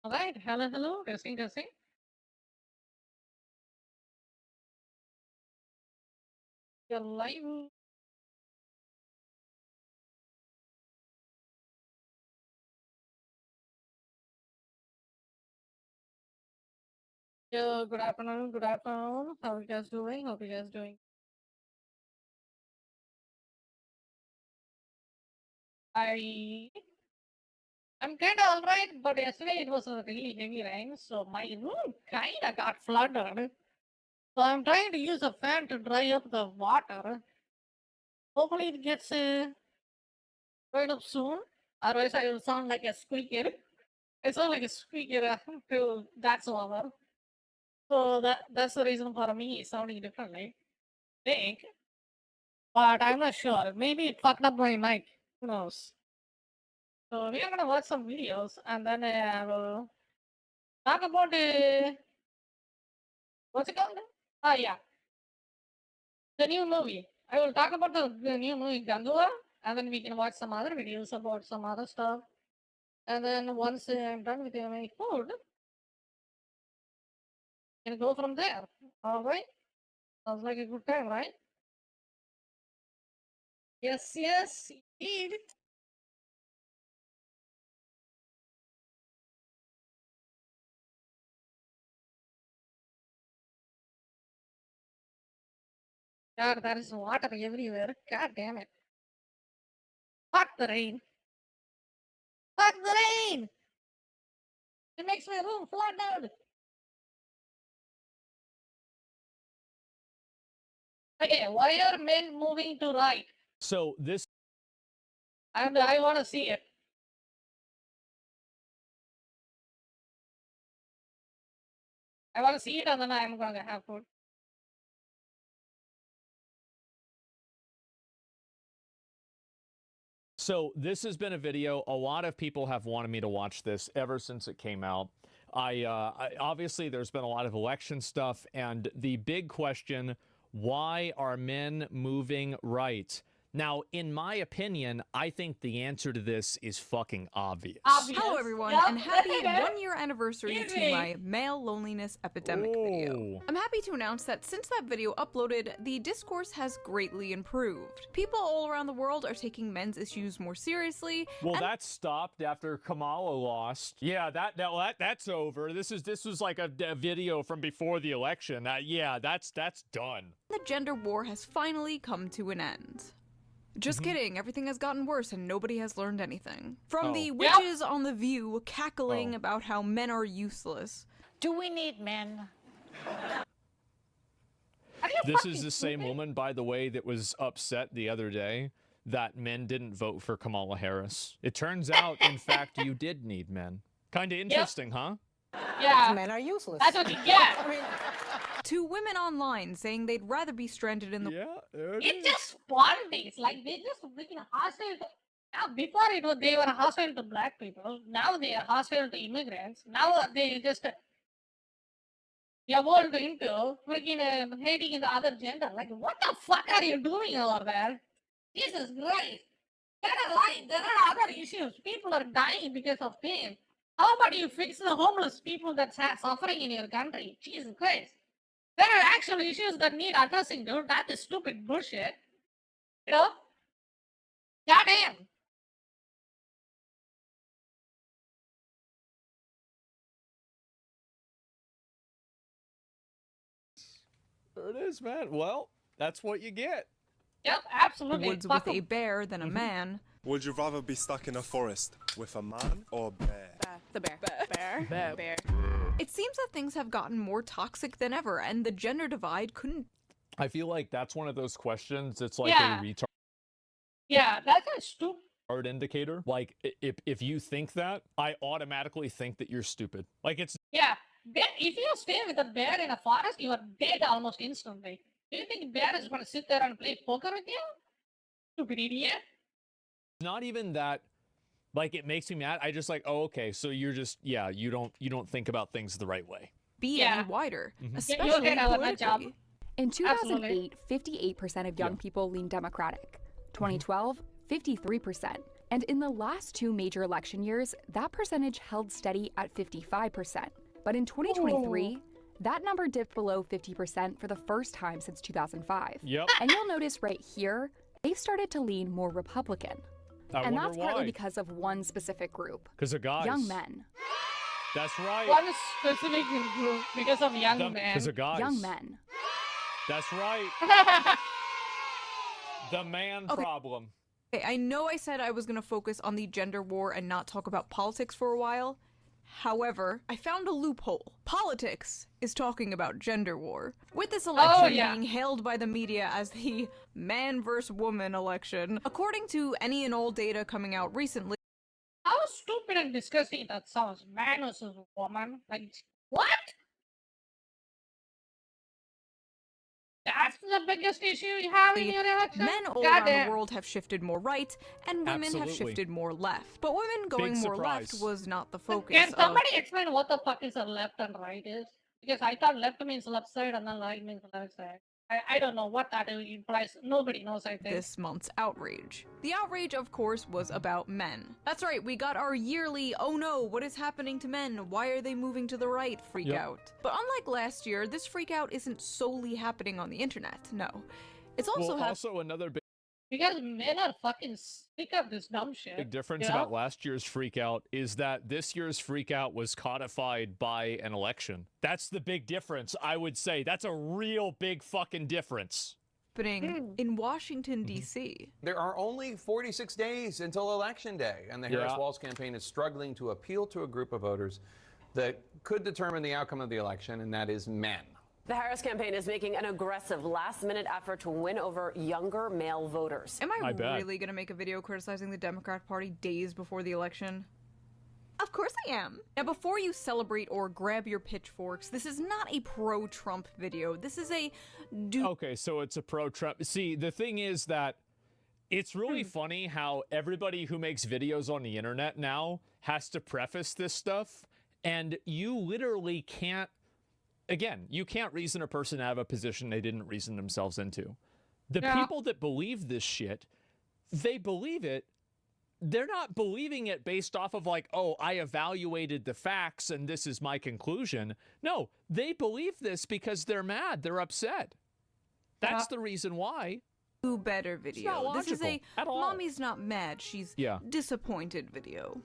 All right. Hello, hello. Testing, testing. You're live. Yeah, good afternoon. Good afternoon. How are you guys doing? Hope you guys doing. I I'm kind of alright, but yesterday it was a really heavy rain, so my room kind of got flooded. So I'm trying to use a fan to dry up the water. Hopefully it gets dried up soon. Otherwise, I will sound like a squeaker. I sound like a squeaker till that's over. So that's the reason for me sounding differently. Think, but I'm not sure. Maybe it fucked up my mic. Who knows? So we are gonna watch some videos and then I will talk about what's it called? Ah, yeah, the new movie. I will talk about the new movie Kanguva, and then we can watch some other videos about some other stuff. And then once I'm done with my food, can go from there. All right, sounds like a good time, right? Yes, yes, indeed. God, there is water everywhere. God damn it. Fuck the rain. Fuck the rain! It makes my room flooded. Okay, why are men moving to right? So this And I want to see it. I want to see it and then I'm going to have food. so this has been a video. A lot of people have wanted me to watch this ever since it came out. Obviously there's been a lot of election stuff, and the big question: why are men moving right? Now, in my opinion, I think the answer to this is fucking obvious. Hello everyone, Yep. and happy 1-year anniversary to Easy. my male loneliness epidemic video. Ooh. I'm happy to announce that since that video uploaded, the discourse has greatly improved. People all around the world are taking men's issues more seriously. Well, that stopped after Kamala lost. Yeah, that's over. This was like a video from before the election. Yeah, that's done. The gender war has finally come to an end. Just kidding, everything has gotten worse and nobody has learned anything. From the witches on The View cackling about how men are useless. Do we need men? This is the same woman, by the way, that was upset the other day that men didn't vote for Kamala Harris. It turns out, in fact, you did need men. Kind of interesting, huh? Yeah. Men are useless. That's what you get. I mean, To women online saying they'd rather be stranded in the It's just politics. Like, they just freaking hostile to. Now, before they were hostile to black people. Now they are hostile to immigrants. Now they just evolved into freaking hating the other gender. Like, what the fuck are you doing over there? Jesus Christ. There are other issues. People are dying because of pain. How about you fix the homeless people that's suffering in your country? Jesus Christ. There are actual issues that need addressing, dude. That is stupid bullshit. You know? Goddamn. There it is, man. Well, that's what you get. Yep, absolutely. woods Fuck with a 'em. bear than a man. Would you rather be stuck in a forest with a man or a bear? the bear. Bear. It seems that things have gotten more toxic than ever, and the gender divide couldn't. I feel like that's one of those questions. It's like Yeah. a retard Yeah, that's a stupid. indicator. Like, if you think that, I automatically think that you're stupid. Like, it's Yeah. If you stay with a bear in a forest, you are dead almost instantly. Do you think bear is going to sit there and play poker with you? Stupid idiot. not even that. Like, it makes me mad. I just like, oh, okay, so you're just, yeah, you don't think about things the right way. Be Yeah. any wider, you'll especially get out of that job. politically. In Absolutely. 2008, 58% of young Yeah. people leaned Democratic. 2012, 53%. And in the last 2 major election years, that percentage held steady at 55%. But in 2023, that number dipped below 50% for the first time since 2005. Yep. And you'll notice right here, they've started to lean more Republican. And wonder that's partly why. because of one specific group. Because of guys. Young men. That's right. One specific group because of young men. Because of guys. Young men. That's right. The man problem. Okay, I know I said I was going to focus on the gender war and not talk about politics for a while. However, I found a loophole. Politics is talking about gender war. With this election being hailed by the media as the man versus woman election, according to any and all data coming out recently, How stupid and disgusting that sounds. Man versus woman. Like, what? That's the biggest issue you have in your election? men all around the world have shifted more right, and women have shifted more left. But women going more left was not the focus. Can somebody explain what the fuck is a left and right is? Because I thought left means left side and then right means left side. I don't know what that implies. Nobody knows, I think. This month's outrage. The outrage, of course, was about men. That's right, we got our yearly, oh no, what is happening to men? Why are they moving to the right freak out? But unlike last year, this freak out isn't solely happening on the internet, no. It's also also another big Because men are fucking sick of this dumb shit. big difference about last year's freak out is that this year's freak out was codified by an election. That's the big difference, I would say. That's a real big fucking difference. happening in Washington, D.C. There are only 46 days until Election Day, and the Harris-Walz campaign is struggling to appeal to a group of voters that could determine the outcome of the election, and that is men. The Harris campaign is making an aggressive last-minute effort to win over younger male voters. Am I really going to make a video criticizing the Democrat Party days before the election? Of course I am. Now, before you celebrate or grab your pitchforks, this is not a pro-Trump video. This is a Okay, so it's a pro-Trump. See, the thing is that it's really funny how everybody who makes videos on the internet now has to preface this stuff, and you literally can't. Again, you can't reason a person out of a position they didn't reason themselves into. The people that believe this shit, they believe it. They're not believing it based off of like, oh, I evaluated the facts and this is my conclusion. No, they believe this because they're mad. They're upset. That's the reason why. Do better video. It's not This is a at all. mommy's not mad, she's disappointed video.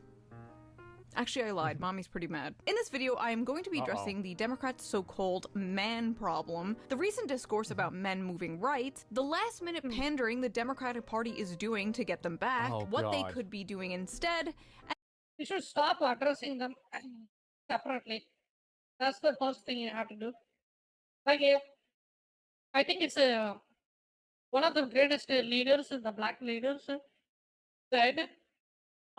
Actually, I lied. Mommy's pretty mad. In this video, I am going to be addressing the Democrats' so-called man problem, the recent discourse about men moving right, the last-minute pandering the Democratic Party is doing to get them back, what they could be doing instead, and you should stop addressing them separately. That's the first thing you have to do. Like, I think it's one of the greatest leaders, the black leaders, said,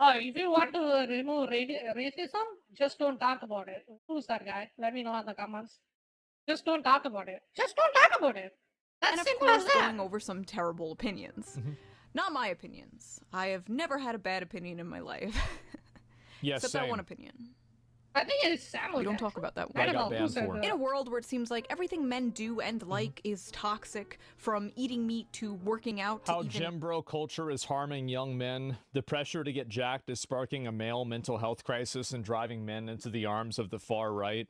if you want to remove racism, just don't talk about it. Who's that guy? Let me know in the comments. Just don't talk about it. Just don't talk about it. That's of simple course as that. going over some terrible opinions. Not my opinions. I have never had a bad opinion in my life. Yes, Except that one opinion. I think it's Sam. We don't talk about that I one. don't know who said that. In a world where it seems like everything men do and like is toxic, from eating meat to working out to How gym bro culture is harming young men. The pressure to get jacked is sparking a male mental health crisis and driving men into the arms of the far right.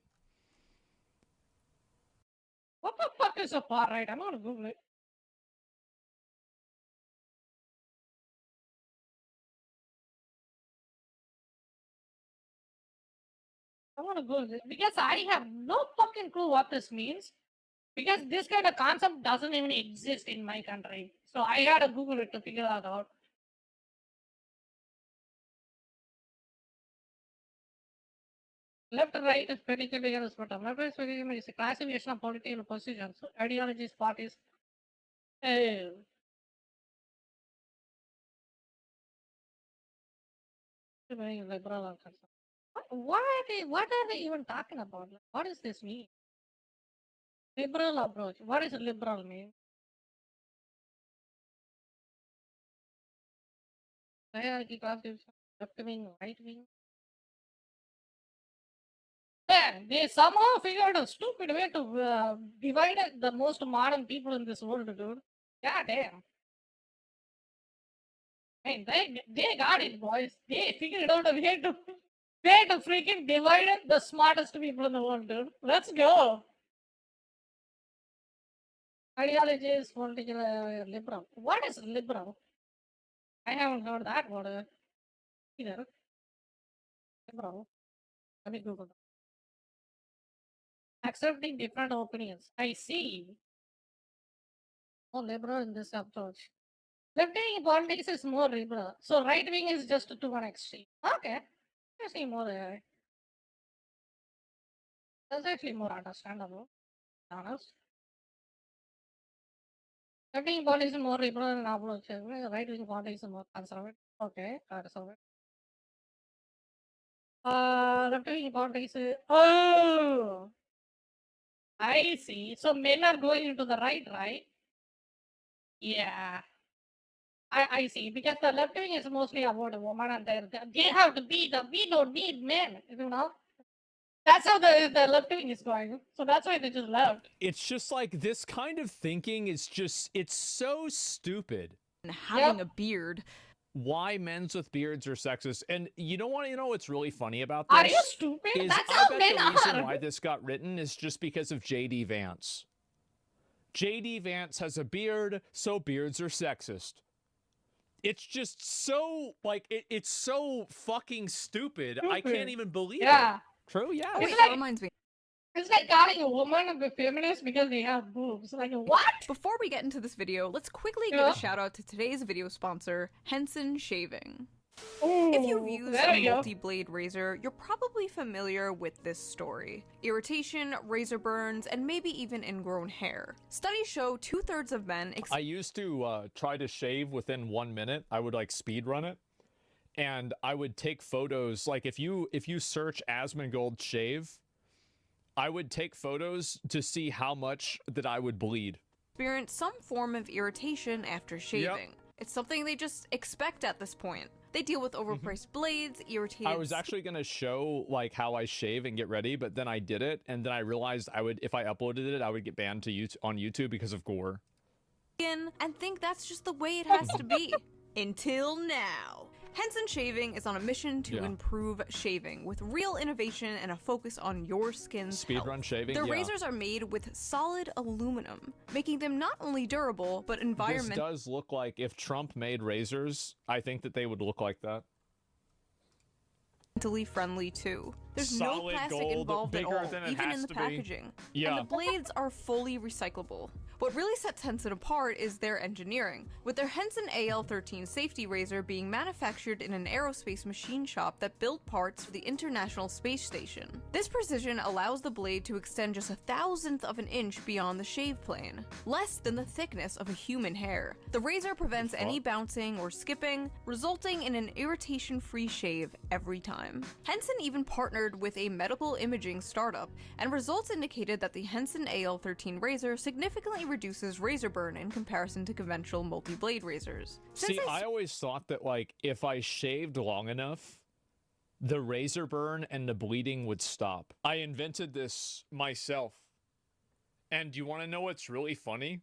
What the fuck is a far right? I'm gonna Google it. I want to Google this because I have no fucking clue what this means. Because this kind of concept doesn't even exist in my country. So I had to Google it to figure that out. Left right is politically irrespective. Left right is a classification of political positions, ideologies, parties. Liberal or conservative. What are they even talking about? Like, what does this mean? Liberal approach. What does liberal mean? Hierarchy, class division, left wing, right wing. Yeah, they somehow figured a stupid way to divide the most modern people in this world, dude. God damn. Hey, they got it, boys. They figured out a way to freaking divide the smartest people in the world, dude. Let's go. Ideology is political liberal. What is liberal? I haven't heard that word either. Liberal. Let me Google that. Accepting different opinions. I see. Oh, liberal in this approach. Left-wing politics is more liberal. So right-wing is just to one extreme. Okay. I see more. That's actually more understandable. To be honest. Left-wing politics is more liberal and approach. Right-wing politics is more conservative. Okay, conservative. Left-wing politics is... Oh! I see. So men are going into the right? Yeah. I see. Because the left wing is mostly about a woman and they have to be we don't need men, you know? That's how the left wing is going. So that's why they just left. It's just like this kind of thinking is just, it's so stupid. And having a beard. Why men's with beards are sexist. And you know what's really funny about this? Are you stupid? Is That's I how bet men the reason are. why this got written is just because of J.D. Vance. J.D. Vance has a beard, so beards are sexist. It's just so, like, it's so fucking stupid. I can't even believe it. True, yeah. Oh, wait, that reminds me. It's like calling a woman a feminist because they have boobs. Like, what? Before we get into this video, let's quickly give a shout out to today's video sponsor, Henson Shaving. If you use a multi-blade razor, you're probably familiar with this story. Irritation, razor burns, and maybe even ingrown hair. Studies show 2/3 of men I used to try to shave within 1 minute. I would like speed run it. And I would take photos. Like if you search Asmongold shave, I would take photos to see how much that I would bleed. Experience some form of irritation after shaving. It's something they just expect at this point. They deal with overpriced blades, irritated... I was actually going to show like how I shave and get ready, but then I did it, and then I realized if I uploaded it, I would get banned on YouTube because of gore. And think that's just the way it has to be. Until now. Henson Shaving is on a mission to improve shaving with real innovation and a focus on your skin's Speedrun shaving, Their razors are made with solid aluminum, making them not only durable, but environmentally... This does look like, if Trump made razors, I think that they would look like that. Friendly too. There's Solid no plastic gold, involved at all, than it even has in the to packaging. Yeah. And the blades are fully recyclable. What really sets Henson apart is their engineering, with their Henson AL13 safety razor being manufactured in an aerospace machine shop that built parts for the International Space Station. This precision allows the blade to extend just 1/1000th of an inch beyond the shave plane, less than the thickness of a human hair. The razor prevents any bouncing or skipping, resulting in an irritation-free shave every time. Henson even partnered with a medical imaging startup, and results indicated that the Henson AL13 razor significantly reduces razor burn in comparison to conventional multi-blade razors. I always thought that like if I shaved long enough, the razor burn and the bleeding would stop. I invented this myself. And do you want to know what's really funny?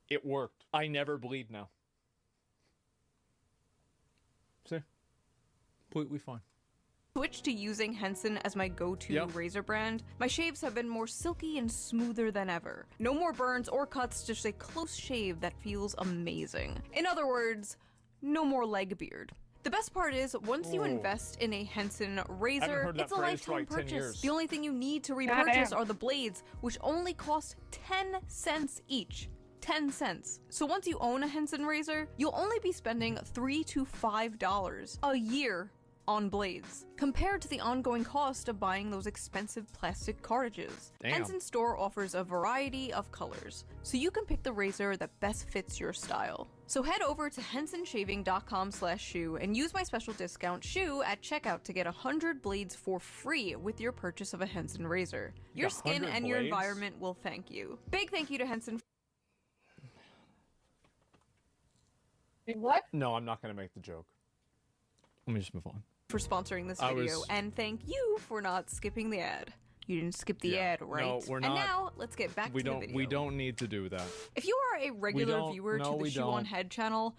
It worked. I never bleed now. See? Completely fine. Switched to using Henson as my go-to razor brand, my shaves have been more silky and smoother than ever. No more burns or cuts, just a close shave that feels amazing. In other words, no more leg beard. The best part is, once you invest in a Henson razor, it's a lifetime purchase. The only thing you need to repurchase are the blades, which only cost 10 cents each. 10 cents. So once you own a Henson razor, you'll only be spending $3 to $5 a year on blades, compared to the ongoing cost of buying those expensive plastic cartridges. Henson store offers a variety of colors, so you can pick the razor that best fits your style. So head over to hensonshaving.com/shoe and use my special discount SHOE at checkout to get 100 blades for free with your purchase of a Henson razor. Your skin and your environment will thank you. Big thank you to Henson. What? No, I'm not going to make the joke. Let me just move on. For sponsoring this video, and thank you for not skipping the ad. You didn't skip the ad, right? No, we're not. And now, let's get back to the video. We don't need to do that. If you are a regular viewer to the Shoe on Head channel,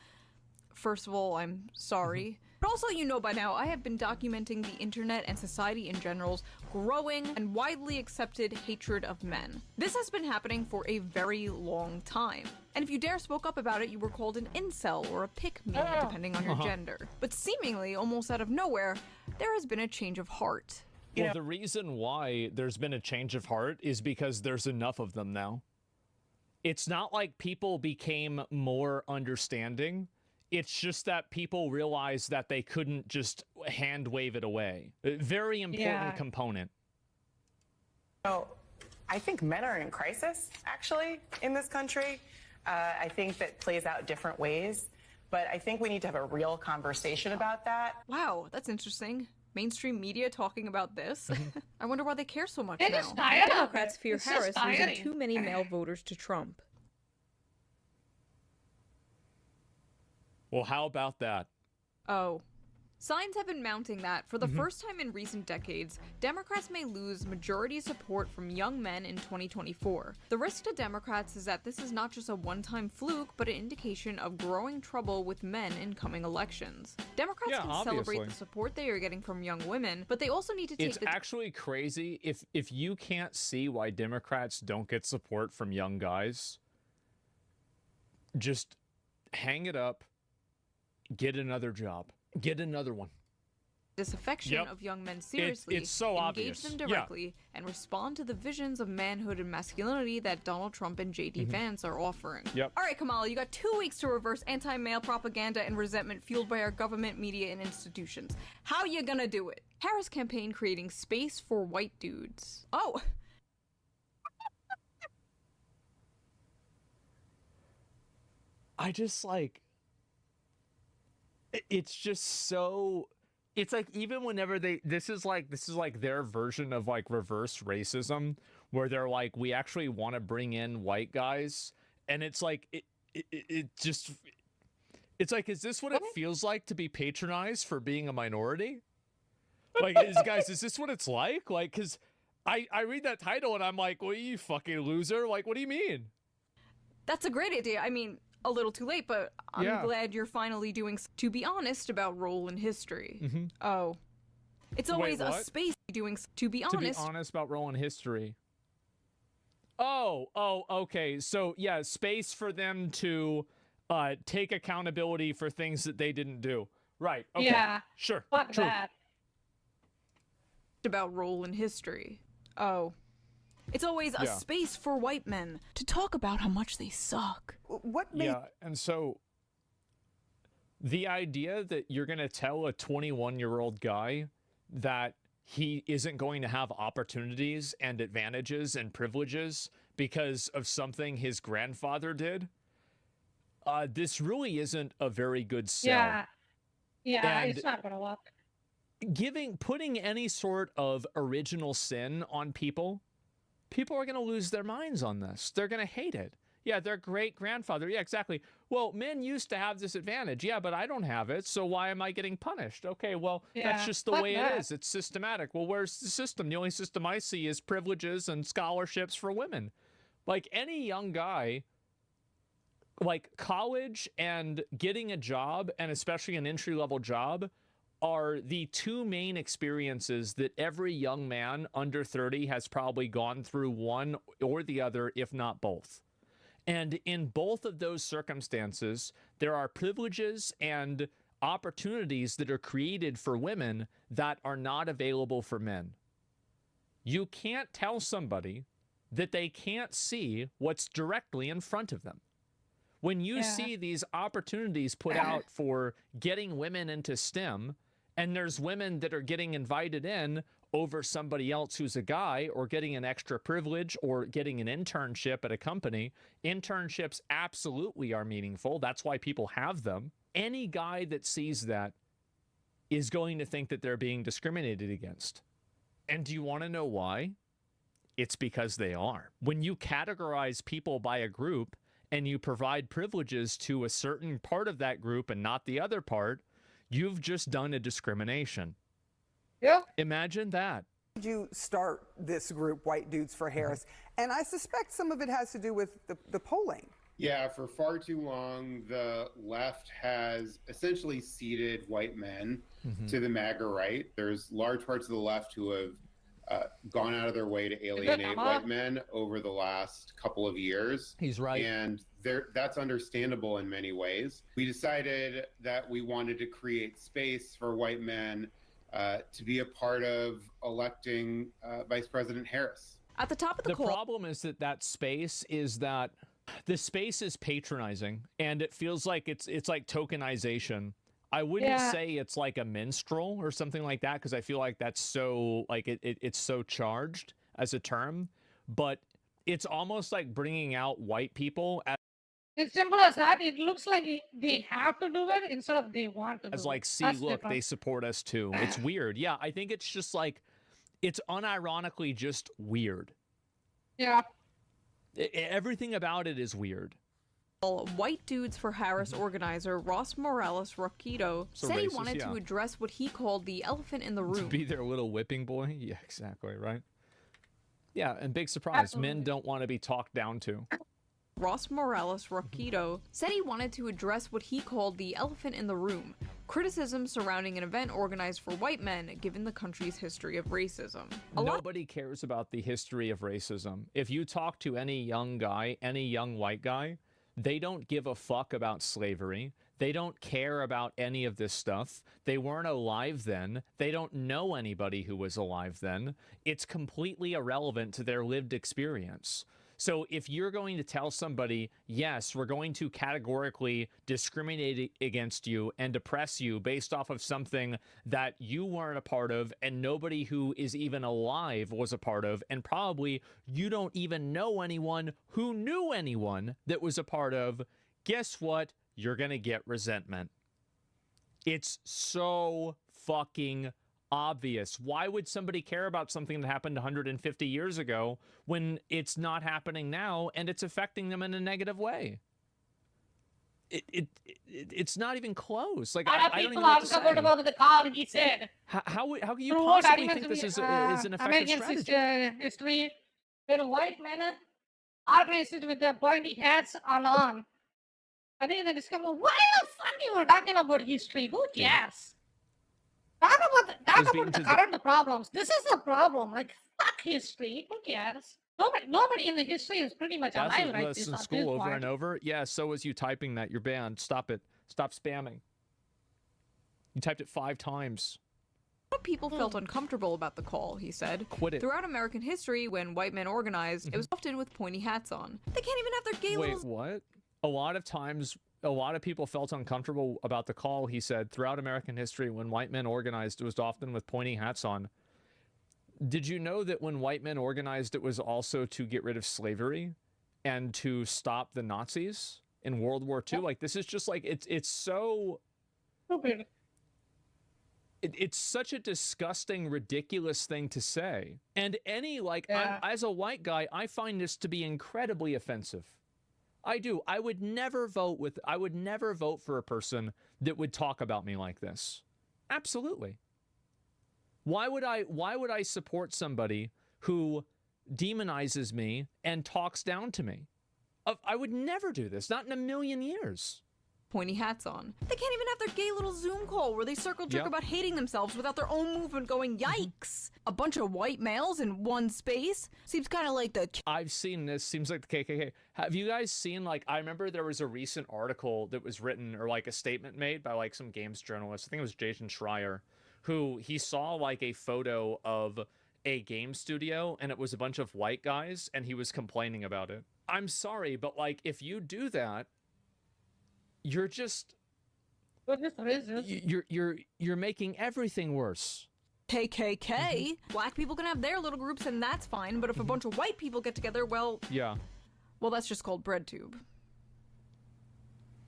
First of all, I'm sorry. But also, you know by now, I have been documenting the internet and society in general's growing and widely accepted hatred of men. This has been happening for a very long time. And if you dare spoke up about it, you were called an incel or a pick-me, depending on your gender. But seemingly, almost out of nowhere, there has been a change of heart. Well, the reason why there's been a change of heart is because there's enough of them now. It's not like people became more understanding. It's just that people realized that they couldn't just hand wave it away. A very important component. So I think men are in crisis, actually, in this country. I think that plays out different ways. But I think we need to have a real conversation about that. Wow, that's interesting. Mainstream media talking about this? I wonder why they care so much It now. is tired. Democrats fear It's Harris just losing tiring. too many male voters to Trump. Well, how about that? Oh. Signs have been mounting that, for the first time in recent decades, Democrats may lose majority support from young men in 2024. The risk to Democrats is that this is not just a one-time fluke, but an indication of growing trouble with men in coming elections. Democrats can celebrate the support they are getting from young women, but they also need to take It's actually crazy if you can't see why Democrats don't get support from young guys. Just hang it up. Get another job. Get another one. disaffection of young men seriously, it's so engage obvious. them directly, and respond to the visions of manhood and masculinity that Donald Trump and J.D. Vance are offering. Yep. All right, Kamala, you got 2 weeks to reverse anti-male propaganda and resentment fueled by our government, media, and institutions. How you gonna do it? Harris campaign creating space for white dudes. Oh! I just like... It's just so... It's like even whenever this is like their version of like reverse racism, where they're like, we actually want to bring in white guys, and it's like it's like, is this what it feels like to be patronized for being a minority? Like, guys, is this what it's like? Like, because I read that title and I'm like, well, you fucking loser. Like, what do you mean? That's a great idea. I mean, a little too late, but I'm glad you're finally doing to be honest about role in history. Oh. It's always a space doing to be honest about role in history. Oh, okay. So, yeah, space for them to take accountability for things that they didn't do. Right. Okay. Yeah. Sure. Fuck True. that. About role in history. Oh. It's always a space for white men to talk about how much they suck. What made... Yeah, and so the idea that you're going to tell a 21-year-old guy that he isn't going to have opportunities and advantages and privileges because of something his grandfather did, this really isn't a very good sell. Yeah, And it's not gonna work. putting any sort of original sin on people are going to lose their minds on this. They're going to hate it. Yeah, their great-grandfather. Yeah, exactly. Well, men used to have this advantage. Yeah, but I don't have it, so why am I getting punished? Okay, well, that's just the way it is. It's systematic. Well, where's the system? The only system I see is privileges and scholarships for women. Like, any young guy, like, college and getting a job, and especially an entry-level job, are the two main experiences that every young man under 30 has probably gone through, one or the other, if not both. And in both of those circumstances, there are privileges and opportunities that are created for women that are not available for men. You can't tell somebody that they can't see what's directly in front of them. When you see these opportunities put out for getting women into STEM, and there's women that are getting invited in over somebody else who's a guy, or getting an extra privilege, or getting an internship at a company. Internships absolutely are meaningful. That's why people have them. Any guy that sees that is going to think that they're being discriminated against. And do you want to know why? It's because they are. When you categorize people by a group and you provide privileges to a certain part of that group and not the other part, you've just done a discrimination. Yeah. Imagine that. Did you start this group, White Dudes for Harris? And I suspect some of it has to do with the polling. Yeah, for far too long, the left has essentially ceded white men to the MAGA right. There's large parts of the left who have gone out of their way to alienate white men over the last couple of years. He's right. And that's understandable in many ways. We decided that we wanted to create space for white men to be a part of electing Vice President Harris. At the top of the problem is that space is that the space is patronizing, and it feels like it's like tokenization. I wouldn't say it's like a minstrel or something like that, because I feel like that's so like it's so charged as a term, but it's almost like bringing out white people as It's simple as that. It looks like they have to do it instead of they want to do as like, it. see, That's look, different. they support us too. It's weird. Yeah, I think it's just like, it's unironically just weird. Yeah. Everything about it is weird. White Dudes for Harris organizer Ross Morales Roquito So said he racist, wanted to address what he called the elephant in the To room. be their little whipping boy. Yeah, exactly, right? Yeah, and big surprise, men don't want to be talked down to. Ross Morales Roquito said he wanted to address what he called the elephant in the room, criticism surrounding an event organized for white men given the country's history of racism. Nobody cares about the history of racism. If you talk to any young guy, any young white guy, they don't give a fuck about slavery. They don't care about any of this stuff. They weren't alive then. They don't know anybody who was alive then. It's completely irrelevant to their lived experience. So if you're going to tell somebody, yes, we're going to categorically discriminate against you and oppress you based off of something that you weren't a part of and nobody who is even alive was a part of, and probably you don't even know anyone who knew anyone that was a part of, guess what? You're going to get resentment. It's so fucking obvious. Why would somebody care about something that happened 150 years ago when it's not happening now and it's affecting them in a negative way? It's not even close. Like, I don't even know what to say. Uncomfortable with the call, he said. How can you Throughout possibly think this is an effective American strategy? history, when white men organized it with their pointy hats on. I think they discovered, why the fuck you were talking about history? Who cares? Talk about the current problems. This is the problem. Like, fuck history. Who cares? Nobody in the history is pretty much That's alive a right lesson this school over point. and over. Yeah, so is you typing that. You're banned. Stop it. Stop spamming. You typed it 5 times. People felt uncomfortable about the call, he said. Quit it. Throughout American history, when white men organized, it was often with pointy hats on. They can't even have their gay Wait, little... what? A lot of times, a lot of people felt uncomfortable about the call, he said. Throughout American history, when white men organized, it was often with pointy hats on. Did you know that when white men organized, it was also to get rid of slavery and to stop the Nazis in World War II? Like, this is just like, it's so... Stupid. It's such a disgusting, ridiculous thing to say. And any, like, as a white guy, I find this to be incredibly offensive. I do. I would never vote for a person that would talk about me like this. Absolutely. Why would I support somebody who demonizes me and talks down to me? I would never do this. Not in a million years. Pointy hats on. They can't even have their gay little Zoom call where they circle jerk about hating themselves without their own movement going, yikes! A bunch of white males in one space? Seems kind of like the... I've seen this. Seems like the KKK. Have you guys seen, like, I remember there was a recent article that was written, or like a statement made by like some games journalist. I think it was Jason Schreier, who he saw like a photo of a game studio and it was a bunch of white guys and he was complaining about it. I'm sorry, but like, if you do that, you're just you're making everything worse. KKK. Black people can have their little groups and that's fine, but if a bunch of white people get together, well, that's just called breadtube.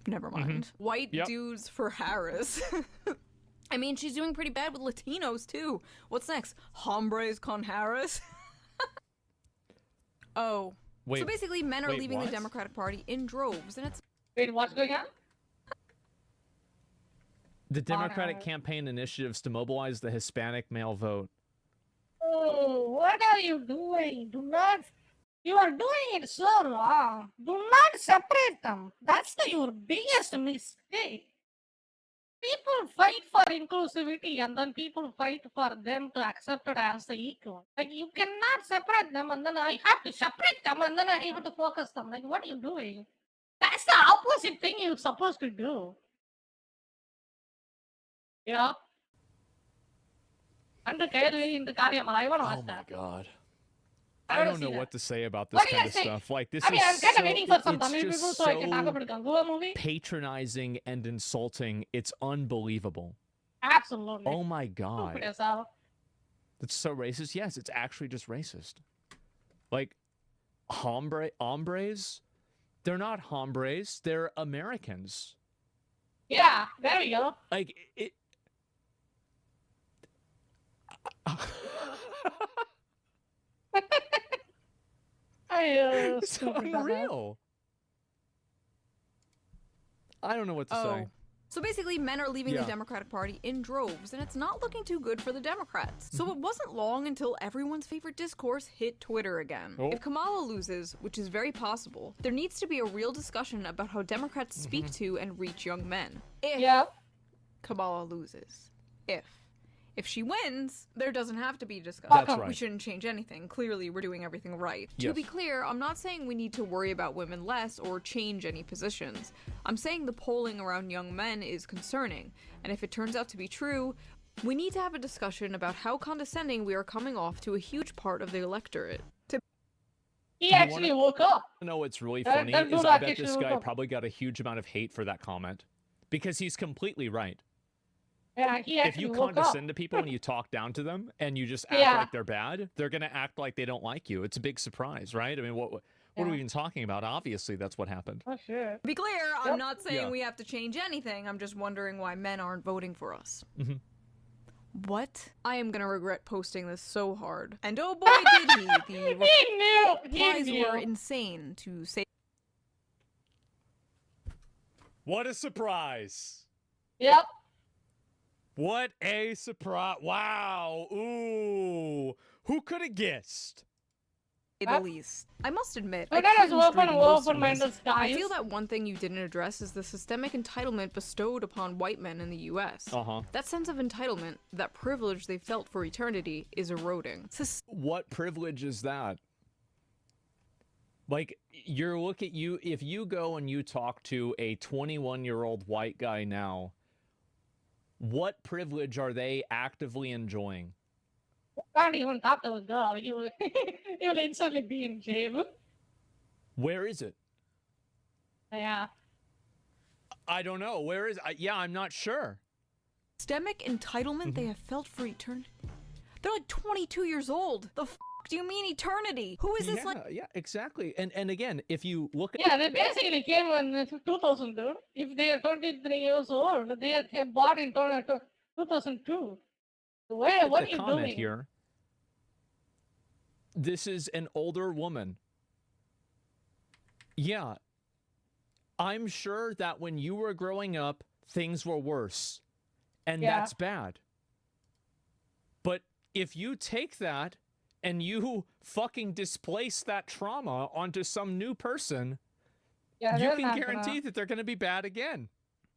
Never mind. White dudes for Harris. I mean, she's doing pretty bad with Latinos too. What's next? Hombres con Harris? Oh. Wait, so basically men are leaving what? the Democratic Party in droves, and it's... Wait, what's going on? The Democratic campaign initiatives to mobilize the Hispanic male vote. Oh, what are you doing? Do not You are doing it so wrong. Do not separate them. That's your biggest mistake. People fight for inclusivity and then people fight for them to accept it as the equal. Like, you cannot separate them and then I have to separate them and then I have to focus them. Like, what are you doing? That's the opposite thing you're supposed to do. Yeah. And the Kairi in the Karyam, I want to watch that. Oh my god. I I wanna don't see know that. what to say about this What do you kind guys of think? stuff. Like, this I mean, is I'm kind of waiting for some it's Tamil people just so I can talk so about the kanguva movie. patronizing and insulting. It's unbelievable. Absolutely. Oh my Stupid god. as hell. It's so racist. Yes, it's actually just racist. Like, hombres, they're not hombres, they're Americans. Yeah, there we go. Like, it... It's Stupid dumbass. unreal. I don't know what to say. So basically, men are leaving Yeah. the Democratic Party in droves, and it's not looking too good for the Democrats. So it wasn't long until everyone's favorite discourse hit Twitter again. Oh. If Kamala loses, which is very possible, there needs to be a real discussion about how Democrats speak to and reach young men. If Kamala loses. If she wins, there doesn't have to be a discussion. That's right. We shouldn't change anything. Clearly, we're doing everything right. To Yes. be clear, I'm not saying we need to worry about women less or change any positions. I'm saying the polling around young men is concerning, and if it turns out to be true, we need to have a discussion about how condescending we are coming off to a huge part of the electorate. He actually woke up. You know what's really That- funny that is dude I bet actually this woke guy up. probably got a huge amount of hate for that comment. Because he's completely right. Yeah, he If actually you woke up. condescend to people and you talk down to them and you just act Yeah. like they're bad, they're going to act like they don't like you. It's a big surprise, right? I mean, what are we even talking about? Obviously, that's what happened. Oh, shit. To be clear, Yep. I'm not saying Yeah. we have to change anything, I'm just wondering why men aren't voting for us. Mhm. What? I am gonna regret posting this so hard. And oh boy did he! The He knew! replies He were knew! insane, to say. What a surprise! Yep. What a surprise! Wow! Ooh! Who could have guessed? the least. I must admit, But I that is cringed open reading most of open-minded this. skies. I feel that one thing you didn't address is the systemic entitlement bestowed upon white men in the U.S. Uh-huh. That sense of entitlement, that privilege they felt for eternity, is eroding. What privilege is that? Like, if you go and you talk to a 21-year-old white guy now, what privilege are they actively enjoying? Can't even talk to a girl. You will, you will instantly be in jail. Where is it? Yeah. I don't know. Where is yeah, I'm not sure. Systemic entitlement they have felt for eternity. They're like 22 years old. The f do you mean eternity? Who is this like? Yeah, exactly. And again, if you look at Yeah, they basically came in 2000, dude. If they are 23 years old, they are born in 2002. Where, what are the you comment doing? here, this is an older woman. Yeah. I'm sure that when you were growing up, things were worse. And Yeah. that's bad. But if you take that and you fucking displace that trauma onto some new person, Yeah, you they're can not guarantee gonna- that they're going to be bad again.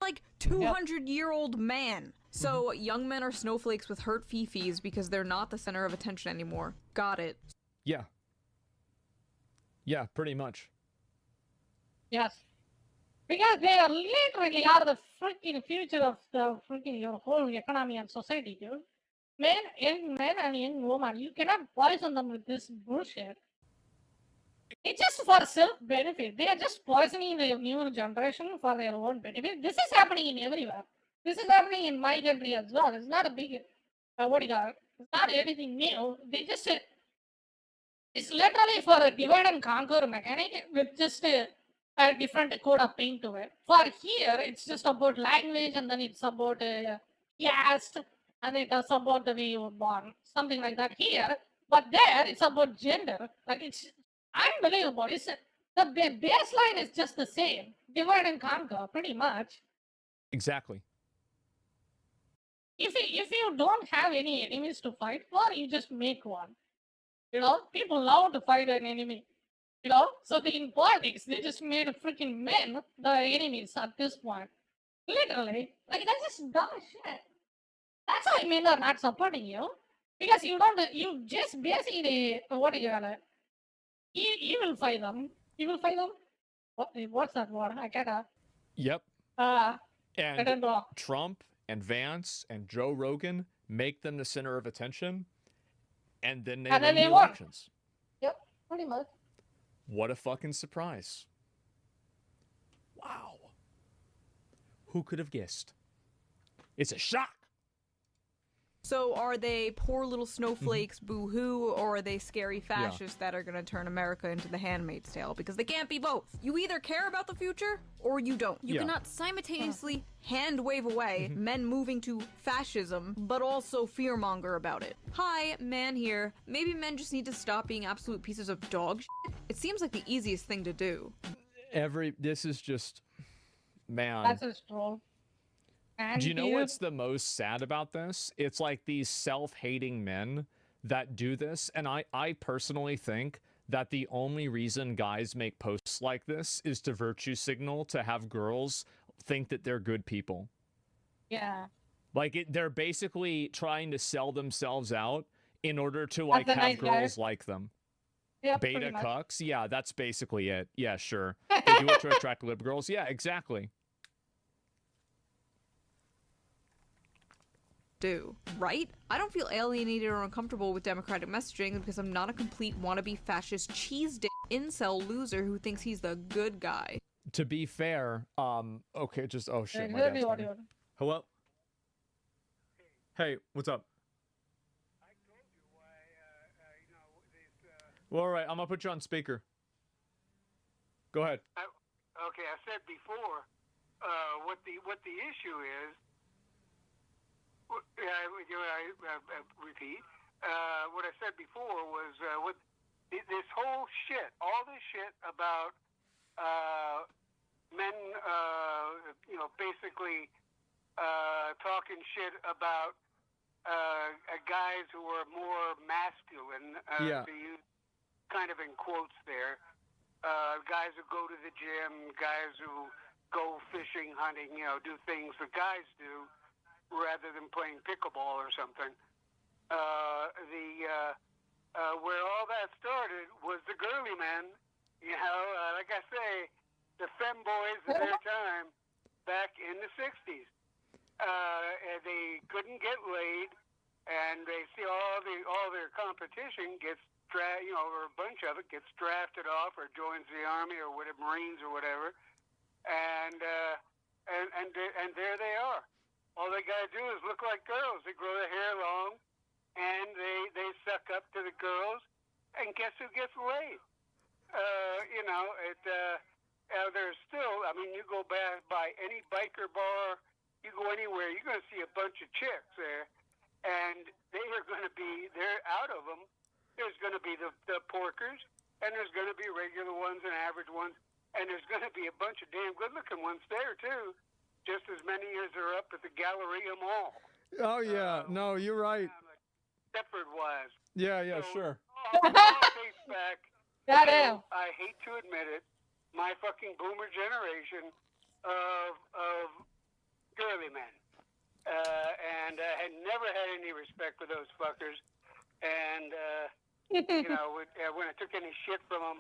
Like 200-year-old man. So young men are snowflakes with hurt fifis because they're not the center of attention anymore. Got it. Yeah. Yeah, pretty much. Yes. Because they are literally are the freaking future of the freaking your whole economy and society, dude. Young men and young women, you cannot poison them with this bullshit. It's just for self-benefit. They are just poisoning the newer generation for their own benefit. This is happening in everywhere. This is happening in my country as well. It's not a big, what do you call it? It's not anything new. They just, it's literally for a divide and conquer mechanic with just a different code of paint to it. For here, it's just about language, and then it's about caste, and it's about the way you were born, something like that here. But there, it's about gender. Like, it's unbelievable. It's the baseline is just the same, divide and conquer, pretty much. Exactly. If you don't have any enemies to fight for, you just make one. You know, people love to fight an enemy. You know? So in politics, they just made freaking men the enemies at this point. Literally. Like, that's just dumb shit. That's why men are not supporting you. Because you just basically, what do you call it? You will fight them. You will fight them? What's that word? I gotta. Yep. I And don't know. Trump and Vance and Joe Rogan make them the center of attention, and then they And win then the they won. elections. Yep, pretty much. What a fucking surprise. Wow. Who could have guessed? It's a shock. So are they poor little snowflakes, boo-hoo, or are they scary fascists that are going to turn America into the Handmaid's Tale? Because they can't be both. You either care about the future, or you don't. You cannot simultaneously hand-wave away men moving to fascism, but also fearmonger about it. Hi, man here. Maybe men just need to stop being absolute pieces of dog shit. It seems like the easiest thing to do. This is just, man. That's a troll. Do you know what's the most sad about this? It's like these self-hating men that do this, and I personally think that the only reason guys make posts like this is to virtue signal to have girls think that they're good people. Yeah. Like, they're basically trying to sell themselves out in order to, like, As a have nice girls guy. like them. Yeah, Beta pretty much. cucks? Yeah, that's basically it. Yeah, sure. They do it to attract lib girls? Yeah, exactly. Right? I don't feel alienated or uncomfortable with democratic messaging because I'm not a complete wannabe fascist cheese dick incel loser who thinks he's the good guy. To be fair, okay, just, oh shit, my Exactly dad's what calling. you Hello? Hey, what's up? Well, all right, I'm gonna put you on speaker. Go ahead. Okay, I said before, what the issue is. I repeat. What I said before was what this whole shit, all this shit about men, basically talking shit about guys who are more masculine, to use kind of in quotes there. Guys who go to the gym, guys who go fishing, hunting, do things that guys do, rather than playing pickleball or something. Where all that started was the girly men. Like I say, the femboys of their time back in the 60s. They couldn't get laid, and they see all their competition gets or a bunch of it gets drafted off or joins the army or whatever, Marines or whatever, and there they are. All they gotta do is look like girls. They grow their hair long, and they suck up to the girls, and guess who gets laid? There's still. I mean, you go back by any biker bar, you go anywhere, you're gonna see a bunch of chicks there, and they are gonna be. They're out of them. There's gonna be the porkers, and there's gonna be regular ones and average ones, and there's gonna be a bunch of damn good-looking ones there too. Just as many as are up at the Galleria Mall. Oh, yeah. No, you're right. Stepford was. Yeah, All sure. dates back. Goddamn. I hate to admit it, my fucking boomer generation of girly men. And had never had any respect for those fuckers. And, when I took any shit from them,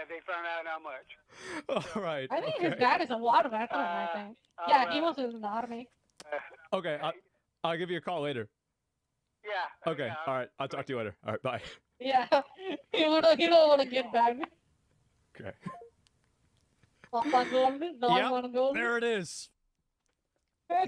they found out how much. All right. I think okay. his dad is a war veteran, I think. Yeah, he was in the army. Okay, I'll give you a call later. Yeah. Okay, all right. I'll talk to you later. All right, bye. Yeah, he don't want to get back. Okay. Yep, there it is.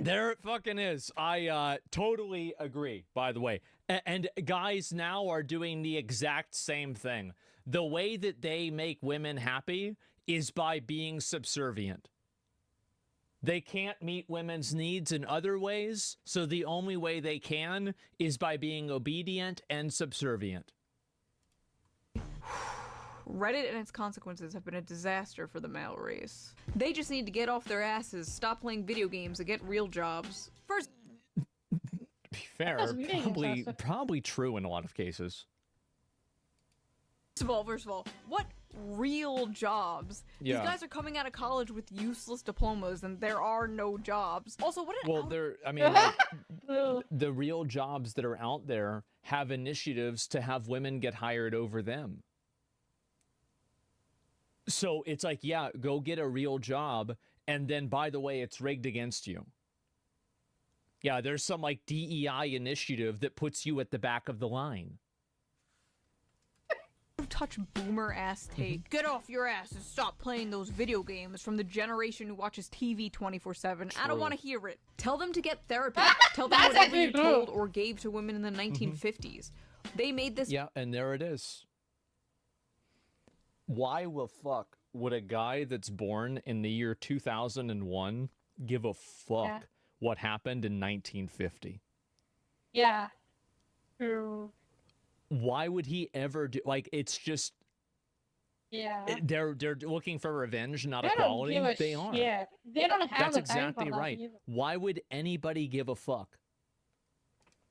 There it fucking is. I totally agree, by the way. And guys now are doing the exact same thing. The way that they make women happy is by being subservient. They can't meet women's needs in other ways, so the only way they can is by being obedient and subservient. Reddit and its consequences have been a disaster for the male race. They just need to get off their asses, stop playing video games, and get real jobs. First, To be fair, probably true in a lot of cases. First of all, what real jobs? Yeah. These guys are coming out of college with useless diplomas, and there are no jobs. Also, what an the real jobs that are out there have initiatives to have women get hired over them. So it's like, yeah, go get a real job, and then, by the way, it's rigged against you. Yeah, there's some like DEI initiative that puts you at the back of the line. touch boomer ass take. Get off your ass and stop playing those video games from the generation who watches TV 24/7. I don't want to hear it. Tell them to get therapy. Tell them whatever you told or gave to women in the 1950s. They made this. Yeah, and there it is. Why the fuck would a guy that's born in the year 2001 give a fuck what happened in 1950? Yeah. True. Why would he ever do, like, it's just, they're looking for revenge, not equality. They are. Yeah, they don't have. That's exactly right. Why would anybody give a fuck?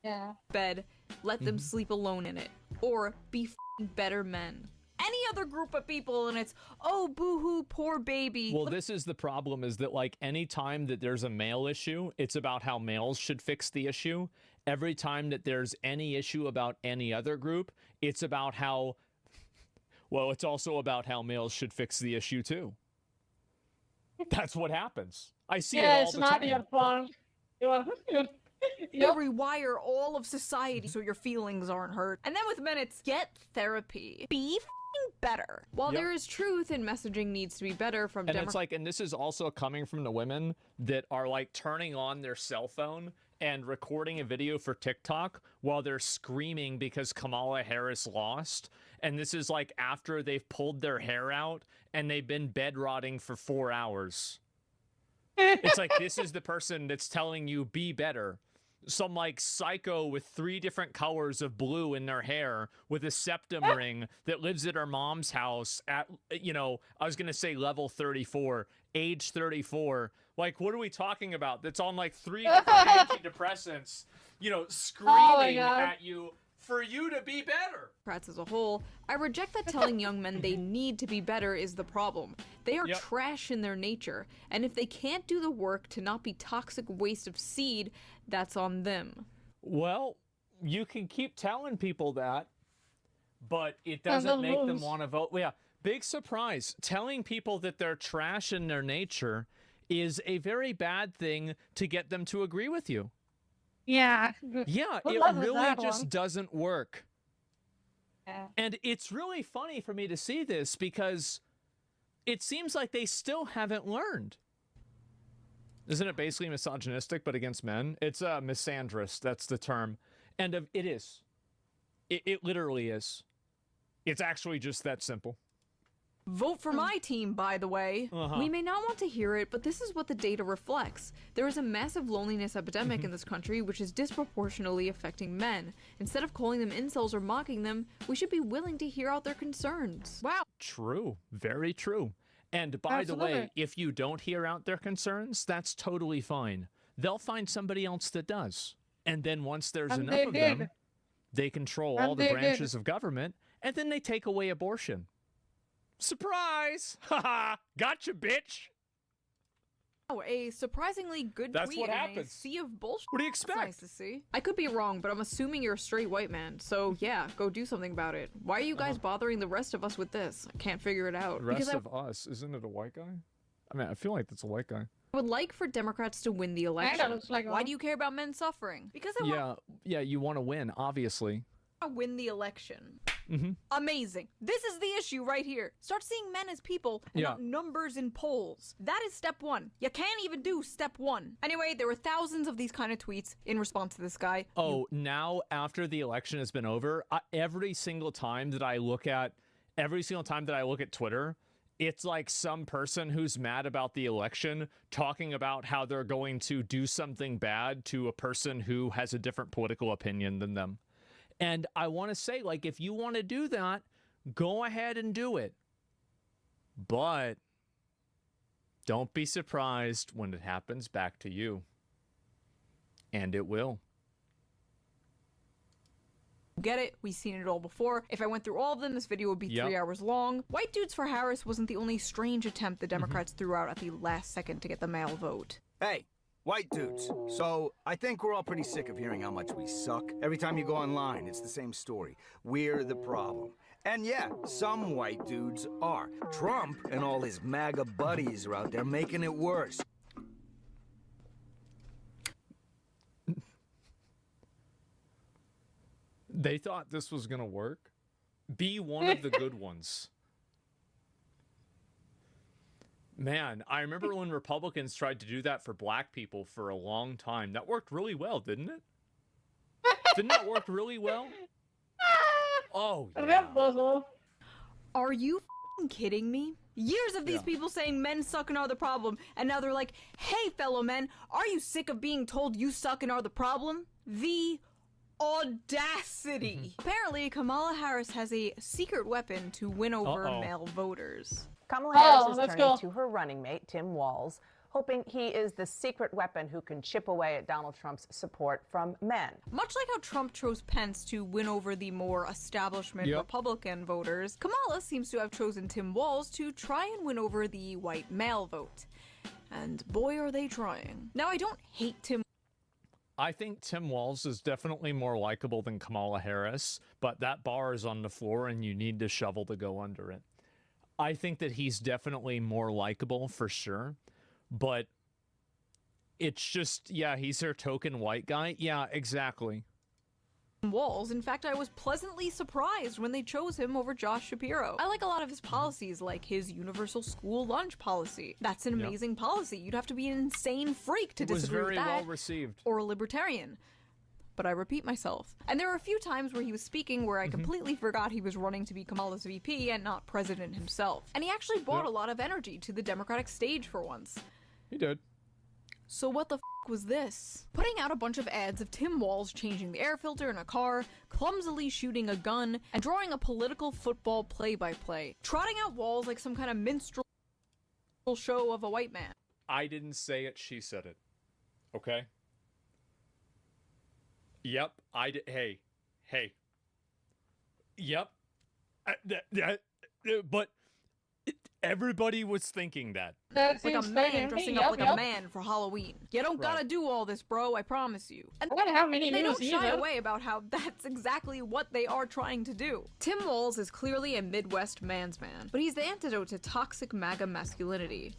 Yeah. Bed, let them sleep alone in it, or be better men. Any other group of people, and it's, oh, boo-hoo, poor baby. Well, this is the problem, is that, like, any time that there's a male issue, it's about how males should fix the issue. Every time that there's any issue about any other group, it's about how, well, it's also about how males should fix the issue, too. That's what happens. I see it all the time. Yeah, it's not your fault. You rewire all of society so your feelings aren't hurt. And then with men, it's get therapy. Be better. While there is truth in messaging needs to be better from it's like, and this is also coming from the women that are like turning on their cell phone and recording a video for TikTok while they're screaming because Kamala Harris lost. And this is like after they've pulled their hair out and they've been bed rotting for 4 hours. It's like, this is the person that's telling you be better. Some like psycho with 3 different colors of blue in their hair with a septum ring that lives at her mom's house at, you know, I was going to say level 34, age 34. Like, what are we talking about? That's on like 3 different antidepressants, you know, screaming at you for you to be better. Democrats as a whole, I reject that telling young men they need to be better is the problem. They are trash in their nature, and if they can't do the work to not be toxic waste of seed, that's on them. Well, you can keep telling people that, but it doesn't make them want to vote. Yeah, big surprise. Telling people that they're trash in their nature is a very bad thing to get them to agree with you. Yeah. Yeah, it really just doesn't work. Yeah. And it's really funny for me to see this because it seems like they still haven't learned. Isn't it basically misogynistic, but against men? It's misandrous, that's the term. And it is. It literally is. It's actually just that simple. Vote for my team, by the way. We may not want to hear it, but this is what the data reflects. There is a massive loneliness epidemic in this country, which is disproportionately affecting men. Instead of calling them incels or mocking them, we should be willing to hear out their concerns. Wow. True. Very true. And by the way, if you don't hear out their concerns, that's totally fine. They'll find somebody else that does. And then once there's enough of them, they control all the branches of government, and then they take away abortion. Surprise! Haha! Gotcha, bitch! Oh, a surprisingly good That's tweet what in a happens. sea of bullshit. What do you expect? That's nice to see. I could be wrong, but I'm assuming you're a straight white man, so yeah, go do something about it. Why are you guys bothering the rest of us with this? I can't figure it out. Rest of us? Isn't it a white guy? I mean, I feel like that's a white guy. I would like for Democrats to win the election. Why do you care about men suffering? Because I want you want to win, obviously. to win the election. Amazing. This is the issue right here. Start seeing men as people and not numbers in polls. That is step 1. You can't even do step 1. Anyway, there were thousands of these kind of tweets in response to this guy. Oh, now after the election has been over, every single time that I look at Twitter, it's like some person who's mad about the election talking about how they're going to do something bad to a person who has a different political opinion than them. And I want to say, like, if you want to do that, go ahead and do it. But don't be surprised when it happens back to you. And it will. Get it? We've seen it all before. If I went through all of them, this video would be 3 hours long. White dudes for Harris wasn't the only strange attempt the Democrats threw out at the last second to get the male vote. Hey, white dudes. So, I think we're all pretty sick of hearing how much we suck. Every time you go online, it's the same story. We're the problem. And yeah, some white dudes are. Trump and all his MAGA buddies are out there making it worse. They thought this was going to work. Be one of the good ones. Man, I remember when Republicans tried to do that for black people for a long time. That worked really well, didn't it? Didn't that work really well? Oh, yeah. Are you f***ing kidding me? Years of these people saying men suck and are the problem, and now they're like, hey, fellow men, are you sick of being told you suck and are the problem? The audacity. Apparently, Kamala Harris has a secret weapon to win over male voters. Kamala Harris is turning to her running mate, Tim Walz, hoping he is the secret weapon who can chip away at Donald Trump's support from men. Much like how Trump chose Pence to win over the more establishment Republican voters, Kamala seems to have chosen Tim Walz to try and win over the white male vote. And boy, are they trying. Now, I don't hate Tim. I think Tim Walz is definitely more likable than Kamala Harris, but that bar is on the floor and you need to shovel to go under it. I think that he's definitely more likable for sure, but it's just, yeah, he's their token white guy. Yeah, exactly. Walz. In fact, I was pleasantly surprised when they chose him over Josh Shapiro. I like a lot of his policies, like his universal school lunch policy. That's an amazing policy. You'd have to be an insane freak to disagree with that. It was very well received. Or a libertarian. But I repeat myself. And there were a few times where he was speaking where I completely forgot he was running to be Kamala's VP and not president himself. And he actually brought a lot of energy to the Democratic stage for once. He did. So what the f was this? Putting out a bunch of ads of Tim Walz changing the air filter in a car, clumsily shooting a gun, and drawing a political football play-by-play. Trotting out Walz like some kind of minstrel show of a white man. I didn't say it, she said it. Okay? Yep, I did. Hey. Yep. But everybody was thinking that. That's like a man dressing up like a man for Halloween. You don't gotta do all this, bro, I promise you. And they don't shy away about how that's exactly what they are trying to do. Tim Walz is clearly a Midwest man's man, but he's the antidote to toxic MAGA masculinity.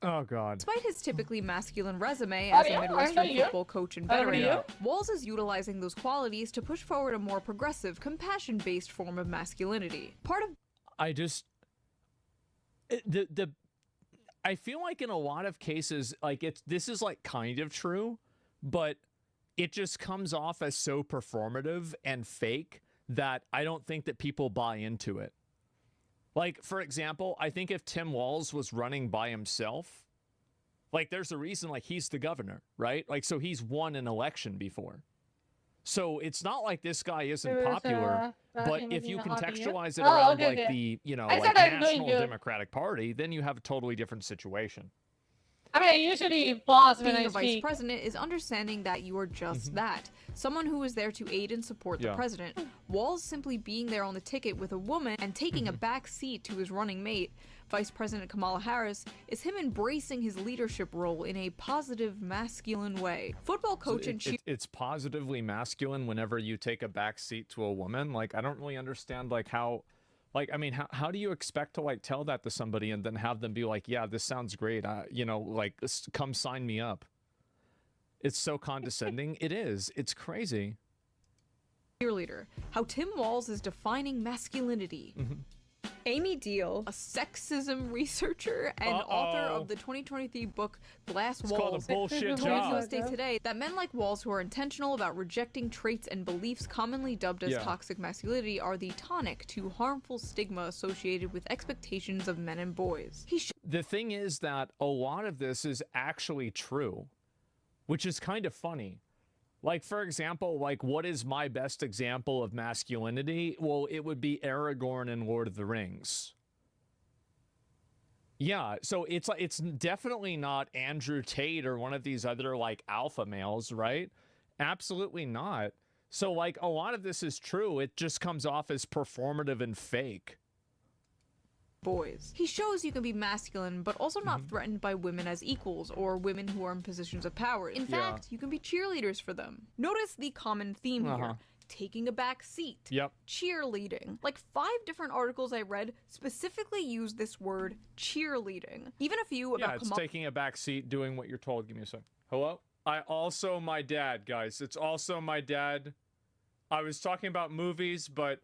Oh, God. Despite his typically masculine resume as a Midwestern football coach and veteran, Walz is utilizing those qualities to push forward a more progressive, compassion-based form of masculinity. I feel like in a lot of cases, like this is like kind of true, but it just comes off as so performative and fake that I don't think that people buy into it. Like, for example, I think if Tim Walz was running by himself, like there's a reason, like he's the governor, right? Like, so he's won an election before. So it's not like this guy isn't popular, but if you contextualize it around like the, you know, like National Democratic Party, then you have a totally different situation. I mean, I usually pause when I Being a vice speak. president is understanding that you are just that. Someone who is there to aid and support the president. Walz simply being there on the ticket with a woman and taking a back seat to his running mate, Vice President Kamala Harris, is him embracing his leadership role in a positive, masculine way. Football coach and cheer. It's positively masculine whenever you take a back seat to a woman. Like, I don't really understand, like, how... Like, I mean, how do you expect to, like, tell that to somebody and then have them be like, yeah, this sounds great, you know, like, come sign me up. It's so condescending. It is. It's crazy. Cheerleader. How Tim Walz is defining masculinity. Amy Deal, a sexism researcher and author of the 2023 book Glass Walls, called a bullshit told job. USA Today that men like Walz who are intentional about rejecting traits and beliefs commonly dubbed as toxic masculinity are the tonic to harmful stigma associated with expectations of men and boys. The thing is that a lot of this is actually true, which is kind of funny. Like, for example, like, what is my best example of masculinity? Well, it would be Aragorn in Lord of the Rings. Yeah, so it's like, it's definitely not Andrew Tate or one of these other, like, alpha males, right? Absolutely not. So, like, a lot of this is true. It just comes off as performative and fake. Boys. He shows you can be masculine, but also not threatened by women as equals or women who are in positions of power. In fact, you can be cheerleaders for them. Notice the common theme here. Taking a back seat. Yep. Cheerleading. Like 5 different articles I read specifically use this word cheerleading. Even a few about it's taking a back seat, doing what you're told. Give me a sec. Hello? My dad, guys. It's also my dad. I was talking about movies, but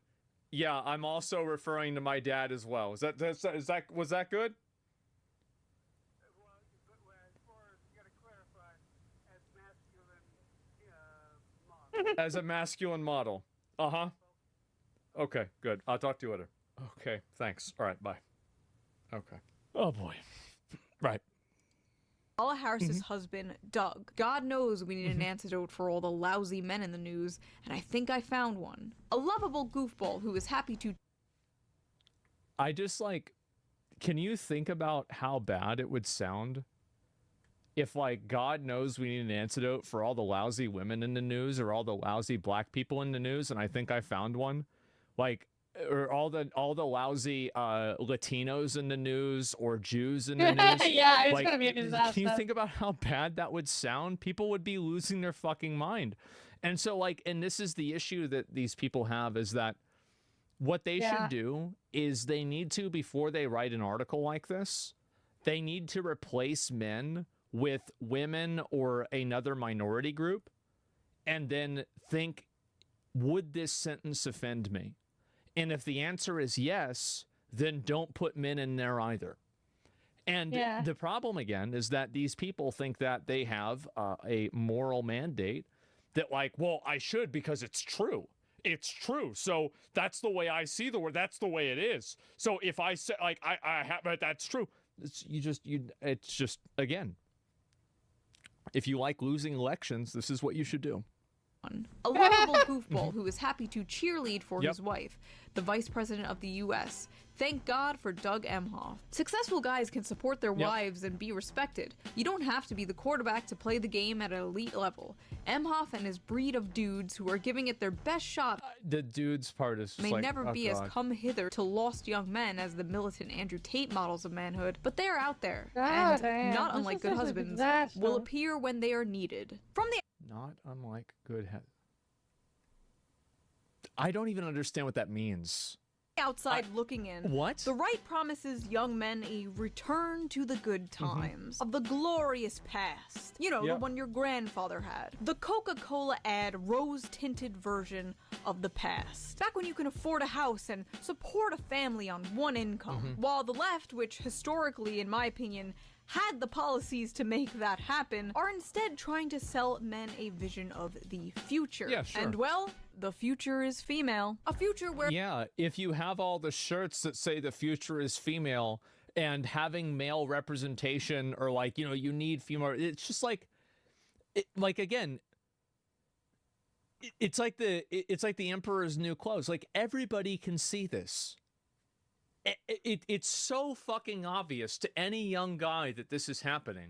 yeah, I'm also referring to my dad as well. Was that good? As a masculine model. Uh-huh. Okay, good. I'll talk to you later. Okay, thanks. All right, bye. Okay. Oh, boy. Right. Kamala Harris's husband, Doug. God knows we need an antidote for all the lousy men in the news, and I think I found one. A lovable goofball who is happy to... I just, like... Can you think about how bad it would sound if, like, God knows we need an antidote for all the lousy women in the news or all the lousy black people in the news, and I think I found one? Like, or all the lousy Latinos in the news or Jews in the news. Yeah, it's like, gonna be a disaster. Can you think about how bad that would sound? People would be losing their fucking mind. And so, like, and this is the issue that these people have, is that what they should do is they need to, before they write an article like this, they need to replace men with women or another minority group, and then think, would this sentence offend me? And if the answer is yes, then don't put men in there either. And the problem, again, is that these people think that they have a moral mandate that, like, well, I should because it's true. It's true. So that's the way I see the world. That's the way it is. So if I say, like, I have, but that's true. It's just, again, if you like losing elections, this is what you should do. A lovable goofball who is happy to cheerlead for his wife, the Vice President of the U.S. Thank God for Doug Emhoff. Successful guys can support their wives and be respected. You don't have to be the quarterback to play the game at an elite level. Emhoff and his breed of dudes who are giving it their best shot the dudes part is may like, never be as come hither to lost young men as the militant Andrew Tate models of manhood, but they are out there, and not unlike good husbands, will appear when they are needed. From the Not unlike good I don't even understand what that means. Outside looking in. What? The right promises young men a return to the good times of the glorious past. You know, the one your grandfather had. The Coca-Cola ad rose-tinted version of the past. Back when you can afford a house and support a family on one income. While the left, which historically, in my opinion, had the policies to make that happen, are instead trying to sell men a vision of the future. Yeah, sure. And well, the future is female. A future where... Yeah, if you have all the shirts that say the future is female and having male representation, or like, you know, you need female, it's just like, again, it's like the emperor's new clothes. Like, everybody can see this. It's so fucking obvious to any young guy that this is happening.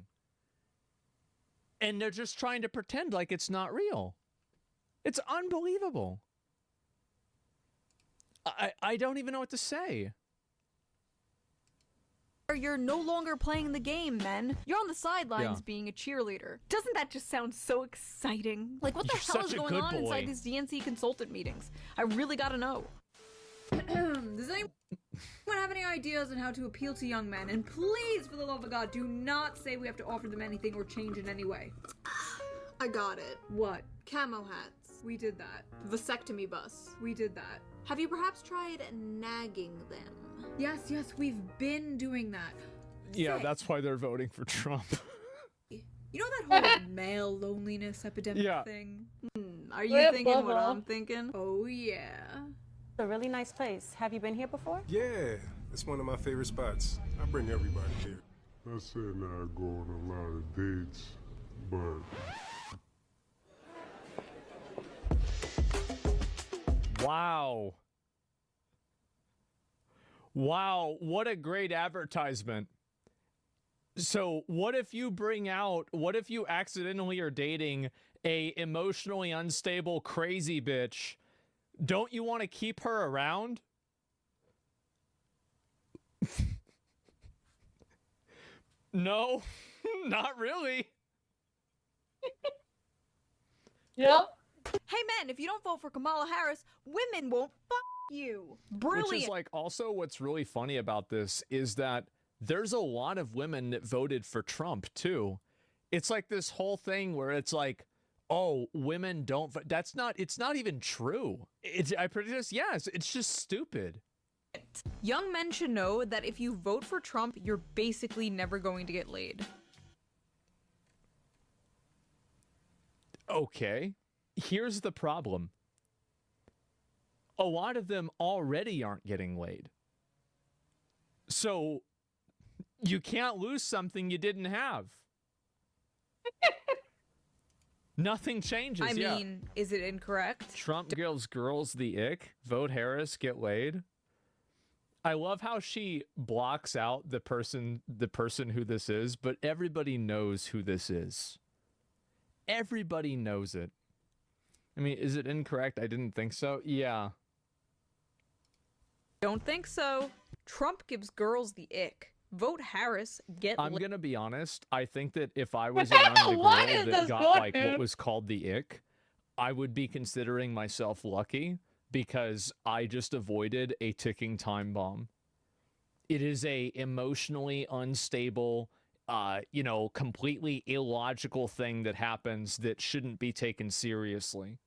And they're just trying to pretend like it's not real. It's unbelievable. I don't even know what to say. You're no longer playing the game, men. You're on the sidelines being a cheerleader. Doesn't that just sound so exciting? Like, what the hell is going on inside these DNC consultant meetings? I really gotta know. Does anyone have any ideas on how to appeal to young men? And please, for the love of God, do not say we have to offer them anything or change in any way. I got it. What? Camo hats. We did that. Vasectomy bus. We did that. Have you perhaps tried nagging them? Yes, we've been doing that. Yeah, that's why they're voting for Trump. You know that whole male loneliness epidemic thing? Are you thinking what I'm thinking? Oh, yeah. A really nice place. Have you been here before? Yeah, it's one of my favorite spots. I bring everybody here. I said not go on a lot of dates, but... Wow. Wow, what a great advertisement. So what if you accidentally are dating a emotionally unstable, crazy bitch, don't you want to keep her around? No, not really. Yep. Hey man, if you don't vote for Kamala Harris, women won't fuck you. Brilliant. Which is like also what's really funny about this is that there's a lot of women that voted for Trump too. It's like this whole thing where it's like, oh, women don't vote. It's not even true. Yes, it's just stupid. Young men should know that if you vote for Trump, you're basically never going to get laid. Okay, here's the problem. A lot of them already aren't getting laid. So you can't lose something you didn't have. Nothing changes. I mean, is it incorrect? Trump gives girls the ick. Vote Harris, get laid. I love how she blocks out the person who this is, but everybody knows who this is. Everybody knows it. I mean, is it incorrect? I didn't think so. Yeah. Don't think so. Trump gives girls the ick. Vote Harris, get I'm laid. gonna be honest. I think that if I was around a girl that got like what was called the ick, I would be considering myself lucky because I just avoided a ticking time bomb. It is a emotionally unstable, completely illogical thing that happens that shouldn't be taken seriously.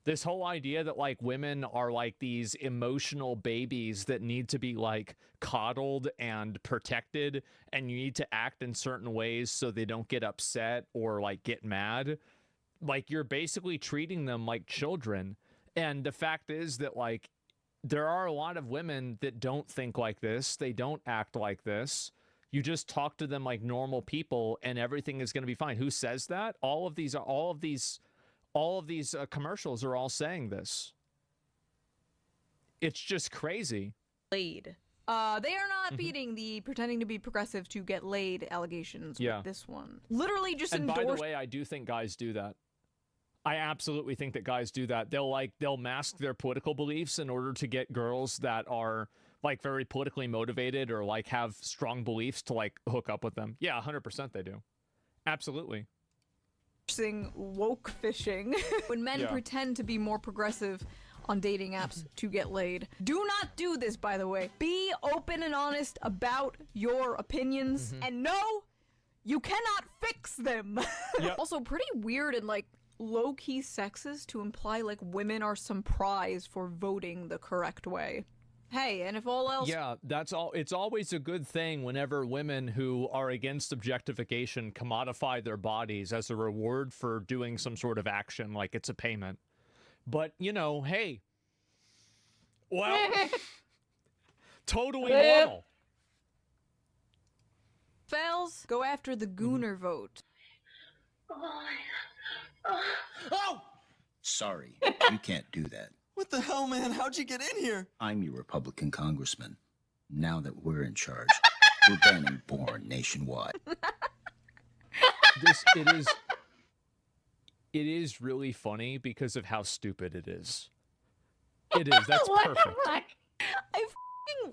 This whole idea that like women are like these emotional babies that need to be like coddled and protected, and you need to act in certain ways so they don't get upset or like get mad. Like you're basically treating them like children. And the fact is that like there are a lot of women that don't think like this. They don't act like this. You just talk to them like normal people and everything is going to be fine. Who says that? All of these commercials are all saying this. It's just crazy. Laid. They are not beating the pretending to be progressive to get laid allegations with this one. Literally just And by the way, I do think guys do that. I absolutely think that guys do that. They'll mask their political beliefs in order to get girls that are like very politically motivated or like have strong beliefs to like hook up with them. Yeah, 100% they do. Absolutely. Woke fishing. When men pretend to be more progressive on dating apps to get laid. Do not do this, by the way. Be open and honest about your opinions. And no, you cannot fix them. Also, pretty weird and like low-key sexist to imply like women are some prize for voting the correct way. Hey, and if all else... Yeah, it's always a good thing whenever women who are against objectification commodify their bodies as a reward for doing some sort of action, like it's a payment. But, hey, well, totally normal. Fails, go after the gooner vote. Oh! Sorry, you can't do that. What the hell, man? How'd you get in here? I'm your Republican congressman. Now that we're in charge, we're banning porn nationwide. It is really funny because of how stupid it is. It is. That's perfect.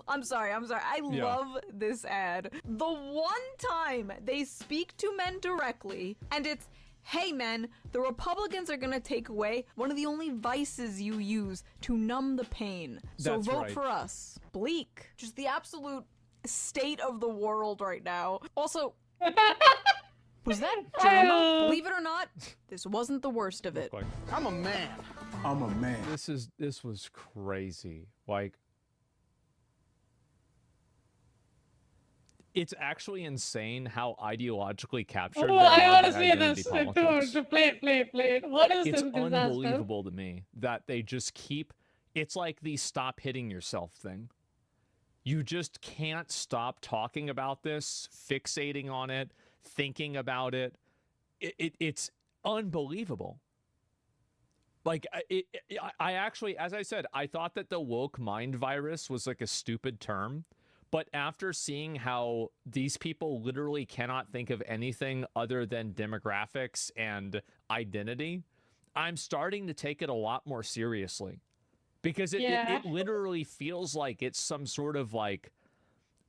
I'm sorry. I love this ad. The one time they speak to men directly, and it's, hey men, the Republicans are gonna take away one of the only vices you use to numb the pain. So That's vote right. for us. Bleak. Just the absolute state of the world right now. Also, was that drama? Believe it or not, this wasn't the worst of it. I'm a man. I'm a man. This was crazy. Like, it's actually insane how ideologically captured they are I by want to see identity this. politics. Play it. What is It's this disaster? unbelievable to me that they just keep... It's like the stop hitting yourself thing. You just can't stop talking about this, fixating on it, thinking about it. It's unbelievable. Like, I actually, as I said, I thought that the woke mind virus was like a stupid term. But after seeing how these people literally cannot think of anything other than demographics and identity, I'm starting to take it a lot more seriously. Because it literally feels like it's some sort of like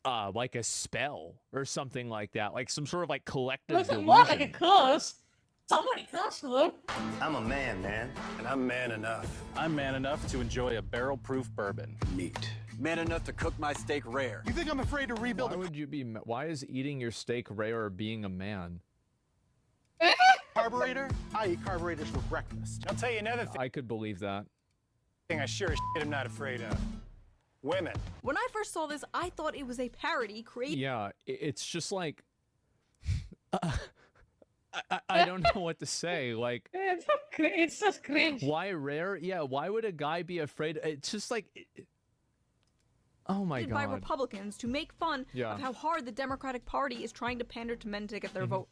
a spell or something like that. Like some sort of like collective delusion. More like a curse. Somebody cursed them. I'm a man, and I'm man enough. I'm man enough to enjoy a barrel-proof bourbon. Neat. Man enough to cook my steak rare. You think I'm afraid to rebuild? Why is eating your steak rare or being a man? Carburetor? I eat carburetors for breakfast. I'll tell you another thing. I could believe that. I sure as shit am not afraid of. Women. When I first saw this, I thought it was a parody created. Yeah, it's just like I don't know what to say. Like, it's just cringe. Why rare? Yeah, why would a guy be afraid? It's just like, oh my god. By Republicans to make fun Yeah. of how hard the Democratic Party is trying to pander to men to get their vote.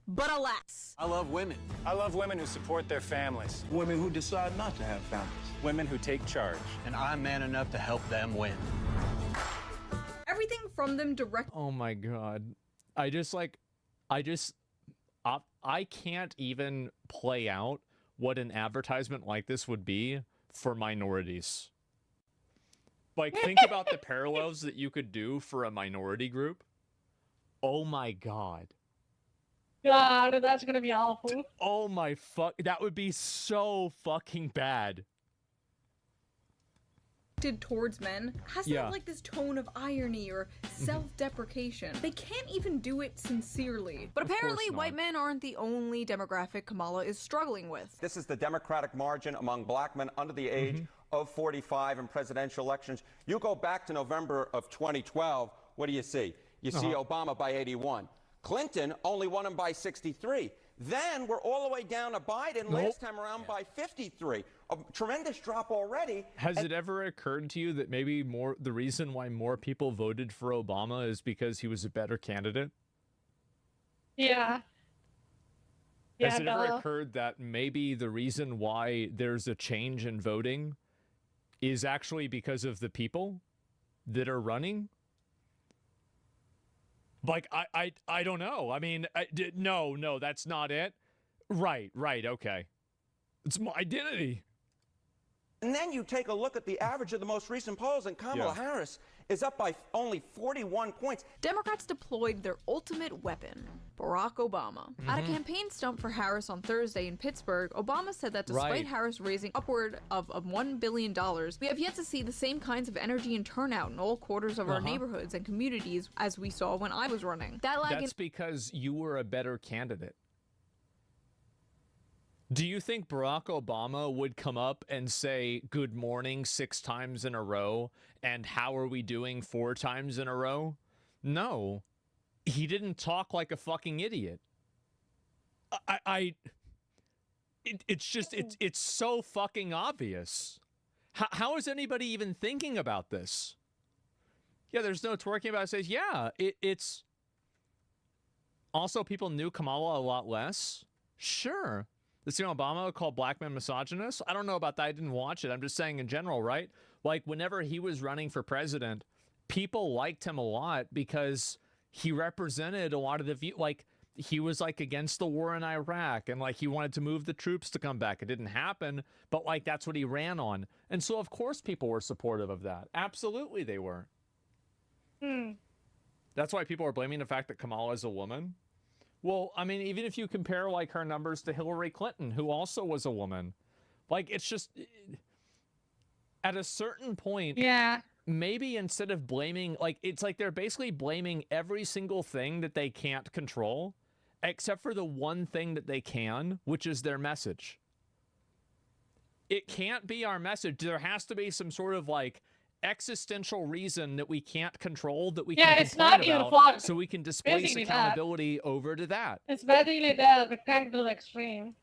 But alas. I love women. I love women who support their families. Women who decide not to have families. Women who take charge. And I'm man enough to help them win. Everything from them direct. Oh my god. I can't even play out what an advertisement like this would be for minorities. Like, think about the parallels that you could do for a minority group. Oh my god. God, that's gonna be awful. Oh my fuck. That would be so fucking bad. Towards men has to have like this tone of irony or self-deprecation. They can't even do it sincerely. But apparently white men aren't the only demographic Kamala is struggling with. This is the Democratic margin among black men under the age of 45 in presidential elections. You go back to November of 2012, what do you see? You see Obama by 81. Clinton only won him by 63. Then we're all the way down to Biden last time around by 53. A tremendous drop already. Has it ever occurred to you that maybe the reason why more people voted for Obama is because he was a better candidate? Yeah. Has it ever occurred that maybe the reason why there's a change in voting is actually because of the people that are running? Like, I don't know. I mean, no, that's not it. Right, okay. It's my identity. And then you take a look at the average of the most recent polls, and Kamala Harris is up by only 41 points. Democrats deployed their ultimate weapon, Barack Obama. At a campaign stump for Harris on Thursday in Pittsburgh, Obama said that despite Harris raising upward of $1 billion, we have yet to see the same kinds of energy and turnout in all quarters of our neighborhoods and communities as we saw when I was running. That's because you were a better candidate. Do you think Barack Obama would come up and say good morning 6 times in a row and how are we doing 4 times in a row? No. He didn't talk like a fucking idiot. It's so fucking obvious. How is anybody even thinking about this? Yeah, there's no twerking about it. Says, yeah, it's also people knew Kamala a lot less. Sure. This Obama called black men misogynists? I don't know about that. I didn't watch it. I'm just saying in general, right? Like, whenever he was running for president, people liked him a lot because he represented a lot of the view. Like, he was, like, against the war in Iraq, and, like, he wanted to move the troops to come back. It didn't happen, but, like, that's what he ran on. And so, of course, people were supportive of that. Absolutely they were. That's why people are blaming the fact that Kamala is a woman. Well, I mean, even if you compare, like, her numbers to Hillary Clinton, who also was a woman, like, it's just, at a certain point, maybe instead of blaming, like, it's like they're basically blaming every single thing that they can't control, except for the one thing that they can, which is their message. It can't be our message. There has to be some sort of, like, existential reason that we can't control that we can complain about, so we can displace accountability over to that. It's basically that, but kind to the extreme.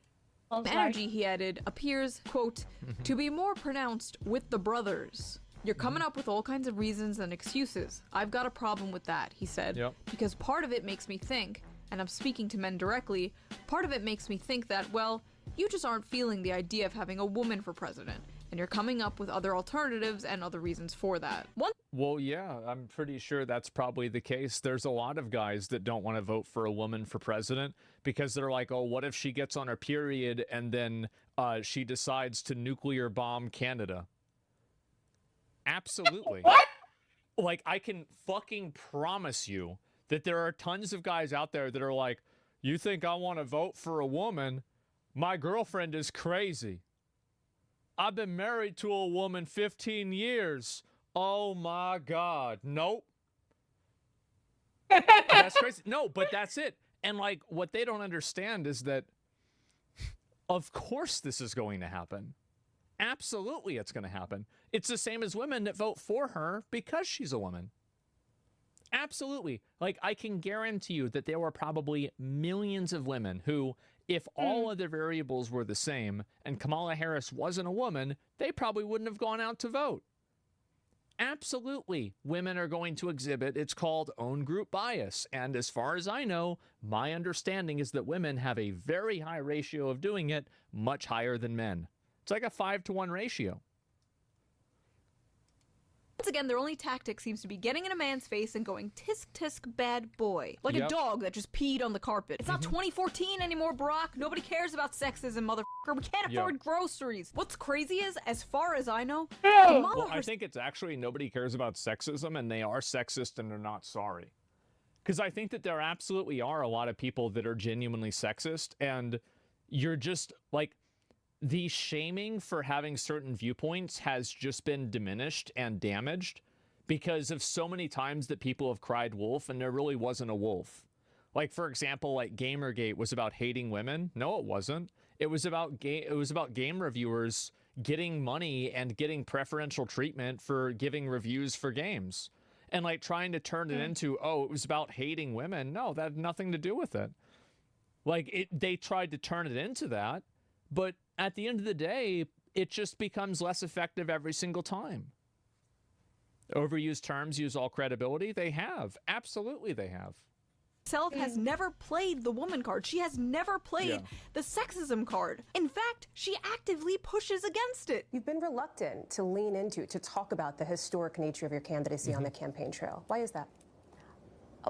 The energy, he added, appears, quote, to be more pronounced with the brothers. You're coming up with all kinds of reasons and excuses. I've got a problem with that, he said, because part of it makes me think, and I'm speaking to men directly, part of it makes me think that, well, you just aren't feeling the idea of having a woman for president. And you're coming up with other alternatives and other reasons for that. Well, yeah, I'm pretty sure that's probably the case. There's a lot of guys that don't want to vote for a woman for president because they're like, oh, what if she gets on her period and then she decides to nuclear bomb Canada? Absolutely. What? Like, I can fucking promise you that there are tons of guys out there that are like, you think I want to vote for a woman? My girlfriend is crazy. I've been married to a woman 15 years. Oh my God. Nope. That's crazy. No, but that's it. And like, what they don't understand is that, of course, this is going to happen. Absolutely, it's going to happen. It's the same as women that vote for her because she's a woman. Absolutely. Like, I can guarantee you that there were probably millions of women who, if all of the variables were the same and Kamala Harris wasn't a woman, they probably wouldn't have gone out to vote. Absolutely, women are going to exhibit, it's called own group bias. And as far as I know, my understanding is that women have a very high ratio of doing it, much higher than men. It's like a 5-to-1 ratio. Once again, their only tactic seems to be getting in a man's face and going, tisk tisk bad boy. Like a dog that just peed on the carpet. It's not 2014 anymore, Barack. Nobody cares about sexism, motherfucker. We can't afford groceries. What's crazy is, as far as I know, Well, I think it's actually nobody cares about sexism and they are sexist and they're not sorry. Because I think that there absolutely are a lot of people that are genuinely sexist and you're just like, the shaming for having certain viewpoints has just been diminished and damaged because of so many times that people have cried wolf and there really wasn't a wolf. Like, for example, like Gamergate was about hating women. No, it wasn't. It was about game reviewers getting money and getting preferential treatment for giving reviews for games and like trying to turn it into, oh, it was about hating women. No, that had nothing to do with it. Like they tried to turn it into that, but at the end of the day, it just becomes less effective every single time. Overused terms use all credibility. They have. Absolutely they have. Self has never played the woman card. She has never played the sexism card. In fact, she actively pushes against it. You've been reluctant to lean into, to talk about the historic nature of your candidacy on the campaign trail. Why is that?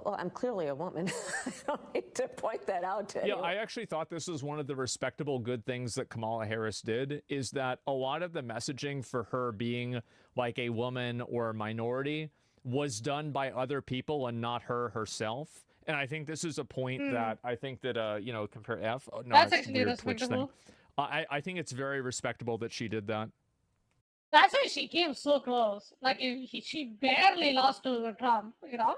Well, I'm clearly a woman. I don't need to point that out to anyone. I actually thought this was one of the respectable good things that Kamala Harris did, is that a lot of the messaging for her being like a woman or a minority was done by other people and not her herself. And I think this is a point that I think that, you know, compare F. Oh, no, that's actually respectable. I think it's very respectable that she did that. That's why she came so close. Like, she barely lost to Trump, you know?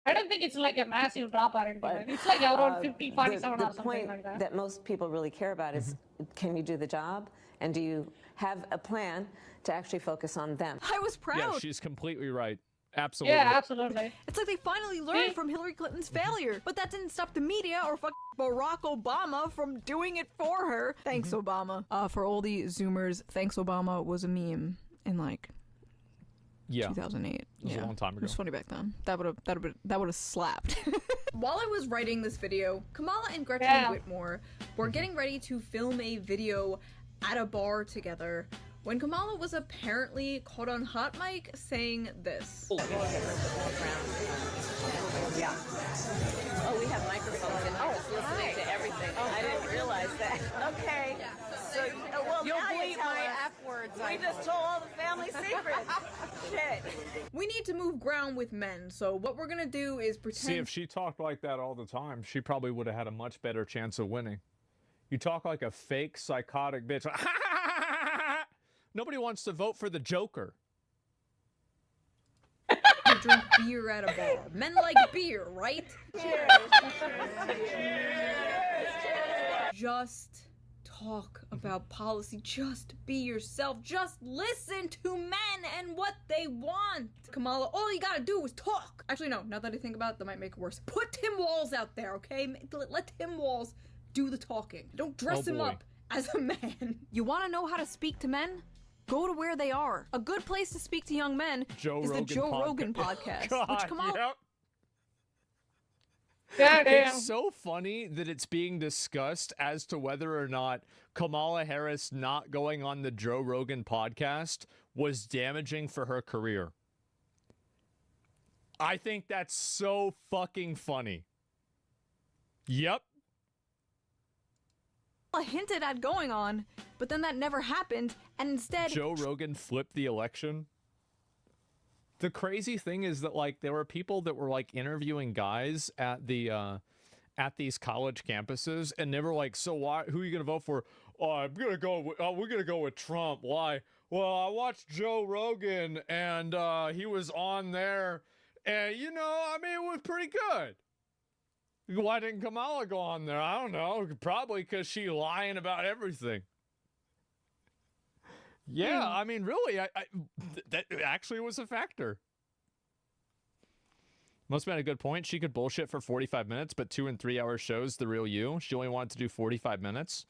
I don't think it's like a massive drop or anything. It's like around 50, 47 or something like that. That most people really care about is, can you do the job? And do you have a plan to actually focus on them? I was proud. Yeah, she's completely right. Absolutely. Yeah, absolutely. It's like they finally learned from Hillary Clinton's failure, but that didn't stop the media or Barack Obama from doing it for her. Thanks, Obama. For all the Zoomers, thanks, Obama was a meme in like 2008. It was a long time ago. It was funny back then. That would have slapped. While I was writing this video, Kamala and Gretchen Whitmer were getting ready to film a video at a bar together when Kamala was apparently caught on hot mic saying this. Yeah. Oh, we have microphones and listening to everything. I didn't realize that. Okay. So, well, You'll now you bleep tell my us. F words. We just told all the family secrets. Shit. We need to move ground with men, so what we're gonna do is pretend. See, if she talked like that all the time, she probably would have had a much better chance of winning. You talk like a fake psychotic bitch. Nobody wants to vote for the Joker. You drink beer at a bar. Men like beer, right? Cheers. Just talk about policy. Just be yourself. Just listen to men and what they want. Kamala, all you gotta do is talk. Actually, no, now that I think about it, that might make it worse. Put Tim Walz out there, okay? Let Tim Walz do the talking. Don't dress him up as a man. You wanna know how to speak to men? Go to where they are. A good place to speak to young men is the Joe Rogan podcast. God, which Kamala... It's so funny that it's being discussed as to whether or not Kamala Harris not going on the Joe Rogan podcast was damaging for her career. I think that's so fucking funny. Yep. Hinted at going on, but then that never happened, and instead Joe Rogan flipped the election. The crazy thing is that, like, there were people that were, like, interviewing guys at the at these college campuses, and they were like, so why, who are you gonna vote for? Oh, we're gonna go with Trump. Why? Well, I watched Joe Rogan, and he was on there, and you know, I mean, it was pretty good. Why didn't Kamala go on there? I don't know. Probably because she lying about everything. Yeah, I mean, really, that actually was a factor. Must have been a good point. She could bullshit for 45 minutes, but 2 and 3 hour shows the real you. She only wanted to do 45 minutes.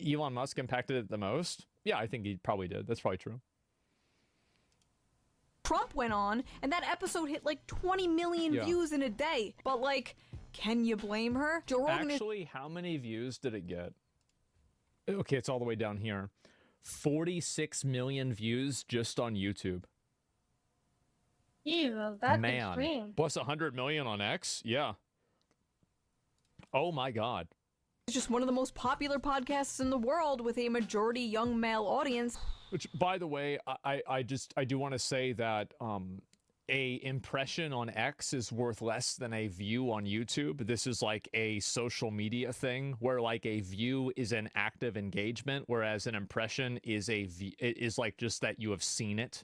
Elon Musk impacted it the most. Yeah, I think he probably did. That's probably true. Trump went on, and that episode hit like 20 million views in a day. But like, can you blame her? Joe Rogan Actually, how many views did it get? Okay, it's all the way down here. 46 million views just on YouTube. Ew, that's Man. extreme. Plus 100 million on X? Yeah. Oh my God. It's just one of the most popular podcasts in the world with a majority young male audience. Which, by the way, I do want to say that a impression on X is worth less than a view on YouTube. This is like a social media thing where like a view is an active engagement, whereas an impression is is like just that you have seen it.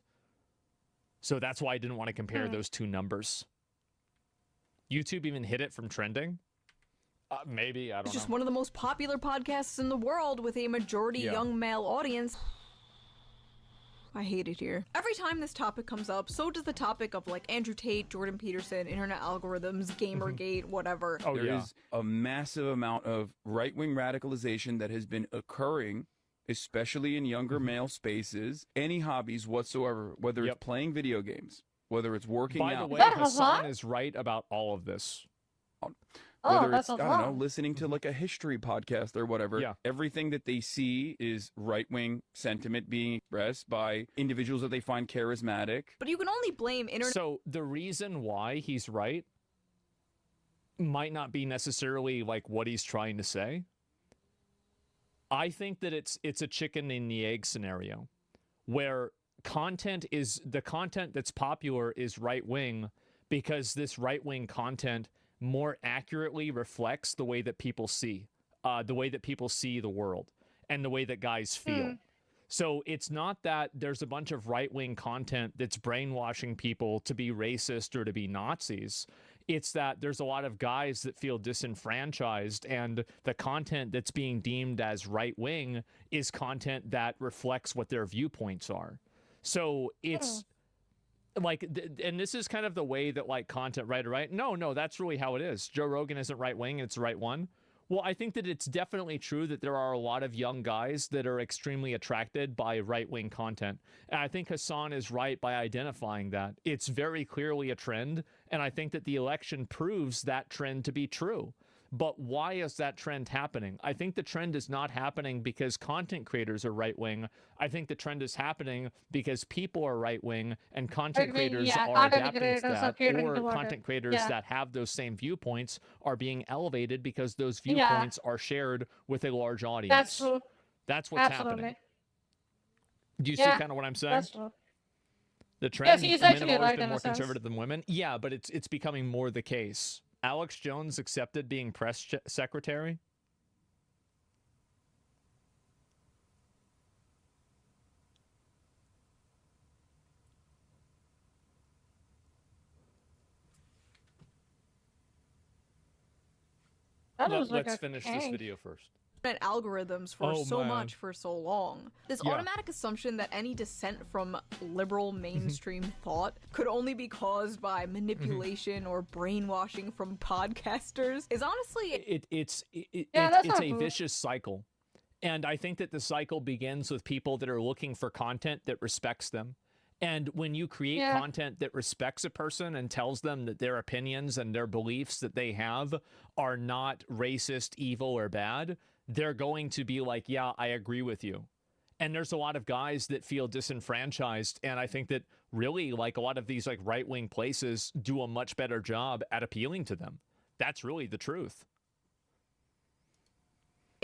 So that's why I didn't want to compare those two numbers. YouTube even hit it from trending. Maybe, I don't know. It's just one of the most popular podcasts in the world with a majority young male audience. I hate it here. Every time this topic comes up, so does the topic of like Andrew Tate, Jordan Peterson, internet algorithms, Gamergate, whatever. There is a massive amount of right-wing radicalization that has been occurring, especially in younger male spaces, any hobbies whatsoever, whether it's playing video games, whether it's working By out. the way, Hassan is right about all of this. Whether it's, I don't know, listening to like a history podcast or whatever, everything that they see is right-wing sentiment being expressed by individuals that they find charismatic. But you can only blame internet. So the reason why he's right might not be necessarily like what he's trying to say. I think that it's a chicken and the egg scenario where the content that's popular is right-wing because this right-wing content more accurately reflects the way that people see the world and the way that guys feel. So it's not that there's a bunch of right-wing content that's brainwashing people to be racist or to be Nazis. It's that there's a lot of guys that feel disenfranchised, and the content that's being deemed as right-wing is content that reflects what their viewpoints are. So it's like, and this is kind of the way that like content right? No, that's really how it is. Joe Rogan isn't right-wing, it's the right one. Well, I think that it's definitely true that there are a lot of young guys that are extremely attracted by right-wing content. And I think Hassan is right by identifying that. It's very clearly a trend, and I think that the election proves that trend to be true. But why is that trend happening? I think the trend is not happening because content creators are right-wing. I think the trend is happening because people are right-wing and content creators are adapting to that, or content creators that have those same viewpoints are being elevated because those viewpoints are shared with a large audience. That's true. That's what's happening. Do you see kind of what I'm saying? That's true. The trend, he's men actually have always right been in a more sense. conservative than women. Yeah, but it's becoming more the case. Alex Jones accepted being press secretary. Let's finish this video first. Algorithms for much for so long. This automatic assumption that any dissent from liberal mainstream thought could only be caused by manipulation or brainwashing from podcasters is honestly it's a vicious cycle. And I think that the cycle begins with people that are looking for content that respects them. And when you create content that respects a person and tells them that their opinions and their beliefs that they have are not racist, evil, or bad, they're going to be like, yeah, I agree with you. And there's a lot of guys that feel disenfranchised. And I think that really, like, a lot of these like right-wing places do a much better job at appealing to them. That's really the truth.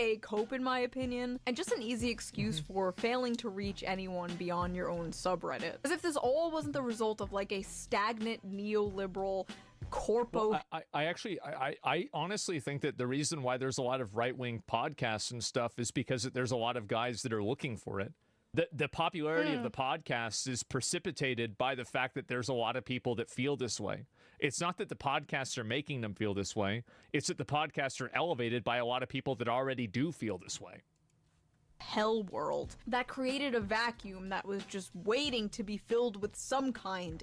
A cope, in my opinion, and just an easy excuse for failing to reach anyone beyond your own subreddit. As if this all wasn't the result of like a stagnant neoliberal corpo. Well, I honestly think that the reason why there's a lot of right-wing podcasts and stuff is because there's a lot of guys that are looking for it. The popularity of the podcasts is precipitated by the fact that there's a lot of people that feel this way. It's not that the podcasts are making them feel this way. It's that the podcasts are elevated by a lot of people that already do feel this way. Hell world that created a vacuum that was just waiting to be filled with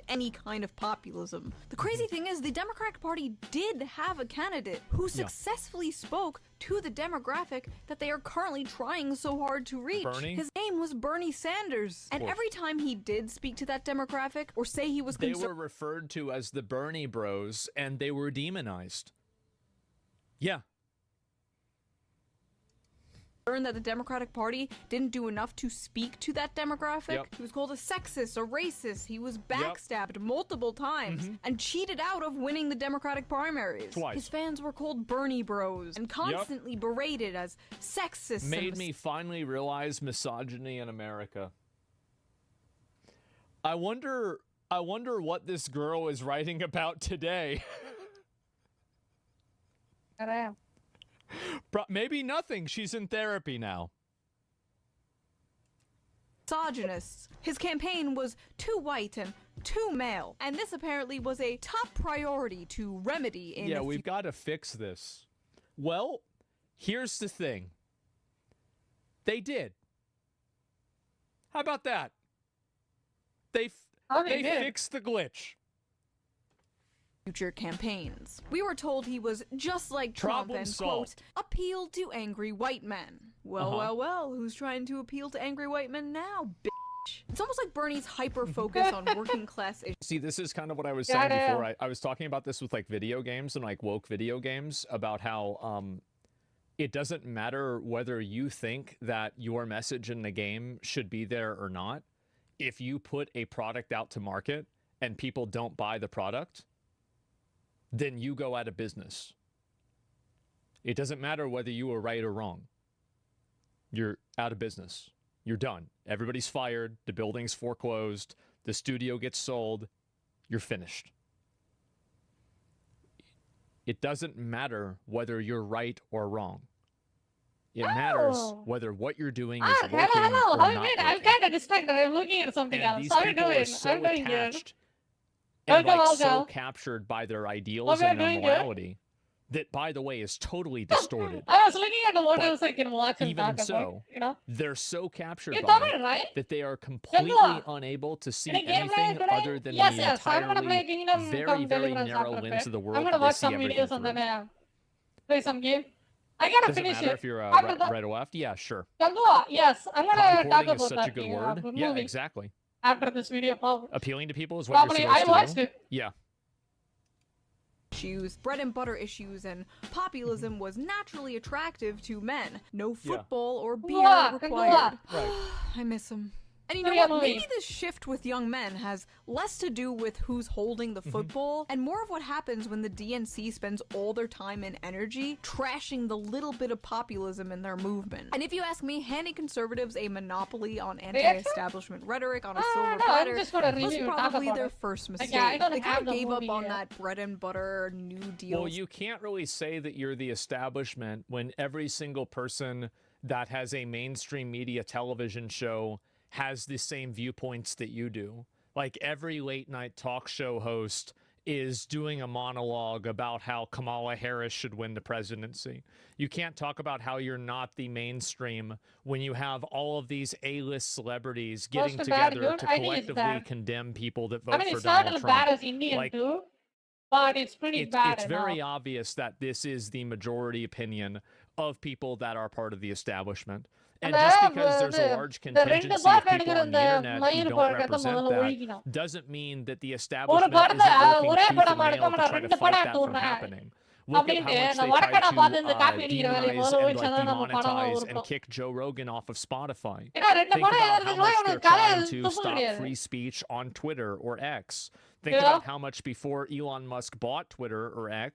any kind of populism. The crazy thing is the Democratic Party did have a candidate who successfully spoke to the demographic that they are currently trying so hard to reach. Bernie? His name was Bernie Sanders. And every time he did speak to that demographic or say he was they were referred to as the Bernie Bros, and they were demonized. Yeah. That the Democratic Party didn't do enough to speak to that demographic. He was called a sexist, a racist. He was backstabbed multiple times and cheated out of winning the Democratic primaries. Twice. His fans were called Bernie Bros and constantly berated as sexist. Made me finally realize misogyny in America. I wonder what this girl is writing about today. Maybe nothing. She's in therapy now. Misogynists. His campaign was too white and too male, and this apparently was a top priority to remedy in we've got to fix this. Well, here's the thing. They did. How about that? They fixed the glitch. Future campaigns. We were told he was just like Trump and, quote, appealed to angry white men. Well, who's trying to appeal to angry white men now, bitch? It's almost like Bernie's hyper-focus on working class issues. See, this is kind of what I was saying before. I was talking about this with, like, video games and, like, woke video games, about how it doesn't matter whether you think that your message in the game should be there or not. If you put a product out to market and people don't buy the product, then you go out of business. It doesn't matter whether you were right or wrong. You're out of business. You're done. Everybody's fired. The building's foreclosed. The studio gets sold. You're finished. It doesn't matter whether you're right or wrong. It matters whether what you're doing is working or not working. I'm kind of distracted. I'm looking at something else. These How are you people doing? are so I'm doing good. attached and so captured by their ideals and their morality that, by the way, is totally distorted. I was looking at what else I can watch and talk about, you know? They're so captured You're by talking, it right? that they are completely unable to see anything other than the entirely very narrow lens of the world I'm gonna that watch they some see everything videos and through. then play some game. I gotta Does it finish matter it. if you're After right or left? Yeah, sure. Kanguva, yes, I'm gonna talk Concorting is about such that a good game, word. movie Yeah, exactly. after this video, probably. Appealing to people is what Probably, you're I supposed watched to do. it. Yeah. Issues, bread and butter issues, and populism was naturally attractive to men. No football or beer required. I miss him. And you know what? Maybe this shift with young men has less to do with who's holding the football and more of what happens when the DNC spends all their time and energy trashing the little bit of populism in their movement. And if you ask me, handing conservatives a monopoly on anti-establishment rhetoric on a silver platter was probably their first mistake. They kind of gave up on that bread and butter New Deal. Well, you can't really say that you're the establishment when every single person that has a mainstream media television show has the same viewpoints that you do. Like, every late night talk show host is doing a monologue about how Kamala Harris should win the presidency. You can't talk about how you're not the mainstream when you have all of these A-list celebrities getting together to collectively condemn people that vote for Donald Trump. I mean, it's not as bad as Indian too, but it's pretty bad. It's very obvious that this is the majority opinion of people that are part of the establishment. And just because there's a large contingency of people on the internet who don't represent that doesn't mean that the establishment isn't working tooth and nail to try to fight that from happening. Look at how அப்படின்ட்டு much இந்த they tried வடக்கடை பார்த்து இந்த copy to அடிக்கிற வேலையை demonize முதல்ல and வச்சா like தான் நம்ம படம் demonetize and உருப்படும். kick Joe Rogan off of Spotify. ஏன்னா 2 Think படம் about how எழுதுறதுக்குலாம் much they're இவனுக்கு கதை trying to துப்பு stop கிடையாது. free speech on Twitter or X. Think Yeah. about how much before Elon Musk bought Twitter or X,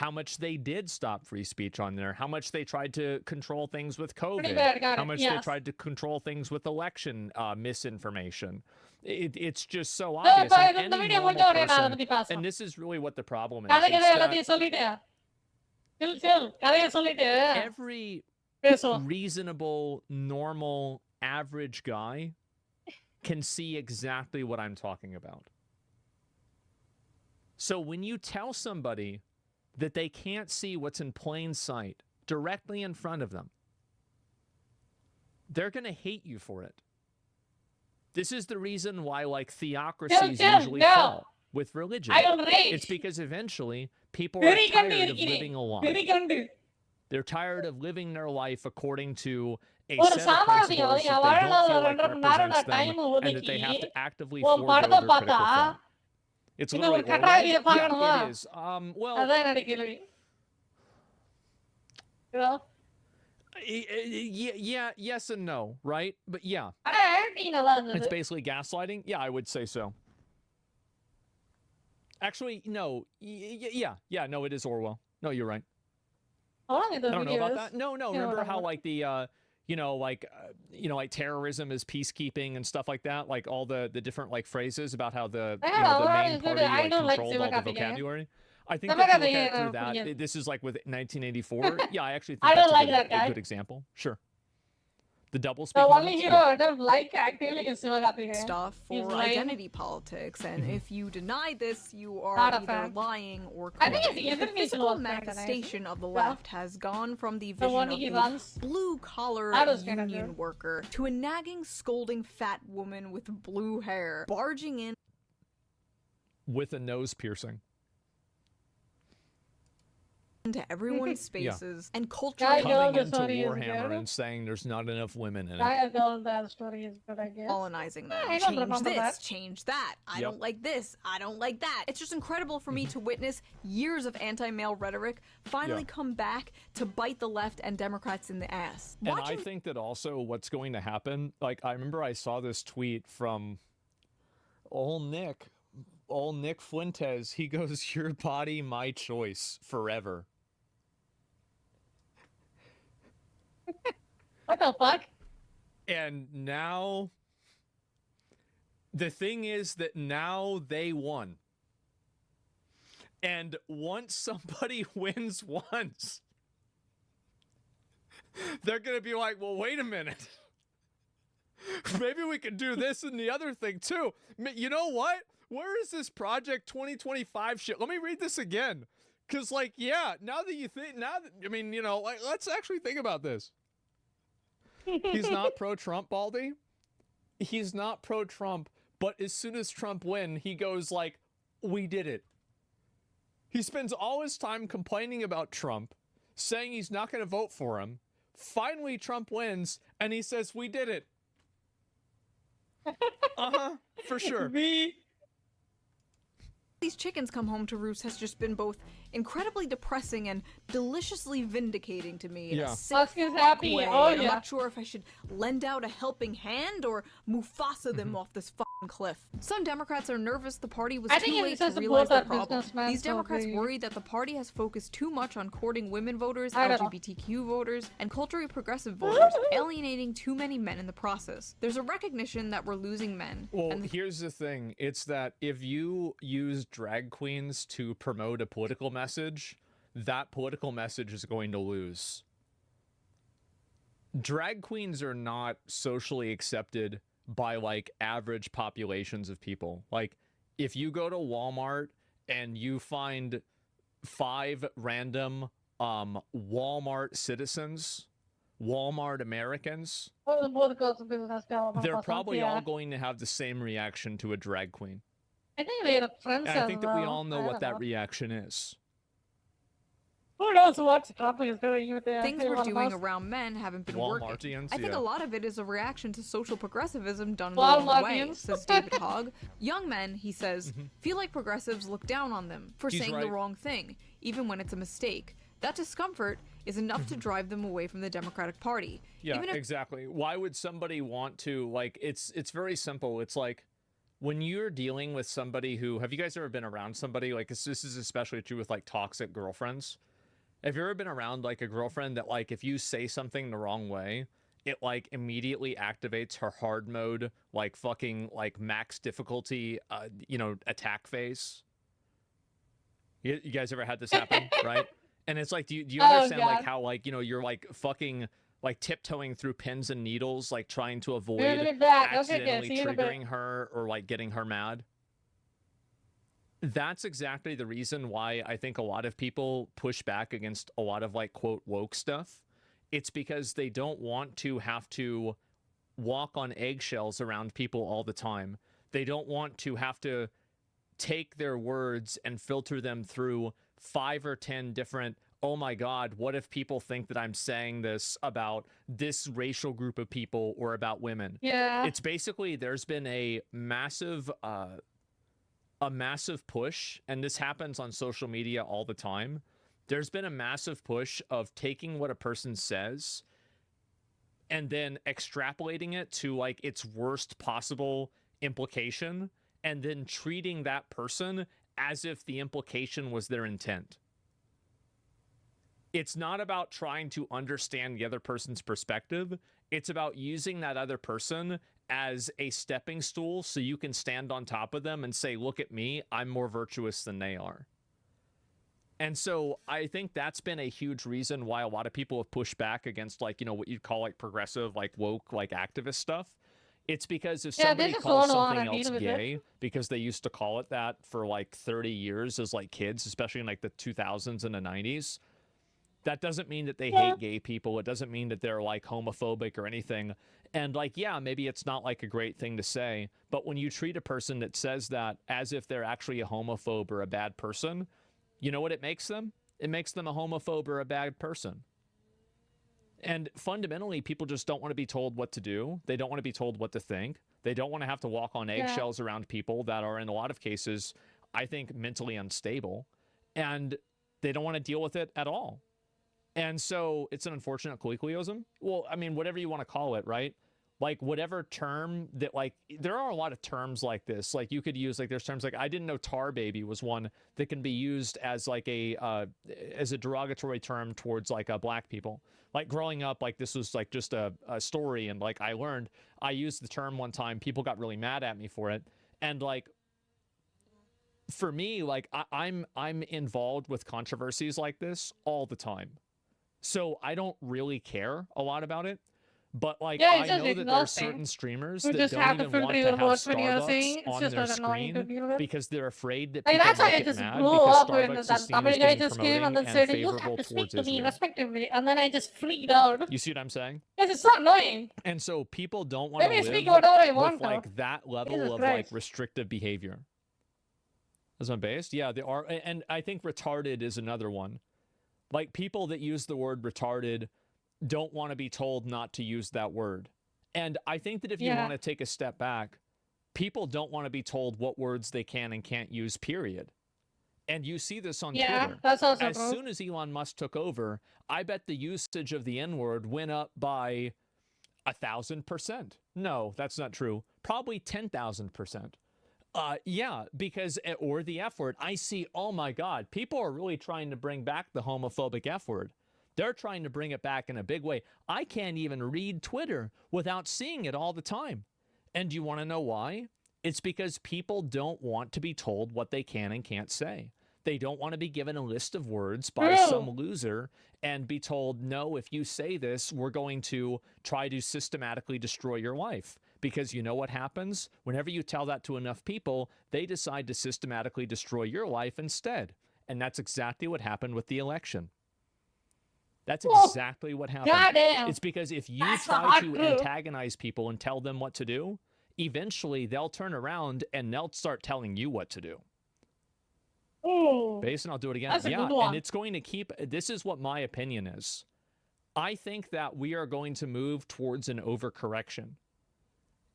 how much they did stop free speech on there, how much they tried to control things with COVID, bad, got how it, much they yes. tried to control things with election misinformation. It's just so No, obvious. but And the any video normal முடிஞ்ச உடனே நான் அதை person, பத்தி பேசுறேன். and this is really what the problem is. கதை it's that எல்லாத்தையும் சொல்லிட்டு சில் கதையை சொல்லிட்டு every பேசுவோம். reasonable, normal, average guy can see exactly what I'm talking about. So when you tell somebody that they can't see what's in plain sight directly in front of them, they're going to hate you for it. This is the reason why, like, theocracies usually fall with religion. I agree. It's because eventually people Very are tired of good. living a Very lie. good. They're tired of living their life according to a ஒரு set of சாமானியம் principles that அவன் they don't feel like 2 மணி நேரம் represents them time and that ஒதுக்கி they have to actively உன் forego படத்தை their பார்த்தா critical thought. It's இது literally ஒரு கட்டாய yeah, பார்க்கணுமா? it is. Well, அதான் என்னோட கேள்வி. Yeah. Yeah, yes and no, right? But yeah. ஆனா ஆன்டி நல்லா It's இருந்தது. basically gaslighting. Yeah, I would say so. Actually, no. Yeah, no, it is Orwell. No, you're right. How long is the I don't know about videos? that. No. You know Remember what how I'm- like the like terrorism is peacekeeping and stuff like that? Like all the different like phrases about how the Yeah, the that main is good. party I like don't like controlled all the Sivakarthikeyan. vocabulary. I think Sivakarthikeyan, that if you look at it through that, yeah. this is like with 1984. Yeah, I actually think I that's don't like that a guy. good example. Sure. The double The speak only moments? hero Yeah. I don't like actively is Sivakarthikeyan. Stuff He's for lying. identity politics, and if you deny this, you are Not a either fan. lying or I think it's corrupt. either The me physical or manifestation of the Yeah. left has gone from the The one vision he of runs. the blue-collar That was kinda union good. worker to a nagging, scolding fat woman with blue hair barging in With a nose piercing. into everyone's spaces and Guy culturally girl, Coming the into story is Warhammer good. and saying there's not enough women in it. Guy girl, that story is good, I guess. colonizing them. I don't Change remember this, that. change that. I Yep. don't like this, I don't like that. It's just incredible for me to witness years of anti-male rhetoric finally Yeah. come back to bite the left and Democrats in the ass. And I think that also what's going to happen, like I remember I saw this tweet from old Nick Fuentes. He goes, "Your body, my choice, forever." What the fuck? And now, the thing is that now they won. And once somebody wins once, they're going to be like, well, wait a minute. Maybe we could do this and the other thing too. You know what? Where is this Project 2025 shit? Let me read this again. Because, like, yeah, now that you think, I mean, you know, like, let's actually think about this. He's not pro-Trump, Baldy. He's not pro-Trump, but as soon as Trump wins, he goes like, we did it. He spends all his time complaining about Trump, saying he's not going to vote for him. Finally, Trump wins, and he says, we did it. Uh-huh, for sure. These chickens come home to roost has just been both incredibly depressing and deliciously vindicating to me in Yeah. a sick Oscar's happy. way. Oh, and I'm yeah. not sure if I should lend out a helping hand or Mufasa them off this fucking cliff. Some Democrats are nervous the party was I too think late it's to just realize both the are problem. businessmen, These so Democrats they- worry that the party has focused too much on courting women voters, I don't know. LGBTQ voters, and culturally progressive voters, alienating too many men in the process. There's a recognition that we're losing men. Well, and here's the thing. It's that if you use drag queens to promote a political message, that political message is going to lose. Drag queens are not socially accepted by, like, average populations of people. Like, if you go to Walmart and you find 5 random Walmart citizens, Walmart Americans, they're probably all going to have the same reaction to a drag queen. I think they're friends And I as think that we well. all know I what don't that know. reaction is. Who knows what Trump is doing with the Things we're Elon doing Musk? around men haven't been working. Walmartians, I think yeah. a lot of it is a reaction to social progressivism done the wrong way, Walmartians. says David Hogg. Young men, he says, feel like progressives look down on them for He's saying the right. wrong thing, even when it's a mistake. That discomfort is enough to drive them away from the Democratic Party. Yeah, Even if exactly. Why would somebody want to, like, it's very simple. It's like, when you're dealing with somebody who, have you guys ever been around somebody, like, this is especially true with, like, toxic girlfriends. Have you ever been around, like, a girlfriend that, like, if you say something the wrong way, it, like, immediately activates her hard mode, like, fucking, like, max difficulty, you know, attack phase? You guys ever had this happen, right? And it's like, do you understand, like, how, like, you know, you're, like, fucking, like, tiptoeing through pins and needles, like, trying to avoid accidentally triggering her or, like, getting her mad? That's exactly the reason why I think a lot of people push back against a lot of, like, quote, woke stuff. It's because they don't want to have to walk on eggshells around people all the time. They don't want to have to take their words and filter them through 5 or 10 different, oh my God, what if people think that I'm saying this about this racial group of people or about women? Yeah. It's basically, there's been a massive push, and this happens on social media all the time. There's been a massive push of taking what a person says and then extrapolating it to, like, its worst possible implication, and then treating that person as if the implication was their intent. It's not about trying to understand the other person's perspective. It's about using that other person as a stepping stool so you can stand on top of them and say, look at me, I'm more virtuous than they are. And so I think that's been a huge reason why a lot of people have pushed back against, like, you know, what you'd call, like, progressive, like, woke, like, activist stuff. It's because if somebody calls something else gay, because they used to call it that for, like, 30 years as, like, kids, especially in, like, the 2000s and the 90s, that doesn't mean that they hate gay people. It doesn't mean that they're, like, homophobic or anything. And, like, yeah, maybe it's not, like, a great thing to say, but when you treat a person that says that as if they're actually a homophobe or a bad person, you know what it makes them? It makes them a homophobe or a bad person. And fundamentally, people just don't want to be told what to do. They don't want to be told what to think. They don't want to have to walk on eggshells around people that are, in a lot of cases, I think, mentally unstable. And they don't want to deal with it at all. And so it's an unfortunate colloquialism. Well, I mean, whatever you want to call it, right? Like, whatever term that, like, there are a lot of terms like this. Like, you could use, like, there's terms like, I didn't know tar baby was one that can be used as, like, as a derogatory term towards, like, black people. Like, growing up, like, this was, like, just a story, and, like, I used the term one time, people got really mad at me for it. And, like, for me, like, I'm involved with controversies like this all the time. So I don't really care a lot about it. But, like, I know that there's certain streamers that don't even want to have Starbucks on their screen because they're afraid that people might get mad because Starbucks is seen as being promoting and favorable towards Israel. Respectively, and then I just freaked out. You see what I'm saying? Yes, it's so annoying. And so people don't want to live with, like, that level of, like, restrictive behavior. Is my based? Yeah, they are. And I think retarded is another one. Like, people that use the word retarded don't want to be told not to use that word. And I think that if you want to take a step back, people don't want to be told what words they can and can't use, period. And you see this on Twitter. That's also as soon as Elon Musk took over, I bet the usage of the N-word went up by 1,000%. No, that's not true. Probably 10,000%. Yeah, because, or the F word. I see, oh my God, people are really trying to bring back the homophobic F word. They're trying to bring it back in a big way. I can't even read Twitter without seeing it all the time. And do you want to know why? It's because people don't want to be told what they can and can't say. They don't want to be given a list of words by some loser and be told, no, if you say this, we're going to try to systematically destroy your life. Because you know what happens? Whenever you tell that to enough people, they decide to systematically destroy your life instead. And that's exactly what happened with the election. That's exactly what happened. Goddamn. It's because if you try to antagonize people and tell them what to do, eventually they'll turn around and they'll start telling you what to do. Oh, Base, and I'll do it again. that's a Yeah, good one. and it's going to keep. This is what my opinion is. I think that we are going to move towards an overcorrection.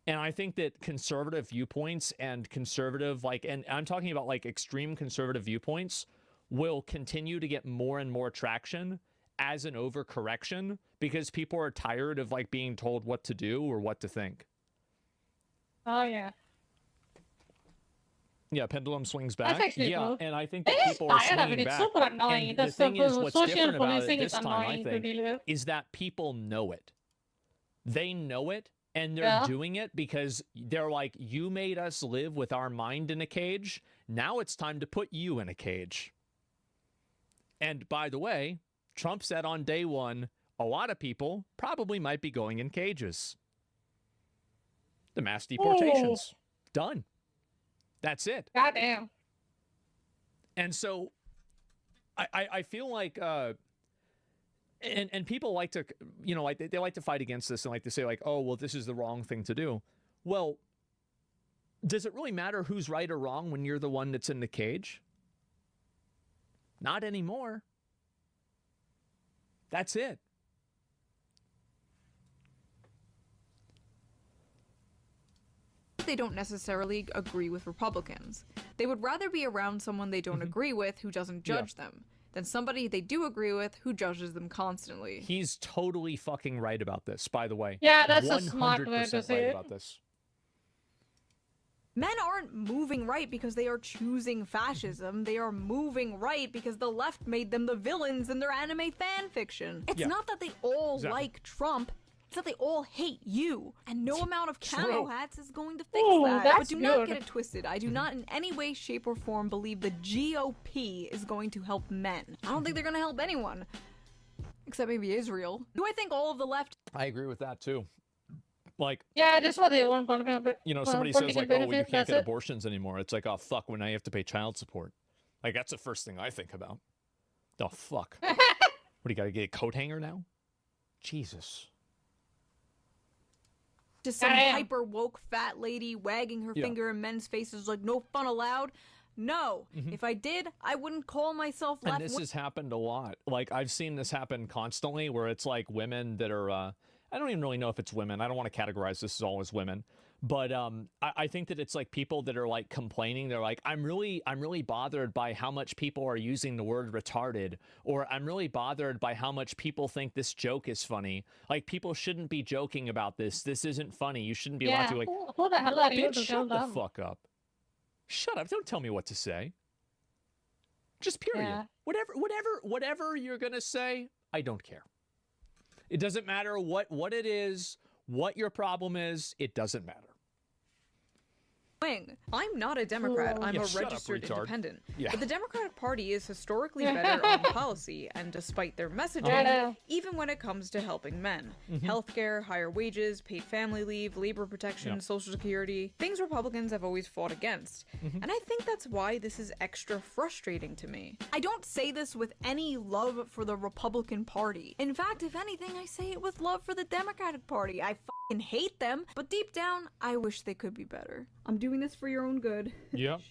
And I think that conservative viewpoints and conservative, and I'm talking about like extreme conservative viewpoints, will continue to get more and more traction as an overcorrection because people are tired of like being told what to do or what to think. Oh, yeah. Yeah, pendulum swings back. Actually Yeah, true. and I think that It is people are tired of swinging it. It's back. super annoying. And the The thing is, what's social different about it policing this is time, I annoying to think, deal with. is that people know it. They know it, and they're Yeah. doing it because they're like, you made us live with our mind in a cage. Now it's time to put you in a cage. And by the way, Trump said on day one, a lot of people probably might be going in cages. The mass deportations. Done. That's it. Goddamn. And so I feel like and people like to, you know, like they like to fight against this and like to say like, oh, well, this is the wrong thing to do. Well, does it really matter who's right or wrong when you're the one that's in the cage? Not anymore. That's it. They don't necessarily agree with Republicans. They would rather be around someone they don't agree with who doesn't judge them than somebody they do agree with who judges them constantly. He's totally fucking right about this, by the way. Yeah, that's a smart way to 100% say right it. about this. Men aren't moving right because they are choosing fascism. They are moving right because the left made them the villains in their anime fan fiction. It's not that they all like Trump. It's that they all hate you, and no amount of camo hats is going to fix that. But that's do not good. get it twisted. I do not in any way, shape, or form believe the GOP is going to help men. I don't think they're going to help anyone. Except maybe Israel. Do I think all of the left... I agree with that, too. Like, Yeah, that's what they want. you know, somebody says like, oh, well, you can't get abortions anymore. It's like, oh, fuck, when I have to pay child support. Like, that's the first thing I think about. Oh, fuck. What, do you got to get a coat hanger now? Jesus. Just some hyper woke fat lady wagging her finger in men's faces like no fun allowed. No, if I did, I wouldn't call myself left. And this has happened a lot. Like, I've seen this happen constantly where it's like women that are, I don't even really know if it's women. I don't want to categorize this as all as women. But I think that it's like people that are like complaining. They're like, I'm really bothered by how much people are using the word retarded, or I'm really bothered by how much people think this joke is funny. Like, people shouldn't be joking about this. This isn't funny. You shouldn't be allowed to. Like, who the hell are you bitch, to tell shut the them? fuck up. Shut up. Don't tell me what to say. Just period. Yeah. Whatever you're gonna say, I don't care. It doesn't matter what it is, what your problem is, it doesn't matter. I'm not a Democrat. I'm a registered independent. But the Democratic Party is historically better on policy, and despite their messaging, even when it comes to helping men. Healthcare, higher wages, paid family leave, labor protection, Social Security, things Republicans have always fought against. And I think that's why this is extra frustrating to me. I don't say this with any love for the Republican Party. In fact, if anything, I say it with love for the Democratic Party. I fucking hate them, but deep down, I wish they could be better. I'm doing this for your own good. Yep.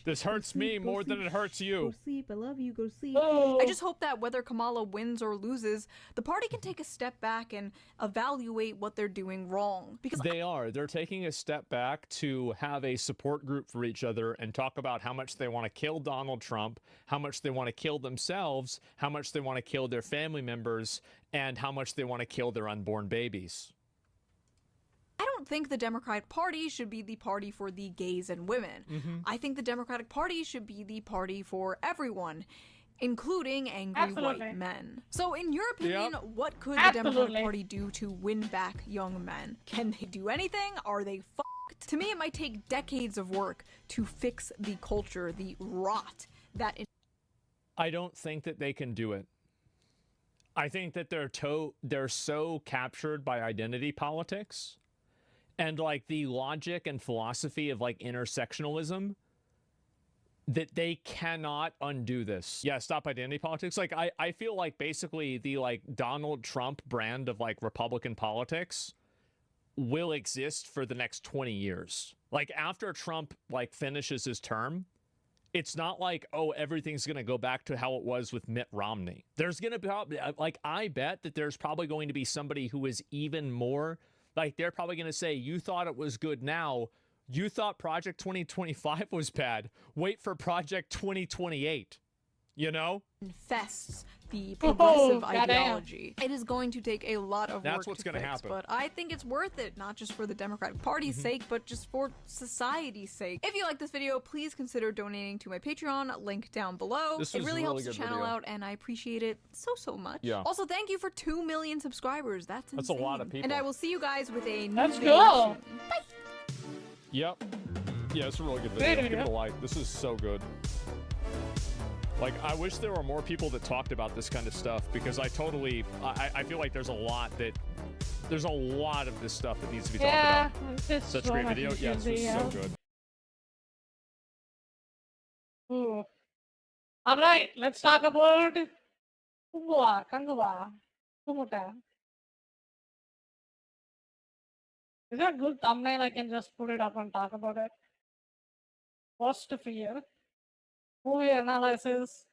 This hurts me more than it hurts you. Go sleep. I love you. Go sleep. I just hope that whether Kamala wins or loses, the party can take a step back and evaluate what they're doing wrong. Because they're taking a step back to have a support group for each other and talk about how much they want to kill Donald Trump, how much they want to kill themselves, how much they want to kill their family members, and how much they want to kill their unborn babies. I don't think the Democratic Party should be the party for the gays and women. I think the Democratic Party should be the party for everyone, including angry white men. So in your opinion, what could the Democratic Party do to win back young men? Can they do anything? Are they fucked? To me, it might take decades of work to fix the culture, the rot that... I don't think that they can do it. I think that they're so captured by identity politics and like the logic and philosophy of like intersectionalism that they cannot undo this. Yeah, stop identity politics. Like I feel like basically the like Donald Trump brand of like Republican politics will exist for the next 20 years. Like after Trump like finishes his term, It's not like, oh, everything's going to go back to how it was with Mitt Romney. There's going to be, like, I bet that there's probably going to be somebody who is even more, like, they're probably going to say, you thought it was good now. You thought Project 2025 was bad. Wait for Project 2028. You know? Infests the progressive goddamn. ideology. It is going to take a lot of That's work what's to gonna fix, happen. but I think it's worth it, not just for the Democratic Party's sake, but just for society's sake. If you like this video, please consider donating to my Patreon, link down below. This It was really a helps really the good channel video. out, and I appreciate it so much. Yeah. Also, thank you for 2 million subscribers. That's insane. That's a lot of people. And I will see you guys with a new Let's video go. soon. Bye! Yep. Yeah, it's a really good video. Give it a like. This is so good. Like, I wish there were more people that talked about this kind of stuff, because I feel like there's a lot of this stuff that needs to be talked about. It's Such so a great much video. Yeah, this was so good. Ooh. All right, let's talk about kanguva. Kumuta. Is that a good thumbnail? I can just put it up and talk about it. Worst fear. Movie analysis.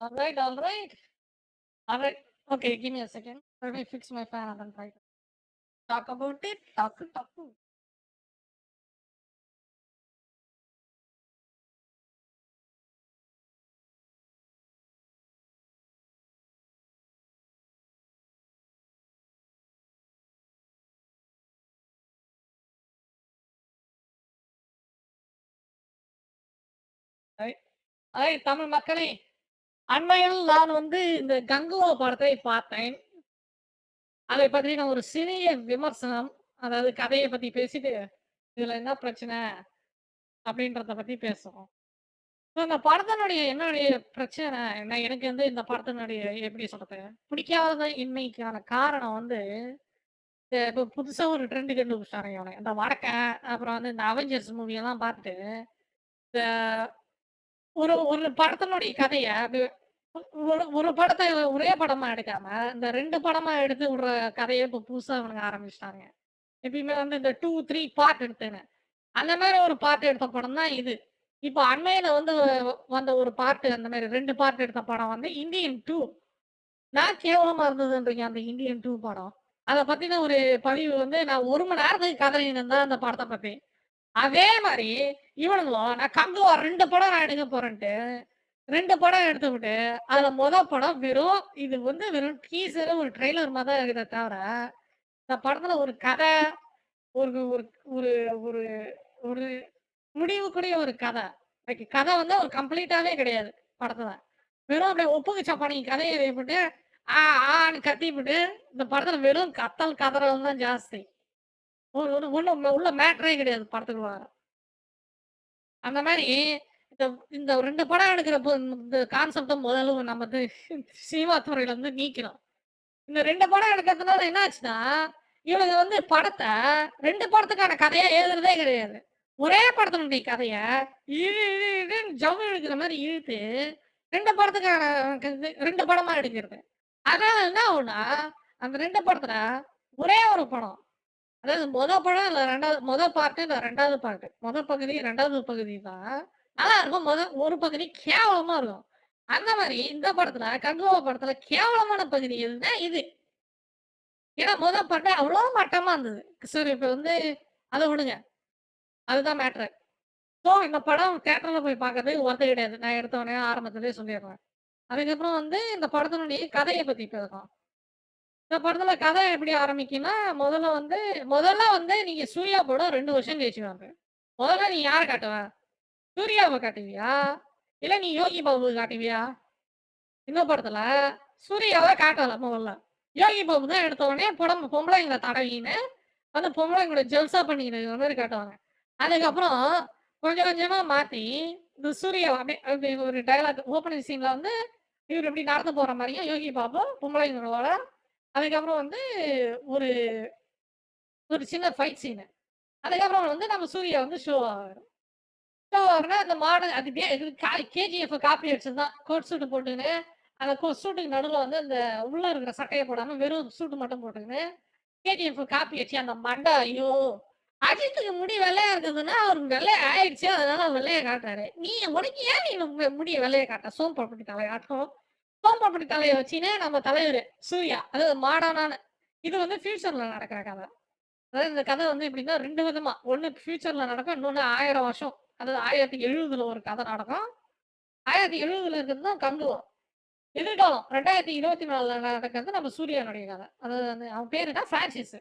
All right, all right. All right. Okay, give me a second. Let me fix my fan and then try to talk about it. Talk. Tamil மக்களே, அண்மையில் நான் வந்து இந்த கங்குவா படத்தை பார்த்தேன். அதை பற்றின ஒரு சிறிய விமர்சனம், அதாவது கதையை பத்தி பேசிட்டு, இதுல என்ன பிரச்சனை அப்படின்றத பத்தி பேசுவோம். இந்த படத்தினுடைய என்னுடைய பிரச்சனை என்ன, எனக்கு வந்து இந்த படத்தினுடைய எப்படி சொல்றது, பிடிக்காத இன்மைக்கான காரணம் வந்து, இப்போ புதுசா ஒரு ட்ரெண்ட் கண்டுபிடிச்சாங்க இவனுங்க. இந்த வடக்கன், அப்புறம் வந்து இந்த அவெஞ்சர்ஸ் மூவியெல்லாம் பார்த்துட்டு, இந்த ஒரு ஒரு படத்தினுடைய கதைய ஒரு ஒரு படத்த ஒரே படமா எடுக்காம, இந்த 2 படமா எடுத்து விடுற கதைய இப்ப புதுசா இவனுங்க ஆரம்பிச்சுட்டாங்க. எப்பயுமே வந்து இந்த 2, 3 பார்ட் எடுத்துன்னு. அந்த மாரி ஒரு பார்ட் எடுத்த படம் தான் இது. இப்ப அண்மையில வந்து வந்த ஒரு பார்ட், அந்த மாரி 2 பார்ட் எடுத்த படம் வந்து இந்தியன் 2. நான் கேவலமா இருந்ததுன்றீங்க அந்த இந்தியன் 2 படம். அத பத்தின ஒரு பதிவு வந்து நான் 1 மணி நேரத்துக்கு கதறின்னு இருந்தேன் அந்த படத்த பத்தி. அதே மாரி இவனுங்களும் நான் கங்குவா 2 படம் நான் எடுக்க போறேன்ட்டு 2 படம் எடுத்துவிட்டு, அதுல படம் இது வந்து வெறும் டீசர், ஒரு ட்ரெய்லர் மாரி தான் இருக்குதே தவிர, இந்த படத்துல ஒரு கதை, ஒரு ஒரு ஒரு ஒரு ஒரு முடிவுக்குரிய ஒரு கதை. லைக் கதை வந்து ஒரு கம்ப்ளீட்டாவே கிடையாது படத்துல. வெறும் அப்படியே ஒப்புக்கு சப்பானி கதைய எழுதிப்புட்டு, ஆ ஆன்னு கத்திப்புட்டு, இந்த படத்துல வெறும் கத்தல், கதறல் தான் ஜாஸ்தி. ஒரு ஒரு ஒண்ணும் உள்ள மேட்டரே கிடையாது படத்துக்குள்ள. அந்த மாரி இந்த இந்த 2 படம் எடுக்கிறப்போ இந்த கான்செப்ட்ட முதல்ல நம்ம வந்து சினிமா துறையில நீக்கணும். இந்த 2 படம் எடுக்கிறதுனால என்ன ஆச்சுன்னா, இவனுங்க வந்து படத்த 2 படத்துக்கான கதையா எழுதுறதே கிடையாது. ஒரே படத்தினுடைய கதைய இழுன்னு ஜவ்வு இழுக்கிற மாரி இழுத்து 2 படத்துக்கான 2 படமா எடுக்கிறது. அதனால என்ன ஆகும்னா, அந்த 2 படத்துல ஒரே ஒரு படம். அதாவது படம் இல்ல 2வது பார்ட் இல்ல 2வது பார்ட். பகுதி, 2வது பகுதி தான் நல்லா இருக்கும். ஒரு பகுதி கேவலமா இருக்கும். அந்த மாரி இந்த படத்துல கங்குவா படத்துல கேவலமான பகுதி எதுன்னா இது. ஏன்னா பார்ட் அவ்வளோ மட்டமா இருந்தது. சரி, இப்ப வந்து அத விடுங்க. அதுதான் மேட்டர். ஸோ இந்த படம் தியேட்டர்ல போய் பார்க்கறதுக்கு ஒர்த்து கிடையாது. நான் எடுத்த உடனே ஆரம்பத்திலேயே சொல்லிடுறேன். அதுக்கப்புறம் வந்து இந்த படத்தினுடைய கதைய பத்தி பேசலாம். இந்த படத்துல கதை எப்படி ஆரம்பிக்கும்னா, முதல்ல வந்து நீங்க சூர்யா படம் 2 வருஷம் கழிச்சு வருது. முதல்ல நீ யார காட்டுவ? சூர்யாவ காட்டுவியா? இல்ல நீ யோகி பாபு காட்டுவியா? இந்த படத்துல சூர்யாவ காட்டல முதல்ல. யோகி பாபு தான் எடுத்த உடனே பொம்பளைங்கள தடவின்னு அந்த பொம்பளை கூட ஜல்சா பண்ணிக்கிற மாதிரி காட்டுவாங்க. அதுக்கப்புறம் கொஞ்சம் கொஞ்சமா மாத்தி இந்த சூர்யா அப்படியே ஒரு டயலாக் ஓப்பனிங் சீன்ல வந்து இவர் இப்படி நடந்து போற மாதிரியும் யோகி பாபு பொம்பளைங்களோட அதுக்கப்புறம் வந்து ஒரு ஒரு சின்ன ஃபைட் சீனு. அதுக்கப்புறம் வந்து நம்ம சூர்யா வந்து ஷோ ஆவாரு. ஷோ ஆகுனா அந்த மாடல் அது கேஜிஎஃப் காப்பி அடிச்சது தான். கோட் சூட் போட்டுக்கின்னு அந்த சூட்டுக்கு நடுவில் வந்து அந்த உள்ள இருக்கிற சட்டையை போடாம வெறும் சூட்டு மட்டும் போட்டுக்கின்னு கேஜிஎஃப் காப்பி அடிச்சு அந்த மண்டை ஐயோ அஜித்துக்கு முடி வெள்ளையா இருக்குதுன்னா அவருக்கு வெள்ளையா ஆயிடுச்சு அதனால வெள்ளைய காட்டுறாரு. நீ உனக்கு ஏன் நீ முடிய வெள்ளைய காட்ட சோம்பப்பட்டி தலையாட்டம் சோம்பப்பட்டி தலையை வச்சுன்னு நம்ம தலைவர் சூர்யா அதாவது மாடர்னான இது வந்து ஃபியூச்சர்ல நடக்கிற கதை. அதாவது இந்த கதை வந்து எப்படின்னா 2 விதமா. ஒண்ணு ஃபியூச்சர்ல நடக்கும். இன்னொன்னு 1000 வருஷம். அதாவது 1070ல ஒரு கதை நடக்கும். 1070ல இருக்கிறது தான் கங்குவா. எதிர்காலம் 2024ல நடக்கிறது நம்ம சூர்யானுடைய கதை. அதாவது வந்து அவன் பேரு தான் பிரான்சிஸ்.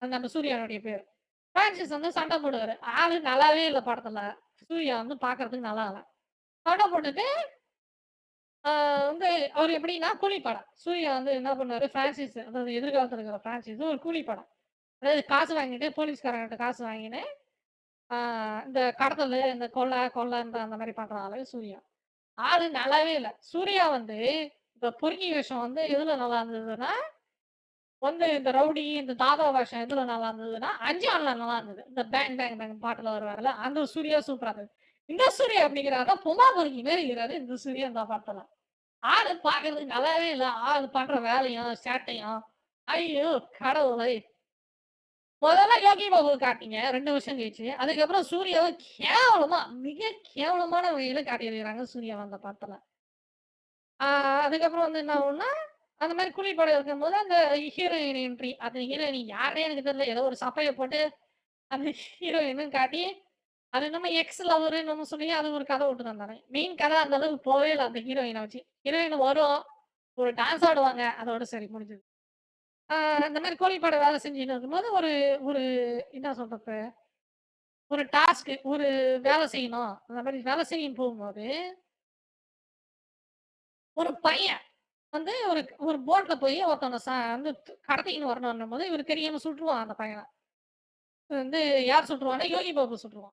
அது நம்ம சூர்யானுடைய பேரு. பிரான்சிஸ் வந்து சண்டை போடுவாரு. ஆளு நல்லாவே இல்ல படத்துல. சூர்யா வந்து பார்க்கறதுக்கு நல்லா இல்ல. சண்டை போட்டுட்டு வந்து அவர் எப்படின்னா கூலிப்படம். சூர்யா வந்து என்ன பண்ணுவாரு, பிரான்சிஸ் அதாவது எதிர்காலத்துல இருக்கிற பிரான்சிஸ் ஒரு கூலிப்படம். அதாவது காசு வாங்கிட்டு போலீஸ்காரங்கிட்ட காசு வாங்கின்னு இந்த கடத்தல், இந்த கொள்ளைன்ற அந்த மாதிரி பண்ற ஆளு சூர்யா. ஆளு நல்லாவே இல்ல. சூர்யா வந்து இந்த பொறுக்கி வேஷம் வந்து எதுல நல்லா இருந்ததுன்னா, வந்து இந்த ரவுடி, இந்த தாதா வேஷம் எதுல நல்லா இருந்ததுன்னா, 5 ஆன்ல நல்லா இருந்தது. இந்த பேங் பேங் பேங் பாட்டுல வருவாருல்ல, அந்த சூர்யா சூப்பரா இருந்தது. இந்த சூர்யா எப்படிங்கிறாருன்னா, பொம்மா பொறுக்கி மாரி இருக்கிறாரு இந்த சூர்யா இந்த படத்துல. ஆளு பார்க்கறதுக்கு நல்லாவே இல்ல. ஆளு பண்ற வேலையும், சேட்டையும், ஐயோ கடவுளே! முதல்ல யோகி பாபு காட்டிங்க 2 வருஷம் கழிச்சு. அதுக்கப்புறம் சூர்யாவ கேவலமா, மிக கேவலமான வகையில காட்டியிருக்கிறாங்க சூர்யாவ அந்த படத்துல. அதுக்கப்புறம் வந்து என்ன ஆகும்னா, அந்த மாரி கூலிப்படம் இருக்கும்போது அந்த ஹீரோயின் என்ட்ரி. அந்த ஹீரோயின் யாருன்னே எனக்கு தெரியல. ஏதோ ஒரு சப்பைய போட்டு அந்த ஹீரோயின்னு காட்டி, அது என்னமோ எக்ஸ் லவர்ன்னு என்னமோ சொல்லி அது ஒரு கதை விட்டு தந்தாங்க. மெயின் கதை அந்த அளவுக்கு போவே இல்ல அந்த ஹீரோயின வச்சு. ஹீரோயின் வரும், ஒரு டான்ஸ் ஆடுவாங்க. அதோட சரி முடிஞ்சது. இந்த மாரி கூலிப்பட வேலை செஞ்சுட்டு இருக்கும்போது ஒரு ஒரு என்ன சொல்றது? ஒரு டாஸ்க் ஒரு வேலை செய்யணும். அந்த மாரி வேலை செய்யன்னு போகும்போது, ஒரு பையன் வந்து ஒரு ஒரு போட்ல போய் ஒருத்தவன வந்து கடத்திக்கின்னு வரணும்ன்னும்போது, இவரு தெரியாம சுட்டுருவான் அந்த பையன. வந்து யார் சுட்டுருவான்னா, யோகி பாபு சுட்டுருவான்.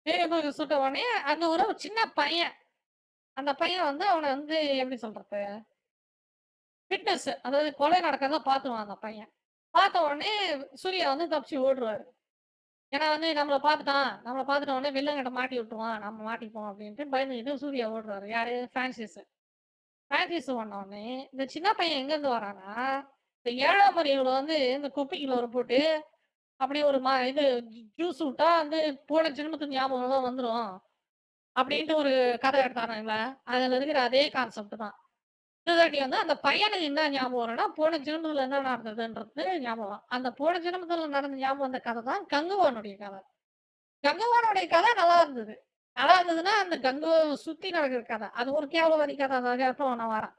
யோகி பாபு சுட்ட உடனே அங்க ஒரு சின்ன பையன். அந்த பையன் வந்து அவன வந்து எப்படி சொல்றது? ஃபிட்னஸ் அதாவது கொலை நடக்கிறத பார்த்துருவான் அந்த பையன். பார்த்த உடனே சூர்யா வந்து தப்பிச்சு ஓடுருவாரு. ஏன்னா வந்து நம்மள பார்த்துட்ட உடனே வில்லங்கிட்ட மாட்டி விட்டுருவான். நம்ம மாட்டிப்போம் அப்படின்ட்டு பயந்துகிட்டு சூர்யா ஓடுறாரு. யாரு? பிரான்சிஸ். பிரான்சிஸ் ஓடுன உடனே இந்த சின்ன பையன் எங்கேருந்து வரான்னா, இந்த 7ஆம் அறிவுல வந்து இந்த குப்பைக்குள்ள போட்டு அப்படியே ஒரு இது ஜூஸ் விட்டா வந்து போன ஜென்மத்துக்கு ஞாபகம் வந்துரும். அப்படின்ட்டு ஒரு கதை எடுத்தானுங்களா, அதுல இருக்கிற அதே கான்செப்ட் தான். இந்த தாட்டி வந்து அந்த பையனுக்கு என்ன ஞாபகம் வரும்னா, போன ஜென்மத்துல என்ன நடந்ததுன்றது ஞாபகம். அந்த போன ஜென்மத்துல நடந்த ஞாபகம் வந்த கதை தான் கங்குவானுடைய கதை. கங்குவானுடைய கதை நல்லா இருந்தது. நல்லா இருந்ததுன்னா, அந்த கங்குவ சுத்தி நடக்கிற கதை. அது ஒரு கேவலவாதி கதை. அதுக்கப்புறம் நான் வரேன்.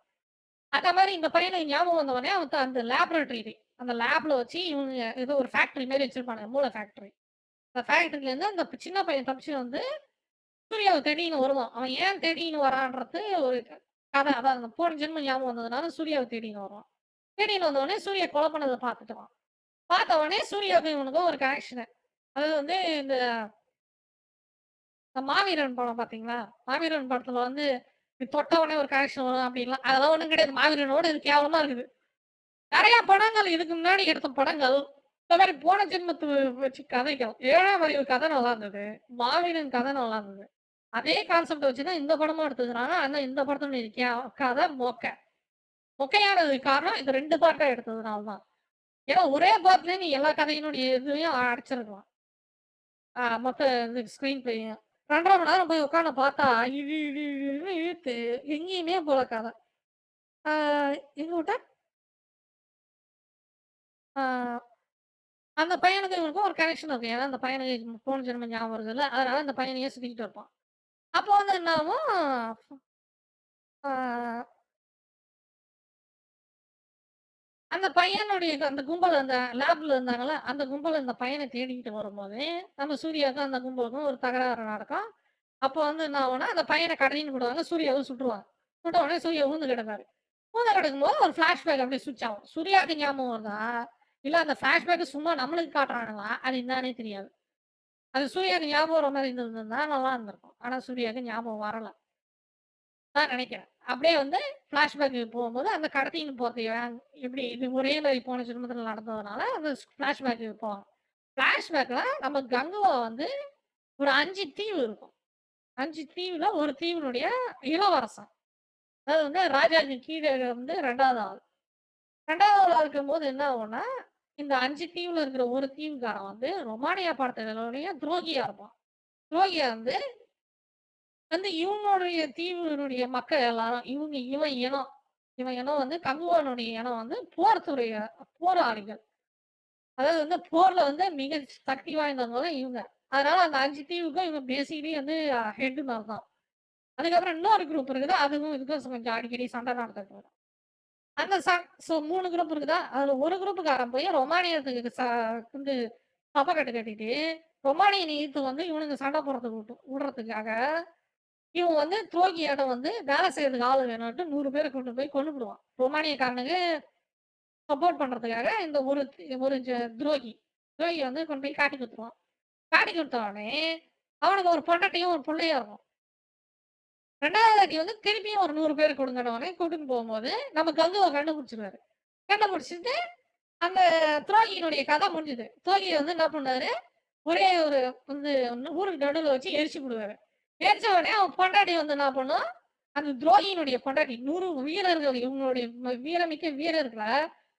அந்த மாரி இந்த பையனுக்கு ஞாபகம் வந்த உடனே அவன் அந்த லேபரட்டரி அந்த லேப்ல வச்சு இவங்க ஏதோ ஒரு ஃபேக்டரி மாரி வச்சிருப்பானுங்க. மூளை ஃபேக்டரி. அந்த ஃபேக்டரியிலேருந்து அந்த சின்ன பையன் தப்பிச்சு வந்து சூர்யாவ தேடின்னு வருவான். அவன் ஏன் தேடின்னு வரான்றது ஒரு கதை. அதான் அந்த போன ஜென்மம் ஞாபகம் வந்ததுனால சூர்யாவ தேடின்னு வருவான். தேடின்னு வந்த உடனே சூர்யா கொலை பண்ணத பார்த்துட்டான். பார்த்த உடனே சூர்யாவுக்கும் இவனுக்கும் ஒரு கனெக்ஷனு. அது வந்து இந்த மாவீரன் படம் பார்த்தீங்களா? மாவீரன் படத்துல வந்து தொட்ட உடனே ஒரு கனெக்ஷன் வரும் அப்படின்லாம். அதெல்லாம் ஒண்ணும் கிடையாது. மாவீரனோட இது கேவலமா இருக்குது. நெறைய படங்கள் இதுக்கு முன்னாடி எடுத்த படங்கள், இந்த மாரி போன ஜென்மத்து வச்சு கதைகள். 7ஆம் அறிவு கதை நல்லா இருந்தது. மாவீரன் கதை நல்லா இருந்தது. அதே கான்செப்ட்ட வச்சு தான் இந்த படமும் எடுத்துருக்காங்க. ஆனா இந்த படத்தினுடைய கதை மொக்க. மொக்கையானதுக்கு காரணம் இந்த 2 பார்ட்டா எடுத்ததுனால தான். ஏன்னா ஒரே பார்ட்லயே நீ எல்லா கதையினுடைய இதுவையும் அடைச்சிருக்கலாம். மொத்த இது ஸ்க்ரீன் பிளேயும். 2 1/2 மணி நேரம் போய் உட்காந்து பார்த்தா, இழு இழு இழுன்னு இழுத்து எங்கேயுமே போல கதை. ஆ எங்க விட்டேன்? ஆ அந்த பையனுக்கும் இவனுக்கும் ஒரு கனெக்ஷன் இருக்கு. ஏன்னா அந்த பையனுக்கு போன ஜென்மம் ஞாபகம் வருதுல்ல. அதனால அந்த பையனையே சுத்திக்கிட்டு இருப்பான். அப்போ வந்து என்ன ஆகும்? ஆ அந்த பையனுடைய அந்த கும்பல் அந்த லேப்ல இருந்தாங்கல்ல, அந்த கும்பல் இந்த பையன தேடிக்கிட்டு வரும்போது, நம்ம சூர்யாவுக்கும் அந்த கும்பலுக்கும் ஒரு தகராறு நடக்கும். அப்போ வந்து என்ன ஆகும்னா, அந்த பையன கடத்தின்னு போடுவாங்க. சூர்யாவ சுட்டுருவாங்க. சுட்ட உடனே சூர்யா விழுந்து கிடப்பாரு. விழுந்து கிடக்கும்போது ஒரு ஃபிளாஷ்பேக் அப்படியே ஸ்விட்ச் ஆகும். சூர்யாவுக்கு ஞாபகம் வருதா? இல்ல அந்த ஃபிளாஷ்பேக் சும்மா நம்மளுக்கு காட்டுறானுங்களா அது என்னன்னே தெரியாது. அது சூர்யாவுக்கு ஞாபகம் வர மாதிரி இருந்திருந்தா நல்லா இருந்திருக்கும். ஆனா சூர்யாவுக்கு ஞாபகம் வரல நான் நினைக்கிறேன். அப்படியே வந்து ஃபிளாஷ்பேக்கு போகும்போது அந்த கடத்தின்னு போறது எப்படி இது ஒரே மாதிரி போன ஜென்மத்தில் நடந்ததுனால அந்த ஃபிளாஷ்பேக்கு போவாங்க. ஃபிளாஷ்பேக்ல நம்ம கங்குவா வந்து ஒரு 5 தீவு இருக்கும். 5 தீவுல ஒரு தீவினுடைய இளவரசன். அதாவது வந்து ராஜாக்கு கீழே வந்து 2வது ஆள். 2வது ஆளா இருக்கும்போது என்ன ஆகும்னா, இந்த 5 தீவுல இருக்கிற ஒரு தீவுக்காரன் வந்து ரொமானியா படத்தினுடைய துரோகியா இருப்பான். துரோகியா வந்து வந்து இவனுடைய தீவினுடைய மக்கள் எல்லாரும் இவன் இனம் வந்து கங்குவானுடைய இனம் வந்து போராளிகள். அதாவது வந்து போர்ல வந்து மிக சக்தி வாய்ந்தவங்க தான் இவங்க. அதனால அந்த 5 தீவுக்கும் இவங்க பேசிக்கலி வந்து ஹெட் மாதிரி தான். அதுக்கப்புறம் இன்னொரு குரூப் இருக்குது. அதுவும் இதுக்கும் கொஞ்சம் அடிக்கடி சண்டை நடந்துட்டு வரும். அந்த 3 குரூப் இருக்குதா, அதுல ஒரு குரூப்புக்காரன் போய் ரொமானியத்துக்கு வந்து சபக்கட்டு கட்டிட்டு ரொமானிய நீத்து வந்து இவனுக்கு சண்டை போடுறதுக்கு விடுறதுக்காக இவன் வந்து துரோகியாட்ட வந்து வேலை செய்யறதுக்கு ஆள் வேணும்ட்டு 100 பேரை கொண்டு போய் கொண்டுபிடுவான். ரொமானியக்காரனுக்கு சப்போர்ட் பண்றதுக்காக இந்த ஒரு துரோகி வந்து கொண்டு போய் காட்டி கொடுத்துருவான். காட்டி கொடுத்த உடனே அவனுக்கு ஒரு பொண்டாட்டியும் ஒரு பிள்ளையும் இருக்கும். 2வது வாட்டி வந்து திருப்பியும் ஒரு 100 பேர் கொடுங்கன்னு கூட்டின்னு போகும்போது நம்ம கங்குவை கண்டுபிடிச்சிருவாரு. கண்டுபிடிச்சிட்டு அந்த துரோகியினுடைய கதை முடிஞ்சுது. துரோகியை வந்து என்ன பண்ணாரு, ஒரே ஒரு வந்து ஊருக்கு நடுவில் வச்சு எரிச்சு விடுவாரு. எரிச்ச உடனே அவன் பொண்டாட்டி வந்து என்ன பண்ணும், அந்த துரோகியினுடைய பொண்டாட்டி 100 வீரர்கள் இவங்களுடைய வீரமிக்க வீரர்களை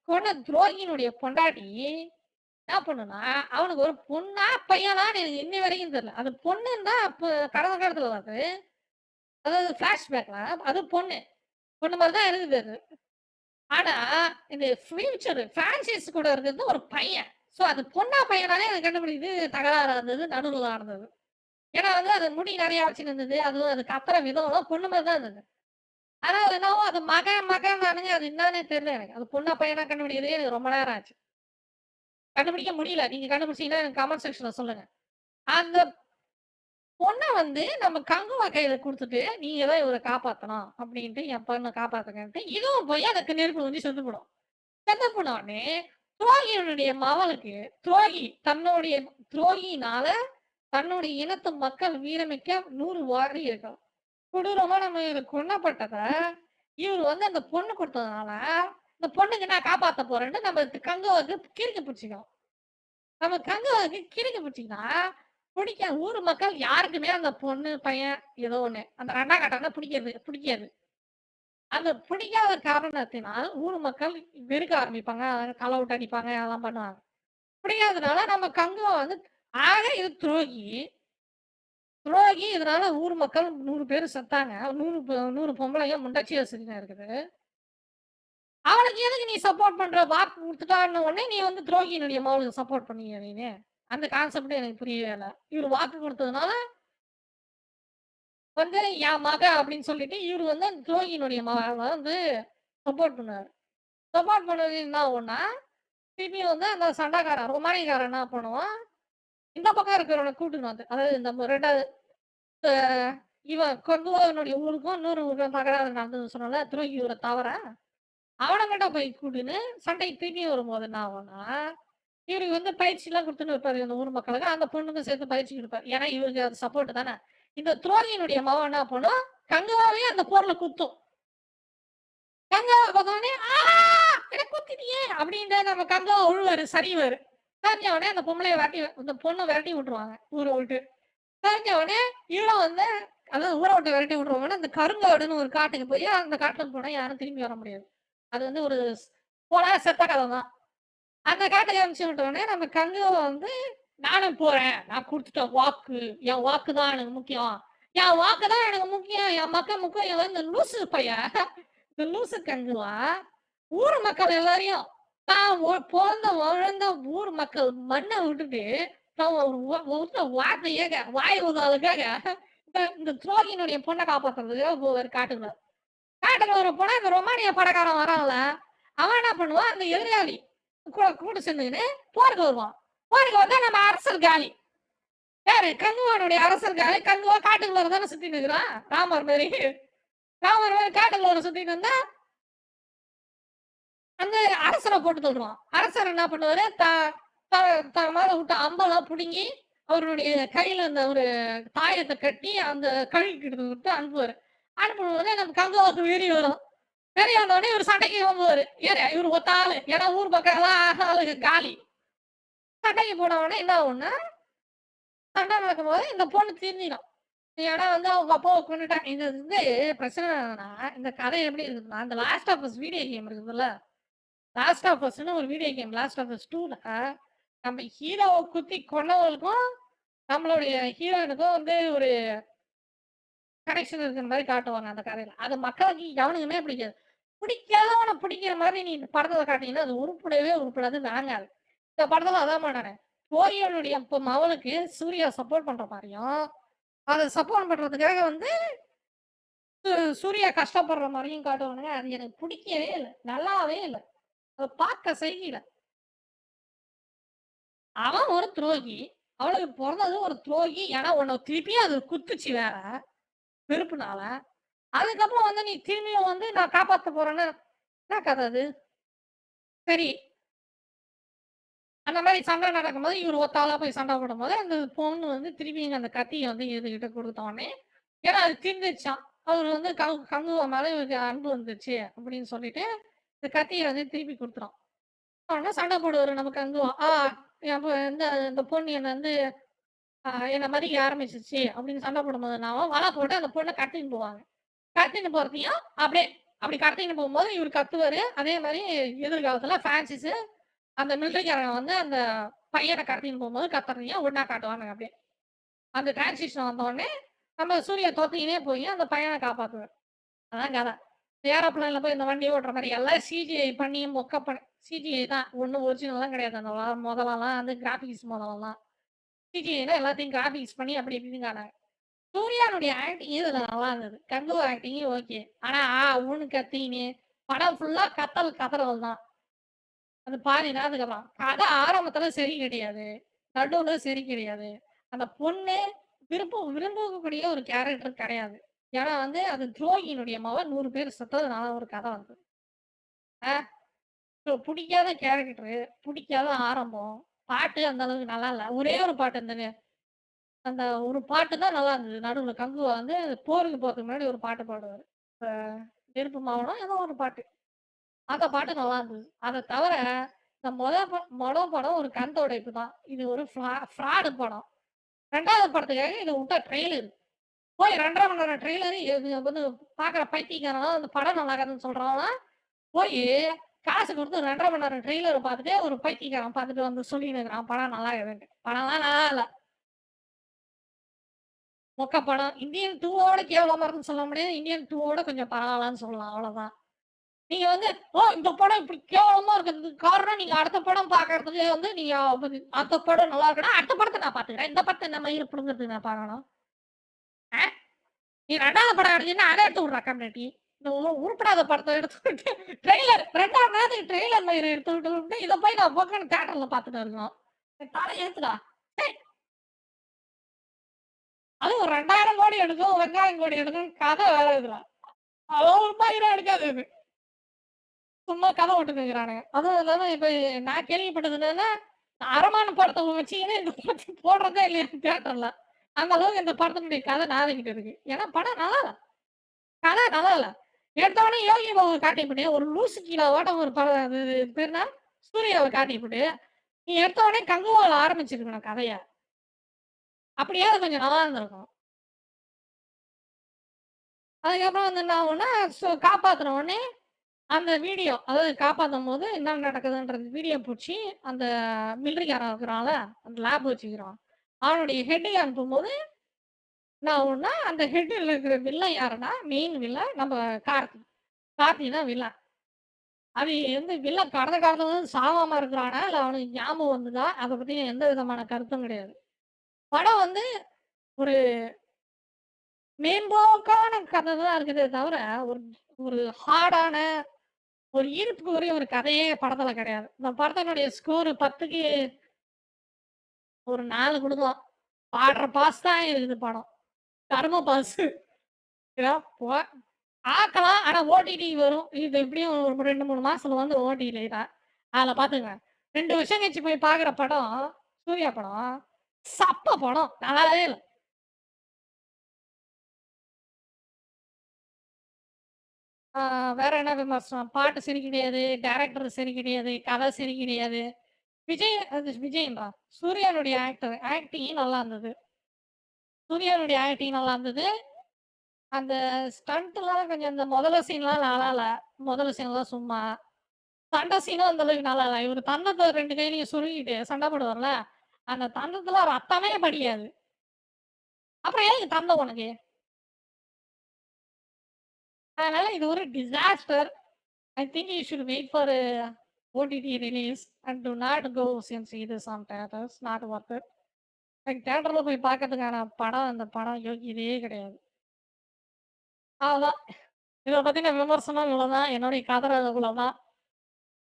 கொண்ட துரோகியினுடைய பொண்டாட்டி என்ன பண்ணுனா, அவனுக்கு ஒரு பொண்ணா பையனான்னு எனக்கு இன்னி வரைக்கும் தெரியல. அது பொண்ணுன்னு தான் அப்ப கடந்த காலத்துல வருது. அதாவது ஃபிளாஷ்பேக்ல அது பொண்ணு மாதிரி தான் இருக்குது அது. ஆனா இந்த ஃபியூச்சர் பிரான்சிஸ் கூட இருக்கிறது ஒரு பையன். ஸோ அது பொண்ணா பையனாலே எனக்கு கண்டுபிடிக்குது தகராறு இருந்தது, நடுவில் இருந்தது. ஏன்னா வந்து அது முடி நிறைய வச்சுருந்தது, அதுவும் அது கத்துற விதம் பொண்ணு மாதிரி தான் இருந்தது. ஆனா அது என்னவோ அது மகன் நானுங்க அது என்னன்னே தெரியல எனக்கு. அது பொண்ணா பையனா கண்டுபிடிக்கிறதே எனக்கு ரொம்ப நேரம் ஆச்சு. கண்டுபிடிக்க முடியல. நீங்க கண்டுபிடிச்சீங்கன்னா எனக்கு கமெண்ட் செக்ஷன்ல சொல்லுங்க. அந்த பொண்ணை வந்து நம்ம கங்குவா கையில கொடுத்துட்டு நீங்க தான் இவரை காப்பாற்றணும் அப்படின்ட்டு என் பொண்ணை காப்பாத்துங்கன்ட்டு இதுவும் போய் அதுக்கு நெருப்பு வந்து செத்து போடும். செத்து போனோடனே துரோகியினுடைய மவளுக்கு துரோகியினால தன்னுடைய இனத்து மக்கள் வீரமிக்க 100 வாரி இருக்கும். கொடூரமா நம்ம இவர் கொல்லப்பட்டத இவர் வந்து அந்த பொண்ணு கொடுத்ததுனால இந்த பொண்ணுக்கு நான் காப்பாற்ற போறேன்னு நம்ம கங்குவாவுக்கு கிறுக்கு பிடிச்சிக்கோம். நம்ம கங்குவாவுக்கு கிறுக்கு பிடிச்சிங்கன்னா பிடிக்காது. ஊர் மக்கள் யாருக்குமே அந்த பொண்ணு பையன் ஏதோ ஒண்ணு அந்த 2ஆம் கட்டம்னா பிடிக்காது. அந்த பிடிக்காத காரணத்தினால் ஊர் மக்கள் வெறுக்க ஆரம்பிப்பாங்க, களை விட்டு அடிப்பாங்க, அதெல்லாம் பண்ணுவாங்க. பிடிக்காததுனால நம்ம கங்குவா வந்து ஆக இது துரோகி இதனால ஊர் மக்கள் 100 பேர் செத்தாங்க. 100 பொம்பளைங்க முண்டாச்சி வசதினா இருக்குது. அவனுக்கு எதுக்கு நீ சப்போர்ட் பண்ற, வாக்கு கொடுத்துட்டான்னு உடனே நீ வந்து துரோகியினுடைய மகளுக்கு சப்போர்ட் பண்ணீங்க நீனு. அந்த கான்செப்ட் எனக்கு புரியவே இல்லை. இவர் வாக்கு கொடுத்ததுனால வந்து என் மக அப்படின்னு சொல்லிட்டு இவர் வந்து அந்த துரோகியினுடைய மகளை வந்து சப்போர்ட் பண்ணாரு. சப்போர்ட் பண்ணது என்ன ஆகும்னா திருப்பி வந்து அந்த சண்டைக்காரன் ரொமானியக்காரன் என்ன பண்ணுவான், இந்த பக்கம் இருக்கிறவனை கூட்டுன்னு வந்து அதாவது நம்ம 2வது இவன் கொங்குவனுடைய ஊருக்கும் இன்னொரு ஊருக்கும் தகராறு நடந்ததுன்னு சொன்னால துரோகி ஊரை தவிர அவனை கிட்ட போய் கூட்டுன்னு சண்டைக்கு திருப்பி வரும்போது என்ன ஆகும்னா இவருக்கு வந்து பயிற்சிலாம் கொடுத்துன்னு இருப்பாரு இந்த ஊர் மக்களுக்கு. அந்த பொண்ணுக்கும் சேர்த்து பயிற்சி கொடுப்பாரு. ஏன்னா இவருக்கு அது சப்போர்ட் தானே. இந்த துரோகியினுடைய மகன் என்ன பண்ணும், கங்குவாவே அந்த போர்ல குத்தும். கங்குவா பார்த்தோடனே குத்திட்டியே அப்படின்ட்டு நம்ம கங்குவா உழுவாரு, சரிவாரு. சரிஞ்ச உடனே அந்த அந்த பொண்ணை விரட்டி விட்டுருவாங்க ஊரை விட்டு. சரிஞ்ச உடனே இவளும் வந்து அதாவது ஊரை விட்டு விரட்டி விட்டுருவாங்கன்னா அந்த கருங்காடுன்னு ஒரு காட்டுக்கு போய் அந்த காட்டுக்கு போனா யாரும் திரும்பி வர முடியாது. அது வந்து ஒரு போனா செத்த கதை தான். அந்த காட்டுக்கு அனுப்பிச்சு விட்டோடனே நம்ம கங்குவா வந்து நானும் போறேன், நான் கொடுத்துட்டேன் வாக்கு, என் வாக்கு தான் எனக்கு முக்கியம், என் வாக்கு தான் எனக்கு முக்கியம், என் மக்கள் முக்கியம். இந்த லூசு பையன் இந்த லூசு கங்குவா ஊர் மக்கள் எல்லாரையும் தான் பிறந்த வளர்ந்த ஊர் மக்கள் மண்ணை விட்டுட்டு வார்த்தையாக வாய் உதவுக்காக இந்த துரோகியினுடைய பொண்ணை காப்பாற்றுறதுக்காக போவார் காட்டுக்குள்ள. காட்டுக்குள்ள வர போனா இந்த ரொமானியா படக்காரன் வரான்ல, அவன் என்ன பண்ணுவான், அந்த எதிராளி கூட சேர்ந்துக்கின்னு போருக்கு வருவான். போருக்கு வந்தா நம்ம அரசர் காலி. யாரு கங்குவானுடைய அரசர் காலி. கங்குவா காட்டுக்குள்ள தானே சுத்திட்டு இருக்கிறான், ராமர் மாதிரி காட்டுக்குள்ள சுத்திட்டு இருந்தா அந்த அரசரை போட்டு தள்ளுவான். அரசர் என்ன பண்ணுவாரு, மேல விட்டு அம்பெல்லாம் புடுங்கி அவருடைய கையில அந்த ஒரு தாயத்தை கட்டி அந்த கழுகிட்டு விட்டு அனுப்புவாரு. அனுப்பும்போது நம்ம கங்குவாவுக்கு வெறி வரும். வெறி வந்தோடனே இவர் சண்டைக்கு வந்துவாரு. இவர் ஒத்த ஆளு. ஏன்னா ஊர் பக்கம் எல்லாம் ஆளுங்க காலி. சண்டைக்கு போன உடனே என்ன ஆகும்னா, சண்டை நடக்கும்போது இந்த பொண்ணு திருந்திடும். ஏன்னா வந்து அவங்க அப்பாவை கொண்டுட்டாங்க. இது வந்து பிரச்சனை என்னன்னா, இந்த கதை எப்படி இருக்குதுன்னா, இந்த last of us video game இருக்குதுல்ல, லாஸ்ட் ஆஃப் அஸ்ன்னு ஒரு video game, last of us 2ல நம்ம ஹீரோவை குத்தி கொன்னவங்களுக்கும் நம்மளுடைய ஹீரோயினுக்கும் வந்து ஒரு கனெக்ஷன் இருக்கிற மாதிரி காட்டுவாங்க அந்த கதையில. அது மக்களுக்கு எவனுக்குமே பிடிக்காது. பிடிக்காதவனை பிடிக்கிற மாதிரி நீ இந்த படத்துல காட்டினீங்கன்னா அது உருப்படவே உருப்படாது, விளங்காது. இந்த படத்துல அதான் பண்ணானே, சூரியனுடைய இப்போ மவனுக்கு சூர்யா சப்போர்ட் பண்ற மாதிரியும், அதை சப்போர்ட் பண்றதுக்காக வந்து சூர்யா கஷ்டப்படுற மாதிரியும் காட்டுவானுங்க. அது எனக்கு பிடிக்கவே இல்லை, நல்லாவே இல்லை, அதை பார்க்க செய்யல. அவன் ஒரு துரோகி, அவளுக்கு பிறந்தது ஒரு துரோகி. ஏன்னா உன்னை திருப்பியும் அது குத்துச்சு வேற வெறுப்புனால. அதுக்கப்புறம் வந்து நீ திரும்பியும் வந்து நான் காப்பாத்த போறேன்னு என்ன கதை அது? சரி, அந்த மாதிரி சண்டை நடக்கும்போது இவர் ஒத்தாளா போய் சண்டை போடும்போது அந்த பொண்ணு வந்து திருப்பி அந்த கத்தியை வந்து இதுகிட்ட கொடுத்தோடனே, ஏன்னா அது திருந்துச்சான். அவர் வந்து கங்குவ மேல இவருக்கு அன்பு வந்துச்சு அப்படின்னு சொல்லிட்டு இந்த கத்தியை வந்து திருப்பி கொடுத்துரும். உடனே சண்டை போடுவாரு நம்ம கங்குவா. அப்போ இந்த இந்த பொண்ணு என்னை வந்து என்ன மதிக்க ஆரம்பிச்சிச்சு அப்படின்னு சண்டை போடும்போது நான் வலை போட்டு அந்த பொண்ணை கடத்தின்னு போவாங்க. கடத்தின்னு போறதையும் அப்படியே அப்படி கடத்தின்னு போகும்போது இவர் கத்துவாரு. அதே மாதிரி எதிர்காலத்துல பிரான்சிஸ் அந்த மிலிட்டரிக்காரன் வந்து அந்த பையனை கடத்தின்னு போகும்போது கத்துறதையும் ஒண்ணா காட்டுவாங்க. அப்படியே அந்த டிரான்சிஷன் வந்த உடனே நம்ம சூர்யா தோத்திக்கினே போய் அந்த பையனை காப்பாத்துவார். அதான் கதை. ஏரோப்ளைன்ல போய் இந்த வண்டி ஓட்டுற மாதிரி எல்லாம் சிஜிஐ பண்ணி மொக்க பண்ணி சிஜிஐ தான், ஒன்றும் ஒரிஜினல்லாம் கிடையாது. அந்த முதலெல்லாம் வந்து கிராஃபிக்ஸ் முதலெல்லாம் சிஜிஐ எல்லாத்தையும் கிராஃபிக்ஸ் பண்ணி அப்படி இப்படின்னு காணாங்க. சூர்யானுடைய ஆக்டிங் இதுல நல்லா இருந்தது. Kanguva acting okay. ஆனா ஒண்ணு கத்தின்னு படம் ஃபுல்லா கத்தல் கதறல் தான். அது பாதி நேரத்துக்கு அப்புறம் கதை ஆரம்பத்துல சரி கிடையாது, நடுவுல சரி கிடையாது. அந்த பொண்ணு விரும்பக்கூடிய ஒரு கேரக்டர் கிடையாது. ஏன்னா வந்து அது துரோகியினுடைய மகன் 100 பேர் செத்ததுனால ஒரு கதை வந்து பிடிக்காத கேரக்டரு, பிடிக்காத ஆரம்பம், பாட்டு அந்த அளவுக்கு நல்லா இல்லை. ஒரே ஒரு பாட்டு இருந்தது, அந்த ஒரு பாட்டு தான் நல்லா இருந்தது. நடுவுல கங்குவா வந்து போருக்கு போறதுக்கு முன்னாடி ஒரு பாட்டு பாடுவாரு. நெருப்பு மாவனம் ஏதோ ஒரு பாட்டு. அந்த பாட்டு நல்லா இருந்தது. அதை தவிர இந்த மொத படம் ஒரு கண் துடைப்பு தான். இது ஒரு ஃப்ராடு படம். 2வது படத்துக்காக இதை விட்ட ட்ரெய்லர் போய் 2.5 மணி நேரம் ட்ரெய்லர் வந்து பார்க்குற பைத்தியக்காரன் அந்த படம் நல்லா இருக்குதுன்னு சொல்றவங்க போய் காசு கொடுத்து 2.5 மணி நேரம் ட்ரெய்லரை பார்த்துட்டு ஒரு பைத்தியக்காரன் பார்த்துட்டு வந்து சொல்லின்னு இருக்கிறான் படம் நல்லா இருக்குதுன்ட்டு. படம்லாம் நல்லா இல்லை, மொக்க படம். இந்தியன் 2வோட கேவலமா இருக்குன்னு சொல்ல முடியாது, இந்தியன் 2வோட கொஞ்சம் பரவாயில்லன்னு சொல்லலாம், அவ்வளவுதான். நீங்க வந்து இந்த படம் இப்படி கேவலமா இருக்கிறதுக்கு காரணம் நீங்க அடுத்த படம் பாக்குறதுக்கு வந்து நீங்க அந்த படம் நல்லா இருக்குன்னா அடுத்த படத்தை நான் பாத்துக்கிறேன், இந்த படத்தை நம்ம பிடுங்கிறதுக்கு நான் பார்க்கணும். நீ 2வது படம் எடுத்தீங்கன்னா அதை எடுத்து விடுறா கம்யூனிட்டி. இந்த உருப்படாத படத்தை எடுத்துக்கிட்டு ட்ரெய்லர் 2.5 நேரத்துக்கு ட்ரெய்லர் மயிரை எடுத்து விட்டு இதை போய் நான் பக்கம் தேட்டர்ல பார்த்துட்டு இருக்கோம். தலை ஏத்துடா. அது ஒரு 2000 கோடி எடுக்கும், வெங்காயம் கோடி எடுக்கும், கதை வேற இதுல அவ்வளவு ரூபாயிரம் எடுக்காது. இது சும்மா கதை விட்டுக்கிறானுங்க. அதுவும் இல்லாம இப்ப நான் கேள்விப்பட்டது என்னன்னா, அரமான படத்தை வச்சுக்கின்னு இந்த படத்தை போடுறதே இல்லையா தியேட்டர்ல. அந்த அளவுக்கு இந்த படத்தினுடைய கதை நாதிக்கிட்டு இருக்கு. ஏன்னா படம் நல்லா இல்ல, கதை நல்லா இல்ல. எடுத்தவொடனே யோகி பாபு காட்டிவிட்டு ஒரு லூசு கீழே ஓட்ட ஒரு படம், அது பேருனா சூர்யாவை காட்டிவிட்டு நீ எடுத்தவொடனே கங்குவால ஆரம்பிச்சிருக்கணும் கதைய. அப்படியே கொஞ்சம் நல்லா இருந்திருக்கும். அதுக்கப்புறம் வந்து என்ன ஆகும்னா காப்பாத்துன உடனே அந்த வீடியோ, அதாவது காப்பாற்றும் போது என்ன நடக்குதுன்றது வீடியோ பிடிச்சி அந்த மிலிட்ரிக்காரன் இருக்கிறான்ல, அந்த லேப் வச்சுக்கிறான், அவனுடைய ஹெட்டுக்கு அனுப்பும்போது என்ன ஆகும்னா அந்த ஹெட்டில் இருக்கிற வில்லன் யாருன்னா மெயின் வில்லன் நம்ம கார்த்தி தான் வில்லன். அது வந்து வில்லன் கடந்த காலத்துல வந்து சாவாம இருக்கிறானா இல்லை அவனுக்கு ஞாபகம் வந்துதா அதை பற்றி எந்த விதமான கருத்தும் கிடையாது. படம் வந்து ஒரு மேம்போக்கான கதை தான் இருக்குதே தவிர ஒரு ஒரு ஹார்டான ஒரு ஈர்ப்புக்குரிய ஒரு கதையே படத்துல கிடையாது. இந்த படத்தினுடைய ஸ்கோர் 10க்கு ஒரு 4 கொடுக்கலாம். பாடுற பாஸ் தான் இருக்குது படம், கர்ம பாஸ். ஆக்கலாம். ஆனா ஓடிடி வரும். இது எப்படியும் ஒரு 2, 3 மாசத்துல வந்து ஓடிடி தான். அதுல பாத்துக்கங்க. 2 வருஷம் கழிச்சு போய் பாக்குற படம், சூர்யா படம், சப்ப படம். நல்லாவே இல்ல. வேற என்ன விமர்சனம்? பாட்டு சரி கிடையாது, டைரக்டர் சரி கிடையாது, கதை சரி கிடையாது. விஜய்ன்றா. சூர்யாவுடைய ஆக்டிங் நல்லா இருந்தது. சூர்யாவுடைய ஆக்டிங் நல்லா இருந்தது. அந்த ஸ்டண்ட்லாம் கொஞ்சம் இந்த முதல்ல சீன்லாம் நல்லா இல்ல. முதல்ல சீன்லாம் சும்மா. சண்டை சீனும் அந்த அளவுக்கு நல்லா இல்ல. இவரு தந்தத்த 2 கையிலயும் சுருங்கிட்டு சண்டை போடுவார்ல, அந்த தந்தத்துல ரத்தமே படியாது. அப்புறம் எதுக்கு தந்தம் உனக்கு? அதனால இது ஒரு disaster. I think you should wait for a OTT release and do not go and see this on theaters. Not worth it. எனக்கு தியேட்டர்ல போய் பார்க்கறதுக்கான படம் அந்த படம் யோகியதையே கிடையாது. அவ்வளோதான். இத பத்தின விமர்சனம் இவ்வளோதான். என்னுடைய கதற இவ்வளோதான்.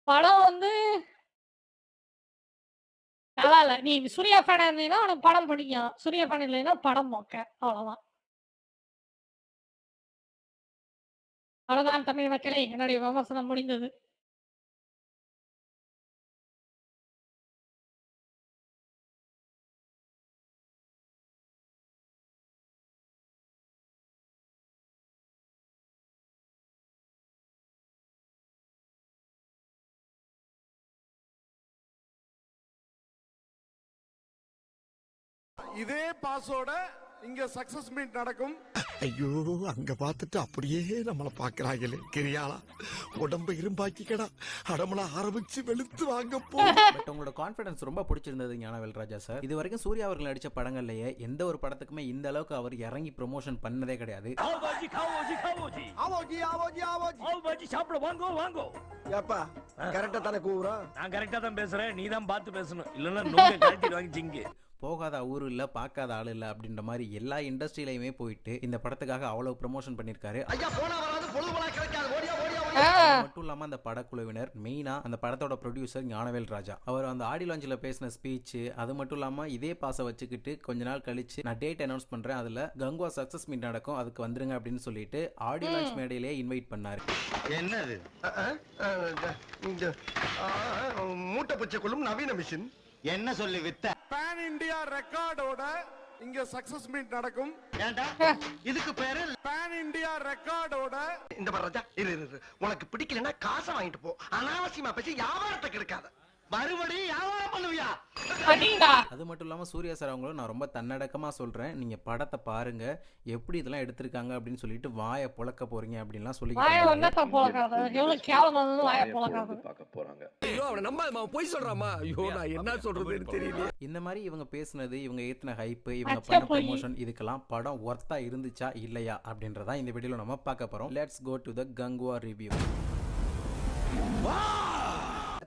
படம் வந்து நல்லா இல்ல. நீ சூர்யா ஃபேனா இருந்தீங்கன்னா உனக்கு படம் பிடிக்கும். சூர்யா ஃபேன் இல்லைன்னா படம் மொக்க. அவ்வளோதான். அவ்வளோதான் தமிழ் மக்களே. என்னுடைய விமர்சனம் முடிந்தது. இதே பாஸோட இங்க சக்சஸ் மீட் நடக்கும். ஐயோ அங்க பார்த்துட்டு அப்படியே நம்மள பாக்குறாங்களே கிரியாளா உடம்ப இரும்பாக்கிக்கடா அடமள ஆரம்பிச்சு வெளுத்து வாங்க போ. பட் உங்களோட கான்ஃபிடன்ஸ் ரொம்ப பிடிச்சிருந்தது ஞானவேல் ராஜா சார். இது வரைக்கும் சூர்யா அவர்கள் நடிச்ச படங்கள்லயே எந்த ஒரு படத்துக்குமே இந்த அளவுக்கு அவர் இறங்கி ப்ரொமோஷன் பண்ணதே கிடையாது. சாப்பிட வாங்கோ வாங்கோ. ஏப்பா கரெக்டா தானே கூவுறா? நான் கரெக்டா தான் பேசுறேன். நீ தான் பார்த்து பேசணும். இல்லன்னா நோங்க கழட்டிடுவாங்க சிங்க. போகாத ஊர் இல்ல பார்க்காத ஆள் இல்ல அப்படின்ற மாதிரி எல்லா இண்டஸ்ட்ரியிலையுமே போயிட்டு இந்த படத்துக்காக அவ்வளவு ப்ரமோஷன் பண்ணிருக்காரு. மட்டும் இல்லாம அந்த படக்குழுவினர் மெயினா அந்த படத்தோட ப்ரொடியூசர் ஞானவேல் ராஜா அவர் அந்த ஆடியோ லான்ச்ல பேசின ஸ்பீச் அது மட்டும் இல்லாம இதே பாச வச்சுக்கிட்டு கொஞ்ச நாள் கழிச்சு நான் டேட் அனௌன்ஸ் பண்றேன் அதுல கங்குவா சக்சஸ் மீட் நடக்கும் அதுக்கு வந்துருங்க அப்படின்னு சொல்லிட்டு ஆடியோ லான்ச் மேடையிலேயே இன்வைட் பண்ணாரு. என்னது மூட்டை பச்சைக்குள்ளும் நவீன மிஷின் என்ன சொல்லி வித்த பேன் இந்தியா ரெக்கார்டோட இங்க சக்சஸ் மீட் நடக்கும். இதுக்கு பேரு பேன் இந்தியா ரெக்கார்டோட. இந்த பரஜா இரு உனக்கு பிடிக்கலன்னா காசை வாங்கிட்டு போ. அனாவசியமா பேசி வியாபாரத்தை கெடுக்காத. மறுபடியும் வியாபாரம் பண்ணுவியா? அது மட்டும் இல்லாம சூர்யா சார் அவங்களும் நான் ரொம்ப தன்னடக்கமா சொல்றேன் நீங்க படத்தை பாருங்க எப்படி இதெல்லாம் எடுத்திருக்காங்க அப்படின்னு சொல்லிட்டு வாயை புழக்க போறீங்க அப்படின்லாம் சொல்லி இந்த மாதிரி இவங்க பேசுனது இவங்க ஏத்தின ஹைப் இவங்க பண்ண ப்ரமோஷன் இதுக்கெல்லாம் படம் ஒர்த்தா இருந்துச்சா இல்லையா அப்படின்றதா இந்த வீடியோல நம்ம பார்க்க போறோம். Let's go to the Kanguva review.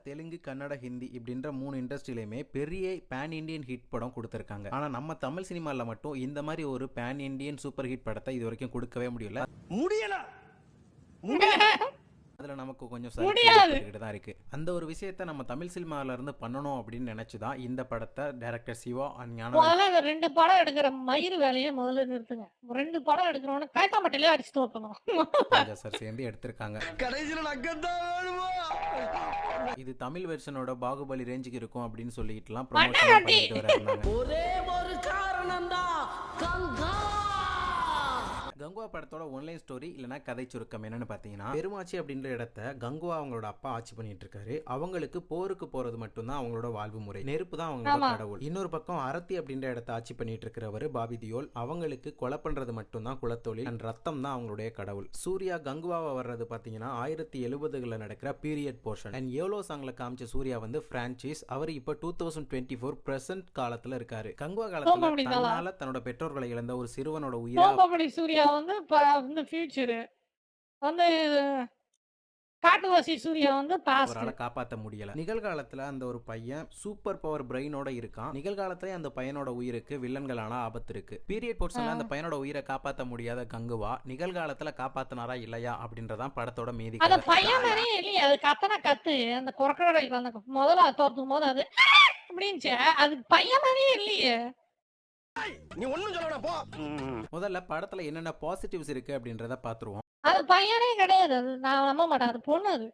Telugu Kannada Hindi இப்படின்ற 3 இண்டஸ்ட்ரியிலுமே பெரிய பேன் இண்டியன் ஹிட் படம் கொடுத்திருக்காங்க. ஆனா நம்ம தமிழ் சினிமால மட்டும் இந்த மாதிரி ஒரு பேன் இண்டியன் சூப்பர் ஹிட் படத்தை இது வரைக்கும் கொடுக்கவே முடியல. அதுல நமக்கு கொஞ்சம் சரிக்கிட்டு தான் இருக்கு. அந்த ஒரு விஷயத்தை நம்ம தமிழ் சினிமால இருந்து பண்ணணும் அப்படின்னு நினைச்சுதான் இந்த படத்தை டைரக்டர் சிவா முதல்ல 2 படம் எடுக்கிற மயிறு வேலையை முதல்ல நிறுத்துங்க. 2 படம் எடுக்கிறவன கைத்தாமட்டிலே அடிச்சு தோக்கணும். ராஜா சார் சேர்ந்து எடுத்திருக்காங்க. இது தமிழ் வெர்ஷனோட பாகுபலி ரேஞ்சுக்கு இருக்கும் அப்படின்னு சொல்லிட்டுலாம் ப்ரமோஷன் பண்ணிட்டு வராங்க. ஒரே ஒரு காரணம் தான் கங்குவா படத்தோட ஒன்லைன் ஸ்டோரி இல்லைனா கதை சுருக்கம் என்னன்னு பார்த்தீங்கன்னா பெருமாச்சி அப்படின்ற இடத்த கங்குவா அவங்களோட அப்பா ஆட்சி பண்ணிட்டு இருக்காரு. அவங்களுக்கு போருக்கு போறது மட்டும்தான் அவங்களோட வாழ்வு முறை. நெருப்பு தான் அவங்களோட கடவுள். இன்னொரு பக்கம் அரத்தி அப்படின்ற இடத்த ஆட்சி பண்ணிட்டு இருக்கிறவர் பாபி தியோல் அவங்களுக்கு கொலை பண்றது மட்டும்தான் குலத்தொழில் அண்ட் ரத்தம் தான் அவங்களுடைய கடவுள். சூர்யா கங்குவாவை வர்றது பார்த்தீங்கன்னா 1070களில் நடக்கிற பீரியட் போர்ஷன் அண்ட் எவ்வளோ சாங்ல காமிச்ச சூர்யா வந்து பிரான்சைஸ் அவர் இப்போ 2024 பிரசன்ட் காலத்துல இருக்காரு. கங்குவா காலத்துல தன்னோட பெற்றோர்களை இழந்த ஒரு சிறுவனோட உயிரை வந்து ஃபியூச்சர் வந்து காட்டுவாசி சூர்யா வந்து அவரால் காப்பாற்ற முடியல. நிகழ்காலத்துல அந்த ஒரு பையன் சூப்பர் பவர் பிரெயினோட இருக்கான். நிகழ்காலத்துல அந்த பையனோட உயிருக்கு வில்லன்களான ஆபத்து இருக்கு. பீரியட் போர்ஷன்ல அந்த பையனோட உயிரை காப்பாற்ற முடியாத கங்குவா நிகழ்காலத்துல காப்பாத்தினாரா இல்லையா அப்படின்றதான் படத்தோட மீதி. அந்த பையன் மாதிரியே இல்லையே. அது கத்து அந்த குரக்கடை அந்த முதல்ல தோற்றும் போது அது அப்படின்ச்சு. அது பையன் மாதிரியே இல்லையே. நீ ஒண்ணும் சொல்லணும் போ. முதல்ல படத்துல என்னென்ன பாசிட்டிவ்ஸ் இருக்கு அப்படின்றத பாத்துருவோம். அது பையனே கிடையாது. அது நான் நம்ப மாட்டேன். அது பொண்ணு அது.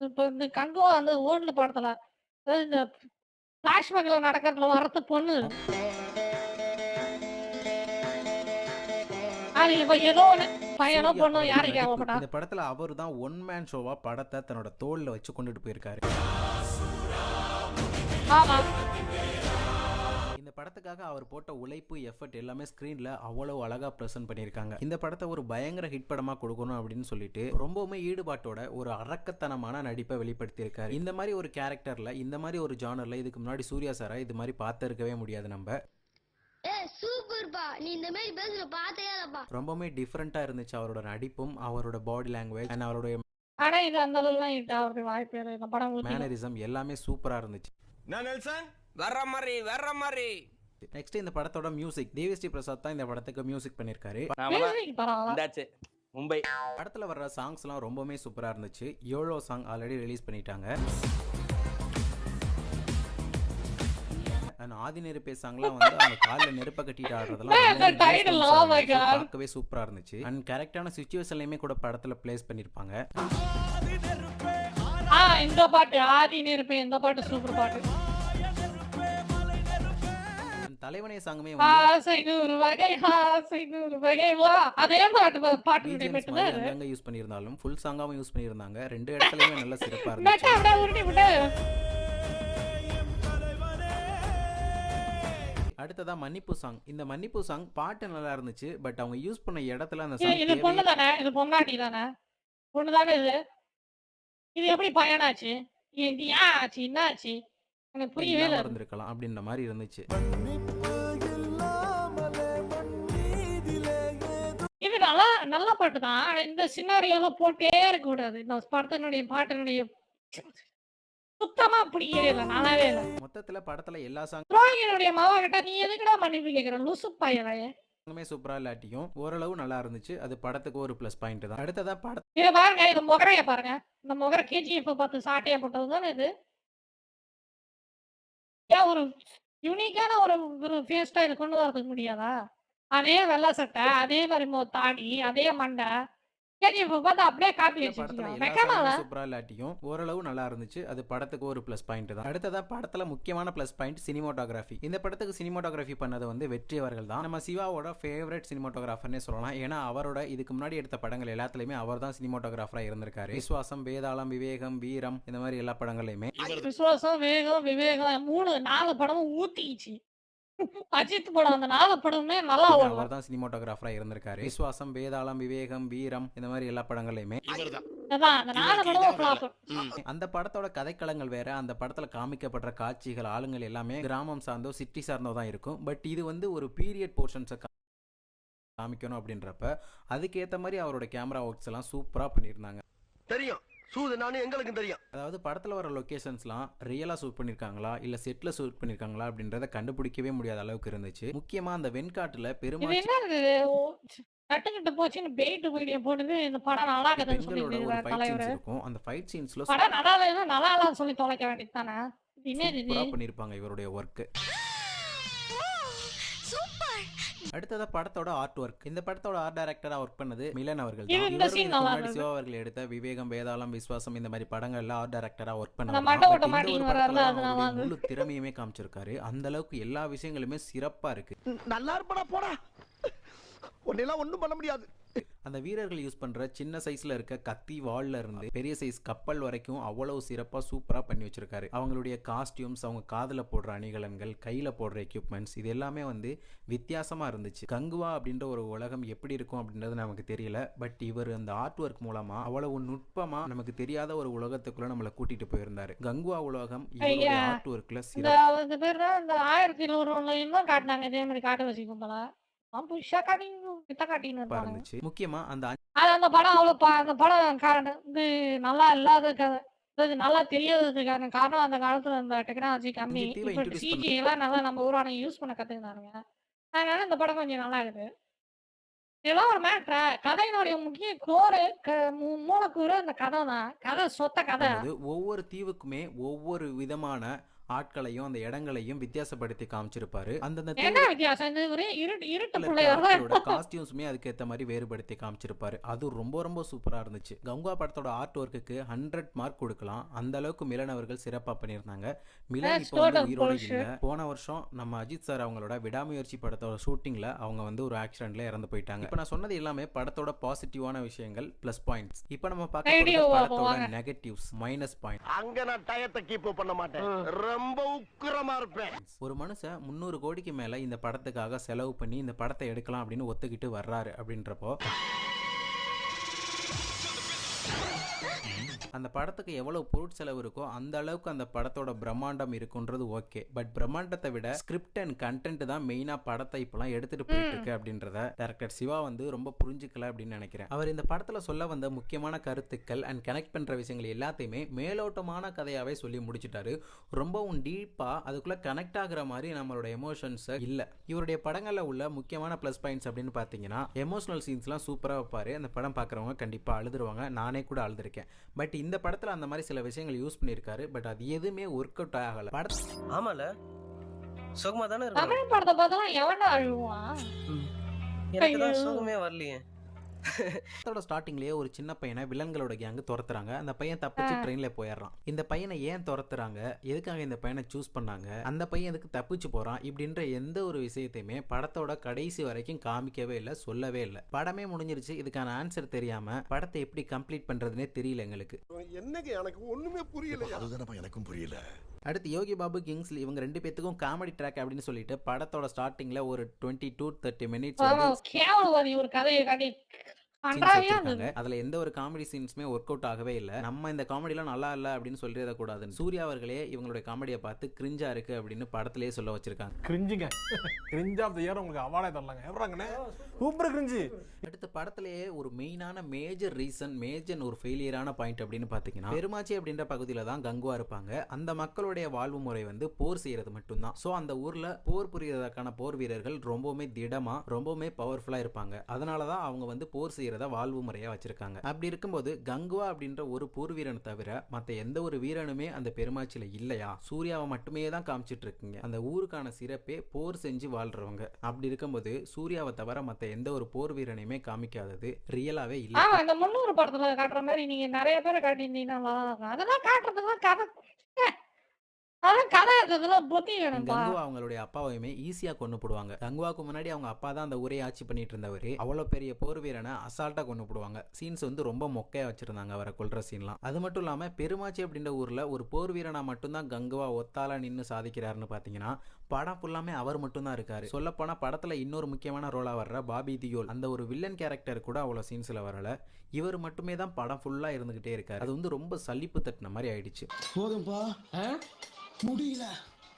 இப்ப இந்த கங்குவா வந்து ஓல்டு படத்துல இந்த ஃபிளாஷ்பேக்ல நடக்கிறதுல வர்றது பொண்ணு. அது இப்ப ஏதோ ஒண்ணு பையனோ பொண்ணோ யாருக்கு கேவலப்பட்டா? இந்த படத்துல அவர் தான் ஒன் மேன் ஷோவா படத்தை தன்னோட தோல்ல வச்சு கொண்டுட்டு போயிருக்காரு. ஆமா. இந்த படத்துக்காக அவர் போட்ட உழைப்பு எஃபர்ட் எல்லாமே ஸ்கிரீன்ல அவ்வளவு அழகா பிரசன்ட் பண்ணியிருக்காங்க. இந்த படத்தை ஒரு பயங்கர ஹிட் படமா கொடுக்கணும் அப்படின்னு சொல்லிட்டு ரொம்பவுமே ஈடுபாட்டோட ஒரு அரக்கத்தனமான நடிப்பை வெளிப்படுத்தியிருக்காரு. இந்த மாதிரி ஒரு கேரக்டர்ல இந்த மாதிரி ஒரு ஜானர்ல இதுக்கு முன்னாடி சூர்யா சாரா இது மாதிரி பார்த்திருக்கவே முடியாது. நம்ம சூப்பர்ப்பா, நீ இந்த மாதிரி பேசுற பார்த்தே இல்லப்பா. ரொம்பவுமே டிஃபரெண்டா இருந்துச்சு அவரோட நடிப்பும் அவரோட பாடி லாங்குவேஜ் அண்ட் அவருடைய ஆனா இது அந்த அளவுலாம் ஹிட் ஆகிறதுக்கு வாய்ப்பே இல்லை. இந்த படம் மேனரிசம் எல்லாமே சூப்பரா இருந்துச்சு. வர்ற மாதிரி. நெக்ஸ்ட் இந்த படத்தோட மியூசிக் தேவிஸ்ரீ பிரசாத் தான் இந்த படத்துக்கு மியூசிக் பண்ணிருக்காரு. மும்பை படத்துல வர்ற சாங்ஸ் எல்லாம் ரொம்பவே சூப்பரா இருந்துச்சு. யோலோ சாங் ஆல்ரெடி ரிலீஸ் பண்ணிட்டாங்க. ஆதி நெருப்பே சாங்லாம் வந்து அவங்க கால்ல நெருப்ப கட்டிட்டு ஆடுறதெல்லாம் பார்க்கவே சூப்பரா இருந்துச்சு. அண்ட் கரெக்டான சிச்சுவேஷன்லயுமே கூட படத்துல பிளேஸ் பண்ணிருப்பாங்க. இந்த பாட்டு ஆதி நெருப்பே இந்த பாட்டு சூப்பர் பாட்டு. தலைவனே சாங்குமே அதே பாட்டு யூஸ் பண்ணிருந்தாலும் ஃபுல் சாங்காவும் யூஸ் பண்ணிருந்தாங்க. ரெண்டு இடத்துலயுமே நல்ல சிறப்பா இருந்துச்சு. அடுத்ததா மன்னிப்பு சாங். இந்த மன்னிப்பு சாங் பாட்டு நல்லா இருந்துச்சு. பட் அவங்க யூஸ் பண்ண இடத்துல அந்த சாங் இது பொண்ணு தானே, இது பொண்ணாட்டி தானே, பொண்ணு தானே இது. இது எப்படி பையனாச்சு? இது ஏன் ஆச்சு, என்ன ஆச்சு எனக்கு புரியவே இல்லை. இருந்திருக்கலாம் அப்படின்ற மாதிரி இருந்துச்சு. இது நல்லா நல்ல பாட்டு தான். இந்த சின்னாரியெல்லாம் போட்டே இருக்க கூடாது. இந்த படத்தினுடைய பாட்டினுடைய சுத்தமா பிடிக்கவே இல்லை, நல்லாவே இல்லை. மொத்தத்துல படத்துல எல்லா சாங் துரோகினுடைய மாவா கிட்ட நீ எதுக்குடா மன்னிப்பு கேட்கிற லூசு பையனையே. சூப்பரா இல்லாட்டியும் ஓரளவு நல்லா இருந்துச்சு. அது படத்துக்கு ஒரு பிளஸ் பாயிண்ட் தான். அடுத்ததா படம் இத பாருங்க, இது முகரைய பாருங்க. இந்த முகர கேஜிஎஃப் பார்த்து சாட்டையா போட்டது தானே இது. ஒரு யூனிக்கான ஒரு ஃபேஸ் ஸ்டைல் கொண்டு வரதுக்கு முடியாதா? அதே வெள்ளை சட்டை, அதே மாதிரி தாடி, அதே மண்டை, அப்படியே காப்பி சூப்பரா இல்லாட்டியும் ஓரளவு நல்லா இருந்துச்சு. அது படத்துக்கு ஒரு பிளஸ் பாயிண்ட் தான். அடுத்ததா படத்துல முக்கியமான பிளஸ் பாயிண்ட் சினிமாட்டோகிராஃபி. இந்த படத்துக்கு சினிமாட்டோகிராஃபி பண்ணது வந்து வெற்றி அவர்கள் தான். நம்ம சிவாவோட ஃபேவரட் சினிமாட்டோகிராஃபர்னே சொல்லலாம். ஏன்னா அவரோட இதுக்கு முன்னாடி எடுத்த படங்கள் எல்லாத்துலயுமே அவர் தான் சினிமாட்டோகிராஃபரா இருந்திருக்காரு. விஸ்வாசம், வேதாளம், விவேகம், வீரம் இந்த மாதிரி எல்லா படங்களையுமே விஸ்வாசம், வேகம், விவேகம் 3-4 படமும் ஊத்திச்சு. அஜித் படம் அந்த 4 படமே நல்லா ஓடும். அவர் தான் சினிமாட்டோகிராஃபரா இருந்திருக்காரு. விஸ்வாசம், வேதாளம், விவேகம், வீரம் இந்த மாதிரி எல்லா படங்களையுமே அந்த படத்தோட கதைக்களங்கள் வேற. அந்த படத்துல காமிக்கப்படுற காட்சிகள், ஆளுங்கள் எல்லாமே கிராமம் சார்ந்தோ சிட்டி சார்ந்தோ தான் இருக்கும். பட் இது வந்து ஒரு பீரியட் போர்ஷன்ஸை காமிக்கணும் அப்படின்றப்ப அதுக்கேற்ற மாதிரி அவரோட கேமரா ஒர்க்ஸ் எல்லாம் சூப்பரா பண்ணியிருந்தாங்க. தெரியும் சூதுனானு எங்களுக்கும் தெரியும். அதாவது படத்துல வர லொகேஷன்ஸ்லாம் ரியலா ஷூட் பண்ணிருக்காங்களா இல்ல செட்ல ஷூட் பண்ணிருக்காங்களா அப்படின்றத கண்டுபிடிக்கவே முடியாத அளவுக்கு இருந்துச்சு. முக்கியமா அந்த வெண்காட்டுல நட்டுக்கிட்டு போச்சுன்னு பெயிட் வீடியோ போடுது. இந்த படம் நல்லா இருக்குதுன்னு சொல்லி இருக்கும். அந்த ஃபைட் சீன்ஸ்ல படம் நல்லா இல்லைன்னா நல்லா இல்லைன்னு சொல்லி தொலைக்க வேண்டியது தானே. சூப்பரா பண்ணிருப்பாங்க இவருடைய ஒர்க். அடுத்ததா படத்தோட ஆர்ட் ஒர்க். இந்த படத்தோட ஆர்ட் டைரக்டரா ஒர்க் பண்ணது மிலன் அவர்கள் தான். இவரு சிவா அவர்கள் எடுத்த விவேகம், வேதாளம், விஸ்வாசம் இந்த மாதிரி படங்கள்ல ஆர்ட் டைரக்டரா ஒர்க் பண்ணாரு. முழு திறமையுமே காமிச்சிருக்காரு. அந்த அளவுக்கு எல்லா விஷயங்களுமே சிறப்பா இருக்கு. நல்லா இருப்படா போடா, ஒன்னெல்லாம் ஒண்ணும் பண்ண முடியாது. அந்த வீரர்கள் யூஸ் பண்ற சின்ன சைஸ்ல இருக்க கத்தி, வாள்ல இருந்து பெரிய சைஸ் கப்பல் வரைக்கும் அவ்வளவு சிறப்பா சூப்பரா பண்ணி வச்சிருக்காரு. அவங்களுடைய காஸ்டியூம்ஸ், அவங்க காதுல போடுற அணிகலன்கள், கையில போடுற எக்யூப்மெண்ட்ஸ் இது எல்லாமே வந்து வித்தியாசமா இருந்துச்சு. கங்குவா அப்படின்ற ஒரு உலகம் எப்படி இருக்கும் அப்படின்றது நமக்கு தெரியல. பட் இவர் அந்த ஆர்ட் ஒர்க் மூலமா அவ்வளவு நுட்பமா நமக்கு தெரியாத ஒரு உலகத்துக்குள்ள நம்மளை கூட்டிட்டு போயிருந்தாரு. கங்குவா உலகம் இவருடைய ஆர்ட் ஒர்க்ல காட்டினாங்க. இதே மாதிரி காட்ட வச்சுக்கோங்களா முக்கியமா அந்த படம் அந்த படம் நல்லா இல்லாத நல்லா தெரியாததுக்கான காரணம் அந்த காலத்துல இந்த டெக்னாலஜி கம்மி. சிஜி எல்லாம் நல்லா நம்ம ஊரான யூஸ் பண்ண கத்துக்கிட்டாங்க. அதனால இந்த படம் கொஞ்சம் நல்லா இருக்குது. இதெல்லாம் ஒரு மேட்ரா. கதையினுடைய முக்கிய கோரு மூலக்கூறு அந்த கதை தான். கதை சொத்த கதை. ஒவ்வொரு தீவுக்குமே ஒவ்வொரு விதமான ஆட்களையும் அந்த இடங்களையும் வித்தியாசப்படுத்தி காமிச்சிருப்பாரு. அந்தந்த காஸ்டியூம்ஸுமே அதுக்கு ஏற்ற மாதிரி வேறுபடுத்தி காமிச்சிருப்பாரு. அது ரொம்ப ரொம்ப சூப்பரா இருந்துச்சு. கங்குவா படத்தோட ஆர்ட் ஒர்க்குக்கு 100 மார்க் கொடுக்கலாம். அந்த அளவுக்கு மிலன் அவர்கள் சிறப்பா பண்ணியிருந்தாங்க. மிலன் இப்போ வந்து உயிரோட இல்ல. போன வருஷம் நம்ம அஜித் சார் அவங்களோட விடாமுயற்சி படத்தோட ஷூட்டிங்ல அவங்க வந்து ஒரு ஆக்சிடென்ட்ல இறந்து போயிட்டாங்க. இப்போ நான் சொன்னது எல்லாமே படத்தோட பாசிட்டிவான விஷயங்கள் பிளஸ் பாயிண்ட்ஸ். இப்போ நம்ம பார்க்க போறது படத்தோட நெகட்டிவ்ஸ் மைனஸ் பாயிண்ட். அங்க நான் டயத்தை கீப் பண்ண மாட்டேன், ரொம்ப உக்கிரமா இருப்பேன். ஒரு மனுஷன் 300 கோடிக்கு மேல இந்த படத்துக்காக செலவு பண்ணி இந்த படத்தை எடுக்கலாம் அப்படின்னு ஒத்துக்கிட்டு வர்றாரு அப்படின்றப்போ அந்த படத்துக்கு எவ்வளவு பொருட்செலவு இருக்கோ அந்த அளவுக்கு அந்த படத்தோட பிரம்மாண்டம் இருக்குன்றது ஓகே. பட் பிரம்மாண்டத்தை விட ஸ்கிரிப்ட் அண்ட் கண்டென்ட் தான் மெயினா படத்தை இப்பெல்லாம் எடுத்துட்டு போயிட்டு இருக்கு அப்படின்றத டைரக்டர் சிவா வந்து ரொம்ப புரிஞ்சுக்கல அப்படின்னு நினைக்கிறேன். அவர் இந்த படத்துல சொல்ல வந்த முக்கியமான கருத்துக்கள் அண்ட் கனெக்ட் பண்ற விஷயங்கள் எல்லாத்தையுமே மேலோட்டமான கதையாவே சொல்லி முடிச்சிட்டாரு. ரொம்பவும் டீப்பா அதுக்குள்ள கனெக்ட் ஆகுற மாதிரி நம்மளோட எமோஷன்ஸ் இல்ல. இவருடைய படங்கள்ல உள்ள முக்கியமான பிளஸ் பாயிண்ட்ஸ் அப்படின்னு பாத்தீங்கன்னா எமோஷனல் சீன்ஸ்லாம் சூப்பரா வைப்பாரு. அந்த படம் பாக்குறவங்க கண்டிப்பா அழுதுருவாங்க. நானே கூட அழுதுருக்கேன். பட் இந்த படத்துல அந்த மாதிரி சில விஷயங்கள் யூஸ் பண்ணிருக்காரு. பட் அது எதுவுமே ஒர்க் அவுட் ஆகல. ஆமால சுகமா தானே இருக்கு. தமிழ் படத்தை பார்த்தா எவன்டா அழுவான்? எனக்கு தான் சுகமே வரலையே. படத்தோட ஸ்டார்டிங்லயே ஒரு சின்ன பையனை வில்லன்களோட கேங் துரத்துறாங்க. அந்த பையன் தப்பிச்சு ட்ரெயின்ல போயிடுறான். இந்த பையனை ஏன் துரத்துறாங்க, எதுக்காக இந்த பையனை சூஸ் பண்ணாங்க, அந்த பையன் எதுக்கு தப்பிச்சு போறான் இப்படின்ற எந்த ஒரு விஷயத்தையுமே படத்தோட கடைசி வரைக்கும் காமிக்கவே இல்லை, சொல்லவே இல்லை. படமே முடிஞ்சிருச்சு. இதுக்கான ஆன்சர் தெரியாம படத்தை எப்படி கம்ப்ளீட் பண்றதுன்னே தெரியல எங்களுக்கு. என்னங்க எனக்கு ஒண்ணுமே புரியல. அதுதானப்பா எனக்கும் புரியல. அடுத்து யோகி பாபு கிங்ஸ்லி இவங்க 2 பேத்துக்கும் காமெடி ட்ராக் அப்படின்னு சொல்லிட்டு படத்தோட ஸ்டார்டிங்ல ஒரு 20 to 30 மினிட்ஸ் அதுல எந்த ஒரு காமெடி சீன்ஸுமே ஒர்க் அவுட் ஆகவே இல்ல. நம்ம இந்த காமெடிலாம் நல்லா இல்ல அப்படின்னு சொல்லிட கூடாதுன்னு சூர்யா அவர்களே இவங்களுடைய காமெடியை பார்த்து கிரிஞ்சா இருக்கு அப்படின்னு படத்திலேயே சொல்ல வச்சிருக்காங்க. கிரிஞ்சுங்க, கிரிஞ்ச் ஆஃப் தி இயர் உங்களுக்கு அவார்டே தரலாங்க. எவராங்கனே சூப்பர் கிரிஞ்சி. அடுத்த படத்திலேயே ஒரு மெயினான மேஜர் ரீசன் ஒரு ஃபெயிலியரான பாயிண்ட் அப்படின்னு பாத்தீங்கன்னா பெருமாச்சி அப்படின்ற பகுதியில தான் கங்குவா இருப்பாங்க. அந்த மக்களுடைய வாழ்வு முறை வந்து போர் செய்யறது மட்டும்தான். சோ அந்த ஊர்ல போர் புரியறதுக்கான போர் வீரர்கள் ரொம்பவுமே திடமா ரொம்பவுமே பவர்ஃபுல்லா இருப்பாங்க. அதனாலதான் அவங்க வந்து போர் செய்யறத வாழ்வு முறையா வச்சிருக்காங்க. அப்படி இருக்கும்போது கங்குவா அப்படின்ற ஒரு போர் வீரனை தவிர மத்த எந்த ஒரு வீரனுமே அந்த பெருமாச்சியில இல்லையா? சூர்யாவை மட்டுமே தான் காமிச்சிட்டு இருக்கீங்க. அந்த ஊருக்கான சிறப்பே போர் செஞ்சு வாழ்றவங்க. அப்படி இருக்கும்போது சூர்யாவை தவிர மத்த எந்த ஒரு போர் வீரனையுமே காமிக்காதது ரியலாவே இல்ல. அந்த 300 படத்துல காட்டுற மாதிரி நீங்க நிறைய பேரை காட்டியிருந்தீங்கன்னா அதெல்லாம் காட்டுறதுலாம் கதை. கங்குவா அவங்களுடைய அப்பாவையுமே ஈஸியா கொண்டு போடுவாங்க. கங்குவாக்கு முன்னாடி அவங்க அப்பா தான் அந்த ஊரை ஆட்சி பண்ணிட்டு இருந்தவரு. அவ்வளவு பெரிய போர் வீரனை அசால்ட்டா கொண்டு போடுவாங்க. சீன்ஸ் வந்து ரொம்ப மொக்கையா வச்சிருந்தாங்க அவரை கொல்ற சீன்லாம். அது மட்டும் இல்லாம பெருமாச்சி அப்படின்ற ஊர்ல ஒரு போர் வீரனா மட்டும்தான் கங்குவா ஒத்தால நின்னு சாதிக்கிறாருன்னு பாத்தீங்கன்னா படம் ஃபுல்லாமே அவர் மட்டும் தான் இருக்காரு. சொல்ல போனா படத்துல இன்னொரு முக்கியமான ரோலா வர்ற பாபி தியோல் அந்த ஒரு வில்லன் கேரக்டர் கூட அவ்வளவு சீன்ஸ்ல வரல. இவர் மட்டுமே தான் படம் ஃபுல்லா இருந்துகிட்டே இருக்காரு. அது வந்து ரொம்ப சலிப்பு தட்டின மாதிரி ஆயிடுச்சு. போதும்பா முடியல.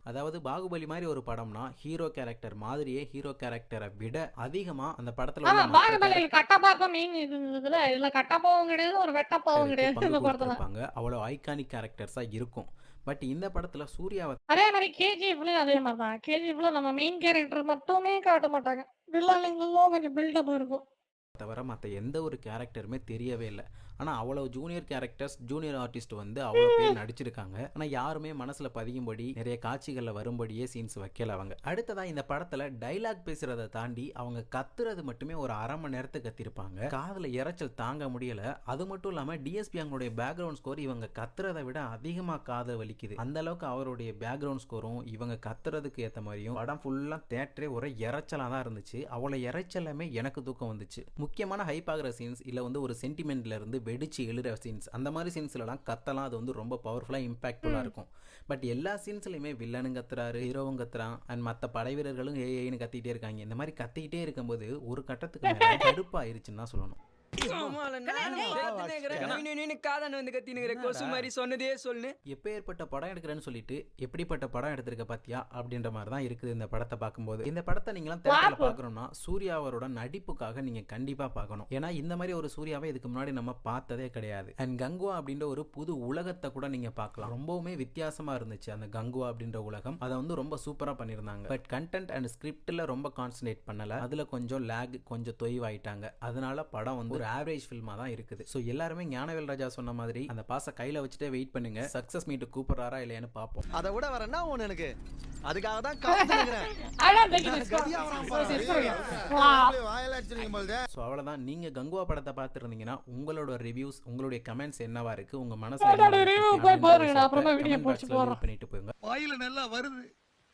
அதாவது பாகுபலி மாதிரி ஒரு படம்னா ஹீரோ கேரக்டர் மாதிரியே ஹீரோ கேரக்டரை விட அதிகமா அந்த படத்துல அவ்வளவு ஐகானிக் கேரக்டர்ஸா இருக்கும். பட் இந்த படத்துல சூர்யாவை அதே மாதிரி கேஜிஎஃப்லயும் அதே மாதிரி தான். கேஜிஎஃப்ல நம்ம மெயின் கேரக்டர் மட்டுமே காட்ட மாட்டாங்க, வில்லன்களும் கொஞ்சம் பில்டப் இருக்கும். தவிர மற்ற எந்த ஒரு கேரக்டருமே தெரியவே இல்லை. ஆனால் அவ்வளவு ஜூனியர் கேரக்டர்ஸ் ஜூனியர் ஆர்டிஸ்ட் வந்து அவ்வளோ பேர் நடிச்சிருக்காங்க. ஆனால் யாருமே மனசில் பதியும்படி நிறைய காட்சிகளில் வரும்படியே சீன்ஸ் வைக்கல அவங்க. அடுத்ததான் இந்த படத்தில் டைலாக் பேசுறதை தாண்டி அவங்க கத்துறது மட்டுமே ஒரு அரை மணி நேரத்துக்கு கத்திருப்பாங்க. காதில் இறைச்சல் தாங்க முடியல. அது மட்டும் இல்லாமல் டிஎஸ்பி அவங்களுடைய பேக்ரவுண்ட் ஸ்கோர் இவங்க கத்துறதை விட அதிகமாக காதை வலிக்குது. அந்த அளவுக்கு அவருடைய பேக்ரவுண்ட் ஸ்கோரும் இவங்க கத்துறதுக்கு ஏற்ற மாதிரியும் படம் ஃபுல்லாக தேட்டரே ஒரு இறைச்சலாக தான் இருந்துச்சு. அவ்வளோ இறைச்சலாமே எனக்கு தூக்கம் வந்துச்சு. முக்கியமான ஹைப் ஆகிற சீன்ஸ் இல்லை வந்து ஒரு சென்டிமெண்ட்ல இருந்து வெடிச்சு எழுற சீன்ஸ் அந்த மாதிரி சீன்ஸ்லாம் கத்தலாம். அது வந்து ரொம்ப பவர்ஃபுல்லா இம்பாக்ட்ஃபுல்லா இருக்கும். பட் எல்லா சீன்ஸ்லயுமே வில்லனும் கத்துறாரு, ஹீரோவும் கத்துறான், அண்ட் மற்ற படை வீரர்களும் ஏன்னு கத்திட்டே இருக்காங்க. இந்த மாதிரி கத்திக்கிட்டே இருக்கும்போது ஒரு கட்டத்துக்கு மேல கடுப்பாயிருச்சுன்னு தான் சொல்லணும். எப்பேற்பட்ட படம் எடுக்கிறேன்னு சொல்லிட்டு எப்படிப்பட்ட படம் எடுத்திருக்க பாத்தியா அப்படின்ற மாதிரி தான் இருக்குது இந்த படத்தை பார்க்கும்போது. இந்த படத்தை நீங்களாம் தியேட்டர்ல பார்க்கணும்னா சூர்யா அவரோட நடிப்புக்காக நீங்க கண்டிப்பா பார்க்கணும். ஏன்னா இந்த மாதிரி ஒரு சூர்யாவை இதுக்கு முன்னாடி நம்ம பார்த்ததே கிடையாது. அண்ட் கங்குவா அப்படின்ற ஒரு புது உலகத்தை கூட நீங்க பார்க்கலாம். ரொம்பவுமே வித்தியாசமா இருந்துச்சு அந்த கங்குவா அப்படின்ற உலகம். அதை வந்து ரொம்ப சூப்பரா பண்ணியிருந்தாங்க. பட் கண்டென்ட் அண்ட் ஸ்கிரிப்ட்ல ரொம்ப கான்சன்ட்ரேட் பண்ணல. அதுல கொஞ்சம் லேக், கொஞ்சம் தொய்வாயிட்டாங்க. அதனால படம் வந்து ஒரு ஆவரேஜ் ஃபில்மா தான் இருக்குது. ஸோ எல்லாருமே ஞானவேல் ராஜா சொன்ன மாதிரி அந்த பாஸை கையில வச்சுட்டே வெயிட் பண்ணுங்க. சக்சஸ் மீட் கூப்பிடுறாரா இல்லையான்னு பார்ப்போம். அதை விட வர என்ன ஒண்ணு எனக்கு அதுக்காக தான் காத்துக்கிறேன். ஸோ அவ்வளோதான். நீங்க கங்குவா படத்தை பார்த்துருந்தீங்கன்னா உங்களோட ரிவ்யூஸ், உங்களுடைய கமெண்ட்ஸ் என்னவா இருக்கு, உங்க மனசுல பண்ணிட்டு போங்க. வாயில நல்லா வருது,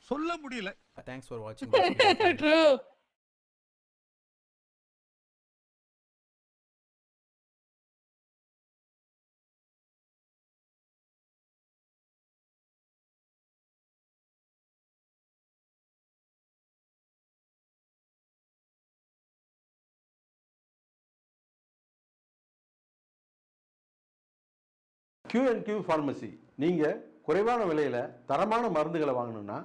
சொல்ல முடியல. தேங்க்ஸ் ஃபார் வாட்சிங். Q&Q pharmacy. நீங்கள் குறைவான விலையில் தரமான மருந்துகளை வாங்கணும்னா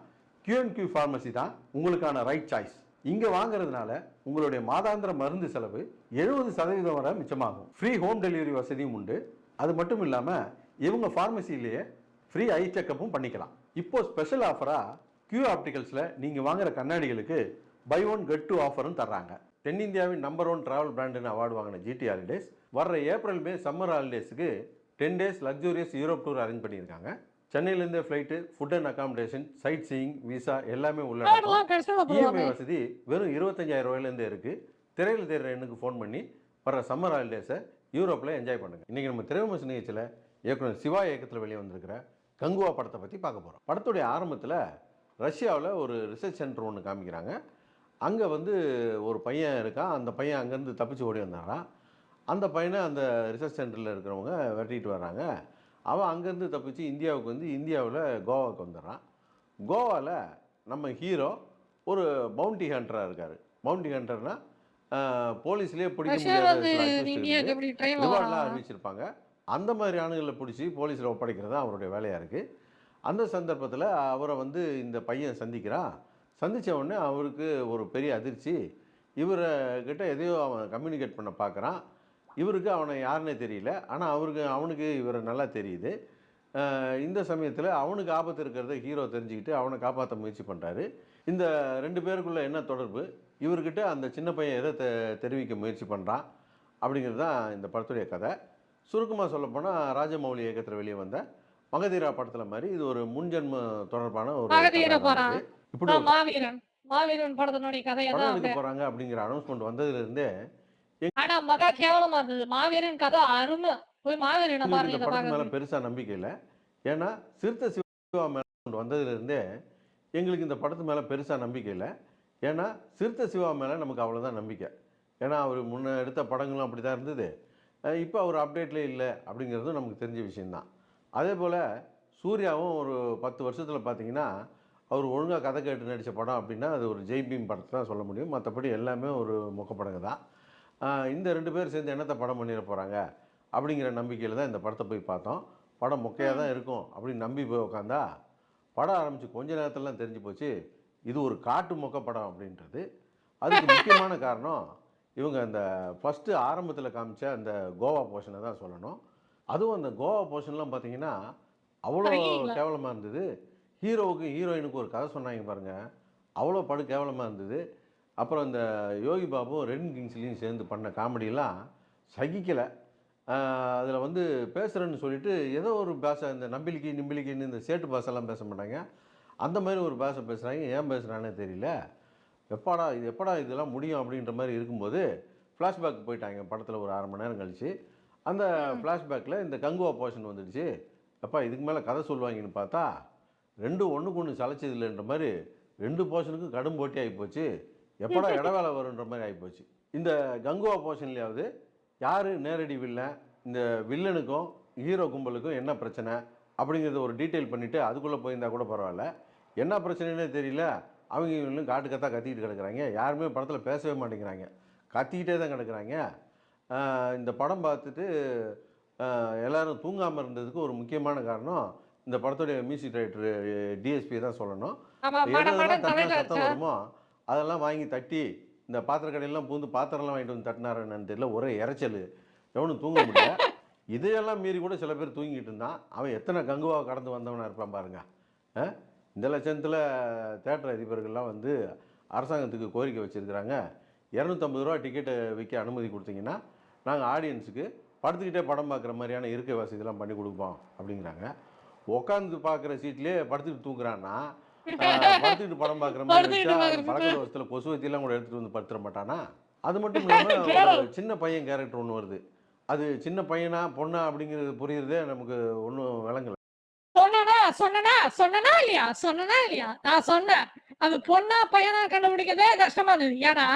Q&Q ஃபார்மசி தான் உங்களுக்கான ரைட் சாய்ஸ். இங்கே வாங்குறதுனால உங்களுடைய மாதாந்திர மருந்து செலவு 70% வரை மிச்சமாகும். ஃப்ரீ ஹோம் டெலிவரி வசதியும் உண்டு. அது மட்டும் இல்லாமல் இவங்க ஃபார்மசியிலேயே ஃப்ரீ ஐ செக்கப்பும் பண்ணிக்கலாம். இப்போ ஸ்பெஷல் ஆஃபராக Q ஆப்டிகல்ஸில் நீங்கள் வாங்குற கண்ணாடிகளுக்கு பை ஒன் கெட் டூ ஆஃபரும் தர்றாங்க. தென்னிந்தியாவின் நம்பர் 1 டிராவல் பிராண்டுன்னு அவார்டு வாங்கின GT ஹாலிடேஸ் வர்ற ஏப்ரல் மே சம்மர் ஹாலிடேஸுக்கு 10 days luxurious Europe tour arrange பண்ணியிருக்காங்க. சென்னையிலேருந்து flight, food and accommodation, sightseeing, visa எல்லாமே உள்ளடக்கும். இஎம்ஐ வசதி வெறும் 25,000 ரூபாயிலேருந்து இருக்குது. திரையில் தேடுற எண்ணுக்கு ஃபோன் பண்ணி வர சம்மர் ஹாலிடேஸை யூரோப்பில் என்ஜாய் பண்ணுங்கள். இன்றைக்கி நம்ம திரைவிமர்ச நிகழ்ச்சியில் இயக்குனர் சிவா இயக்கத்தில் வெளியே வந்திருக்கிற கங்குவா படத்தை பற்றி பார்க்க போகிறோம். படத்துடைய ஆரம்பத்தில் ரஷ்யாவில் ஒரு ரிசர்ச் சென்டர் ஒன்று காமிக்கிறாங்க. அங்கே ஒரு பையன் இருக்கான். அந்த பையன் அங்கேருந்து தப்பிச்சு ஓடி வந்தாரான். அந்த பையனை அந்த ரிசர்ச் சென்டரில் இருக்கிறவங்க வெட்டிட்டு வர்றாங்க. அவன் அங்கேருந்து தப்பிச்சு இந்தியாவுக்கு இந்தியாவில் கோவாவுக்கு வந்துடுறான். கோவாவில் நம்ம ஹீரோ ஒரு பவுண்டி ஹண்டராக இருக்கார். பவுண்டி ஹண்டர்னால் போலீஸ்லேயே பிடிக்க முடியாத ரிவார்ட்லாம் அறிவிச்சிருப்பாங்க. அந்த மாதிரி ஆணுகளை பிடிச்சி போலீஸில் ஒப்படைக்கிறது தான் அவருடைய வேலையாக இருக்குது. அந்த சந்தர்ப்பத்தில் அவரை இந்த பையன் சந்திக்கிறான். சந்தித்த உடனே அவருக்கு ஒரு பெரிய அதிர்ச்சி. இவர்கிட்ட எதையோ அவன் கம்யூனிகேட் பண்ண பார்க்குறான். இவருக்கு அவனை யாருன்னே தெரியல. ஆனால் அவனுக்கு இவரை நல்லா தெரியுது. இந்த சமயத்தில் அவனுக்கு ஆபத்து இருக்கிறத ஹீரோ தெரிஞ்சுக்கிட்டு அவனை காப்பாற்ற முயற்சி பண்ணுறாரு. இந்த 2 பேருக்குள்ளே என்ன தொடர்பு, இவர்கிட்ட அந்த சின்ன பையன் எதை தெரிவிக்க முயற்சி பண்ணுறான் அப்படிங்கிறது தான் இந்த படத்துடைய கதை. சுருக்கமாக சொல்லப்போனால் ராஜமௌலி இயக்கத்தில் வெளியே வந்த மகதீரா படத்தில் மாதிரி இது ஒரு முன்ஜென்ம தொடர்பான ஒரு இப்படி படம் எடுக்க போகிறாங்க அப்படிங்கிற அனௌன்ஸ்மெண்ட் வந்ததுலேருந்தே பெருசா நம்பிக்கை இல்லை. ஏன்னா சிறுத்தை சிவா மேல வந்ததுலேருந்தே எங்களுக்கு இந்த படத்து மேலே பெருசா நம்பிக்கை இல்லை. ஏன்னா சிறுத்தை சிவா மேலே நமக்கு அவ்வளோதான் நம்பிக்கை. ஏன்னா அவர் முன்ன எடுத்த படங்களும் அப்படி தான் இருந்தது. இப்போ அவர் அப்டேட்லேயே இல்லை அப்படிங்கிறதும் நமக்கு தெரிஞ்ச விஷயந்தான். அதே போல் சூர்யாவும் ஒரு 10 வருஷத்தில் பார்த்தீங்கன்னா அவர் ஒழுங்காக கதை கேட்டு நடித்த படம் அப்படின்னா அது ஒரு ஜெய் பீம் படத்தை தான் சொல்ல முடியும். மற்றபடி எல்லாமே ஒரு மொக்கப்படங்க தான். இந்த 2 பேர் சேர்ந்து என்னத்தை படம் பண்ணிட போகிறாங்க அப்படிங்கிற நம்பிக்கையில் தான் இந்த படத்தை போய் பார்த்தோம். படம் மொக்கையாக தான் இருக்கும் அப்படின்னு நம்பி போய் உட்காந்தா படம் ஆரம்பித்து கொஞ்ச நேரத்துலலாம் தெரிஞ்சு போச்சு இது ஒரு காட்டு மொக்க படம் அப்படின்றது. அதுக்கு முக்கியமான காரணம் இவங்க அந்த ஃபஸ்ட்டு ஆரம்பத்தில் காமிச்ச அந்த கோவா போர்ஷனை தான் சொல்லணும். அதுவும் அந்த கோவா போர்ஷன்லாம் பார்த்தீங்கன்னா அவ்வளோ கேவலமாக இருந்தது. ஹீரோவுக்கும் ஹீரோயினுக்கும் ஒரு கதை சொன்னாங்க பாருங்கள், அவ்வளோ படு கேவலமாக இருந்தது. அப்புறம் இந்த யோகி பாபும் ரெட் கிங்ஸ்லேயும் சேர்ந்து பண்ண காமெடியெல்லாம் சகிக்கலை. அதில் பேசுகிறேன்னு சொல்லிட்டு ஏதோ ஒரு பாஷை, இந்த நிம்பிளிக்கின்னு இந்த சேட்டு பாஷெல்லாம் பேச மாட்டாங்க. அந்த மாதிரி ஒரு பாஷை பேசுகிறாங்க. ஏன் பேசுகிறானே தெரியல. எப்படா இதெல்லாம் முடியும் அப்படின்ற மாதிரி இருக்கும்போது ஃப்ளாஷ்பேக் போயிட்டாங்க படத்தில் ஒரு 1/2 மணி நேரம் கழித்து. அந்த ஃப்ளாஷ்பேக்கில் இந்த கங்குவா போர்ஷன் வந்துடுச்சு. எப்பா இதுக்கு மேலே கதை சொல்லுவாங்கன்னு பார்த்தா 2 ஒன்றுக்கு ஒன்று சளைச்சதில்லைன்ற மாதிரி 2 போர்ஷனுக்கும் கடும் போட்டி ஆகிப்போச்சு. எப்படா இடவேளை வருன்ற மாதிரி ஆகிப்போச்சு. இந்த கங்குவா போர்ஷன்லையாவது யார் நேரடி வில்லன், இந்த வில்லனுக்கும் ஹீரோ கும்பலுக்கும் என்ன பிரச்சனை அப்படிங்கிறத ஒரு டீட்டெயில் பண்ணிவிட்டு அதுக்குள்ளே போயிருந்தால் கூட பரவாயில்ல. என்ன பிரச்சனைன்னே தெரியல. அவங்க இவங்களும் காட்டுக்கத்தான் கத்திக்கிட்டு கிடக்குறாங்க. யாருமே படத்தில் பேசவே மாட்டேங்கிறாங்க, கத்திக்கிட்டே தான் கிடக்குறாங்க. இந்த படம் பார்த்துட்டு எல்லோரும் தூங்காமல் இருந்ததுக்கு ஒரு முக்கியமான காரணம் இந்த படத்துடைய மியூசிக் டைரக்டர் டிஎஸ்பி தான் சொல்லணும். எதெல்லாம் தட்டினா சத்தம் வருமோ அதெல்லாம் வாங்கி தட்டி இந்த பாத்திர கடையெல்லாம் பூந்து பாத்திரம்லாம் வாங்கிட்டு வந்து தட்டினாருன்னு தெரியல. ஒரே இறைச்சல், எவனும் தூங்க முடியல. இதையெல்லாம் மீறி கூட சில பேர் தூங்கிட்டு இருந்தான். அவன் எத்தனை கங்குவாவை கடந்து வந்தவனாக இருப்பான் பாருங்க. இந்த லட்சத்தில் தேட்டர் அதிபர்கள்லாம் அரசாங்கத்துக்கு கோரிக்கை வச்சுருக்கிறாங்க. 250 ரூபா டிக்கெட்டை விற்க அனுமதி கொடுத்தீங்கன்னா நாங்கள் ஆடியன்ஸுக்கு படுத்துக்கிட்டே படம் பார்க்குற மாதிரியான இருக்கை வசதியெல்லாம் பண்ணி கொடுப்போம் அப்படிங்கிறாங்க. உட்காந்து பார்க்குற சீட்லேயே படுத்துக்கிட்டு தூங்குறான்னா படுத்துக்கிட்டு படம் பார்க்குற மாதிரி வச்சா பழக்க தோசத்தில் கொசு வத்தியெல்லாம் கூட எடுத்துகிட்டு வந்து படுத்துட மாட்டானா? அது மட்டும் இல்லாமல் ஒரு சின்ன பையன் கேரக்டர் ஒன்று வருது. அது சின்ன பையனா பொண்ணா அப்படிங்கிறது புரியுறதே நமக்கு ஒன்றும் விளங்கலை. சொன்னனா இல்லையா நான் சொன்னேன். அது பொண்ணா பையனா கண்டுபிடிக்கிறதே கஷ்டமா இருந்தது. ஏன்னா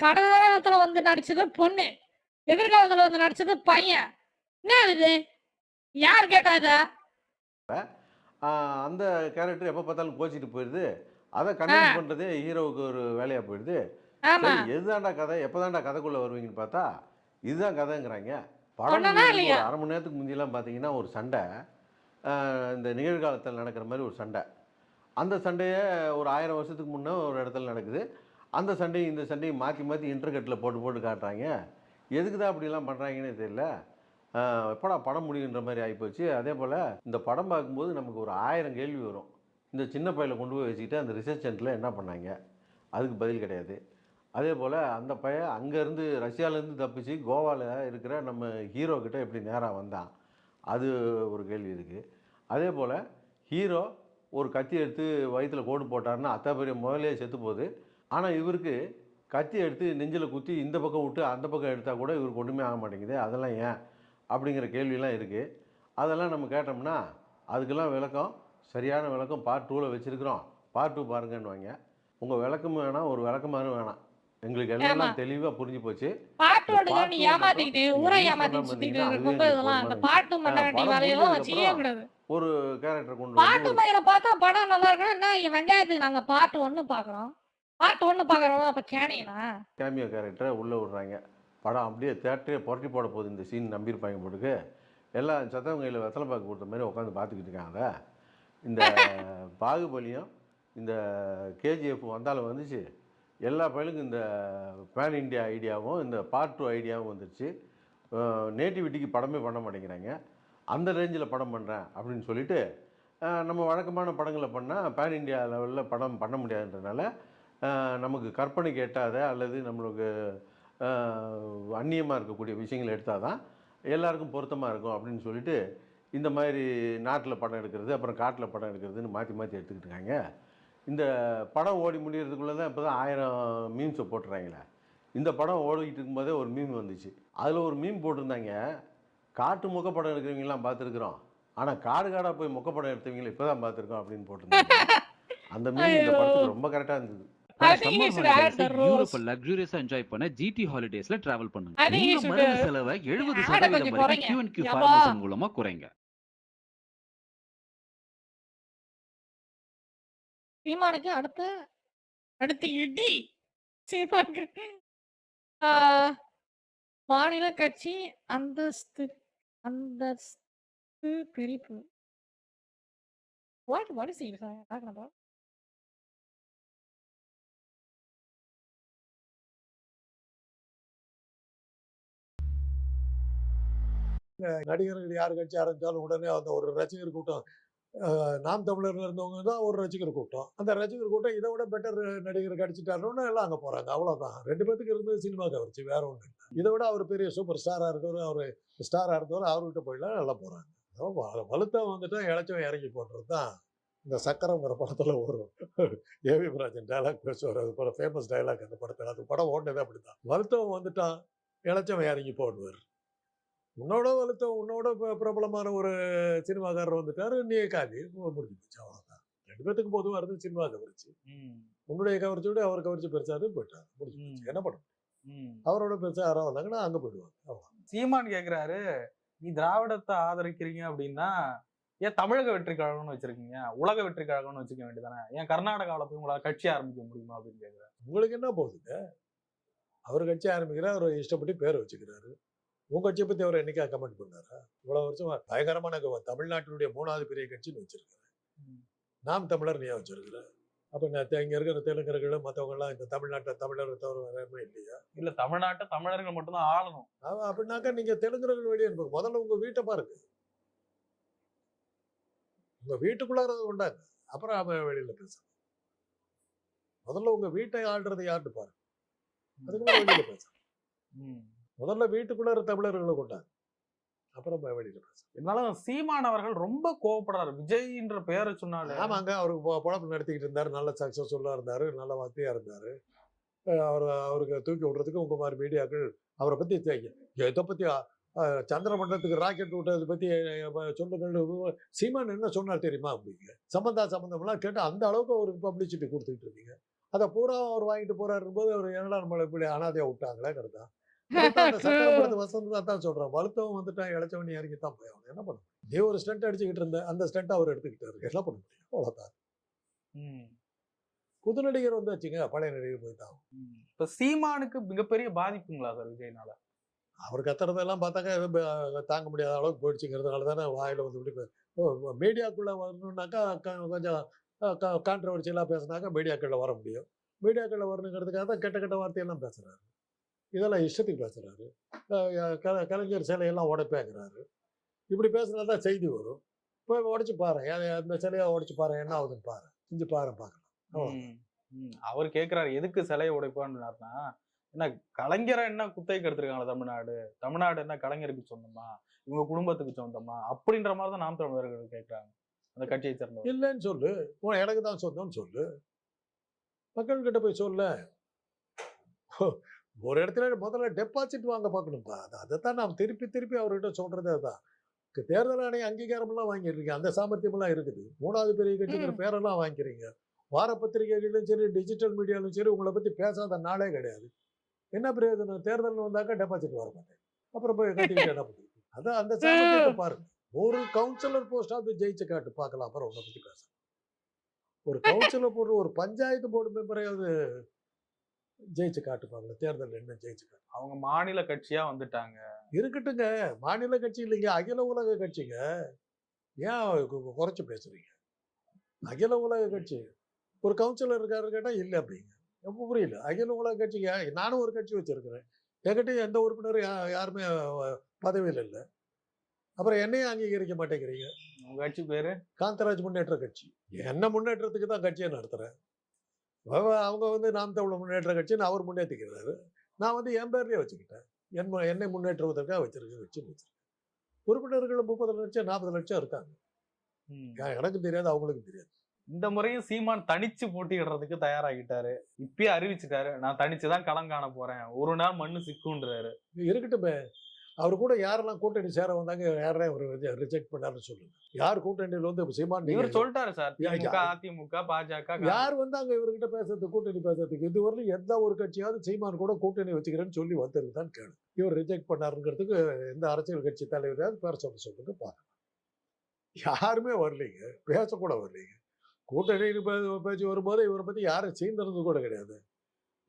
கடகாலத்துல வந்து நடிச்சது பொண்ணு, எதிர்காலத்துல வந்து நடிச்சது பையன். என்ன இது யார் கேட்டாத? அந்த கேரக்டர் எப்போ பார்த்தாலும் கோச்சிட்டு போயிடுது. அதை கன்வின்ஸ் பண்ணுறதே ஹீரோவுக்கு ஒரு வேலையாக போயிடுது. சரி எதுதான்டா கதை, எப்போதான்டா கதைக்குள்ளே வருவீங்கன்னு பார்த்தா இதுதான் கதைங்கிறாங்க. படம் ஒரு அரை மணி நேரத்துக்கு முந்தியெல்லாம் பார்த்தீங்கன்னா ஒரு சண்டை, இந்த நிகழ்காலத்தில் நடக்கிற மாதிரி ஒரு சண்டை. அந்த சண்டையை ஒரு 1000 வருஷத்துக்கு முன்னே ஒரு இடத்துல நடக்குது. அந்த சண்டையும் இந்த சண்டையும் மாற்றி மாற்றி இன்டர்கட்டில் போட்டு காட்டுறாங்க. எதுக்கு தான் அப்படிலாம் பண்ணுறாங்கன்னே தெரியல. எப்படா படம் முடியுன்ற மாதிரி ஆகிப்போச்சு. அதே போல் இந்த படம் பார்க்கும்போது நமக்கு ஒரு 1000 கேள்வி வரும். இந்த சின்ன பையனை கொண்டு போய் வச்சுக்கிட்டு அந்த ரிசர்ச் சென்டரில் என்ன பண்ணாங்க, அதுக்கு பதில் கிடையாது. அதே போல் அந்த பையன் அங்கேருந்து ரஷ்யாவிலேருந்து தப்பிச்சு கோவாவில் இருக்கிற நம்ம ஹீரோ கிட்ட எப்படி நேராக வந்தான், அது ஒரு கேள்வி இருக்குது. அதே போல் ஹீரோ ஒரு கத்தி எடுத்து வயிற்றில் கோடு போட்டார்னா அத்தா பெரிய முதலே செத்து போகுது. ஆனால் இவருக்கு கத்தி எடுத்து நெஞ்சில் குத்தி இந்த பக்கம் விட்டு அந்த பக்கம் எடுத்தால் கூட இவருக்கு ஒன்றுமே ஆக மாட்டேங்குது. அதெல்லாம் ஏன் அப்படிங்கிற கேள்வியெல்லாம் இருக்குது. அதெல்லாம் நம்ம கேட்டோம்னா அதுக்கெல்லாம் விளக்கம், சரியான விளக்கம் பார்ட் 2ல் வச்சுருக்கிறோம், பார்ட் 2 பாருங்கன்னுவாங்க. உங்கள் விளக்கம் வேணாம், ஒரு விளக்கமாரும் வேணாம், எங்களுக்கு எல்லாம் தெளிவாக புரிஞ்சு போச்சு. ஒரு கேரக்டர் கொண்டு பார்த்தா படம் நல்லா இருக்குன்னா வெங்காயத்துக்கு நாங்கள் பார்ட் 1 பார்க்குறோம், பார்ட் 1 பார்க்குறோம். அப்போ கேமியோ கேரக்டரை உள்ளே விடுறாங்க. படம் அப்படியே தேட்டரே புரட்டி போட போகுது. இந்த சீன் நம்பியிருப்பாங்க போட்டுக்கு. எல்லாம் சத்தவங்கையில் வெத்தலை பாக்கு கொடுத்த மாதிரி உட்காந்து பார்த்துக்கிட்டு இருக்காங்க. இந்த பாகுபலியும் இந்த கேஜிஎஃப் வந்தாலும் வந்துச்சு. எல்லா பயிலுக்கும் இந்த பேன் இண்டியா ஐடியாவும் இந்த பார்ட் 2 ஐடியாவும் வந்துருச்சு. நேட்டிவிட்டிக்கு படமே பண்ண மாட்டேங்கிறாங்க. அந்த ரேஞ்சில் படம் பண்ணுறேன் அப்படின்னு சொல்லிட்டு நம்ம வழக்கமான படங்களை பண்ணால் பேன் இண்டியா லெவலில் படம் பண்ண முடியாதுன்றனால நமக்கு கற்பனைக்கு எட்டாத அல்லது நம்மளுக்கு அந்நியமாக இருக்கக்கூடிய விஷயங்கள் எடுத்தால் தான் எல்லாருக்கும் பொருத்தமாக இருக்கும் அப்படின்னு சொல்லிட்டு இந்த மாதிரி நாட்டில் படம் எடுக்கிறது, அப்புறம் காட்டில் படம் எடுக்கிறதுன்னு மாற்றி மாற்றி எடுத்துக்கிட்டு இருக்காங்க. இந்த படம் ஓடி முடிகிறதுக்குள்ளே தான் இப்போ தான் 1000 மீம்ஸை போட்டுறாங்களே. இந்த படம் ஓடிக்கிட்டு இருக்கும்போதே ஒரு மீம் வந்துச்சு. அதில் ஒரு மீம் போட்டிருந்தாங்க, காட்டு முக்கப்படம் எடுக்கிறவங்களாம் பார்த்துருக்குறோம், ஆனால் காடாக போய் முக்கப்படம் எடுத்தவங்களை இப்போ தான் பார்த்துருக்கோம் அப்படின்னு போட்டிருந்தாங்க. அந்த மீம் இந்த படத்துக்கு ரொம்ப கரெக்டாக இருந்தது. யூரோப்ப லக்ஸூரியஸா என்ஜாய் பண்ண ஜிடி ஹாலிடேஸ்ல டிராவல் பண்ணுங்க. உங்க மருந்து செலவை 70% வரை Q&Q ஃபார்மசி மூலமா குறைங்க. சீமானுக்கு அடுத்து இடி சீமானுக்கு மாநில கட்சி அந்தஸ்து பிரிப்பு. What is he talking about? நடிகர்கள் யார் கட்சி ஆரம்பித்தாலும் உடனே அந்த ஒரு ரசிகர் கூட்டம், நாம் தமிழர்ல இருந்தவங்க தான் ஒரு ரசிகர் கூட்டம். அந்த ரசிகர் கூட்டம் இதை விட பெட்டர் நடிகர் கிடைச்சிட்டாருன்னு எல்லாம் அங்கே போகிறாங்க. அவ்வளோதான். 2 பேத்துக்கு இருந்தது சினிமா கவர்ச்சி, வேற ஒன்றும் இல்லை. இதை விட அவர் பெரிய சூப்பர் ஸ்டாராக இருக்கவர், அவர் ஸ்டாராக இருந்தவர், அவர்கிட்ட போயிடலாம் நல்லா போகிறாங்க. வலுத்தான் வந்துட்டா இளைச்சவன் இறங்கி போடுறது தான் இந்த சக்கரங்கிற படத்தில் ஒரு ஏவி ராஜன் டைலாக் பேசுவார். அது போல ஃபேமஸ் டைலாக் அந்த படத்தில். அது படம் ஓடினதே அப்படித்தான். வலுத்தவன் வந்துட்டான், இளைச்சவன் இறங்கி போடுவார். உன்னோட உன்னோட பிரபலமான ஒரு சினிமாக்காரர் வந்துட்டாரு, நீ காலி முடிஞ்சு போச்சு. அவ்வளோதான். 2 பேத்துக்கு பொதுவாக இருந்து சினிமா கவர்ச்சி. உன்னுடைய கவர்ச்சி விட அவர் கவர்ச்சி பெருசாரு போயிட்டாரு, முடிஞ்சு போச்சு. என்ன பண்ண அவரோட பெருசா யாரோ வந்தாங்கன்னா அங்கே போயிடுவாங்க. அவ்வளோ. சீமான் கேட்குறாரு, நீ திராவிடத்தை ஆதரிக்கிறீங்க அப்படின்னா ஏன் தமிழக வெற்றி கழகம்னு வச்சிருக்கீங்க, உலக வெற்றி கழகம்னு வச்சுக்க வேண்டியதானே, ஏன் கர்நாடகாவில் போய் உங்களால் கட்சி ஆரம்பிக்க முடியுமா அப்படின்னு கேட்குறாரு. உங்களுக்கு என்ன போகுதுங்க? அவர் கட்சி ஆரம்பிக்கிறார், அவர் இஷ்டப்பட்டு பேரை வச்சுக்கிறாரு. உங்க கட்சியை பத்தி அவர் என்னைக்கா கமெண்ட் பண்ணாரா? இவ்வளவு வருஷம் பயங்கரமான தமிழ்நாட்டினுடைய 3வது பெரிய கட்சின்னு வச்சிருக்கிறேன். நாம் தமிழர் நீயா வச்சிருக்கிற? அப்ப இங்க இருக்கிற தெலுங்கர்கள் மற்றவங்க எல்லாம் இந்த தமிழ்நாட்டை தமிழர் தவிர வேறமே இல்லையா? இல்ல, தமிழ்நாட்டை தமிழர்கள் மட்டும்தான் ஆளணும் அப்படின்னாக்கா நீங்க தெலுங்கர்கள் வெளியே அனுப்புங்க. முதல்ல உங்க வீட்டை பாருங்க, உங்க வீட்டுக்குள்ளார உண்டாங்க, அப்புறம் அவன் வெளியில பேசணும். முதல்ல உங்க வீட்டை ஆள்றது யாருன்னு பாருங்க, அதுக்கு வெளியில பேசணும். முதல்ல வீட்டுக்குள்ள தமிழர்களை கொண்டாங்க, அப்புறம் வெளியில பேச. இருந்தாலும் சீமான் அவர்கள் ரொம்ப கோவப்படுறாரு விஜய்ன்ற பேரை சொன்னாலே. ஆமாங்க, அவருக்கு பொழப்பு நடத்திக்கிட்டு இருந்தாரு, நல்ல சக்சஸ்ஃபுல்லா இருந்தாரு, நல்ல வார்த்தையா இருந்தாரு. அவருக்கு தூக்கி விடுறதுக்கு உங்க மாதிரி மீடியாக்கள் அவரை பத்தி எதை பத்தி சந்திரமண்டலத்துக்கு ராக்கெட் விட்டதை பத்தி சொல்லுங்கள். சீமான் என்ன சொன்னார் தெரியுமா அப்படிங்க? சம்பந்தம்லாம் கேட்டு அந்த அளவுக்கு அவருக்கு பப்ளிசிட்டி கொடுத்துட்டு இருந்தீங்க. அதை பூரா அவர் வாங்கிட்டு போறாரு போது அவர் என்னடா நம்மளை இப்படி அனாதையா விட்டாங்களேங்கிறதா. அந்த சக்கரப்படுத்து வசந்த தான் சொல்றேன். வலுத்தவன் வந்துட்டான், இழைச்சவன் இறங்கித்தான் போய் அவன் என்ன பண்ண முடியும்? நீ ஒரு ஸ்டண்ட் அடிச்சுக்கிட்டு இருந்த, அந்த ஸ்டண்ட் அவர் எடுத்துக்கிட்டாரு, என்ன பண்ண முடியும்? அவ்வளவுதான். புது நடிகர் வந்தாச்சுங்க, பழைய நடிகர் போயிட்டான். இப்ப சீமானுக்கு மிகப்பெரிய பாதிப்புங்களா சார் விஜய்னால? அவர் கத்துறதெல்லாம் பார்த்தாக்க தாங்க முடியாத அளவுக்கு போயிடுச்சுங்கிறதுனால தானே வாயில வந்து இப்படி மீடியாக்குள்ள வரணும்னாக்கா கொஞ்சம் கான்ட்ரவர்சியலாக பேசினாக்கா மீடியாக்களில் வர முடியும். மீடியாக்களில் வரணுங்கிறதுக்காக தான் கெட்ட கெட்ட வார்த்தையெல்லாம் பேசுகிறாரு, இதெல்லாம் இஷ்டத்துக்கு பேசுகிறாரு. கலைஞர் சிலையெல்லாம் உடைப்பேங்கிறாரு. இப்படி பேசுனா தான் செய்தி வரும். போய் உடைச்சு பாரு, அந்த சிலையை உடைச்சு பாரு, என்ன ஆகுதுன்னு பாரு, செஞ்சு பார்க்கலாம். அவர் கேட்கிறாரு எதுக்கு சிலையை உடைப்பான்னு. என்ன கலைஞரை என்ன குத்தகைக்கு எடுத்திருக்காங்களா தமிழ்நாடு என்ன கலைஞருக்கு சொந்தமா, இவங்க குடும்பத்துக்கு சொந்தமா அப்படின்ற மாதிரி தான் நாம் தமிழர்கள் கேட்கிறாங்க அந்த கட்சியை சேர்ந்தவங்க. இல்லைன்னு சொல்லு, எனக்கு தான் சொந்தம்னு சொல்லு, மக்கள்கிட்ட போய் சொல்ல. ஒரு இடத்துல முதல்ல டெபாசிட் வாங்க பார்க்கணும்ப்பா. அதைத்தான் நாம் திருப்பி திருப்பி அவர்கிட்ட சொல்றதே அதுதான். தேர்தல் ஆணைய அங்கீகாரம்லாம் வாங்கிடுறீங்க, அந்த சாமர்த்தியமெல்லாம் இருக்குது. 3வது பெரிய கட்சிங்கிற பேரெல்லாம் வாங்கிக்கிறீங்க. வார பத்திரிகைகளிலும் சரி, டிஜிட்டல் மீடியாலும் சரி, உங்களை பத்தி பேசாத நாளே கிடையாது. என்ன பிரயோஜனம்? தேர்தல் வந்தாக்கா டெபாசிட் வர மாட்டேன், அப்புறம் போய் கட்டிக்கிட்டு என்ன பண்ணுறது? அதான் அந்த சாமர்த்தியத்தை பாருங்க. ஒரு கவுன்சிலர் போஸ்டாவது ஜெயிச்சு காட்டு பார்க்கலாம், அப்புறம் உங்களை பத்தி பேச. ஒரு கவுன்சிலர் போடுற ஒரு பஞ்சாயத்து போர்டு மெம்பரையாவது ஜெயிச்சு காட்டுப்பாங்க. தேர்தல் என்ன ஜெயிச்சு காட்டு? அவங்க மாநில கட்சியா வந்துட்டாங்க. இருக்கட்டுங்க, மாநில கட்சி இல்லைங்க, அகில உலக கட்சிங்க. ஏன் குறைச்சு பேசுறீங்க? அகில உலக கட்சி. ஒரு கவுன்சிலர் இருக்காரு கேட்டா இல்லை அப்படிங்க. ரொம்ப புரியல. அகில உலக கட்சிங்க. நானும் ஒரு கட்சி வச்சிருக்கிறேன், என்கிட்ட எந்த உறுப்பினரும் யாருமே பதவியில் இல்லை. அப்புறம் என்னையும் அங்கீகரிக்க மாட்டேங்கிறீங்க. உங்க கட்சி பேரு காந்தராஜ் முன்னேற்ற கட்சி. என்ன முன்னேற்றத்துக்கு தான் கட்சியை நடத்துறேன். அவங்க வந்து நாம் தமிழர் முன்னேற்ற கட்சின்னு அவர் முன்னேற்றிக்கிறாரு, நான் வந்து என் பேர்லயே வச்சுக்கிட்டேன். என்னை முன்னேற்றுவதற்காக வச்சிருக்கேன் கட்சின்னு வச்சிருக்கேன். உறுப்பினர்கள் 30 லட்சம் 40 லட்சம் இருக்காங்க. எனக்கும் தெரியாது, அவங்களுக்கும் தெரியாது. இந்த முறையும் சீமான் தனிச்சு போட்டியிடுறதுக்கு தயாராகிட்டாரு. இப்பயே அறிவிச்சுட்டாரு, நான் தனிச்சுதான் களம் காண போறேன், ஒரு நாள் மண்ணு சிக்குன்றாரு. இருக்கட்டுமே, அவர் கூட யாரெல்லாம் கூட்டணி சேர வந்தாங்க, யாரெல்லாம் அவர் ரிஜெக்ட் பண்ணாருன்னு சொல்லுங்க. யார் கூட்டணியில் வந்து சீமான் இவர் சொல்லிட்டாரு சார், அதிமுக பாஜக யார் வந்தாங்க இவர்கிட்ட பேசுறதுக்கு, கூட்டணி பேசுறதுக்கு? இதுவரையிலும் எந்த ஒரு கட்சியாவது சீமான் கூட கூட்டணி வச்சுக்கிறேன்னு சொல்லி வந்திருக்குதான் கேளு. இவர் ரிஜெக்ட் பண்ணாருங்கிறதுக்கு எந்த அரசியல் கட்சி தலைவராவது பேர சொல்லுங்க பார்க்கலாம். யாருமே வரலைங்க, பேசக்கூட வரலைங்க. கூட்டணி பேச்சு வரும்போது இவரை பத்தி யாரும் சீந்தறது கூட கிடையாது.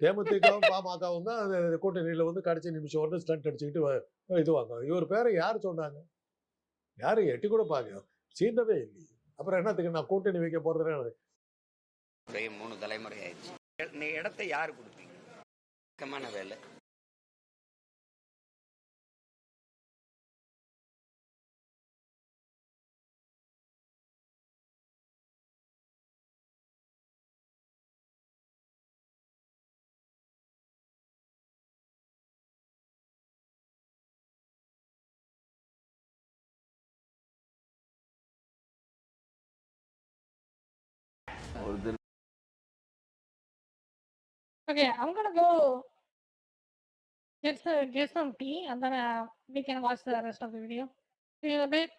தேமுதிகவும் பாமகவும் தான் கூட்டணியில வந்து கடைசி நிமிஷம் வந்து ஸ்டண்ட் அடிச்சுக்கிட்டு இதுவாங்க. இவர் பேரை யார் சொன்னாங்க? யாரும் எட்டி கூட பாக்க சீந்தவே இல்லையே. அப்புறம் என்னத்துக்கு நான் கூட்டணி வைக்க போறது? 3 தலைமுறை ஆயிடுச்சு. நீ இடத்தை யாரு கொடுப்பீங்க? வேலை Okay, I'm gonna go get some tea and then we can watch the rest of the video. See you in a bit.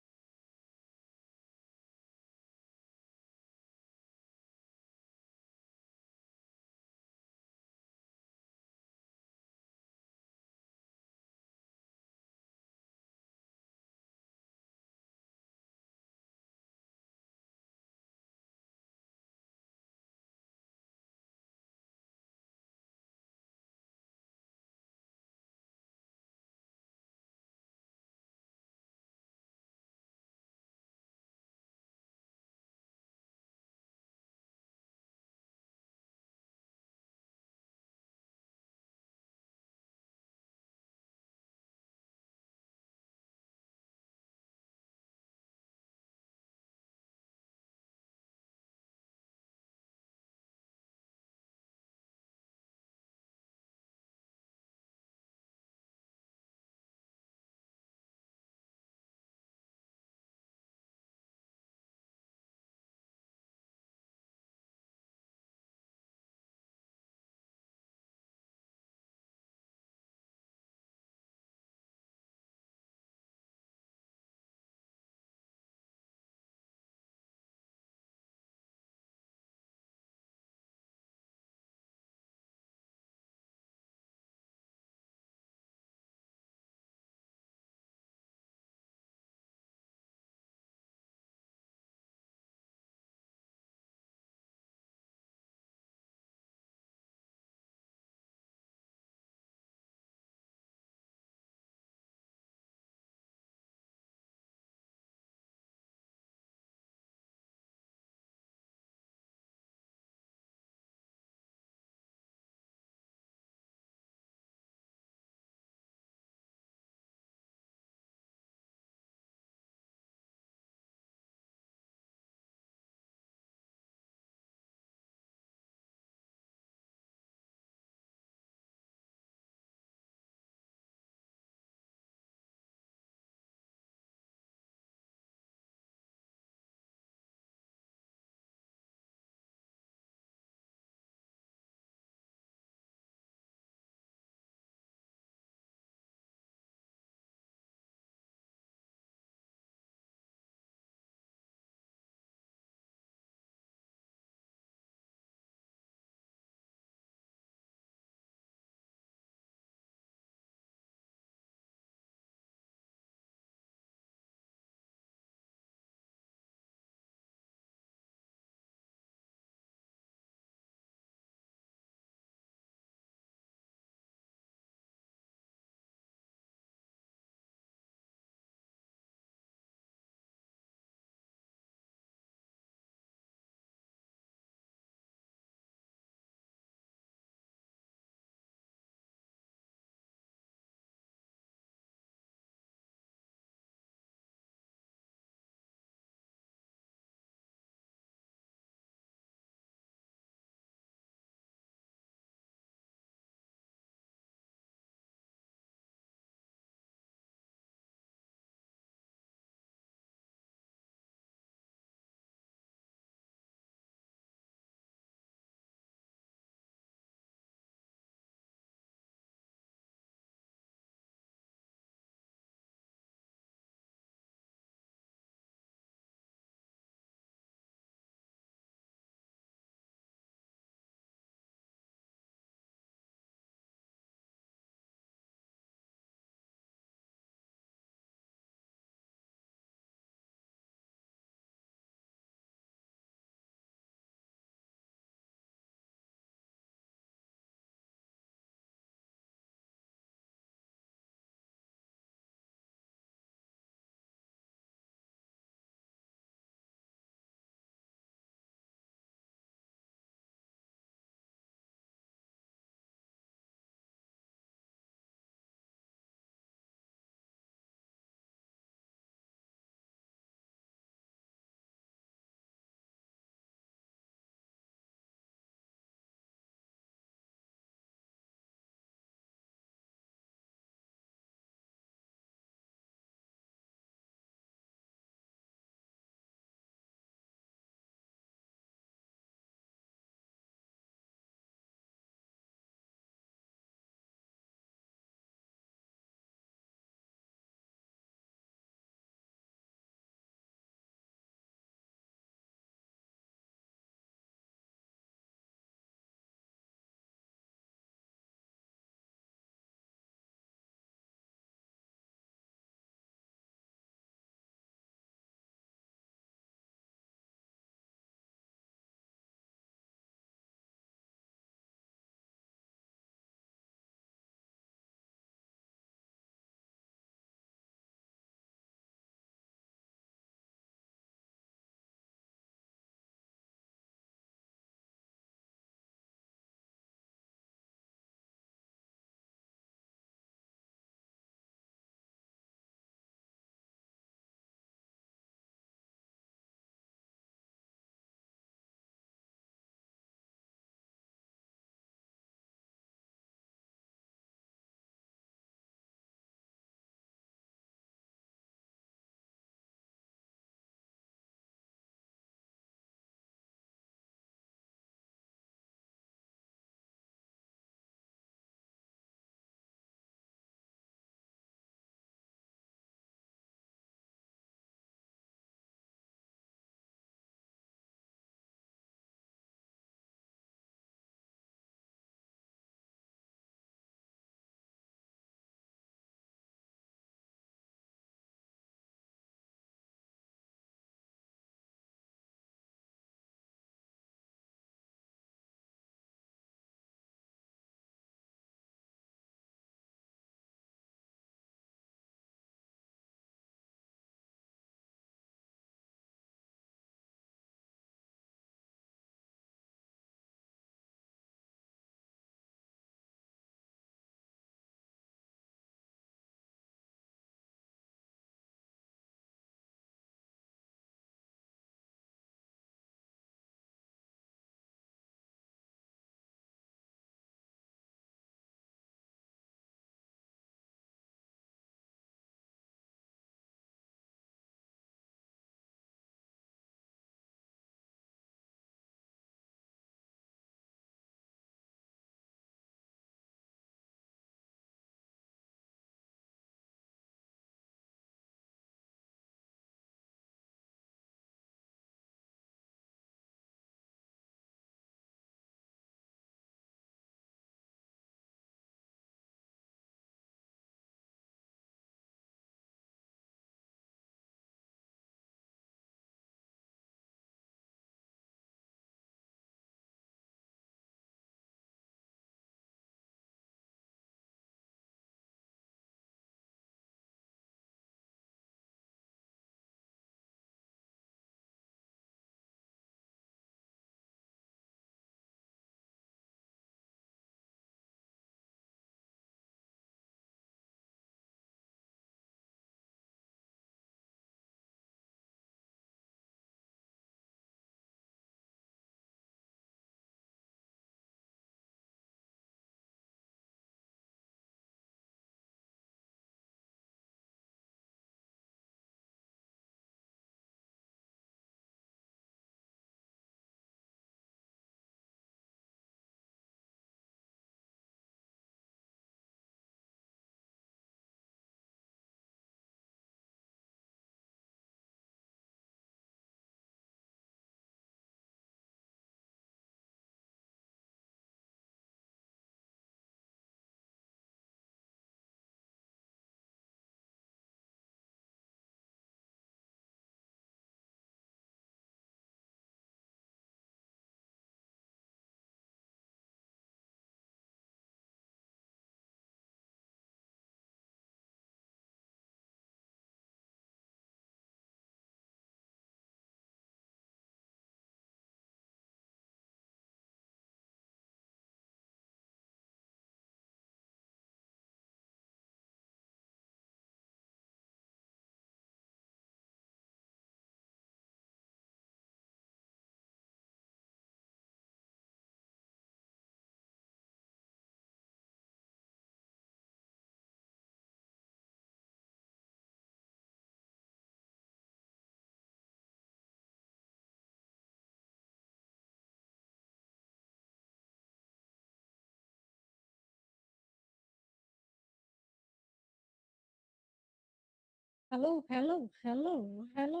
Hello, hello, hello, hello.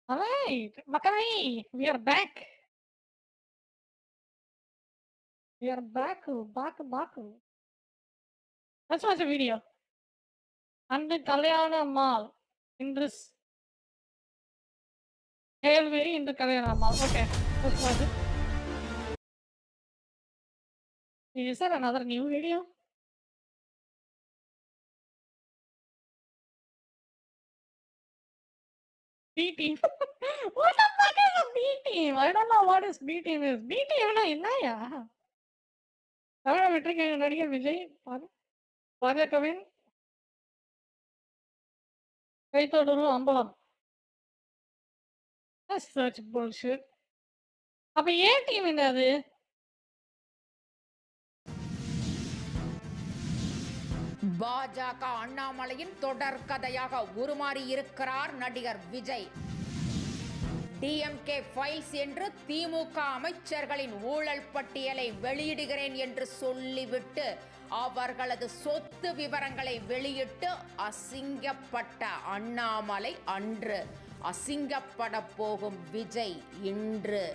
All right, Makai, we are back. We are back. Let's watch a video. And Kalyana Mall in this Hailway in the Kalyana Mall. Okay, let's watch it. Is there another new video? B team. What the fuck is a B team? I don't know what is B team is. B team na என்னயா? தமிழக வெற்றிக்கு நடிகர் விஜய் பாஜகவின் கைத்தொடரும் அம்பலம். That's such bullshit. அப்ப ஏ team என்னது? பாஜக அண்ணாமலையின் தொடர் கதையாக உருமாறி இருக்கிறார் நடிகர் விஜய். டிஎம்கே ஃபைல்ஸ் என்று திமுக அமைச்சர்களின் ஊழல் பட்டியலை வெளியிடுகிறேன் என்று சொல்லிவிட்டு அவர்களது சொத்து விவரங்களை வெளியிட்டு அசிங்கப்பட்ட அண்ணாமலை அன்று, அசிங்கப்பட போகும் விஜய் இன்று.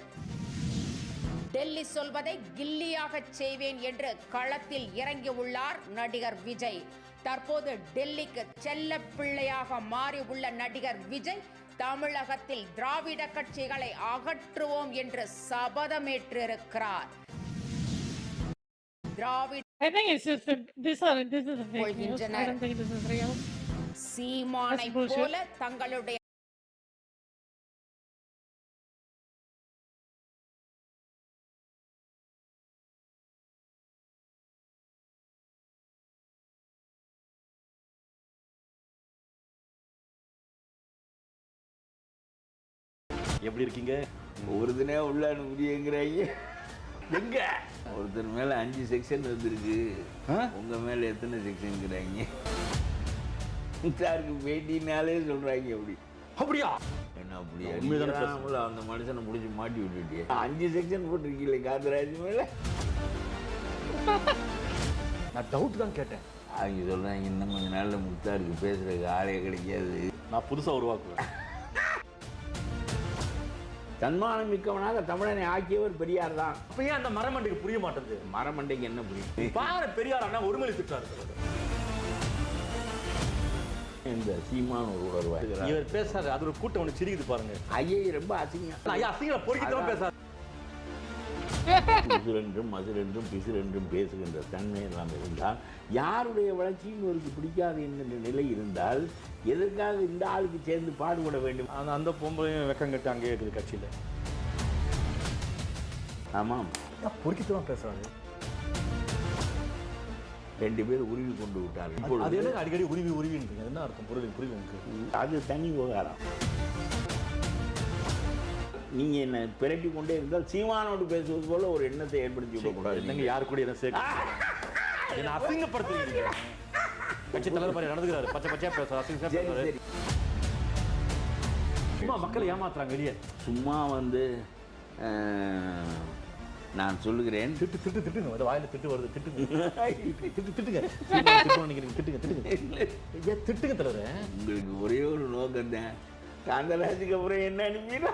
டெல்லி சொல்வதை கில்லியாக செய்வேன் என்று களத்தில் இறங்கியுள்ளார் நடிகர் விஜய். தற்போது டெல்லிக்கு செல்ல பிள்ளையாக மாறி உள்ள நடிகர் விஜய் தமிழகத்தில் திராவிட கட்சிகளை அகற்றுவோம் என்று சபதமேற்றிருக்கிறார். சீமானை போல தங்களுடைய எப்படி இருக்கீங்க? ஒருத்தனே உள்ள முடியுங்கிறாங்க. எங்க ஒருத்தர் மேல 5 செக்ஷன் வந்துருக்கு. உங்க மேல எத்தனை செக்ஷன்ங்கிறாங்க? சாருக்கு பேட்டினாலே சொல்றாங்க. அப்படியா? என்ன அப்படியா? உண்மைதான? அந்த மனுஷனை முடிச்சு மாட்டி விட்டுட்டியே. 5 செக்ஷன் போட்டிருக்கீங்களே காந்தராஜ் மேல. நான் டவுட் தான் கேட்டேன். அவங்க சொல்றாங்க இன்னும் கொஞ்ச நாள்ல முக்தாருக்கு பேசுறதுக்கு ஆளே கிடைக்காது. நான் புதுசா உருவாக்குவேன். தன்மானம் மிக்கவனாக தமிழனை ஆக்கியவர் பெரியார் தான். அப்ப ஏன் அந்த மரமண்டைக்கு புரிய மாட்டேங்குது? மரமண்டைக்கு என்ன புரியும்? பாரு பெரியார் அண்ணா ஒருமொழி திட்டாரு. இந்த சீமான் ஒரு உணர்வார். இவர் பேசாரு, அது ஒரு கூட்டம் ஒன்று சிரிக்குது பாருங்க. ஐயே ரொம்ப அசிங்கம். ஐயா அசிங்கம் பொறுக்கிதான் பேசாரு. பிசுரென்றும் மசுரென்றும் பிசுரென்றும் பேசுகின்ற தன்மை எல்லாம் இருந்தால் யாருடைய வளர்ச்சியும் இவருக்கு பிடிக்காது என்கின்ற நிலை இருந்தால் எதற்காக இந்த ஆளுக்கு சேர்ந்து பாடுபட வேண்டும்? அந்த பொம்பளையும் வெக்கம் கட்டு அங்கே இருக்குது கட்சியில். ஆமாம், பொறுக்கித்தான் பேசுறாரு. 2 பேர் உருவி கொண்டு விட்டார்கள். அது என்ன அடிக்கடி உருவின்றீங்க? என்ன அர்த்தம்? புரியுது. அது தனி விவகாரம். நீங்க என்ன பிரட்டி கொண்டே இருந்தால் சீமானோடு பேசுவது போல ஒரு எண்ணத்தை ஏற்படுத்தி விடக்கூடாது. நீங்க யாரு கூட என்ன சேர்க்க என்ன அசிங்கப்படுத்துறீங்க? கட்சி தலைவர் மாதிரி நடந்துக்கிறாரு. பச்சை பச்சையா பேசுறாரு, அசிங்கமா. சும்மா மக்களை ஏமாத்துறாங்க வெளியே. சும்மா வந்து நான் சொல்லுகிறேன். திட்டுங்க. வாயில திட்டு வருது. திட்டுங்க. திட்டுங்க தலைவரே. உங்களுக்கு ஒரே ஒரு நோக்கம் தான். காந்தராஜுக்கு அப்புறம் என்ன அனுப்பினா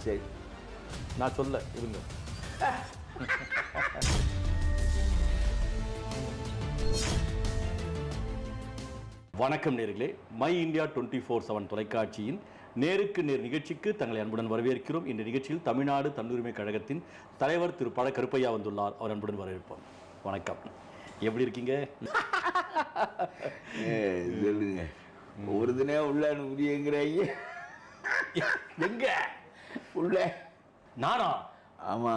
சரி நான் சொல்ல இருங்க. வணக்கம் நேயர்களே. மை இந்தியா 24/7 தொலைக்காட்சியின் நேருக்கு நேர் நிகழ்ச்சிக்கு தங்களை அன்புடன் வரவேற்கிறோம். இந்த நிகழ்ச்சியில் தமிழ்நாடு தன்னுரிமை கழகத்தின் தலைவர் திரு பழ கருப்பையா வந்துள்ளார். அவர் அன்புடன் வரவேற்போம். வணக்கம். எப்படி இருக்கீங்க? சொல்லுங்க. ஒருத்தனே உள்ள முடியுங்கிறாங்க. எங்க உள்ள? நானா? ஆமா.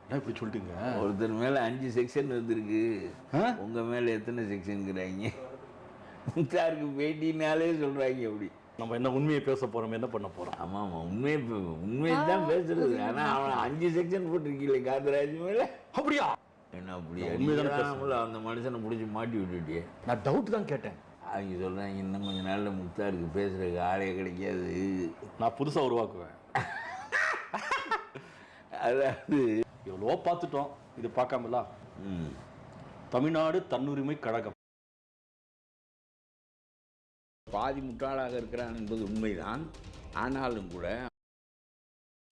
என்ன இப்படி சொல்லிட்டீங்க? ஒருத்தர் மேல 5 செக்ஷன் வந்துருக்கு. உங்க மேல எத்தனை செக்ஷன்ங்கிறாங்க? சாருக்கு பேட்டினாலே சொல்றாங்க. அப்படி நம்ம என்ன உண்மையை பேச போறோம், என்ன பண்ண போறோம்? ஆமா ஆமா, உண்மையை தான் பேசுறது. ஆனா அவன் 5 செக்ஷன் போட்டிருக்கீங்களே காந்தராஜ் மேல. அப்படியா? என்ன அப்படியா? அந்த மனுஷனை முடிச்சு மாட்டி விட்டுட்டியே. நான் டவுட் தான் கேட்டேன். அவங்க சொல்றாங்க இன்னும் கொஞ்ச நாள்ல முக்தாருக்கு பேசுறதுக்கு ஆளே கிடைக்காது. நான் புதுசா உருவாக்குவேன். அதாவது எவ்வளோ பார்த்துட்டோம், இது பார்க்காமலா? தமிழ்நாடு தன்னுரிமை கழகம் பாதி முட்டாளாக இருக்கிறான் என்பது உண்மைதான். ஆனாலும் கூட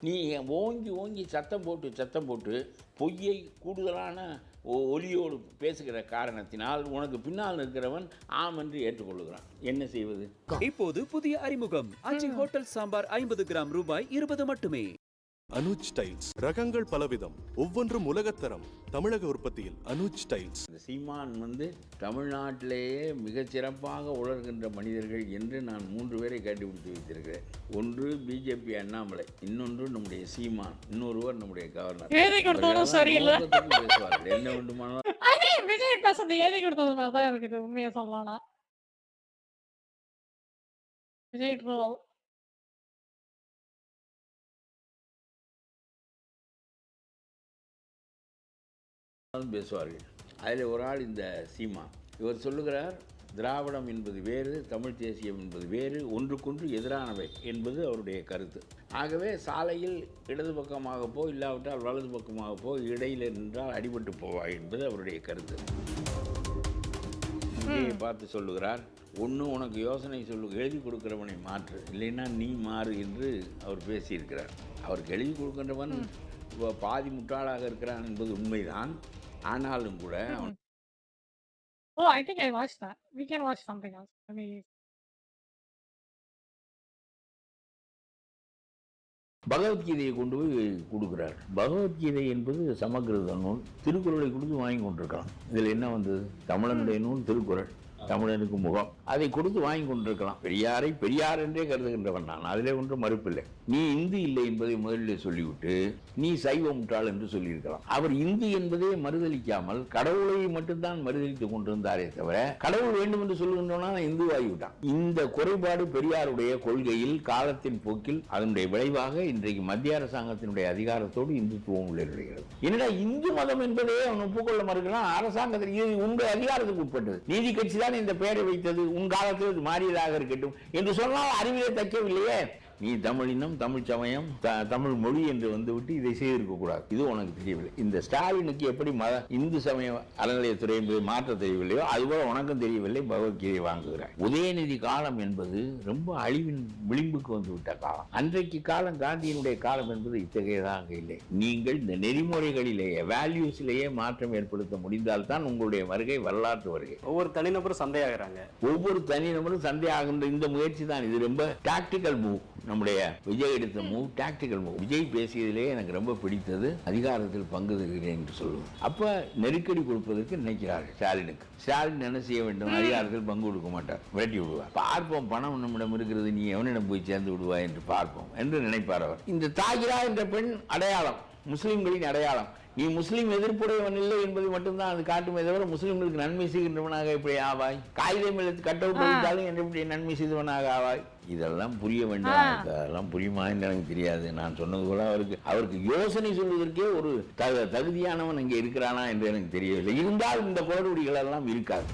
நீ ஓங்கி ஓங்கி சத்தம் போட்டு பொய்யை கூடுதலான ஒலியோடு பேசுகிற காரணத்தினால் உனக்கு பின்னால் இருக்கிறவன் ஆம் என்று ஏற்றுக்கொள்ளுகிறான். என்ன செய்வது? இப்போது புதிய அறிமுகம் ஆச்சி ஹோட்டல் சாம்பார் 50 கிராம் ரூபாய் 20 மட்டுமே. அனுஜ் டைல்ஸ் ரகங்கள் பலவிதம், ஒவ்வொன்றும் உலகத்தரம். தமிழக உற்பத்தியில் அனுஜ் டைல்ஸ். சீமான் தமிழ்நாட்டிலேயே மிகச்சிறப்பாக உலர்கின்ற மனிதர்கள் என்று நான் 3 பேரை கண்டுபிடித்து வைத்திருக்கிறேன். ஒன்று பிஜேபி அண்ணாமலை, இன்னொன்று நம்முடைய சீமான், இன்னொருவர் நம்முடைய கவர்னர். பேசுவார்கள் என்ன வேண்டுமானாலும். விஜய் பேசுறது ஏதி கொடுத்தது மாதிரி தான் இருக்குது உண்மையை சொல்லலாம். விஜய் ட்ரோல் பேசுவார்கள். அதில் ஒரு ஆள் இந்த சீமா. இவர் சொல்லுகிறார், திராவிடம் என்பது வேறு, தமிழ் தேசியம் என்பது வேறு, ஒன்றுக்கொன்று எதிரானவை என்பது அவருடைய கருத்து. ஆகவே சாலையில் இடது பக்கமாக போ, இல்லாவிட்டால் வலது பக்கமாக போ, இடையில் நின்றால் அடிபட்டு போவாய் என்பது அவருடைய கருத்து. விஜயை பார்த்து சொல்லுகிறார், ஒன்று உனக்கு யோசனை எழுதி கொடுக்கிறவனை மாற்று, இல்லைன்னா நீ மாறு என்று அவர் பேசியிருக்கிறார். அவருக்கு எழுதி கொடுக்கின்றவன் பாதி முட்டாளாக இருக்கிறான் என்பது உண்மைதான். ஆனாலும் கூட I think I watched that. We can watch something else. பகவத்கீதையை கொண்டு போய் கொடுக்குறார். பகவத்கீதை என்பது சமக்கிருத நூல். திருக்குறளை கொடுத்து வாங்கி கொண்டிருக்கலாம். இதில் என்ன வந்தது? தமிழனுடைய நூல் திருக்குறள், தமிழனுக்கு முகம். அதை கொடுத்து வாங்கி கொண்டிருக்கலாம். பெரியாரை பெரியார் என்றே கருதுகின்றவன் நான், அதிலே ஒன்றும் மறுப்பில்லை. நீ இந்து இல்லை என்பதை முதலில் சொல்லிவிட்டு நீ சைவ முட்டாள் என்று சொல்லியிருக்கலாம். அவர் இந்து என்பதே மறுதளிக்காமல் கடவுளை மட்டும்தான் மறுதளித்துக் கொண்டிருந்தாரே தவிர கடவுள் வேண்டும் என்று சொல்லுகின்றவனா இந்துவாகிவிட்டான். இந்த குறைபாடு பெரியாருடைய கொள்கையில் காலத்தின் போக்கில் அதனுடைய விளைவாக இன்றைக்கு மத்திய அரசாங்கத்தினுடைய அதிகாரத்தோடு இந்துத்துவம் உள்ளிருக்கிறது. என்னடா இந்து மதம் என்பதே அவன் ஒப்புக்கொள்ள மறுக்கிறான். அரசாங்கத்தில் இது உங்கள் அதிகாரத்துக்கு உட்பட்டது, நீதி கட்சி தான் இந்த பெயரை வைத்தது, உன் காலத்தில் இது மாறியதாக இருக்கட்டும் என்று சொன்னால் அறிவிலே தைக்கவில்லையே. நீ தமிழினம், தமிழ் சமயம், தமிழ் மொழி என்று வந்துவிட்டு இதை செய்திருக்க கூடாது. இது உனக்கு தெரியவில்லை. இந்த ஸ்டாலினுக்கு எப்படி இந்து சமய அறநிலையத்துறை என்பதை மாற்ற தெரியவில்லையோ அதுபோல உனக்கும் தெரியவில்லை. பகவத்கீதை வாங்குகிறார். உதயநிதி காலம் என்பது ரொம்ப அழிவின் விளிம்புக்கு வந்து விட்ட காலம். அன்றைக்கு காலம் காந்தியினுடைய காலம் என்பது இத்தகையதாக இல்லை. நீங்கள் இந்த நெறிமுறைகளிலேயே வேல்யூஸிலேயே மாற்றம் ஏற்படுத்த முடிந்தால்தான் உங்களுடைய வருகை வரலாற்று வருகை. ஒவ்வொரு தனிநபரும் சந்தையாகிறாங்க. ஒவ்வொரு தனிநபரும் சந்தையாகின்ற இந்த முயற்சி தான். இது ரொம்ப டாக்டிக்கல் மூவ். நம்முடைய விஜய் எடுத்த மூவ் டாக்டிக்கல் மூவ். விஜய் பேசியதிலே எனக்கு ரொம்ப பிடித்தது அதிகாரத்தில் பங்கு தருகிறேன் என்று சொல்லுவோம். அப்ப நெருக்கடி கொடுப்பதற்கு நினைக்கிறார்கள் ஸ்டாலினுக்கு. ஸ்டாலின் என்ன செய்ய வேண்டும்? அதிகாரத்தில் பங்கு கொடுக்க மாட்டார், விரட்டி விடுவார். பார்ப்போம், பணம் நம்மிடம் இருக்கிறது, நீ எவனிடம் போய் சேர்ந்து விடுவாய் என்று பார்ப்போம் என்று நினைப்பார் அவர். இந்த தாகிரா என்ற பெண் அடையாளம், முஸ்லிம்களின் அடையாளம். நீ முஸ்லீம் எதிர்ப்புடையவன் இல்லை என்பதை மட்டும்தான் அது காட்டுமே தவிர முஸ்லிம்களுக்கு நன்மை செய்கின்றவனாக எப்படி ஆவாய்? காகிதம் எழுத்து கட்டவுட் இருந்தாலும் எப்படி நன்மை செய்தவனாக ஆவாய்? இதெல்லாம் புரிய வேண்டாம். அதெல்லாம் புரியுமா என்று எனக்கு தெரியாது. நான் சொன்னது போல அவருக்கு யோசனை சொல்வதற்கே ஒரு தகுதியானவன் இங்கே இருக்கிறானா என்று எனக்கு தெரியவில்லை. இருந்தால் இந்த குளறுபடிகள் எல்லாம் இருக்காது.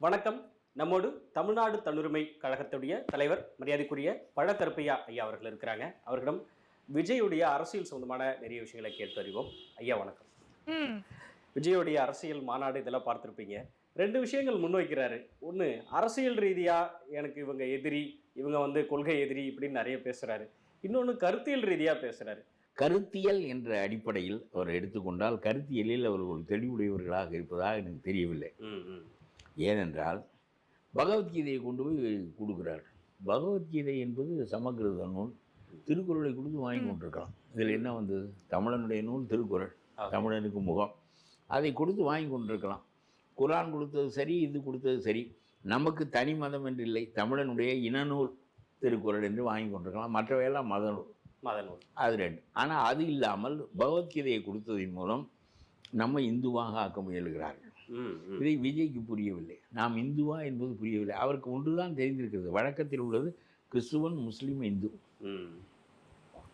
வணக்கம். நம்மோடு தமிழ்நாடு தன்னுரிமை கழகத்துடைய தலைவர் மரியாதைக்குரிய கருப்பையா ஐயா அவர்கள் இருக்கிறாங்க. அவர்களிடம் விஜயுடைய அரசியல் சம்பந்தமான நிறைய விஷயங்களை கேட்டு அறிவோம். ஐயா வணக்கம். விஜயுடைய அரசியல் மாநாடு இதெல்லாம் பார்த்துருப்பீங்க. 2 விஷயங்கள் முன்வைக்கிறாரு. ஒன்று, அரசியல் ரீதியா எனக்கு இவங்க எதிரி, இவங்க கொள்கை எதிரி இப்படின்னு நிறைய பேசுறாரு. இன்னொன்று கருத்தியல் ரீதியா பேசுறாரு. கருத்தியல் என்ற அடிப்படையில் அவர் எடுத்துக்கொண்டால் கருத்தியலில் அவர்கள் தெளிவுடையவர்களாக இருப்பதாக எனக்கு தெரியவில்லை. ஏனென்றால் பகவத்கீதையை கொண்டு போய் கொடுக்குறார். பகவத்கீதை என்பது சமக்கிருத நூல். திருக்குறளை கொடுத்து வாங்கி கொண்டிருக்கலாம். இதில் என்ன வந்தது? தமிழனுடைய நூல் திருக்குறள், தமிழனுக்கு முகம். அதை கொடுத்து வாங்கி கொண்டிருக்கலாம். குரான் கொடுத்தது சரி, இது கொடுத்தது சரி. நமக்கு தனி மதம் என்று இல்லை, தமிழனுடைய இனநூல் திருக்குறள் என்று வாங்கி கொண்டிருக்கலாம். மற்றவையெல்லாம் மதநூல். அது 2. ஆனால் அது இல்லாமல் பகவத்கீதையை கொடுத்ததின் மூலம் நம்ம இந்துவாக ஆக்க முயல்கிறார்கள். இதை விஜய்க்கு புரியவில்லை. நாம் இந்துவா என்பது புரியவில்லை. அவருக்கு ஒன்றுதான் தெரிந்திருக்கிறது. வழக்கத்தில் உள்ளது கிறிஸ்துவன், முஸ்லீம், இந்து.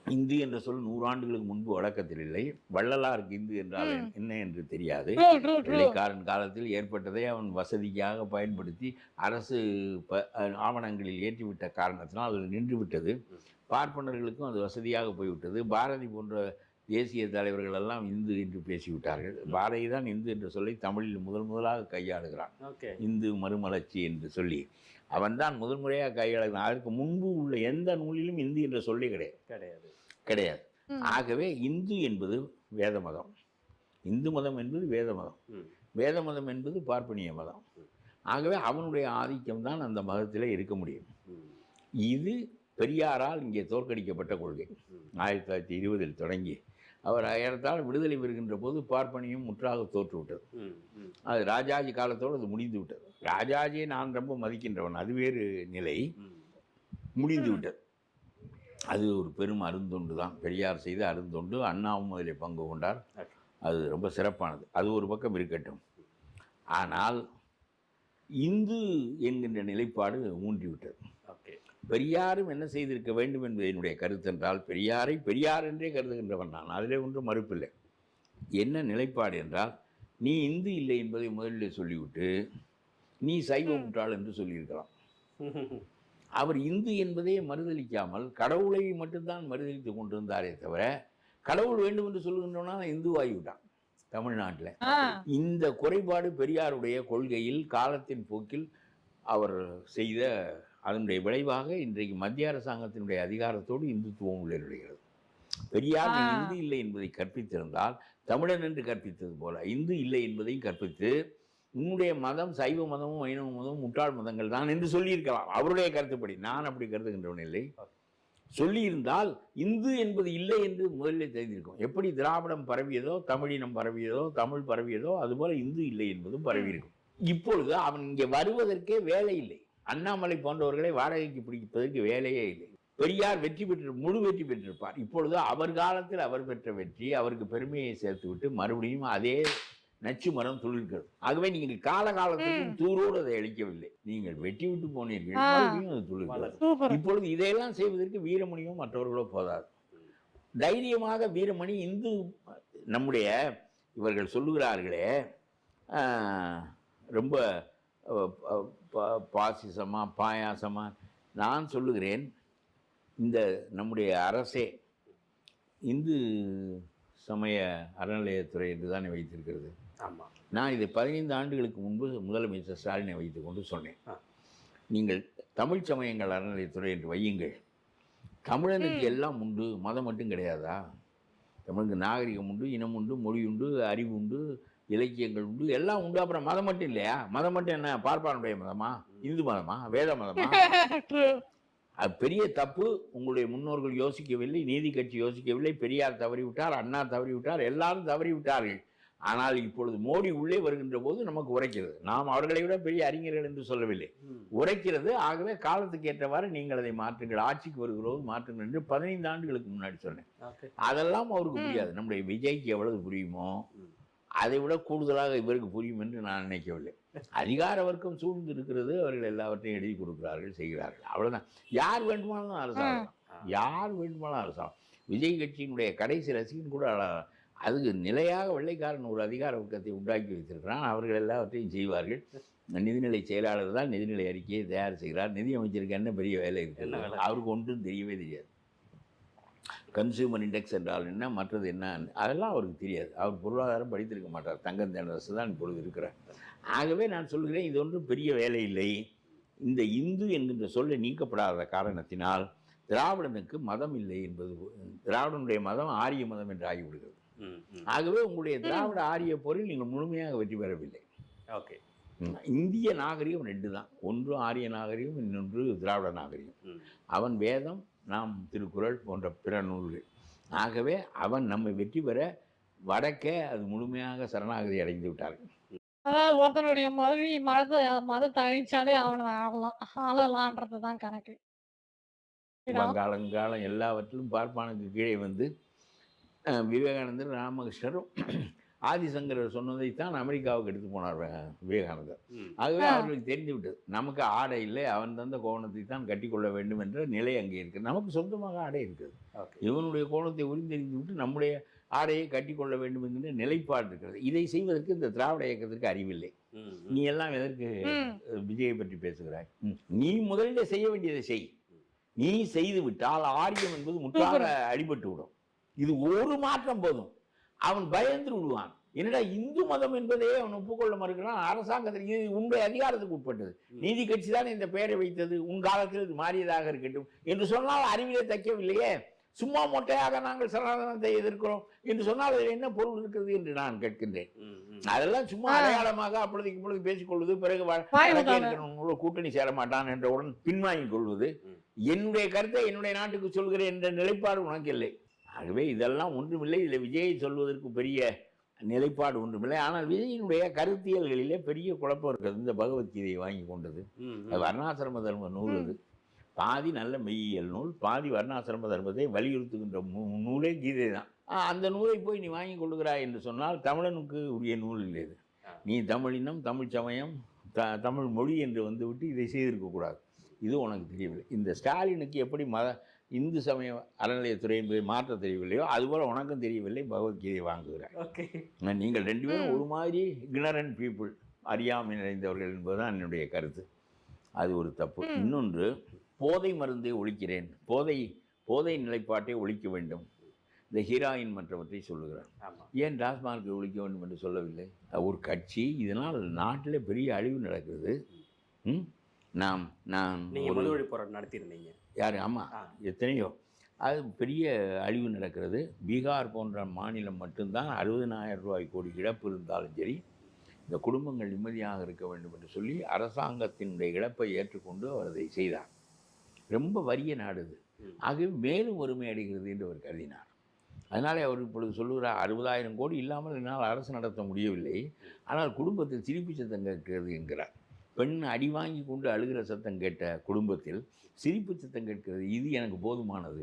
இந்து என்ற சொல் 100 ஆண்டுகளுக்கு முன்பு வழக்கத்தில் இல்லை. வள்ளலாருக்கு இந்து என்றால் என்ன என்று தெரியாது. வெள்ளைக்காரன் காலத்தில் ஏற்பட்டதை அவன் வசதிக்காக பயன்படுத்தி அரசு ஆவணங்களில் ஏற்றிவிட்ட காரணத்தினால் அது நின்றுவிட்டது. பார்ப்பனர்களுக்கும் அது வசதியாக போய்விட்டது. பாரதி போன்ற தேசிய தலைவர்கள் எல்லாம் இந்து என்று பேசிவிட்டார்கள். பாரதி தான் இந்து என்ற சொல்லை தமிழில் முதலாக கையாளுகிறான். இந்து மறுமலர்ச்சி என்று சொல்லி அவன் தான் முதன்முறையாக கையாளுகிறான். அதற்கு முன்பு உள்ள எந்த நூலிலும் இந்து என்ற சொல்லே கிடையாது. ஆகவே இந்து என்பது வேத மதம், இந்து மதம் என்பது வேத மதம், வேத மதம் என்பது பார்ப்பனிய மதம். ஆகவே அவனுடைய ஆதிக்கம் தான் அந்த மதத்திலே இருக்க முடியும். இது பெரியாரால் இங்கே தோற்கடிக்கப்பட்ட கொள்கை. 1920 தொடங்கி அவர் ஏறத்தாழ விடுதலை பெறுகின்ற போது பார்ப்பனியும் முற்றாக தோற்றுவிட்டது. அது ராஜாஜி காலத்தோடு அது முடிந்து விட்டது. ராஜாஜியை நான் ரொம்ப மதிக்கின்றவன், அது வேறு நிலை. முடிந்து விட்டது. அது ஒரு பெரும் அருந்தொண்டு தான், பெரியார் செய்த அருந்தொண்டு. அண்ணாவும் அதில் பங்கு கொண்டார். அது ரொம்ப சிறப்பானது. அது ஒரு பக்கம் இருக்கட்டும். ஆனால் இந்து என்கின்ற நிலைப்பாடு ஊன்றிவிட்டது. பெரியாரும் என்ன செய்திருக்க வேண்டும் என்பது என்னுடைய கருத்து என்றால், பெரியாரை பெரியார் என்றே கருதுகின்றவன் நான், அதிலே ஒன்றும் மறுப்பில்லை. என்ன நிலைப்பாடு என்றால், நீ இந்து இல்லை என்பதை முதலில் சொல்லிவிட்டு நீ சைவ முட்டாள் என்று சொல்லியிருக்கலாம். அவர் இந்து என்பதே மறுதளிக்காமல் கடவுளை மட்டும்தான் மறுதளித்து கொண்டிருந்தாரே தவிர, கடவுள் வேண்டும் என்று சொல்லுகின்றவனா இந்துவாகிவிட்டான் தமிழ்நாட்டில். இந்த குறைபாடு பெரியாருடைய கொள்கையில் காலத்தின் போக்கில் அவர் செய்த அதனுடைய விளைவாக இன்றைக்கு மத்திய அரசாங்கத்தினுடைய அதிகாரத்தோடு இந்துத்துவம் உள்ளிருக்கிறது. பெரியார் நீ இந்து இல்லை என்பதை கற்பித்திருந்தால் தமிழன் என்று கற்பித்தது போல இந்து இல்லை என்பதையும் கற்பித்து உன்னுடைய மதம் சைவ மதமும் வைணவ மதமும் முட்டாள் மதங்கள் தான் என்று சொல்லியிருக்கலாம். அவருடைய கருத்துப்படி, நான் அப்படி கருதுகின்றவன் இல்லை. சொல்லியிருந்தால் இந்து என்பது இல்லை என்று முதலில் தெரிந்திருக்கும். எப்படி திராவிடம் பரவியதோ, தமிழினம் பரவியதோ, தமிழ் பரவியதோ, அதுபோல இந்து இல்லை என்பதும் பரவியிருக்கும். இப்பொழுது அவன் இங்கே வருவதற்கே வேலை இல்லை. அண்ணாமலை போன்றவர்களை வாடகைக்கு பிடிப்பதற்கு வேலையே இல்லை. பெரியார் முழு வெற்றி பெற்றிருப்பார். இப்பொழுது அவர் காலத்தில் அவர் பெற்ற வெற்றி அவருக்கு பெருமையை சேர்த்துவிட்டு மறுபடியும் அதே நச்சு மரம் துளிர்க்கிறது. ஆகவே நீங்கள் காலகாலத்துக்கும் தூரோடு அதை அளிக்கவில்லை. நீங்கள் வெட்டி விட்டு போனீர்கள், மறுபடியும் அது துளிர்க்கிறது. இப்பொழுது இதையெல்லாம் செய்வதற்கு வீரமணியோ மற்றவர்களோ போதாது. தைரியமாக வீரமணி இந்து நம்முடைய இவர்கள் சொல்லுகிறார்களே ரொம்ப பாசிசமா பாயாசமா, நான் சொல்லுகிறேன் இந்த நம்முடைய அரசே இந்து சமய அறநிலையத்துறை என்று தானே வைத்திருக்கிறது. நான் இதை 15 ஆண்டுகளுக்கு முன்பு முதலமைச்சர் ஸ்டாலினை வைத்து கொண்டு சொன்னேன், நீங்கள் தமிழ் சமயங்கள் அறநிலையத்துறை என்று வையுங்கள். தமிழனுக்கு எல்லாம் உண்டு, மதம் மட்டும் கிடையாதா? தமிழுக்கு நாகரிகம் உண்டு, இனம் உண்டு, மொழி உண்டு, அறிவு உண்டு, இலக்கியங்கள் உண்டு, எல்லாம் உண்டு. அப்புறம் மதம் மட்டும் இல்லையா? மதம் மட்டும் என்ன பார்ப்பானுடைய மதமா, இந்து மதமா, வேத மதமா? அது பெரிய தப்பு. உங்களுடைய முன்னோர்கள் யோசிக்கவில்லை, நீதி கட்சி யோசிக்கவில்லை, பெரியார் தவறிவிட்டார், அண்ணா தவறிவிட்டார், எல்லாரும் தவறிவிட்டார்கள். ஆனால் இப்பொழுது மோடி உள்ளே வருகின்ற போது நமக்கு உரைக்கிறது. நாம் அவர்களை விட பெரிய அறிஞர்கள் என்று சொல்லவில்லை, உரைக்கிறது. ஆகவே காலத்துக்கு ஏற்றவாறு நீங்கள் அதை மாற்றுங்கள், ஆட்சிக்கு வருகிறோது மாற்றுங்கள் என்று 15 ஆண்டுகளுக்கு முன்னாடி சொன்னேன். அதெல்லாம் அவருக்கு புரியாது. நம்முடைய விஜய்க்கு எவ்வளவு புரியுமோ அதை விட கூடுதலாக இவருக்கு புரியும் என்று நான் நினைக்கவில்லை. அதிகார வர்க்கம் சூழ்ந்து இருக்கிறது, அவர்கள் எல்லாவற்றையும் எழுதி கொடுக்கிறார்கள், செய்கிறார்கள், அவ்வளவுதான். யார் வேண்டுமானாலும் அரசாங்கம், யார் வேண்டுமானாலும் அரசாங்கம். விஜய் கட்சியினுடைய கடைசி ரசிகன் கூட அதுக்கு நிலையாக வெள்ளைக்காரன் ஒரு அதிகார வர்க்கத்தை உண்டாக்கி வைத்திருக்கிறான். அவர்கள் எல்லாவற்றையும் செய்வார்கள். நிதிநிலை செயலாளர் தான் நிதிநிலை அறிக்கையை தயார் செய்கிறார். நிதியமைச்சருக்கு என்ன பெரிய வேலை இருக்குது? அவருக்கு ஒன்றும் தெரியவே தெரியாது. கன்சியூமர் இண்டெக்ஸ் என்றால் என்ன, மற்றது என்ன, அதெல்லாம் அவருக்கு தெரியாது. அவர் பொருளாதாரம் படித்திருக்க மாட்டார். தங்கம் தேனரசு தான் இப்பொழுது இருக்கிறார். ஆகவே நான் சொல்கிறேன், இது ஒன்றும் பெரிய வேலை இல்லை. இந்த இந்து என்கின்ற சொல்லை நீக்கப்படாத காரணத்தினால் திராவிடனுக்கு மதம் இல்லை என்பது, திராவிடனுடைய மதம் ஆரிய மதம் என்று ஆகிவிடுகிறது. ஆகவே உங்களுடைய திராவிட ஆரிய போரில் நீங்கள் முழுமையாக வெற்றி பெறவில்லை. இந்திய நாகரிகம் 2 தான், ஒன்று ஆரிய நாகரிகம், இன்னொன்று திராவிட நாகரிகம். அவன் வேதம், நாம் திருக்குறள் போன்ற பிற நூல்கள். ஆகவே அவன் நம்மை வெற்றி பெற வடக்கே அது முழுமையாக சரணாகதி அடைந்து விட்டார்கள். அதாவது ஒருத்தனுடைய மொழி மதத்தை அழிச்சாலே அவனை ஆளலான்றது தான் கணக்கு. காலங்காலம் எல்லாவற்றிலும் பார்ப்பானுக்கு கீழே வந்து விவேகானந்தர் ராமகிருஷ்ணரும் ஆதிசங்கரர் சொன்னதைத்தான் அமெரிக்காவுக்கு எடுத்து போனார் விவேகானந்தர். ஆகவே அவர்களுக்கு தெரிந்து விட்டது, நமக்கு ஆடை இல்லை, அவன் தந்த கோவணத்தை தான் கட்டிக்கொள்ள வேண்டும் என்ற நிலை அங்கே இருக்குது. நமக்கு சொந்தமாக ஆடை இருக்குது. இவனுடைய கோவணத்தை உரிந்தெறிந்து விட்டு நம்முடைய ஆடையை கட்டிக்கொள்ள வேண்டும் என்கிற நிலைப்பாடு இருக்கிறது. இதை செய்வதற்கு இந்த திராவிட இயக்கத்திற்கு அறிவில்லை. நீ எல்லாம் எதற்கு விஜயை பற்றி பேசுகிறாய்? நீ முதலில் செய்ய வேண்டியதை செய். நீ செய்து விட்டால் ஆரியம் என்பது முற்றாக அடிபட்டு விடும். இது ஒரு மாற்றம் போதும், அவன் பயந்து விடுவான். என்னடா இந்து மதம் என்பதே அவன் ஒப்புக்கொள்ள மறுக்கிறான். அரசாங்கத்தில் இது உன்னுடைய அதிகாரத்துக்கு உட்பட்டது, நீதி கட்சி தான் இந்த பெயரை வைத்தது, உன் காலத்தில் இது மாறியதாக இருக்கட்டும் என்று சொன்னால் அறிவிலே தைக்கவில்லையே. சும்மா மொட்டையாக நாங்கள் சனாதனத்தை எதிர்க்கிறோம் என்று சொன்னால் அதில் என்ன பொருள் இருக்கிறது என்று நான் கேட்கின்றேன். அதெல்லாம் சும்மா அடையாளமாக அப்பொழுதுக்கு இப்பொழுது பேசிக்கொள்வது, பிறகு கூட்டணி சேர மாட்டான் என்றவுடன் பின்வாங்கிக் கொள்வது, என்னுடைய கருத்தை என்னுடைய நாட்டுக்கு சொல்கிறேன் என்ற நிலைப்பாடு உனக்கு இல்லை. ஆகவே இதெல்லாம் ஒன்றுமில்லை. இதில் விஜயை சொல்வதற்கு பெரிய நிலைப்பாடு ஒன்றுமில்லை. ஆனால் விஜயினுடைய கருத்தியல்களிலே பெரிய குழப்பம் இருக்கிறது. இந்த பகவத்கீதையை வாங்கி கொண்டது வர்ணாசிரம தர்ம நூல், அது பாதி நல்ல மெய்யியல் நூல், பாதி வர்ணாசிரம தர்மத்தை வலியுறுத்துகின்ற நூலே கீதை தான். அந்த நூலை போய் நீ வாங்கி கொள்ளுகிறாய் என்று சொன்னால் தமிழனுக்கு உரிய நூல் இல்லை. நீ தமிழினம், தமிழ் சமயம், தமிழ் மொழி என்று வந்துவிட்டு இதை செய்திருக்கக்கூடாது. இது உனக்கு தெரியவில்லை. இந்த ஸ்டாலினுக்கு எப்படி இந்து சமய அறநிலையத்துறை என்பதை மாற்ற தெரியவில்லையோ அதுபோல் உனக்கும் தெரியவில்லை, பகவத்கீதையை வாங்குகிறாய். நீங்கள் ரெண்டு பேரும் ஒரு மாதிரி இக்னரண்ட் பீப்புள், அறியாமை நிறைந்தவர்கள் என்பதுதான் என்னுடைய கருத்து. அது ஒரு தப்பு. இன்னொன்று, போதை மருந்தை ஒழிக்கிறேன், போதை நிலைப்பாட்டை ஒழிக்க வேண்டும், இந்த ஹீராயின் மற்றவற்றை சொல்லுகிறார். ஏன் டாஸ்மார்க்கை ஒழிக்க வேண்டும் என்று சொல்லவில்லை? ஒரு கட்சி, இதனால் நாட்டில் பெரிய அழிவு நடக்குது. நான் நடத்தியிருந்தீங்க யார்? ஆமாம், எத்தனையோ, அது பெரிய அழிவு நடக்கிறது. பீகார் போன்ற மாநிலம் மட்டும்தான் 60,000 கோடி இழப்பு இருந்தாலும் சரி, இந்த குடும்பங்கள் நிம்மதியாக இருக்க வேண்டும் என்று சொல்லி அரசாங்கத்தினுடைய இழப்பை ஏற்றுக்கொண்டு அவர் அதை செய்தார். ரொம்ப வறிய நாடு இது. ஆகவே மேலும் வறுமை அடைகிறது என்று அவர் கருதினார். அதனாலே அவர் இப்பொழுது சொல்லுகிறார், 60,000 கோடி இல்லாமல் என்னால் அரசு நடத்த முடியவில்லை, ஆனால் குடும்பத்தில் சிரிப்பு சத்தம் கேட்கிறது என்கிறார். பெண் அடி வாங்கி கொண்டு அழுகிற சத்தம் கேட்ட குடும்பத்தில் சிரிப்பு சத்தம் கேட்கிறது, இது எனக்கு போதுமானது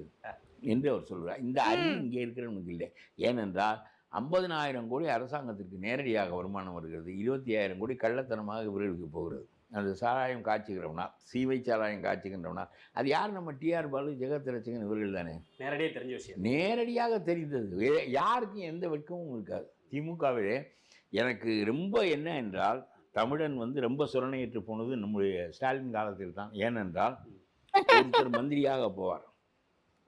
என்று அவர் சொல்கிறார். இந்த அறிவு இங்கே இருக்கிறவனுக்கு இல்லை. ஏனென்றால் 50,000 கோடி அரசாங்கத்திற்கு நேரடியாக வருமானம் வருகிறது, 25,000 கோடி கள்ளத்தனமாக இவர்களுக்கு போகிறது. அந்த சாராயம் காய்ச்சுகிறவனார், சீவை சாராயம் காய்ச்சுகின்றவனார், அது யார்? நம்ம டிஆர் பாலு, ஜெகத் ரட்சகன், இவர்கள் தானே. நேரடியாக தெரிஞ்ச விஷயம், நேரடியாக தெரிந்தது. யாருக்கும் எந்த வெட்கமும் இருக்காது. திமுகவிலே எனக்கு ரொம்ப என்ன என்றால், தமிழன் ரொம்ப சுரணையற்று போனது நம்முடைய ஸ்டாலின் காலத்தில் தான். ஏனென்றால் ஒருத்தர் மந்திரியாக போவார்,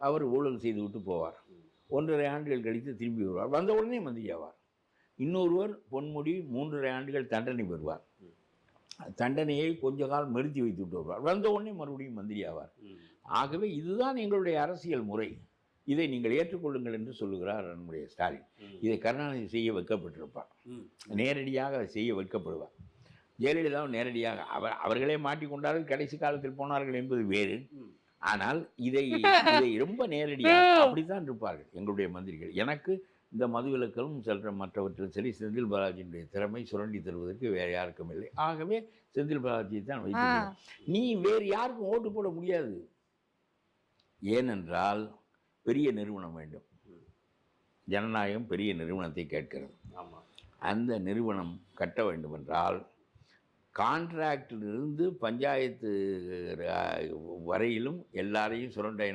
அவர் ஊழல் செய்து விட்டு போவார், 1.5 ஆண்டுகள் கழித்து திரும்பி வருவார், வந்த உடனே மந்திரி ஆவார். இன்னொருவர் பொன்முடி 3.5 ஆண்டுகள் தண்டனை பெறுவார், தண்டனையை கொஞ்ச காலம் நிறுத்தி வைத்து விட்டு வருவார், வந்த உடனே மறுபடியும் மந்திரி ஆவார். ஆகவே இதுதான் எங்களுடைய அரசியல் முறை, இதை நீங்கள் ஏற்றுக்கொள்ளுங்கள் என்று சொல்லுகிறார் நம்முடைய ஸ்டாலின். இதை கருணாநிதி செய்ய வைக்கப்பட்டிருப்பார், நேரடியாக செய்ய வைக்கப்படுவார். ஜெயலலிதாவும் நேரடியாக அவர்களே மாட்டிக்கொண்டார்கள், கடைசி காலத்தில் போனார்கள் என்பது வேறு. ஆனால் இதை ரொம்ப நேரடியாக அப்படித்தான் இருப்பார்கள் எங்களுடைய மந்திரிகள். எனக்கு இந்த மதுவிலக்களும் செல்ற மற்றவற்றில் சரி, செந்தில் பாலாஜியினுடைய திறமை சுரண்டி தருவதற்கு வேறு யாருக்கும் இல்லை. ஆகவே செந்தில் பாலாஜியை தான் வைத்திருக்கிறோம். நீ வேறு யாருக்கும் ஓட்டு போட முடியாது. ஏனென்றால் பெரிய நிறுவனம் வேண்டும். ஜனநாயகம் பெரிய நிறுவனத்தை கேட்கிறது. அந்த நிறுவனம் கட்ட வேண்டுமென்றால் கான்ட்ராக்டிலிருந்து பஞ்சாயத்து வரையிலும் எல்லாரையும் சுரண்ட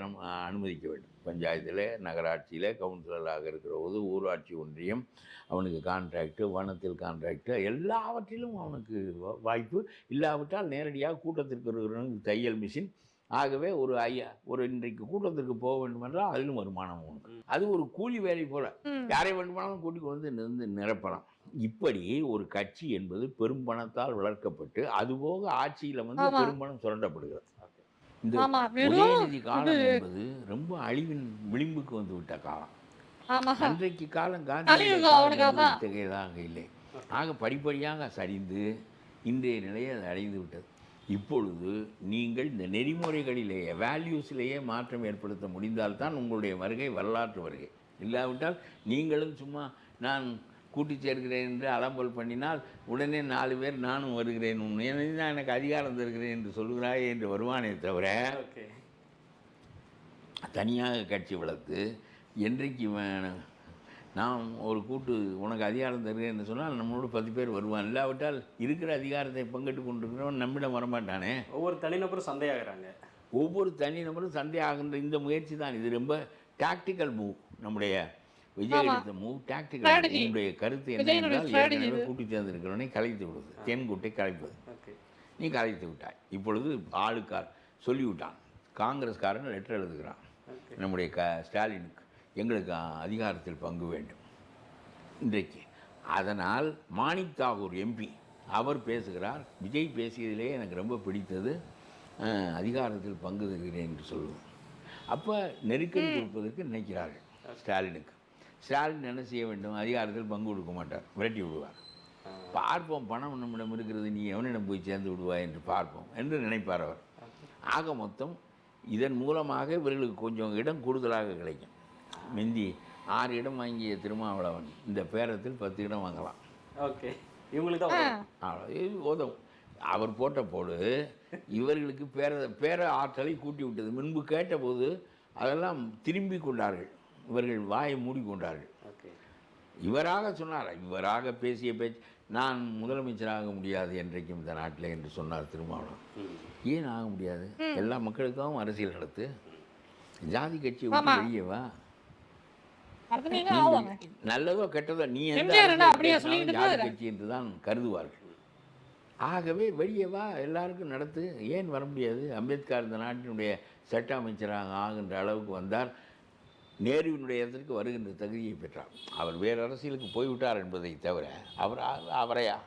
அனுமதிக்க வேண்டும். பஞ்சாயத்தில், நகராட்சியில் கவுன்சிலராக இருக்கிற போது, ஊராட்சி ஒன்றியம், அவனுக்கு கான்ட்ராக்டு, வனத்தில் கான்ட்ராக்டு, எல்லாவற்றிலும் அவனுக்கு வாய்ப்பு. இல்லாவிட்டால் நேரடியாக கூட்டத்திற்கு இருக்கிறவனுக்கு தையல் மிஷின். ஆகவே ஒரு இன்றைக்கு கூட்டத்திற்கு போக வேண்டுமென்றால் அதிலும் வருமானம் உண்டு. அது ஒரு கூலி வேலை போல, யாரை வேண்டுமானாலும் கூட்டிக்கு வந்து நிரப்பலாம். இப்படி ஒரு கட்சி என்பது பெரும் பணத்தால் வளர்க்கப்பட்டு அதுபோக ஆட்சியில் பெரும்பணம் சுரண்டப்படுகிறது. இந்த உதயநிதி காலம் என்பது ரொம்ப அழிவின் விளிம்புக்கு வந்து விட்ட காலம். அன்றைக்கு காலம் காந்தியதாக இல்லை. ஆக படிப்படியாக சரிந்து இன்றைய நிலையை அது அடைந்து விட்டது. இப்பொழுது நீங்கள் இந்த நெறிமுறைகளிலேயே, வேல்யூஸிலேயே மாற்றம் ஏற்படுத்த முடிந்தால்தான் உங்களுடைய வருகை வரலாற்று வருகை. இல்லாவிட்டால் நீங்களும் சும்மா நான் கூட்டி சேர்க்கிறேன் என்று அலம்பல் பண்ணினால் உடனே 4 பேர் நானும் வருகிறேன், தான் எனக்கு அதிகாரம் தருகிறேன் என்று சொல்கிறாயே என்று வருவானே தவிர, தனியாக கட்சி வளர்த்து என்றைக்கு நான் ஒரு கூட்டு உனக்கு அதிகாரம் தருகிறேன் என்று சொன்னால் நம்மளோட 10 பேர் வருவான். இல்லாவிட்டால் இருக்கிற அதிகாரத்தை பங்கிட்டு கொண்டிருக்கிறவன் நம்மிடம் வரமாட்டானே. ஒவ்வொரு தனிநபரும் சண்டையாகிறாங்க. ஒவ்வொரு தனிநபரும் சண்டையாகின்ற இந்த முயற்சி தான். இது ரொம்ப டாக்டிக்கல் மூவ். நம்முடைய விஜய் எடுத்த மூவ் டாக்டிக்கல். உங்களுடைய கருத்து என்ன என்றால் ஏற்கனவே கூட்டி சேர்ந்திருக்கிறவனை கலைத்து விடுவது, தென்கூட்டை கலைப்பது. நீ கலைத்து விட்டாய். இப்பொழுது ஆளுக்கார் சொல்லிவிட்டான். காங்கிரஸ்காரன் லெட்டர் எழுதுகிறான் நம்முடைய ஸ்டாலினுக்கு, எங்களுக்கு அதிகாரத்தில் பங்கு வேண்டும் இன்றைக்கு. அதனால் மாணிக் தாகூர் எம்பி அவர் பேசுகிறார், விஜய் பேசியதிலே எனக்கு ரொம்ப பிடித்தது, அதிகாரத்தில் பங்கு தருகிறேன் என்று சொல்லுவோம். அப்போ நெருக்கடி கொடுப்பதற்கு நினைக்கிறார்கள் ஸ்டாலினுக்கு. ஸ்டாலின் என்ன செய்ய வேண்டும்? அதிகாரத்தில் பங்கு கொடுக்க மாட்டார், விரட்டி விடுவார். பார்ப்போம், பணம் நம்மிடம் இருக்கிறது, நீ எவனிடம் போய் சேர்ந்து விடுவாய் என்று பார்ப்போம் என்று நினைப்பார் அவர். ஆக மொத்தம் இதன் மூலமாக இவர்களுக்கு கொஞ்சம் இடம் கூடுதலாக கிடைக்கும். மிந்தி 6 இடம் வாங்கிய திருமாவளவன் இந்த பேரத்தில் 10 இடம் வாங்கலாம். ஓகே, இவங்களுக்கு தான் உதவும். அவர் போட்ட போடு இவர்களுக்கு பேர ஆற்றலை கூட்டி விட்டது. முன்பு கேட்டபோது அதெல்லாம் திரும்பி கொண்டார்கள், இவர்கள் வாயை மூடிக்கொண்டார்கள். இவராக சொன்னார், இவராக பேசிய பேச்சு, நான் முதலமைச்சராக முடியாது என்றைக்கும் இந்த நாட்டில் என்று சொன்னார் திருமாவளவன். ஏன் ஆக முடியாது? எல்லா மக்களுக்காகவும் அரசியல் நடத்து, ஜாதி கட்சியை விட்டு வெளியே வா. நல்லதோ கெட்டதோ நீ ஜாதி கட்சி என்று தான் கருதுவார்கள். ஆகவே வெளியே வா, எல்லாருக்கும் நடத்து. ஏன் வர முடியாது? அம்பேத்கர் இந்த நாட்டினுடைய சட்ட அமைச்சராக ஆகின்ற அளவுக்கு வந்தார். நேருவினுடைய இடத்திற்கு வருகின்ற தகுதியை பெற்றார். அவர் வேறு அரசியலுக்கு போய்விட்டார் என்பதை தவிர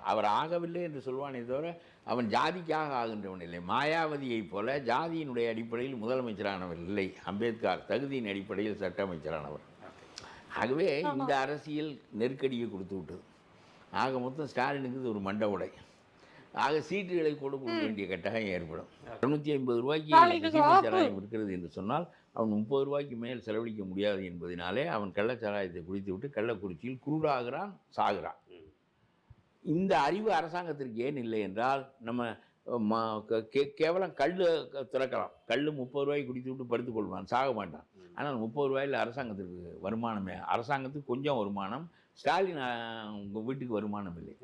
அவர் ஆகவில்லை என்று சொல்வானே தவிர அவன் ஜாதிக்காக ஆகின்றவன் இல்லை. மாயாவதியைப் போல ஜாதியினுடைய அடிப்படையில் முதலமைச்சரானவர் இல்லை. அம்பேத்கர் தகுதியின் அடிப்படையில் சட்ட அமைச்சரானவர். ஆகவே இந்த அரசியல் நெருக்கடியை கொடுத்து விட்டது. ஆக மொத்தம் ஸ்டாலினுக்கு இது ஒரு மண்ட உடை. ஆக சீட்டுகளை கொடுக்க வேண்டிய கட்டாயம் ஏற்படும். 250 ரூபாய்க்கு சாராயம் இருக்கிறது என்று சொன்னால் அவன் 30 ரூபாய்க்கு மேல் செலவழிக்க முடியாது என்பதனாலே அவன் கள்ளச்சாராயத்தை குடித்து விட்டு கள்ளக்குறிச்சியில் குருடாகிறான், சாகிறான். இந்த அறிவு அரசாங்கத்திற்கு ஏன் இல்லை என்றால், நம்ம கேவலம் கல் திறக்கலாம். கல் 30 ரூபாய்க்கு குடித்து விட்டு படுத்துக்கொள்வான், சாக மாட்டான். ஆனால் 30 ரூபாயில் அரசாங்கத்திற்கு வருமானமே, அரசாங்கத்துக்கு கொஞ்சம் வருமானம். ஸ்டாலின் உங்கள் வீட்டுக்கு வருமானம் இல்லை.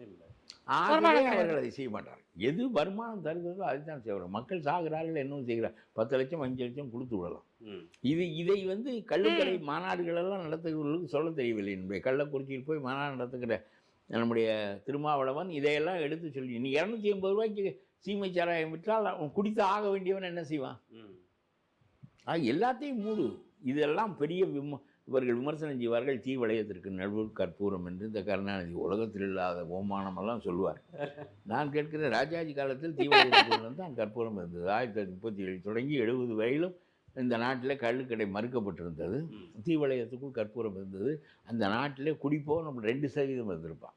ஆகவே அவர்கள் அதை செய்ய மாட்டார்கள். எது வருமானம் தருகிறதோ அதுதான் செய்வார்கள். மக்கள் சாகிறார்கள், என்னவும் செய்கிறார். 10 லட்சம் 5 லட்சம் கொடுத்து விடலாம். இதை கள்ளுக்கடை மாநாடுகளெல்லாம் நடத்துகிறவர்களுக்கு சொல்ல தெரியவில்லை. என்னுடைய கள்ளக்குறிச்சியில் போய் மாநாடு நடத்துகிற நம்முடைய திருமாவளவன் இதையெல்லாம் எடுத்து சொல்லி, நீ 250 ரூபாய்க்கு சீமை சாராயம் விற்றால் அவன் குடித்து ஆக வேண்டியவன் என்ன செய்வான்? எல்லாத்தையும் மூடு. இதெல்லாம் பெரிய இவர்கள் விமர்சனம் செய்வார்கள். தீ வளையத்திற்கு நடுவில் கற்பூரம் என்று இந்த கருணாநிதி உலகத்தில் இல்லாத ஓமானமெல்லாம் சொல்லுவார். நான் கேட்கிற ராஜாஜி காலத்தில் தீ வளையத்துக்குள் தான் கற்பூரம் இருந்தது. 1937 தொடங்கி 70 வரையிலும் இந்த நாட்டில் கள்ளுக்கடை மறுக்கப்பட்டிருந்தது. தீ வளையத்துக்குள் கற்பூரம் இருந்தது. அந்த நாட்டிலே குடிப்போ நம்ம 2% இருந்திருப்பான்.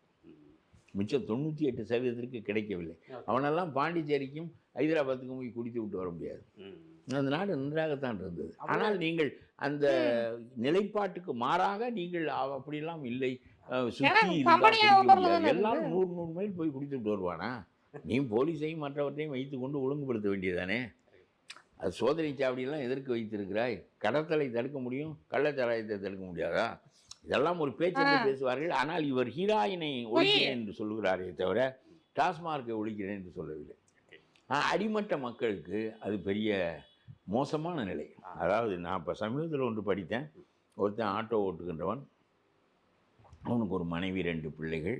மிச்சம் 98% கிடைக்கவில்லை. அவனெல்லாம் பாண்டிச்சேரிக்கும் ஹைதராபாத்துக்கும் போய் குடித்து விட்டு வர முடியாது. அந்த நாடு நன்றாகத்தான் இருந்தது. ஆனால் நீங்கள் அந்த நிலைப்பாட்டுக்கு மாறாக நீங்கள் அப்படியெல்லாம் இல்லை. சுற்றி எல்லாரும் 100 மைல் போய் குடித்துட்டு வருவானா? நீ போலீஸையும் மற்றவற்றையும் வைத்து கொண்டு ஒழுங்குபடுத்த வேண்டியதானே? அது சோதனை சாவடியெல்லாம் எதற்கு வைத்திருக்கிறாய்? கடத்தலை தடுக்க முடியும், கள்ளச்சாராயத்தை தடுக்க முடியாதா? இதெல்லாம் ஒரு பேச்சு பேசுவார்கள். ஆனால் இவர் ஹீராயினை ஒழிக்கிறேன் என்று சொல்லுகிறாரே தவிர டாஸ்மார்க்கை ஒழிக்கிறேன் என்று சொல்லவில்லை. அடிமட்ட மக்களுக்கு அது பெரிய மோசமான நிலை. அதாவது நான் இப்போ சமீபத்தில் ஒன்று படித்தேன். ஒருத்தன் ஆட்டோ ஓட்டுகின்றவன், அவனுக்கு ஒரு மனைவி 2 பிள்ளைகள்.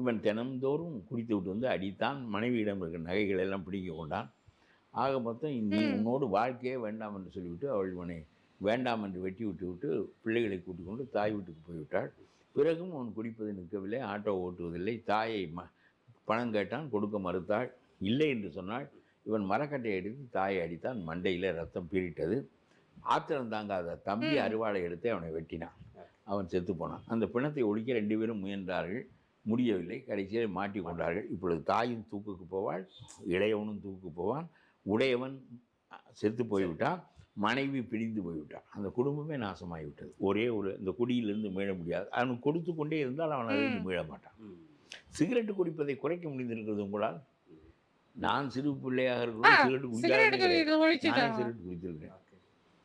இவன் தினந்தோறும் குடித்து விட்டு வந்து அடித்தான். மனைவியிடம் இருக்கிற நகைகள் எல்லாம் பிடிக்க கொண்டான். ஆக மொத்தம் நீ உன்னோடு வாழ்க்கையே வேண்டாம் என்று சொல்லிவிட்டு அவள் இவனை வேண்டாம் என்று வெட்டி விட்டு பிள்ளைகளை கூட்டிக் கொண்டு தாய் வீட்டுக்கு போய்விட்டாள். பிறகும் அவன் குடிப்பது நிற்கவில்லை, ஆட்டோ ஓட்டுவதில்லை. தாயை பணம் கேட்டான், கொடுக்க மறுத்தாள். இல்லை என்று சொன்னாள். இவன் மரக்கட்டையை எடுத்து தாயை அடித்தான். மண்டையில் ரத்தம் பீறிட்டது. ஆத்திரம் தாங்காத தம்பி அருவாளை எடுத்து அவனை வெட்டினான். அவன் செத்து போனான். அந்த பிணத்தை ஒழிக்க 2 பேரும் முயன்றார்கள், முடியவில்லை. கடைசியில் மாட்டிக்கொண்டார்கள். இப்பொழுது தாயும் தூக்குக்கு போவாள், இளையவனும் தூக்குக்கு போவான். உடையவன் செத்து போய்விட்டான், மனைவி பிரிந்து போய்விட்டான். அந்த குடும்பமே நாசமாகிவிட்டது. ஒரே இந்த குடியிலிருந்து மீள முடியாது. அவன் கொடுத்து கொண்டே இருந்தால் அவன் அதிலிருந்து மீள மாட்டான். சிகரெட்டு குடிப்பதை குறைக்க முடிந்திருக்கிறது உங்களால்? நான் சிறு பிள்ளையாக இருக்கிறோம் சிகரெட்டு குடிச்சிருக்கேன்.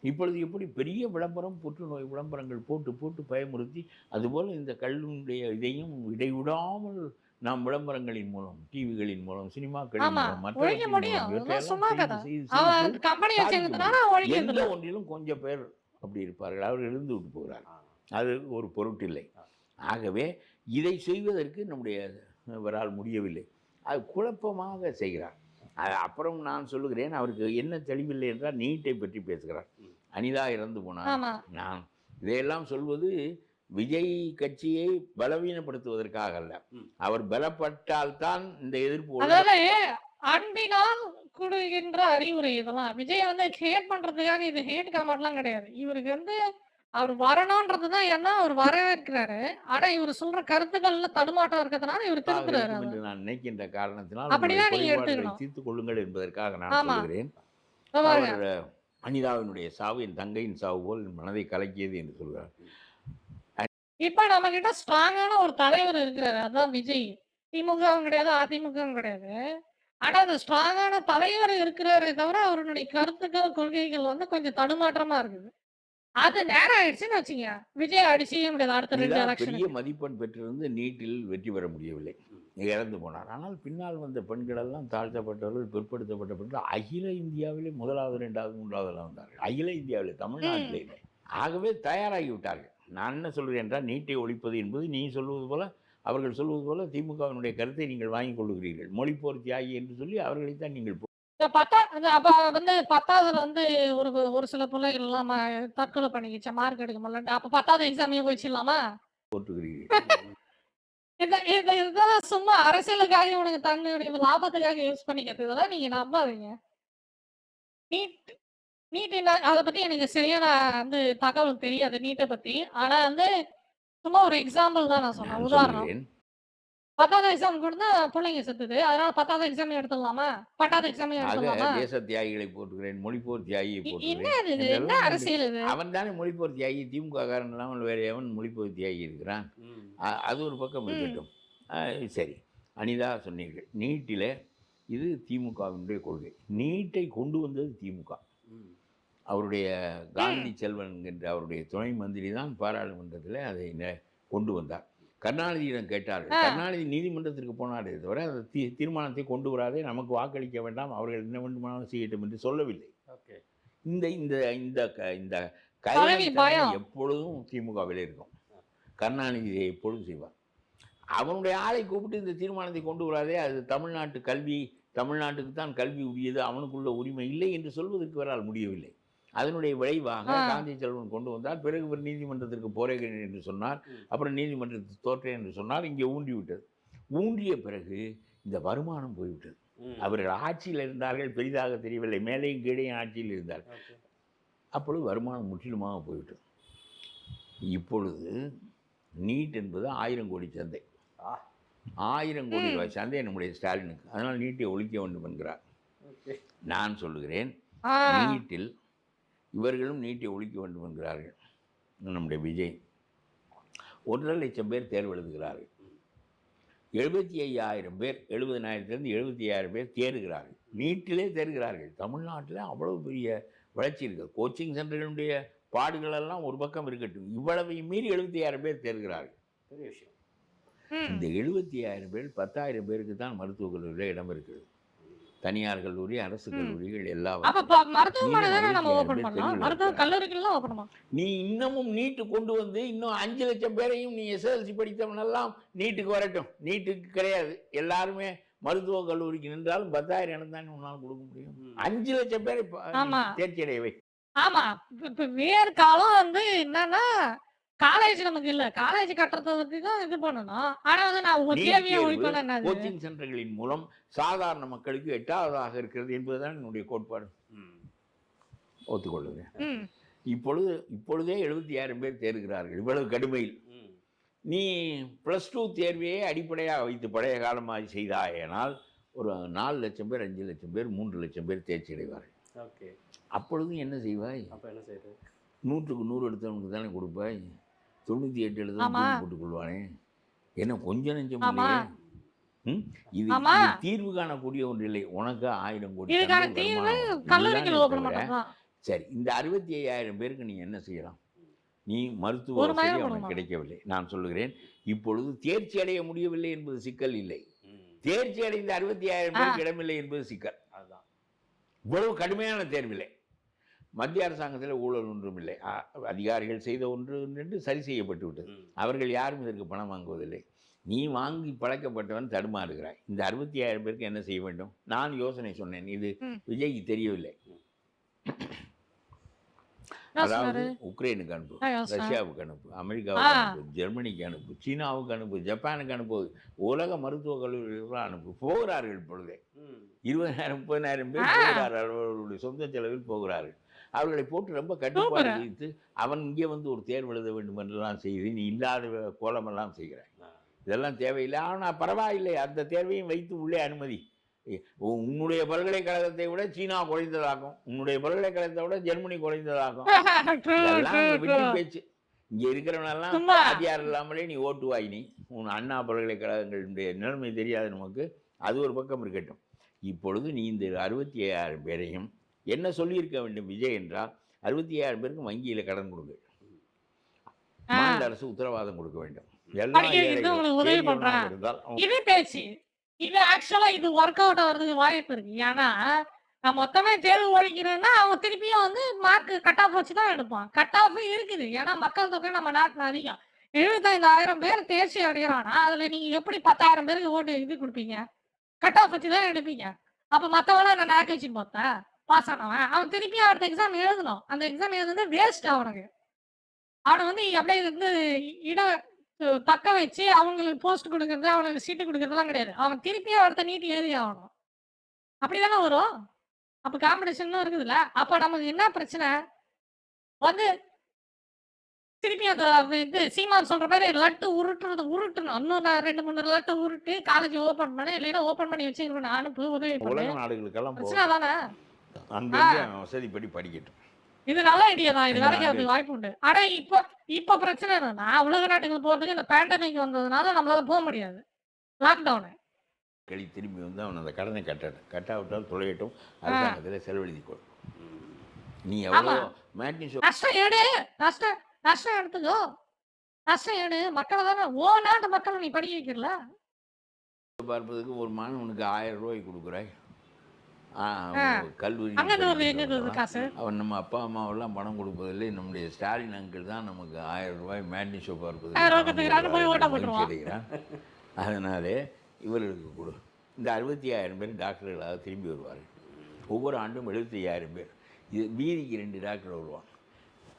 இப்பொழுது எப்படி பெரிய விளம்பரம், புற்றுநோய் விளம்பரங்கள் போட்டு போட்டு பயமுறுத்தி, அதுபோல் இந்த கல்லுடைய இதையும் இடைவிடாமல் நாம் விளம்பரங்களின் மூலம், டிவிகளின் மூலம், சினிமாக்களின் மூலம், மற்றவற்றின் மூலம் இவற்றையெல்லாம் செய்து எந்த ஒன்றிலும் கொஞ்சம் பேர் அப்படி இருப்பார்கள். அவர்கள் இருந்து விட்டு போகிறார்கள். அது ஒரு பொருட்டில்லை. ஆகவே இதை செய்வதற்கு நம்முடைய இவரால் முடியவில்லை. அது குழப்பமாக செய்கிறார். அப்புறம் நான் சொல்லுகிறேன், அவருக்கு என்ன தெளிவில்லை என்றால் நீட்டை பற்றி பேசுகிறார். அனிதா இறந்து போனார். நான் இதையெல்லாம் சொல்வது விஜய் கட்சியை பலவீனப்படுத்துவதற்காக அல்ல. அவர் பலப்பட்டால்தான் இந்த எதிர்ப்பு. அன்பினால் கொடுக்கின்ற அறிவுரை இதெல்லாம். விஜய் வந்து ஹேட் பண்றதுக்காக இது ஹேட் கமெண்ட்லாம் கிடையாது. இவருக்கு வந்து அவர் வரணும்ன்றதுதான், ஏன்னா அவர் வரவேற்கிறாரு. ஆனா இவர் சொல்ற கருத்துக்கள்ல தடுமாட்டம் இருக்கிறதுனால இவர் திருப்புறாரு. என்று நான் நினைக்கின்ற காரணத்தினால் அப்படிதான் நீங்க எடுத்துக்கணும். தீர்த்துக் கொள்ளுங்கள் என்பதற்காக நான் சொல்கிறேன். அவர் அனிதாவினுடைய சாவு என் தங்கையின் சாவு போல் மனதை கலக்கியது என்று சொல்கிறார். இப்ப நம்ம கிட்ட ஸ்ட்ராங்கான ஒரு தலைவர் இருக்கிறாரு, அதான் விஜய். திமுகவும் கிடையாது, அதிமுகவும் கிடையாது. ஆனா அந்த ஸ்ட்ராங்கான தலைவர் இருக்கிறாரே தவிர அவருடைய கருத்துக்கள், கொள்கைகள் வந்து கொஞ்சம் தடுமாற்றமா இருக்குது. அது நேரம் ஆயிடுச்சுன்னு வச்சுங்க, விஜய் அடிச்சே முடியாது. அடுத்த 2 எலெக்ஷன் பெரிய மதிப்பெண் பெற்றிருந்து நீட்டில் வெற்றி பெற முடியவில்லை, இறந்து போனார். ஆனால் பின்னால் வந்த பெண்களெல்லாம் தாழ்த்தப்பட்டவர்கள், பிற்படுத்தப்பட்டவர்கள் அகில இந்தியாவிலே 1வது 2வது 3வதுலாம் வந்தார்கள். அகில இந்தியாவிலே, தமிழ்நாட்டிலே இல்லை. ஆகவே தயாராகி விட்டார்கள். நான் என்ன சொல்கிறேன் என்றால், நீட்டை ஒழிப்பது என்பது நீ சொல்வது போல, அவர்கள் சொல்வது போல திமுகவினுடைய கருத்தை நீங்கள் வாங்கிக் கொள்ளுகிறீர்கள். மொழிப்போர் தியாகி என்று சொல்லி அவர்களைத்தான் நீங்கள் அப்ப வந்து 10வதுல வந்து ஒரு சில பிள்ளைகள் எல்லாம் தற்கொலை பண்ணிக்கிச்ச மார்க் எடுக்க முடியல. அப்ப 10வது எக்ஸாமே போயிடலாமா? இதெல்லாம் சும்மா அரசியலுக்காக உனக்கு தன்னுடைய லாபத்துக்காக யூஸ் பண்ணிக்கிறது. இதெல்லாம் நீங்க நம்பாதீங்க. நீட் அதை பத்தி எனக்கு சரியான வந்து தகவல் தெரியாது நீட்டை பத்தி. ஆனா வந்து சும்மா ஒரு எக்ஸாம்பிள் தான் நான் சொன்னேன், உதாரணம். 10வது எக்ஸாம் கொடுத்தா பிள்ளைங்க செத்துது, அதனால 10வது எக்ஸாம் எடுத்துடலாமா? 12வது எக்ஸாம் எடுத்துடலாமா? தேச தியாகிகளை போட்டுக்கிறேன், மொழிப்போர் தியாகியை போட்டுக்கிறேன். என்ன அரசியல் இது? அவன் தானே மொழிப்போர் தியாகி. திமுக காரன் இல்லாமல் வேற எவன் மொழிப்போர் தியாகி இருக்கிறான்? அது ஒரு பக்கம் இருக்கட்டும். சரி, அனிதா சொன்னீர்கள் நீட்டில், இது திமுகவினுடைய கொள்கை. நீட்டை கொண்டு வந்தது திமுக. அவருடைய காந்தி செல்வன் என்ற அவருடைய துணை மந்திரி தான் பாராளுமன்றத்தில் அதை கொண்டு வந்தார். கருணாநிதியிடம் கேட்டார்கள். கருணாநிதி நீதிமன்றத்திற்கு போனாரே தவிர அந்த தீர்மானத்தை கொண்டு வராதே, நமக்கு வாக்களிக்க வேண்டாம், அவர்கள் என்ன வேண்டுமானாலும் செய்யட்டும் என்று சொல்லவில்லை. இந்த இந்த இந்த எப்பொழுதும் திமுகவில் இருக்கும். கருணாநிதி எப்பொழுதும் செய்வார். அவனுடைய ஆளை கூப்பிட்டு இந்த தீர்மானத்தை கொண்டு வராதே, அது தமிழ்நாட்டு கல்வி, தமிழ்நாட்டுக்கு தான் கல்வி உரியது, அவனுக்குள்ள உரிமை இல்லை என்று சொல்வதற்கு வரால் முடியவில்லை. அதனுடைய விளைவாக காந்தி செல்வன் கொண்டு வந்தார். பிறகு ஒரு நீதிமன்றத்திற்கு போறேன் என்று சொன்னார். அப்புறம் நீதிமன்றத்தில் தோற்றேன் என்று சொன்னார். இங்கே ஊன்றி விட்டது. ஊன்றிய பிறகு இந்த வருமானம் போய்விட்டது. அவர்கள் ஆட்சியில் இருந்தார்கள், பெரிதாக தெரியவில்லை, மேலேயும் கீழேயும் ஆட்சியில் இருந்தார்கள். அப்பொழுது வருமானம் முற்றிலுமாக போய்விட்டது. இப்பொழுது நீட் என்பது 1000 கோடி சந்தை, 1000 கோடி ரூபாய் சந்தை நம்முடைய ஸ்டாலினுக்கு. அதனால் நீட்டை ஒழிக்க வேண்டும் என்கிறார். நான் சொல்லுகிறேன், நீட்டில் இவர்களும் நீட்டை ஒழிக்க வேண்டும் என்கிறார்கள். நம்முடைய விஜய் 1.5 லட்சம் பேர் தேர்வு எழுதுகிறார்கள். 75,000 பேர், 70,000 75,000 பேர் தேர்கிறார்கள். நீட்டிலே தேர்கிறார்கள். தமிழ்நாட்டில் அவ்வளவு பெரிய வளர்ச்சி இருக்குது. கோச்சிங் சென்டர்களுடைய பாடுகளெல்லாம் ஒரு பக்கம் இருக்கட்டும், இவ்வளவையும் மீறி 75,000 பேர் தேர்கிறார்கள். பெரிய விஷயம். இந்த 75,000 பேர் 10,000 பேருக்கு தான் மருத்துவக் கல்லூரியில் இடம் இருக்கிறது. தனியார் கல்லூரி, அரசு கல்லூரிகள் எல்லாம். நீ இன்னமும் நீட்டு கொண்டு வந்து இன்னும் 5 லட்சம் பேரையும் நீ SSLC படித்தவனெல்லாம் நீட்டுக்கு வரட்டும். நீட்டுக்கு கிடையாது, எல்லாருமே மருத்துவக் கல்லூரிக்கு நின்றாலும் 10,000 இடம் தானே உன்னால் கொடுக்க முடியும். 5 லட்சம் பேரை தேர்ச்சி அடையவை. ஆமா, இப்ப வேறு காலம் வந்து என்னன்னா, காலேஜ் நமக்கு இல்ல, காலேஜ் கட்டறதுக்கு தான் இது பண்ணணும். ஆனா வந்து நான் உதவியை ஒழிப்பேன்னா கோச்சிங் சென்டர்களின் மூலம் சாதாரண மக்களுக்கு 8வதாக இருக்கிறது என்பதுதான் என்னுடைய கோட்பாடு. ஒத்துக்கொள்ளுகிறேன். இப்பொழுதே 76,000 பேர் தேர்கிறார்கள். இவ்வளவு கடுமையில் நீ +2 தேர்வையே அடிப்படையாக வைத்து பழைய காலமாக செய்தாயனால் ஒரு 4 லட்சம் பேர், 5 லட்சம் பேர், 3 லட்சம் பேர் தேர்ச்சி அடைவார்கள். அப்பொழுது என்ன செய்வாய்? 100க்கு 100 எடுத்தவனுக்கு தானே கொடுப்பாய். 98 எழுத போட்டுக் கொள்வானே. என்ன கொஞ்சம் நெஞ்சம் இல்லையே? இது தீர்வு காணக்கூடிய ஒன்று இல்லை. உனக்கு 1000 கோடி சரி, இந்த 65,000 பேருக்கு நீ என்ன செய்யலாம்? நீ மருத்துவ வசதி அவனுக்கு கிடைக்கவில்லை. நான் சொல்லுகிறேன், இப்பொழுது தேர்ச்சி அடைய முடியவில்லை என்பது சிக்கல் இல்லை. தேர்ச்சி அடைந்த 65,000 பேருக்கு இடமில்லை என்பது சிக்கல். அதுதான் இவ்வளவு கடுமையான தேர்வில்லை. மத்திய அரசாங்கத்தில் ஊழல் ஒன்றும் இல்லை. அதிகாரிகள் செய்த ஒன்று என்று சரி செய்யப்பட்டு விட்டது. அவர்கள் யாரும் இதற்கு பணம் வாங்குவதில்லை. நீ வாங்கி பழக்கப்பட்டவன் தடுமாறுகிறாய். இந்த 65,000 பேருக்கு என்ன செய்ய வேண்டும்? நான் யோசனை சொன்னேன். இது விஜய்க்கு தெரியவில்லை. அதாவது உக்ரைனுக்கு அனுப்பு, ரஷ்யாவுக்கு அனுப்பு, அமெரிக்காவுக்கு அனுப்பு, ஜெர்மனிக்கு அனுப்பு, சீனாவுக்கு அனுப்பு, ஜப்பானுக்கு அனுப்பு, உலக மருத்துவக் கல்லூரிகளுக்கு அனுப்பு. போகிறார்கள் பொழுதே 20,000 30,000 பேர் போகிறார்கள். அவர்களுடைய சொந்த செலவில் போகிறார்கள். அவர்களை போட்டு ரொம்ப கட்டுப்பாடு வைத்து அவன் இங்கே வந்து ஒரு தேர்வு எழுத வேண்டும் என்றெல்லாம் செய்து நீ இல்லாத கோலமெல்லாம் செய்கிறாய். இதெல்லாம் தேவையில்லை. ஆனால் பரவாயில்லை, அந்த தேர்வையும் வைத்து உள்ளே அனுமதி. உன்னுடைய பல்கலைக்கழகத்தை விட சீனா குறைந்ததாகும், உன்னுடைய பல்கலைக்கழகத்தை விட ஜெர்மனி குறைந்ததாகும். விட்டு பேச்சு. இங்க இருக்கிறவனெல்லாம் அதிகாரம் இல்லாமலே நீ ஓட்டுவாய். நீ உன் அண்ணா பல்கலைக்கழகங்களுடைய நிலைமை தெரியாது நமக்கு. அது ஒரு பக்கம் இருக்கட்டும். இப்பொழுது நீ இந்த 65,000 பேரையும் என்ன சொல்லியிருக்க வேண்டும் விஜய் என்றால், 65,000 பேருக்கு வங்கியில் கடன் கொடுங்க, மாநில அரசு உத்தரவாதம் கொடுக்க வேண்டும். உதவி பண்றேன். இது பேச்சு. இது ஆக்சுவலா இது ஒர்க் அவுட் ஆகிறதுக்கு வாய்ப்பு இருக்கு. ஏன்னா நான் மொத்தமே தேர்வு ஒழிக்கிறேன்னா அவன் திருப்பியும் வந்து மார்க் கட் ஆஃப் வச்சு தான் எடுப்பான். கட் ஆஃப் இருக்குது. ஏன்னா மக்கள் தொகை நம்ம நாட்டில் அதிகம். 75,000 பேர் தேர்ச்சி அடைகிறானா அதுல நீங்க எப்படி 10,000 பேருக்கு ஓட்டு இது கொடுப்பீங்க? கட் ஆஃப் வச்சு தான் எடுப்பீங்க. அப்ப மற்றவெல்லாம் நான் நாக்கு வச்சு பார்த்தேன் பாஸ் ஆனவன் அவன் திருப்பியும் அடுத்த எக்ஸாம் எழுதணும். அந்த எக்ஸாம் எழுதுனது வேஸ்ட். அவனுக்கு அவனை வந்து அப்படியே வந்து தக்க வச்சு அவங்களுக்கு போஸ்ட் கொடுக்கறது, அவனுக்கு சீட்டு கொடுக்கறதுலாம் கிடையாது. அவன் திருப்பியும் அடுத்த நீட்டு எழுதி ஆகணும். அப்படிதானே வரும். அப்ப காம்படிஷன் இருக்குதுல்ல. அப்ப நமக்கு என்ன பிரச்சனை வந்து திருப்பி அந்த இது சீமான் சொல்ற மாதிரி லட்டு உருட்டணும். இன்னும் 2-3 லட்டு உருட்டு காலேஜ் ஓபன் பண்ணி இல்லைன்னா ஓபன் பண்ணி வச்சுக்கணும். அனுப்பு உதவி உலக நாடுகளுக்கெல்லாம் பிரச்சனை தானே. வசதிப்படி படிக்கட்டும். இது நல்ல ஐடியா தான். இது வேலைக்கு வாய்ப்பு உண்டு. ஆனா இப்ப பிரச்சனை என்னன்னா உலக நாட்டுகள் போறதுக்கு இந்த பேண்டமிக் வந்ததுனால நம்மளால போக முடியாது. லாக்டவுனு திரும்பி வந்து அவன் அந்த கடனை கட்டாவிட்டால் தொலையட்டும். அரசாங்கத்தில் செலவழித்துக்கொள். நீ எவ்வளோ மேட்னி ஷோ நஷ்டம் எடுத்துக்கோ. நஷ்டம் எடு. மக்களை தானே நாட்டு மக்களை நீ படிக்க வைக்கிறல. பார்ப்பதுக்கு ஒரு மாணவனுக்கு 1000 ரூபாய் கொடுக்குறாய். கல்லூரி அவன் நம்ம அப்பா அம்மாவெல்லாம் பணம் கொடுப்பதில்லை. நம்முடைய ஸ்டாலின் அங்கிள் தான் நமக்கு 1000 ரூபாய் மேட்னி ஷோ பார்ப்பது. அதனாலே இவர்களுக்கு கொடு. இந்த 65,000 பேர் டாக்டர்களாக திரும்பி வருவார்கள். ஒவ்வொரு ஆண்டும் 75,000 பேர். இது மீதிக்கு 2 டாக்டர் வருவான்.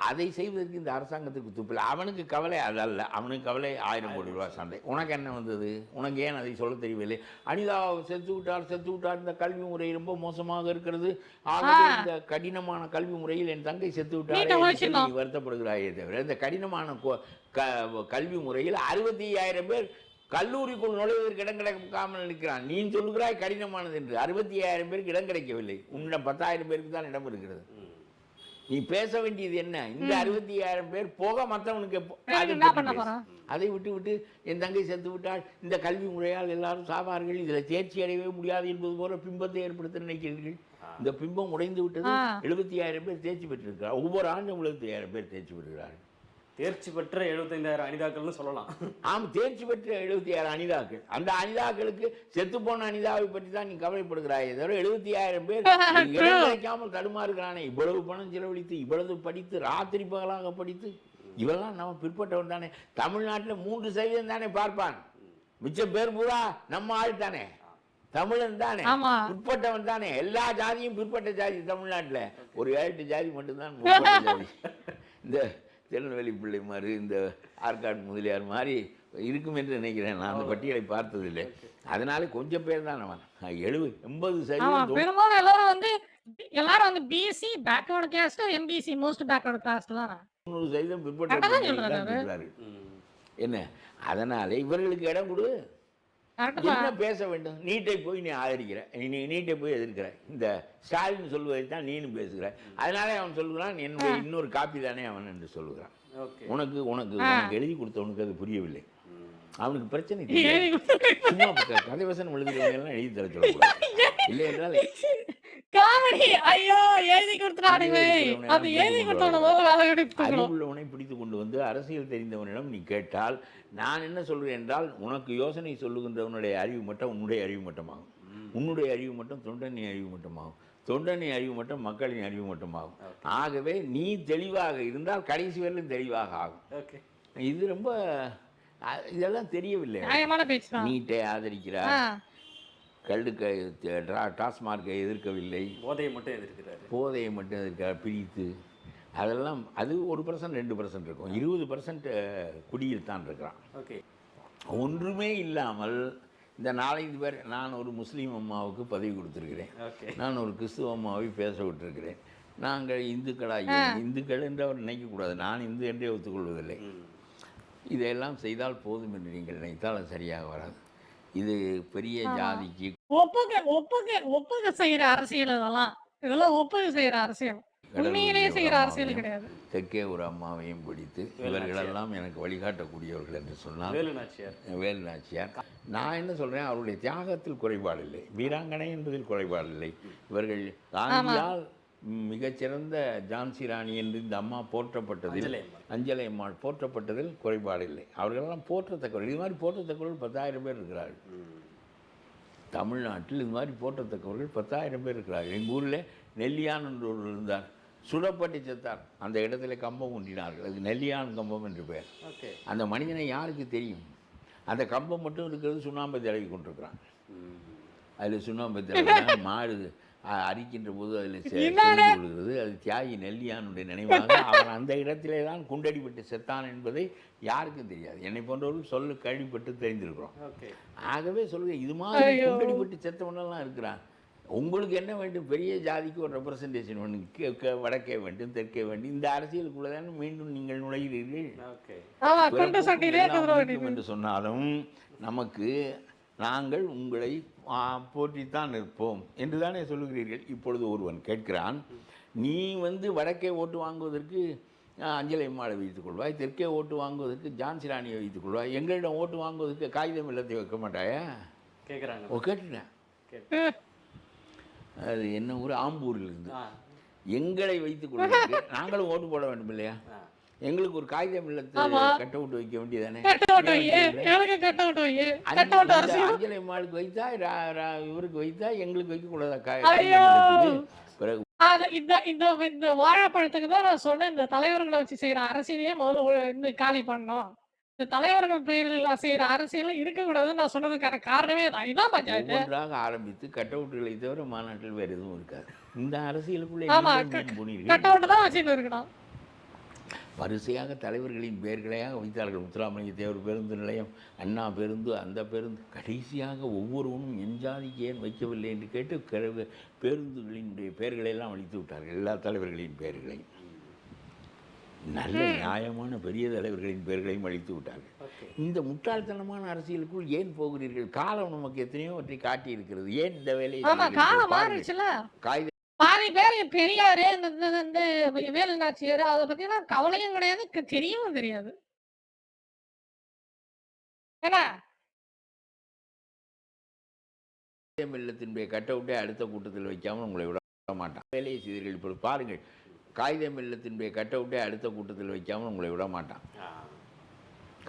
அதை செய்வதற்கு இந்த அரசாங்கத்துக்கு துப்பில்லை. அவனுக்கு கவலை அதல்ல. அவனுக்கு கவலை 1000 கோடி ரூபாய் சண்டை. உனக்கு என்ன வந்தது? உனக்கு ஏன் அதை சொல்ல தெரியவில்லை? அனிதா செத்து விட்டார். இந்த கல்வி முறை ரொம்ப மோசமாக இருக்கிறது. ஆகவே இந்த கடினமான கல்வி முறையில் என் தங்கை செத்து விட்டாரே நீ வருத்தப்படுகிறாயே தவிர, இந்த கடினமான கல்வி முறையில் 65,000 பேர் கல்லூரிக்குள் நுழைவதற்கு இடம் கிடைக்காமல் நிற்கிறான். நீ சொல்லுகிறாய் கடினமானது என்று. 65,000 பேருக்கு இடம் கிடைக்கவில்லை. உன்னிடம் 10,000 பேருக்கு தான் இடம் இருக்கிறது. நீ பேச வேண்டியது என்ன? இந்த 65,000 பேர் போக மற்றவனுக்கு அதை விட்டு என் தங்கை செத்து விட்டால் இந்த கல்வி முறையால் எல்லாரும் சாவார்கள், இதில் தேர்ச்சி அடையவே முடியாது என்பது போல பிம்பத்தை ஏற்படுத்த நினைக்கிறீர்கள். இந்த பிம்பம் உடைந்து விட்டது. 75,000 பேர் தேர்ச்சி பெற்றிருக்கிறார். ஒவ்வொரு ஆண்டும் 75,000 பேர் தேர்ச்சி பெறுகிறார்கள். தேர்ச்சி பெற்ற 75,000 அனிதாக்கள்னு சொல்லலாம். ஆமாம், தேர்ச்சி பெற்ற 75,000 அனிதாக்கள். அந்த அனிதாக்களுக்கு செத்து போன அனிதாவை பற்றி தான் நீ கவலைப்படுகிறாயே தவிர 75,000 பேர் இடம் கிடைக்காமல் தடுமாறுகிறானே. இவ்வளவு பணம் செலவழித்து, இவ்வளவு படித்து, ராத்திரி பகலாக படித்து, இவெல்லாம் நம்ம பிற்பட்டவன் தானே. தமிழ்நாட்டில் 3% தானே பார்ப்பான். மிச்சம் பேர் பூரா நம்ம ஆள் தானே, தமிழன் தானே, பிற்பட்டவன் தானே. எல்லா ஜாதியும் பிற்பட்ட ஜாதி தமிழ்நாட்டில். ஒரு 7 ஜாதி மட்டும்தான் முற்பட்ட ஜாதி. இந்த திருநெல்வேலி பிள்ளை மாதிரி, இந்த ஆற்காடு முதலியார் மாதிரி இருக்கும் என்று நினைக்கிறேன். நான் அந்த பட்டியலை பார்த்ததில்லை. அதனால கொஞ்சம் பேர் தான் அவன் 70-80% பெரும்பாலும் எல்லாரும் வந்து BC backward caste, MBC most backward caste தான். 90% பிற்பட்ட என்ன. அதனால இவர்களுக்கு இடம் கொடு. என்ன பேச வேண்டும்? நீட்டை போய் நீ ஆதரிக்கிற, நீ நீட்டை போய் எதிர்க்கிற. இந்த ஸ்டாலின் சொல்வதை தான் நீனும் பேசுகிற. அதனாலே அவன் சொல்லுகிறான் என்னுடைய இன்னொரு காப்பி தானே அவன் என்று சொல்லுகிறான். உனக்கு உனக்கு எழுதி கொடுத்தவனுக்கு அது புரியவில்லை. அவனுக்கு பிரச்சனை சும்மா கதை வசனம் எழுதுகிறவங்க எல்லாம் எழுதி தர சொல்லக்கூடாது. இல்லை என்றால் காமெடி. ஐயோ எழுதி கொடுத்துட்டானுங்களே. அது எழுதி கொடுத்தவன முதல்ல வேலை எடுத்துக்கணும். அறிவுள்ளவனை பிடித்து கொண்டு வந்து அரசியல் தெரிந்தவனிடம் நீ கேட்டால் நான் என்ன சொல்கிறேன் என்றால் உனக்கு யோசனை சொல்லுகின்றவனுடைய அறிவு மட்டும் உன்னுடைய அறிவு மட்டமாகும். உன்னுடைய அறிவு மட்டும் தொண்டனின் அறிவு மட்டுமாகும். தொண்டனின் அறிவு மட்டும் மக்களின் அறிவு மட்டுமாகும். ஆகவே நீ தெளிவாக இருந்தால் கடைசி வரையிலும் தெளிவாக ஆகும். இது ரொம்ப இதெல்லாம் தெரியவில்லை. நீட்டை ஆதரிக்கிறார், டாஸ்மார்க்கை எதிர்க்கவில்லை, போதையை மட்டும் எதிர்க்கிறார் பிரித்து. அதெல்லாம் அது 1% 2% இருக்கும். 20% குடியில் தான் இருக்கிறான். ஒன்றுமே இல்லாமல் இந்த 4-5 பேர், நான் ஒரு முஸ்லீம் அம்மாவுக்கு பதவி கொடுத்துருக்கிறேன், நான் ஒரு கிறிஸ்துவ அம்மாவை பேச விட்டுருக்கிறேன், நாங்கள் இந்துக்களாக இந்துக்கள் என்று அவர் நினைக்கக்கூடாது, நான் இந்து என்றே ஒத்துக்கொள்வதில்லை. இதையெல்லாம் செய்தால் போதும் என்று நீங்கள் நினைத்தால் அது சரியாக வராது. இது பெரிய ஜாதிக்கு ஒப்புக செய்யற அரசியல். இதெல்லாம் ஒப்புக செய்யற அரசியல், உண்மையிலேயே செய்யற அரசியல் கிடையாது. தெற்கே ஒரு அம்மாவையும் பிடித்து இவர்களெல்லாம் எனக்கு வழிகாட்டக்கூடியவர்கள் என்று சொன்னால் வேலு நாச்சியார். நான் என்ன சொல்கிறேன், அவருடைய தியாகத்தில் குறைபாடு இல்லை, வீராங்கனை என்பதில் குறைபாடு இல்லை. இவர்கள் காந்தியால் மிகச்சிறந்த ஜான்சி ராணி என்று இந்த அம்மா போற்றப்பட்டதில், அஞ்சலை அம்மாள் போற்றப்பட்டதில் குறைபாடு இல்லை. அவர்களெல்லாம் போற்றத்தக்கவர்கள். இது மாதிரி போற்றத்தக்கவர்கள் 10,000 பேர் இருக்கிறார்கள் தமிழ்நாட்டில். இது மாதிரி போற்றத்தக்கவர்கள் 10,000 பேர் இருக்கிறார்கள். எங்கள் ஊரில் நெல்லியான் என்று ஒரு இருந்தார், சுடப்பட்டு செத்தார். அந்த இடத்துல கம்பம் ஊன்றினார்கள், அது நெல்லியான் கம்பம் என்று பெயர். அந்த மனிதனை யாருக்கு தெரியும்? அந்த கம்பம் மட்டும் இருக்கிறது சுண்ணாம்பை தடவி கொண்டிருக்கிறான். அதில் சுண்ணாம்பை தடவை மாடு அரிக்கின்ற போது அதில் கொள்கிறது. அது தியாகி நெல்லியானுடைய நினைவாக அவன் அந்த இடத்திலே தான் குண்டடிப்பட்டு செத்தான் என்பதை யாருக்கும் தெரியாது. என்னை போன்றவர்கள் சொல்ல கேள்விப்பட்டு தெரிந்திருக்கிறோம். ஆகவே சொல்லுங்க, இது மாதிரி குண்டடிப்பட்டு செத்தவனெல்லாம் இருக்கிறான். உங்களுக்கு என்ன வேண்டும்? பெரிய ஜாதிக்கு ஒரு ரெப்ரசன்டேஷன் வேணும், வடக்கே வேண்டும், தெற்கே வேண்டும். இந்த அரசியலுக்குள்ளே தானே மீண்டும் நீங்கள் நுழைகிறீர்கள். என்று சொன்னாலும் நமக்கு நாங்கள் உங்களை போற்றித்தான் நிற்போம் என்று தானே சொல்லுகிறீர்கள். இப்பொழுது ஒருவன் கேட்கிறான், நீ வடக்கே ஓட்டு வாங்குவதற்கு அஞ்சலை அம்மாளை வைத்துக் கொள்வாய், தெற்கே ஓட்டு வாங்குவதற்கு ஜான்சி ராணியை வைத்துக் கொள்வாய், எங்களிடம் ஓட்டு வாங்குவதற்கு காகிதம் இல்லத்தை வைக்க மாட்டாயா கேட்குறாங்க. கேட்டுட்டேன். அது என்ன ஊர்? ஆம்பூரில் இருந்து. எங்களை வைத்துக் கொள்வதற்கு நாங்களும் ஓட்டு போட வேண்டும் இல்லையா? எங்களுக்கு ஒரு காகிதம் இல்லத்தை கட் அவுட் வைக்க வேண்டியதானே. அஞ்சலை அம்மாளுக்கு வைத்தா, இவருக்கு வைத்தா, எங்களுக்கு வைக்க கூடாதா? இந்த வாழைப்பழத்துக்கு தான் நான் சொன்னேன், இந்த தலைவர்களை வச்சு செய்யற அரசியலையே முதல்ல காலி பண்ணணும். இந்த தலைவர்கள் பெயரில் செய்யற அரசியல் இருக்கக்கூடாதுன்னு நான் சொன்னதுக்கான காரணமே தான். இதான் பஞ்சாயத்து. ஒன்றாக ஆரம்பித்து கட் அவுட்டுகளை தவிர மாநாட்டில் வேற எதுவும் இருக்காது. இந்த அரசியலுக்குள்ளே கட் அவுட் தான் வச்சுட்டு இருக்கணும். வரிசையாக தலைவர்களின் பெயர்களையாக வைத்தார்கள். முத்துராமலிங்க தேவர் பேருந்து நிலையம், அண்ணா பேருந்து, அந்த பேருந்து. கடைசியாக ஒவ்வொருவனும் என் ஜாதிக்கு ஏன் வைக்கவில்லை என்று கேட்டு பேருந்துகளினுடைய பெயர்களெல்லாம் அழித்து விட்டார்கள், எல்லா தலைவர்களின் பெயர்களையும். நல்ல நியாயமான பெரிய தலைவர்களின் பெயர்களையும் அழித்து விட்டார்கள். இந்த முட்டாள்தனமான அரசியலுக்குள் ஏன் போகிறீர்கள்? காலம் நமக்கு எத்தனையோ பற்றி காட்டி இருக்கிறது. ஏன் இந்த வேலையை காகித பாதி பேர் பெரியாரு, இந்த வேலு நாச்சியார், அதை பத்திலாம் கவலையும் கிடையாது, தெரியவும் தெரியாது. இல்லத்தினுடைய கட் அவுட்டை அடுத்த கூட்டத்தில் வைக்காமல் உங்களை விட மாட்டான். வேலையை செய்தீர்கள். இப்பொழுது பாருங்கள், காகிதம் இல்லத்தினுடைய கட் அவுட்டை அடுத்த கூட்டத்தில் வைக்காமல் உங்களை விட மாட்டான்.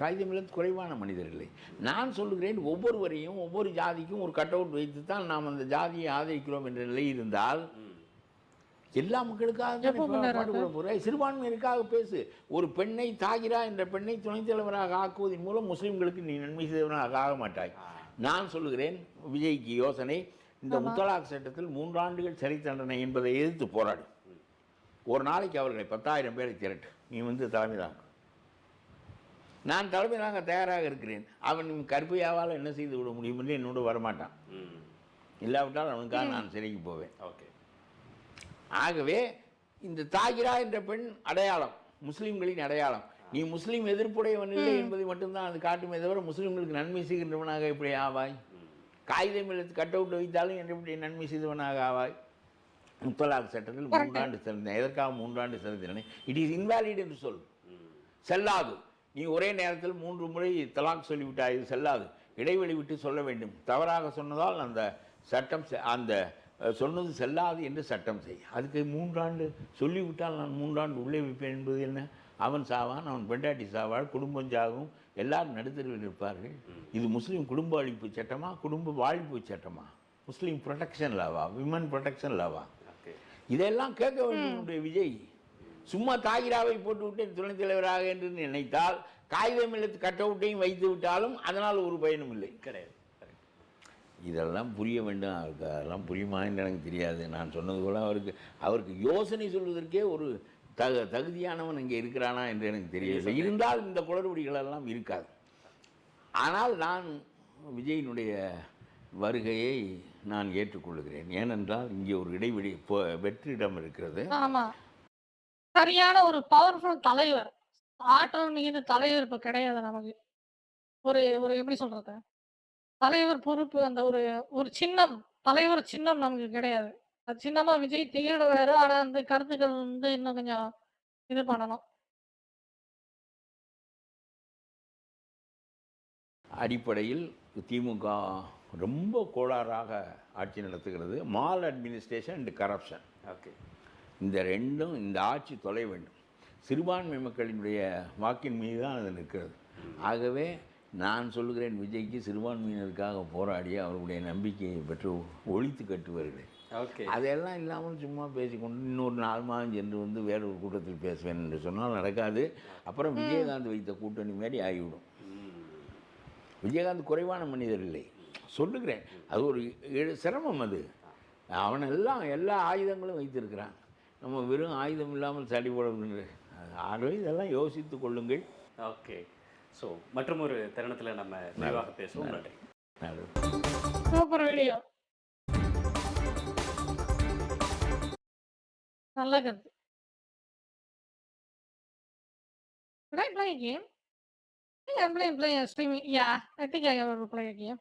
காகிதம் இல்லத்து குறைவான மனிதர்களை நான் சொல்லுகிறேன். ஒவ்வொருவரையும் ஒவ்வொரு ஜாதிக்கும் ஒரு கட் அவுட் வைத்து தான் நாம் அந்த ஜாதியை ஆதரிக்கிறோம் என்ற நிலை இருந்தால் எல்லா மக்களுக்காக போகிற சிறுபான்மையினருக்காக பேசு. ஒரு பெண்ணை தாகிரா என்ற பெண்ணை துணைத் தலைவராக ஆக்குவதன் மூலம் முஸ்லீம்களுக்கு நீ நன்மை செய்தவனாக ஆக மாட்டாய். நான் சொல்லுகிறேன், விஜய்க்கு யோசனை, இந்த முத்தலாக் சட்டத்தில் 3 ஆண்டுகள் சிறை தண்டனை என்பதை எதிர்த்து போராடு. ஒரு நாளைக்கு அவர்களை 10,000 பேரை திரட்டு, நீ தலைமை தாங்க. நான் தலைமை தாங்க தயாராக இருக்கிறேன். அவன் கருப்பையாவால் என்ன செய்து விட முடியும் என்று என்னோட வரமாட்டான். இல்லாவிட்டால் அவனுக்காக நான் சிறைக்கு போவேன். ஆகவே இந்த தாகிரா என்ற பெண் அடையாளம், முஸ்லீம்களின் அடையாளம். நீ முஸ்லீம் எதிர்ப்புடையவன் இல்லை என்பதை மட்டும்தான் அது காட்டுமே தவிர முஸ்லீம்களுக்கு நன்மை செய்கின்றவனாக எப்படி ஆவாய்? காகிதம் இல்லத்து கட் அவுட் வைத்தாலும் எப்படி நன்மை செய்தவனாக ஆவாய்? முத்தலாக் சட்டத்தில் 3 ஆண்டு சிறை. எதற்காக 3 ஆண்டு சிறை தண்டனை? இட் இஸ் இன்வாலிட் என்று சொல், செல்லாது. நீ ஒரே நேரத்தில் 3 முறை தலாக் சொல்லிவிட்டாய், இது செல்லாது. இடைவெளி விட்டு சொல்ல வேண்டும். தவறாக சொன்னதால் அந்த சட்டம், அந்த சொன்னது செல்லாது என்று சட்டம் செய். அதுக்கு 3 ஆண்டு சொல்லிவிட்டால் நான் 3 ஆண்டு உள்ளே வைப்பேன் என்பது என்ன? அவன் சாவான், அவன் பெண்டாட்டி சாவாள், குடும்பம் சாகும், எல்லாரும் நடுத்தருவில் இருப்பார்கள். இது முஸ்லீம் குடும்ப அழிப்பு சட்டமா, குடும்ப வாழ்ப்பு சட்டமா, முஸ்லீம் ப்ரொடெக்ஷன் லாவா, விமன் ப்ரொடெக்ஷன் லாவா? இதெல்லாம் கேட்க வேண்டும் விஜய். சும்மா தாகிராவை போட்டு விட்டு துணைத் தலைவராக என்று நினைத்தால் காகிதம் இல்லத்து கட் அவுட்டையும் வைத்து விட்டாலும் அதனால் ஒரு பயனும் இல்லை. கிடையாது. இதெல்லாம் புரிய வேண்டும். அவருக்கு அதெல்லாம் புரியுமா என்று எனக்கு தெரியாது. நான் சொன்னது போல அவருக்கு யோசனை சொல்வதற்கே ஒரு தகுதியானவன் இங்கே இருக்கிறானா என்று எனக்கு தெரியவில்லை. இருந்தால் இந்த குளறுபடிகளெல்லாம் இருக்காது. ஆனால் நான் விஜயினுடைய வருகையை நான் ஏற்றுக்கொள்கிறேன். ஏனென்றால் இங்கே ஒரு இடைவெளி வெற்றிடம் இருக்கிறது. ஆமா, சரியான ஒரு பவர்ஃபுல் தலைவர், ஆற்றல் மிகுந்த தலைவர் இப்ப கிடையாது நமக்கு. ஒரு ஒரு எப்படி சொல்றது, தலைவர் பொறுப்பு, அந்த ஒரு ஒரு சின்னம், தலைவர் சின்னம் நமக்கு கிடையாது. அது சின்னமா விஜய் திகழ்வாரு. ஆனா அந்த கருத்துக்கள் இன்னும் கொஞ்சம் இது பண்ணணும். அடிப்படையில் திமுக ரொம்ப கோளாறாக ஆட்சி நடத்துகிறது. Mall administration and corruption. Okay, இந்த ரெண்டும் இந்த ஆட்சி தொலை வேண்டும். சிறுபான்மை மக்களினுடைய வாக்கின் மீது தான் அது நிற்கிறது. ஆகவே நான் சொல்லுகிறேன், விஜய்க்கு சிறுபான்மையினருக்காக போராடி அவர்களுடைய நம்பிக்கையை பெற்று ஒழித்து கட்டுவார்கள். ஓகே, அதெல்லாம் இல்லாமல் சும்மா பேசிக்கொண்டு இன்னொரு 4 மாதம் சென்று வேறொரு கூட்டத்தில் பேசுவேன் என்று சொன்னால் நடக்காது. அப்புறம் விஜயகாந்த் வைத்த கூட்டணி மாரி ஆகிவிடும். விஜயகாந்த் குறைவான மனிதர் இல்லை, சொல்லுகிறேன். அது ஒரு சிரமம். அது அவனெல்லாம் எல்லா ஆயுதங்களும் வைத்திருக்கிறான். நம்ம வெறும் ஆயுதம் இல்லாமல் சடி போட. ஆகவே இதெல்லாம் யோசித்து கொள்ளுங்கள். ஓகே. ஸோ மற்றும் ஒரு தருணத்தில் நம்ம விரிவாக பேசுவோம். நன்றி. சூப்பர் வீடியோ, நல்ல கருத்து. Did I play a game? I think I'm playing a streaming. Yeah, I think I ever play a game.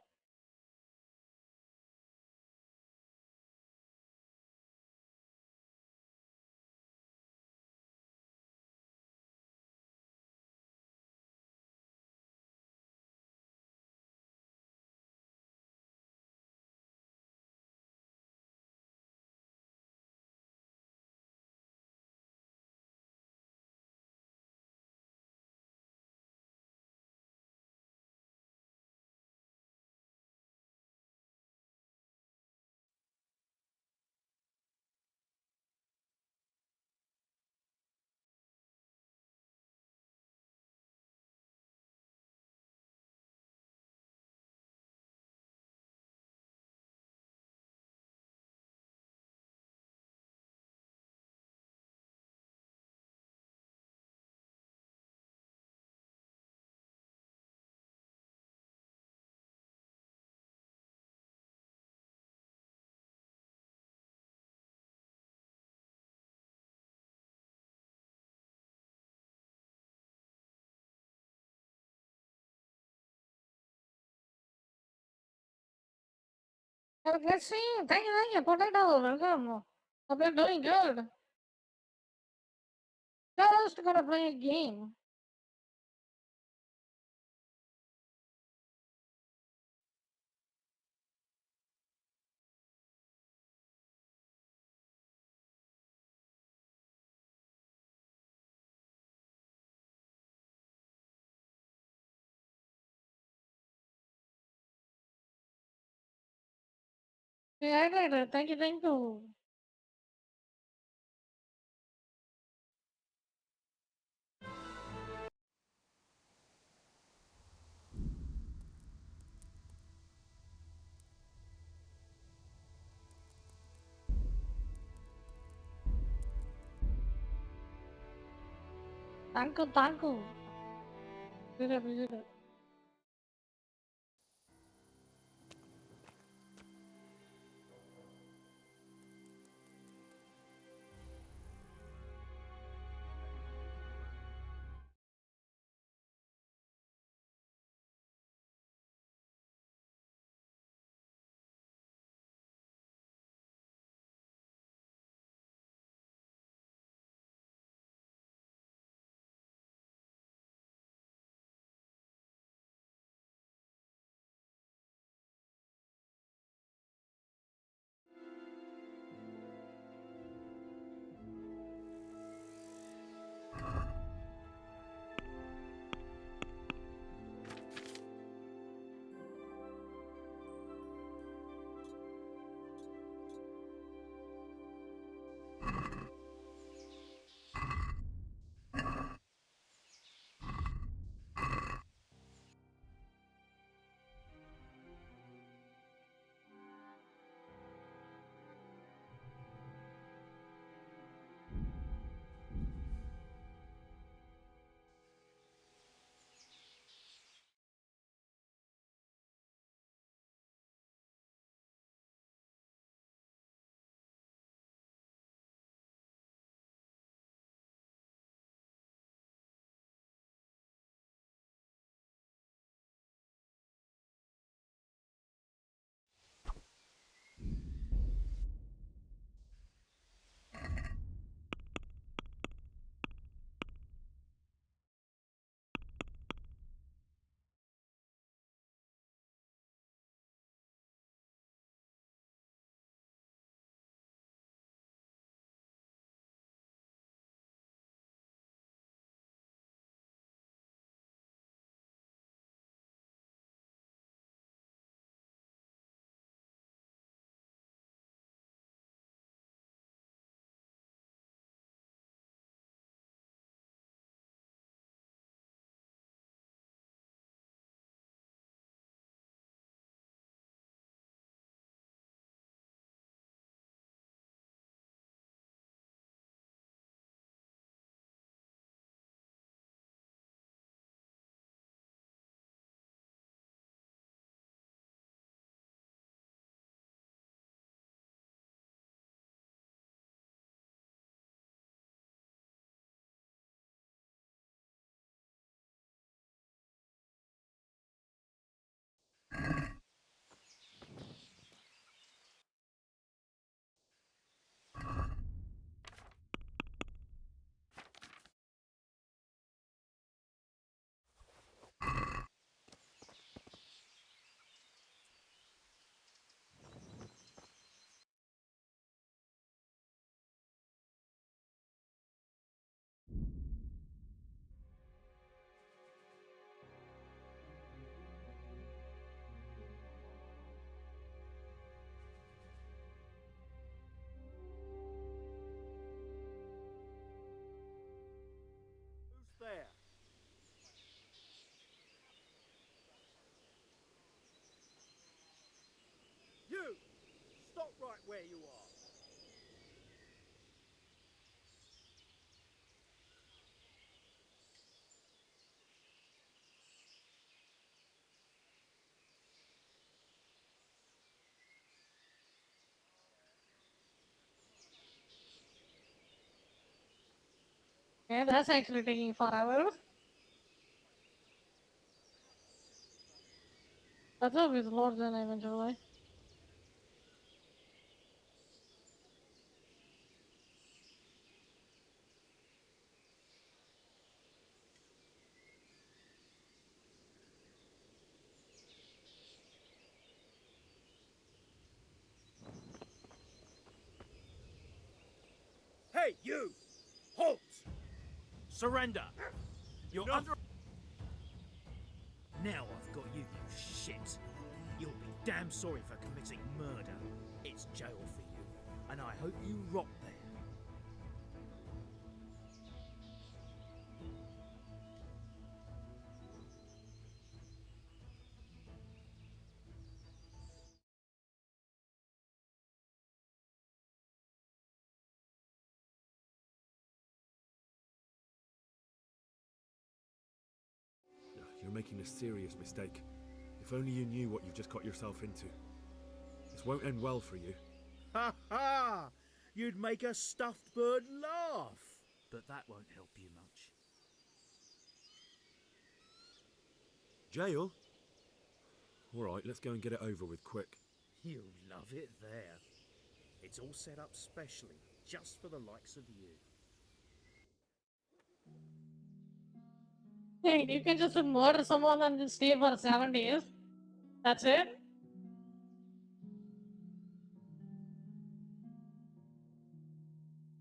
Let's see. Thank you, potato. Welcome. Hope you're doing good. Just gonna play a game. Yeah, right. Thank you, thank you. Thank you, thank you. Appreciate it. where you are. Okay, that's actually taking forever. Let's hope it loads in eventually. Hey, you! Halt! Surrender! You're under... Now I've got you, you shit. You'll be damn sorry for committing murder. It's jail for you, and I hope you rot there. You're making a serious mistake. If only you knew what you've just got yourself into. This won't end well for you. Ha ha! You'd make a stuffed bird laugh. But that won't help you much. Jail? All right, let's go and get it over with quick. You'll love it there. It's all set up specially, just for the likes of you. Hey, you can just murder someone and just stay for 7 days. That's it.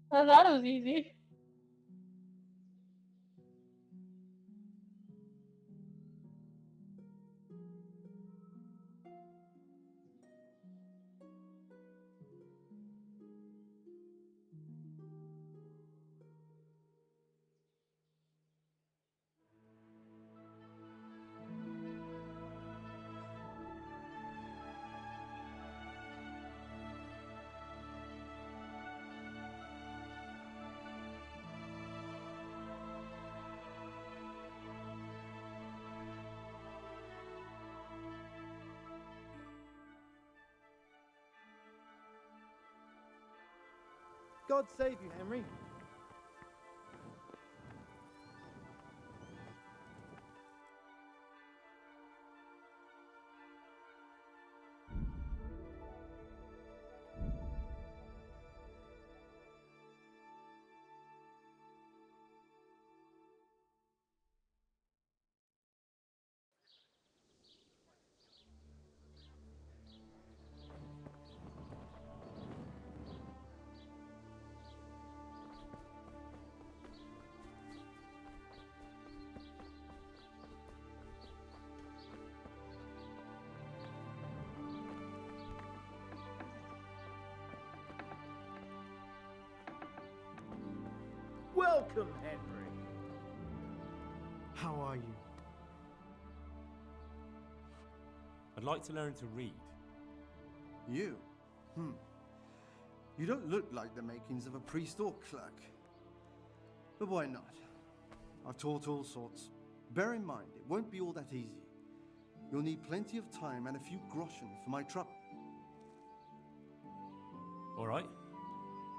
Well, that was easy. God save you, Henry. Welcome, Henry. How are you? I'd like to learn to read. You? You don't look like the makings of a priest or clerk. But why not? I've taught all sorts. Bear in mind, it won't be all that easy. You'll need plenty of time and a few groschen for my trouble. All right.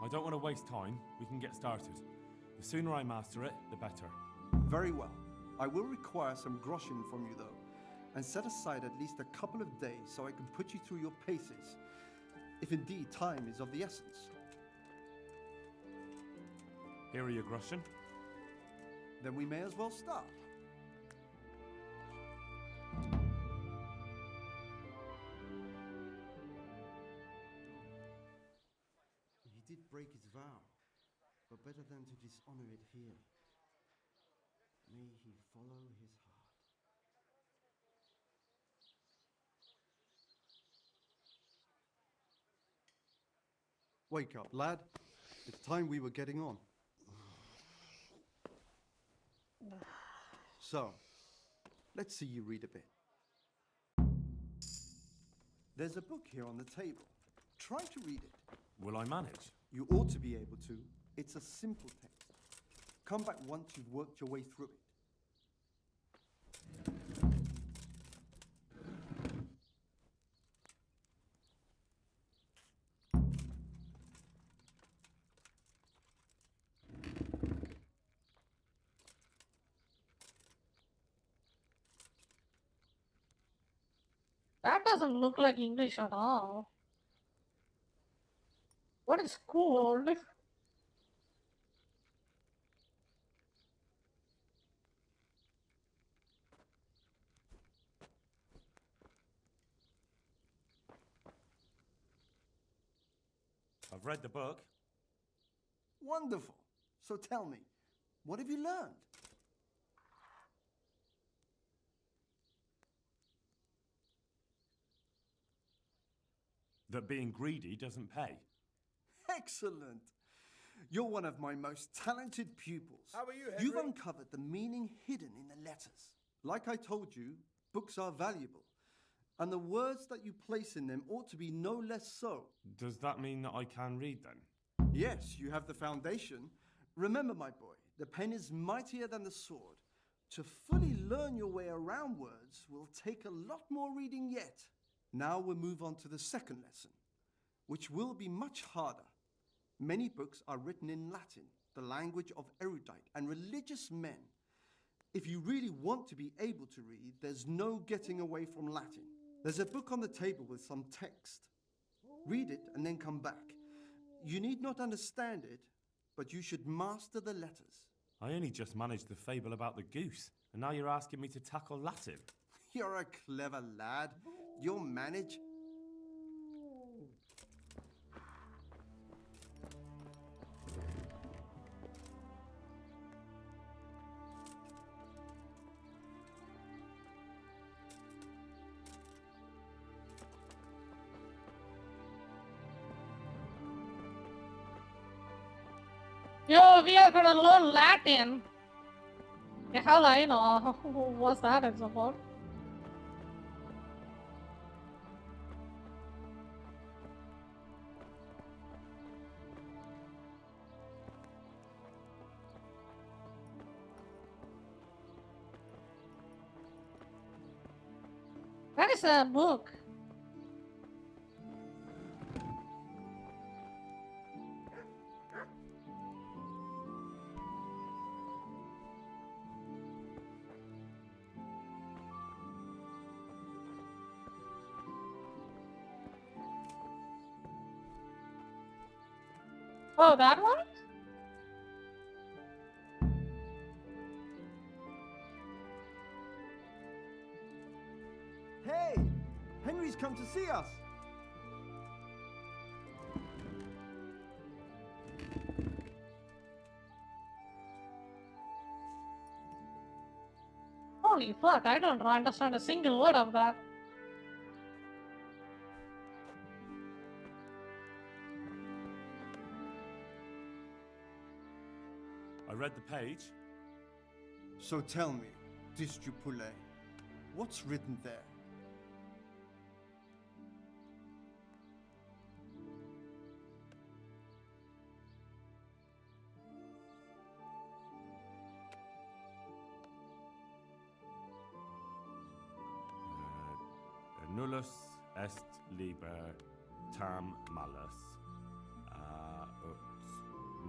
I don't want to waste time. We can get started. The sooner I master it, the better. Very well. I will require some groschen from you, though, and set aside at least a couple of days so I can put you through your paces, if indeed time is of the essence. Here are your groschen. Then we may as well start. He did break his vow, but better than to dishonor it here. May he follow his heart. Wake up, lad. It's time we were getting on. So, let's see you read a bit. There's a book here on the table. Try to read it. Will I manage? You ought to be able to. It's a simple text. Come back once you've worked your way through it. That doesn't look like English at all. What is called? I've read the book. Wonderful. So tell me, what have you learned? That being greedy doesn't pay. Excellent. You're one of my most talented pupils. How are you, Henry? You've uncovered the meaning hidden in the letters. Like I told you, books are valuable, and the words that you place in them ought to be no less so. Does that mean that I can read then? Yes, you have the foundation. Remember, my boy, the pen is mightier than the sword. To fully learn your way around words will take a lot more reading yet. Now we'll move on to the second lesson, which will be much harder. Many books are written in Latin, the language of erudite and religious men. If you really want to be able to read, there's no getting away from Latin. There's a book on the table with some text. Read it and then come back. You need not understand it, but you should master the letters. I only just managed the fable about the goose, and now you're asking me to tackle Latin. You're a clever lad. You'll manage. Yo, we are gonna learn Latin. The hell I know. What's that it's about? That is a book. Oh, that one? Hey, Henry's come to see us. Holy fuck, I don't understand a single word of that. I read the page. So tell me, Disjupule, what's written there? Nullus est liber tam malus ut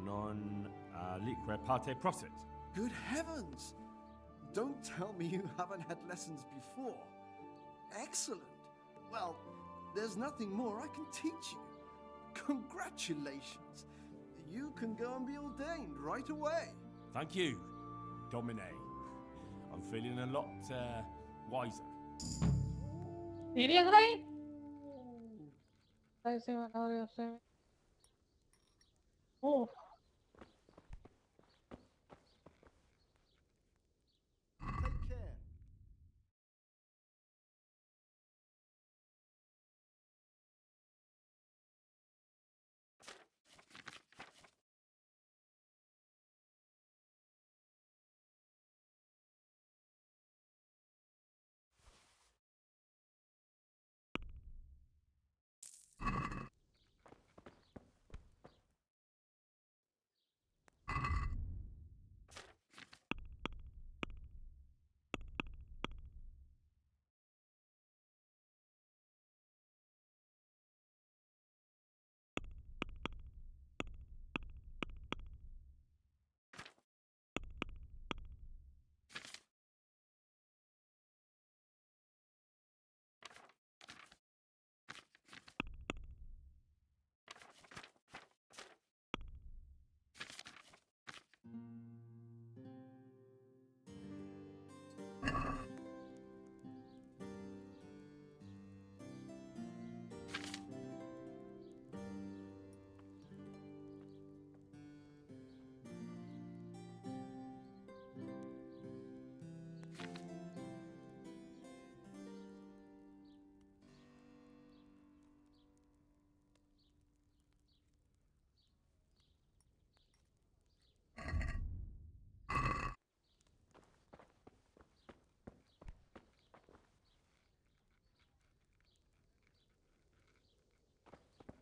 non lique parte prosit. Good heavens! Don't tell me you haven't had lessons before. Excellent. Well, there's nothing more I can teach you. Congratulations. You can go and be ordained right away. Thank you, Domine. I'm feeling a lot wiser. Seriously? I see what now you're saying. Oh. Take care.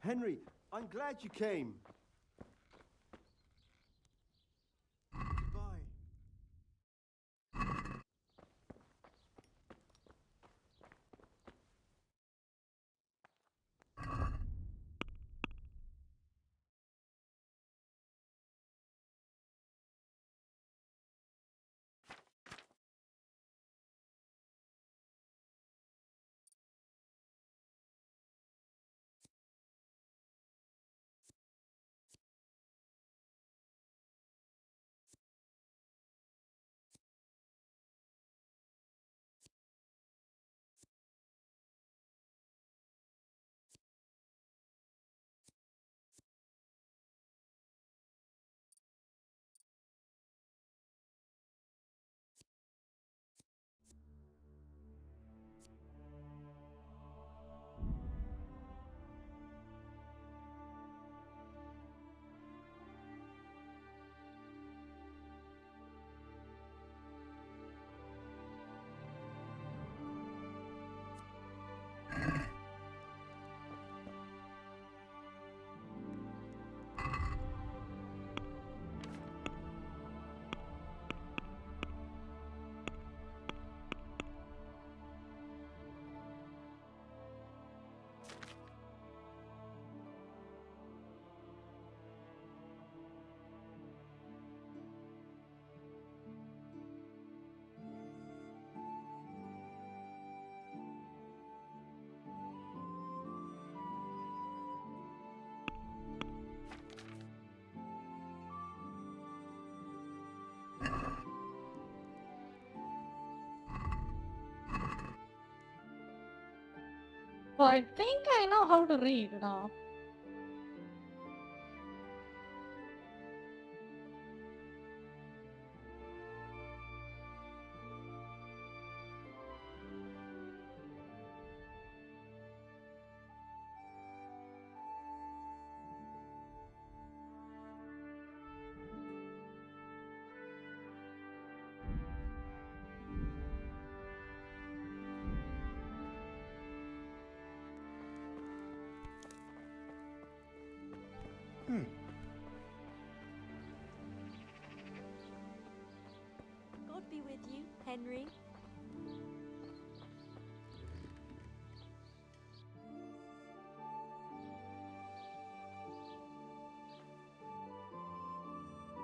Henry, I'm glad you came. Bye. So I think I know how to read now. God be with you, Henry.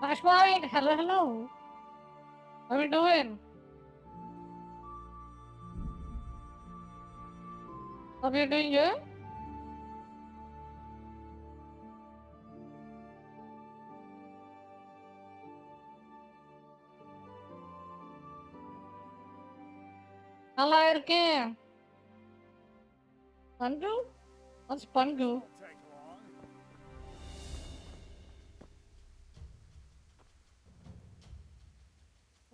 Flashpoint, hello, hello. How are we doing? How are you doing good? நல்லா இருக்கேன். Pangu? What's Pangu?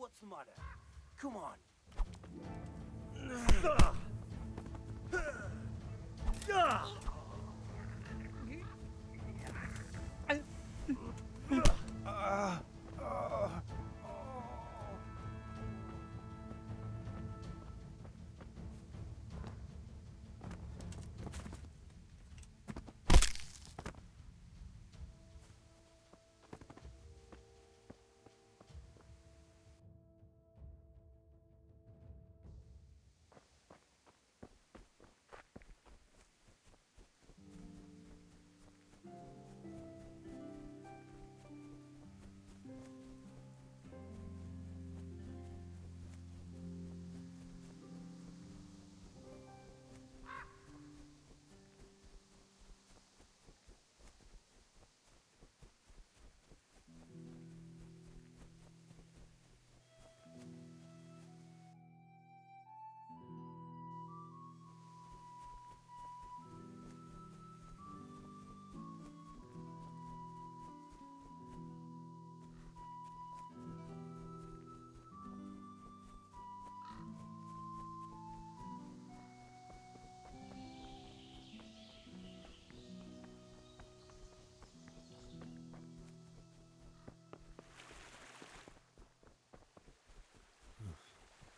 What's the matter? Come on.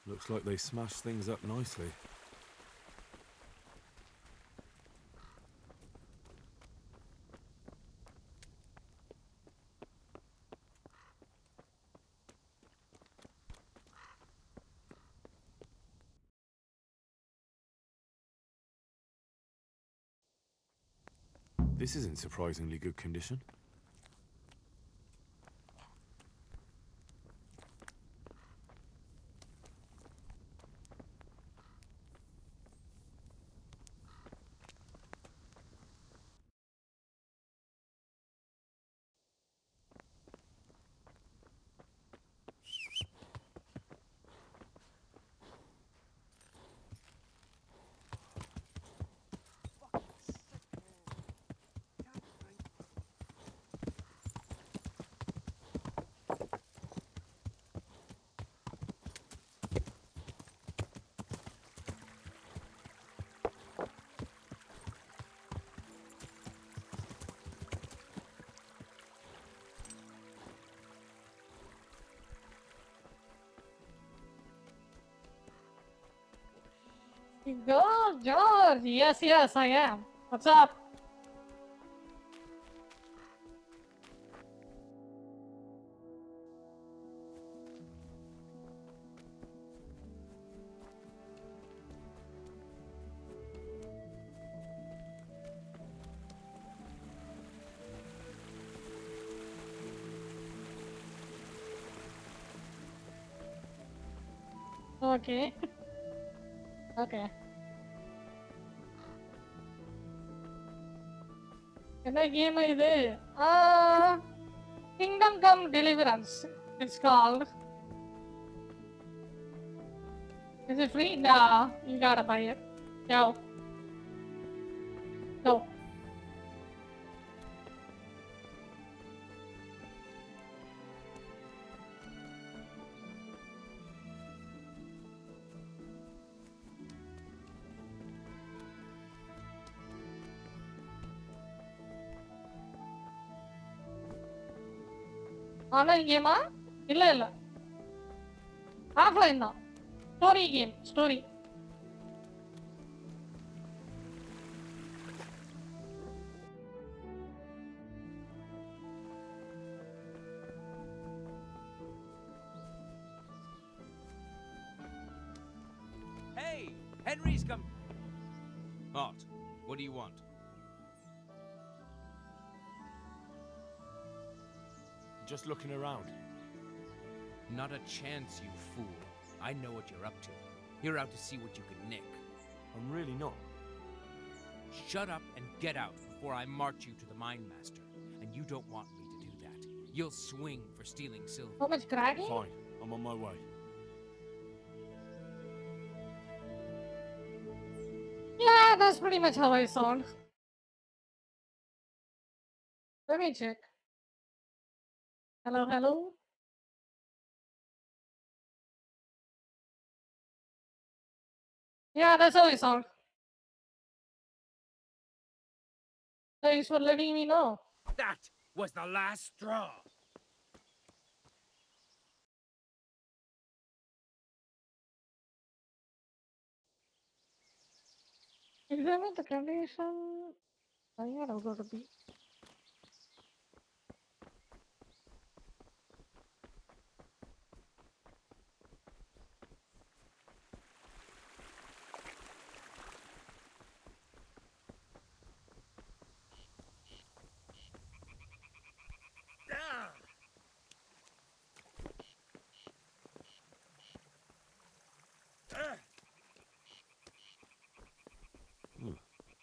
Looks like they smashed things up nicely. This is in surprisingly good condition. George! Yes, yes, I am. What's up? Okay. Okay. என்ன game இது? Kingdom Come Deliverance. It's called. Is it free? No, you gotta buy it. Go. Go. Online கேமா? இல்ல இல்ல. Offline தான். Story game. Story. Hey, Henry's come. What? What do you want? Just looking around. Not a chance, you fool. I know what you're up to. You're out to see what you can nick. I'm really not. Shut up and get out before I march you to the mine master. And you don't want me to do that. You'll swing for stealing silver. How much cracking? Fine, I'm on my way. Yeah, that's pretty much how I sound. Let me check. Hello, hello. Yeah, that's how I sound. Thanks for letting me know. That was the last straw. Examine the condition. I gotta go to B.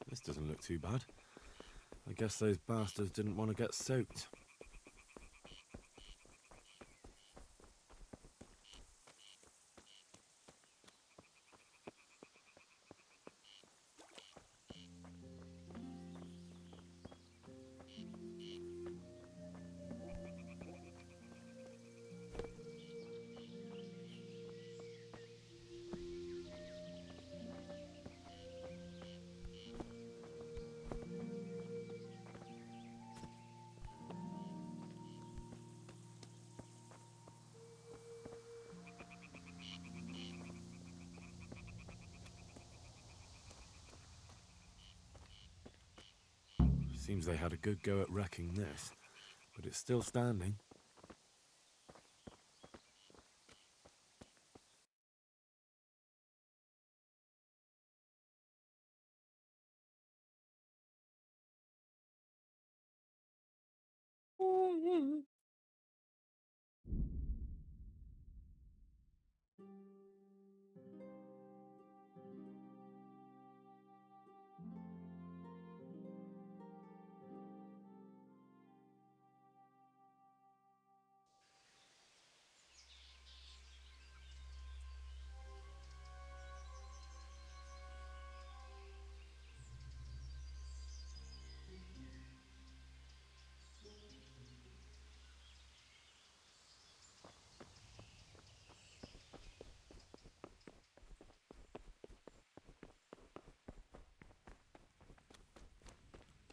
This doesn't look too bad. I guess those bastards didn't want to get soaked. Seems they had a good go at wrecking this, but it's still standing.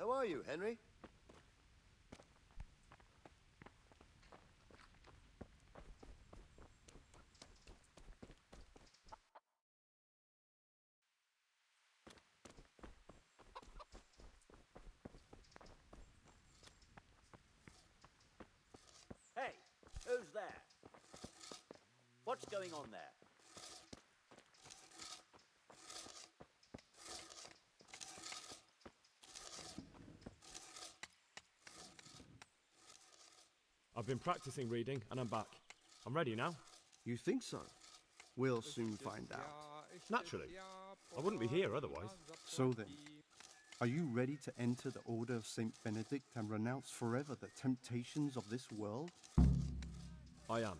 How are you, Henry? Hey, who's there? What's going on there? I've been practicing reading and I'm back. I'm ready now. You think so? We'll soon find out. Naturally. I wouldn't be here otherwise. So then, are you ready to enter the Order of Saint Benedict and renounce forever the temptations of this world? I am.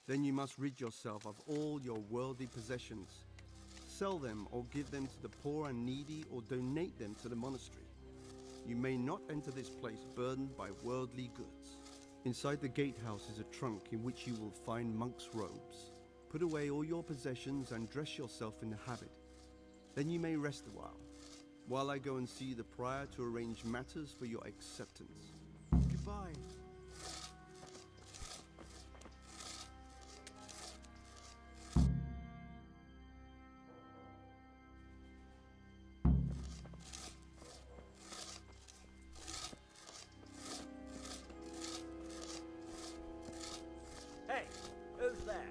Then you must rid yourself of all your worldly possessions. Sell them or give them to the poor and needy or donate them to the monastery. You may not enter this place burdened by worldly goods. Inside the gatehouse is a trunk in which you will find monk's robes. Put away all your possessions and dress yourself in the habit. Then you may rest a while I go and see the prior to arrange matters for your acceptance. Goodbye. Hey, who's there?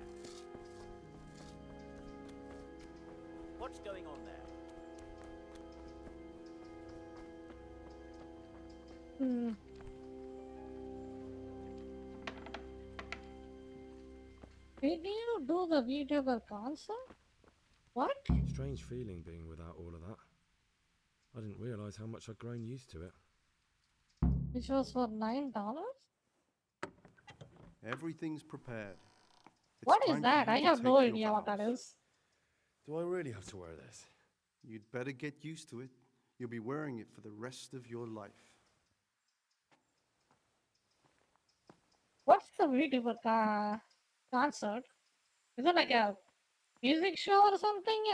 What's going on there? Did you do the VTuber concert? What? Strange feeling being without all of that. I didn't realise how much I'd grown used to it. Which was for $9? Everything's prepared. What is that? I have no idea what that is. Do I really have to wear this? You'd better get used to it. You'll be wearing it for the rest of your life. What's the VTuber concert? Is it like a music show or something?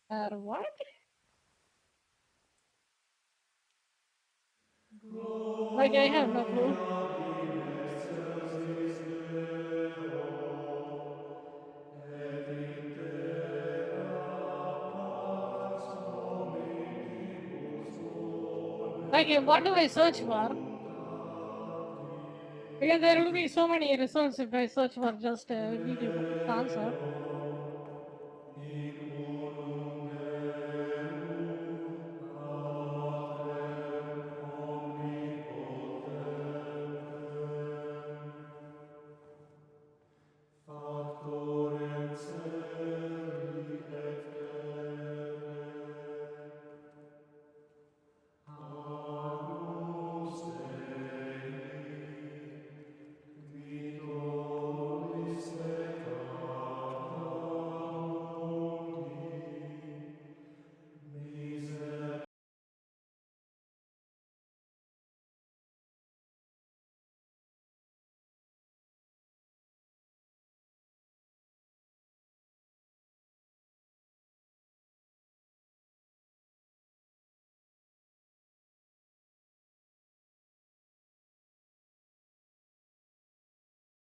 Or what? Like, I have no clue. Like, what do I search for? Because there will be so many results if I search for just a VTuber concert.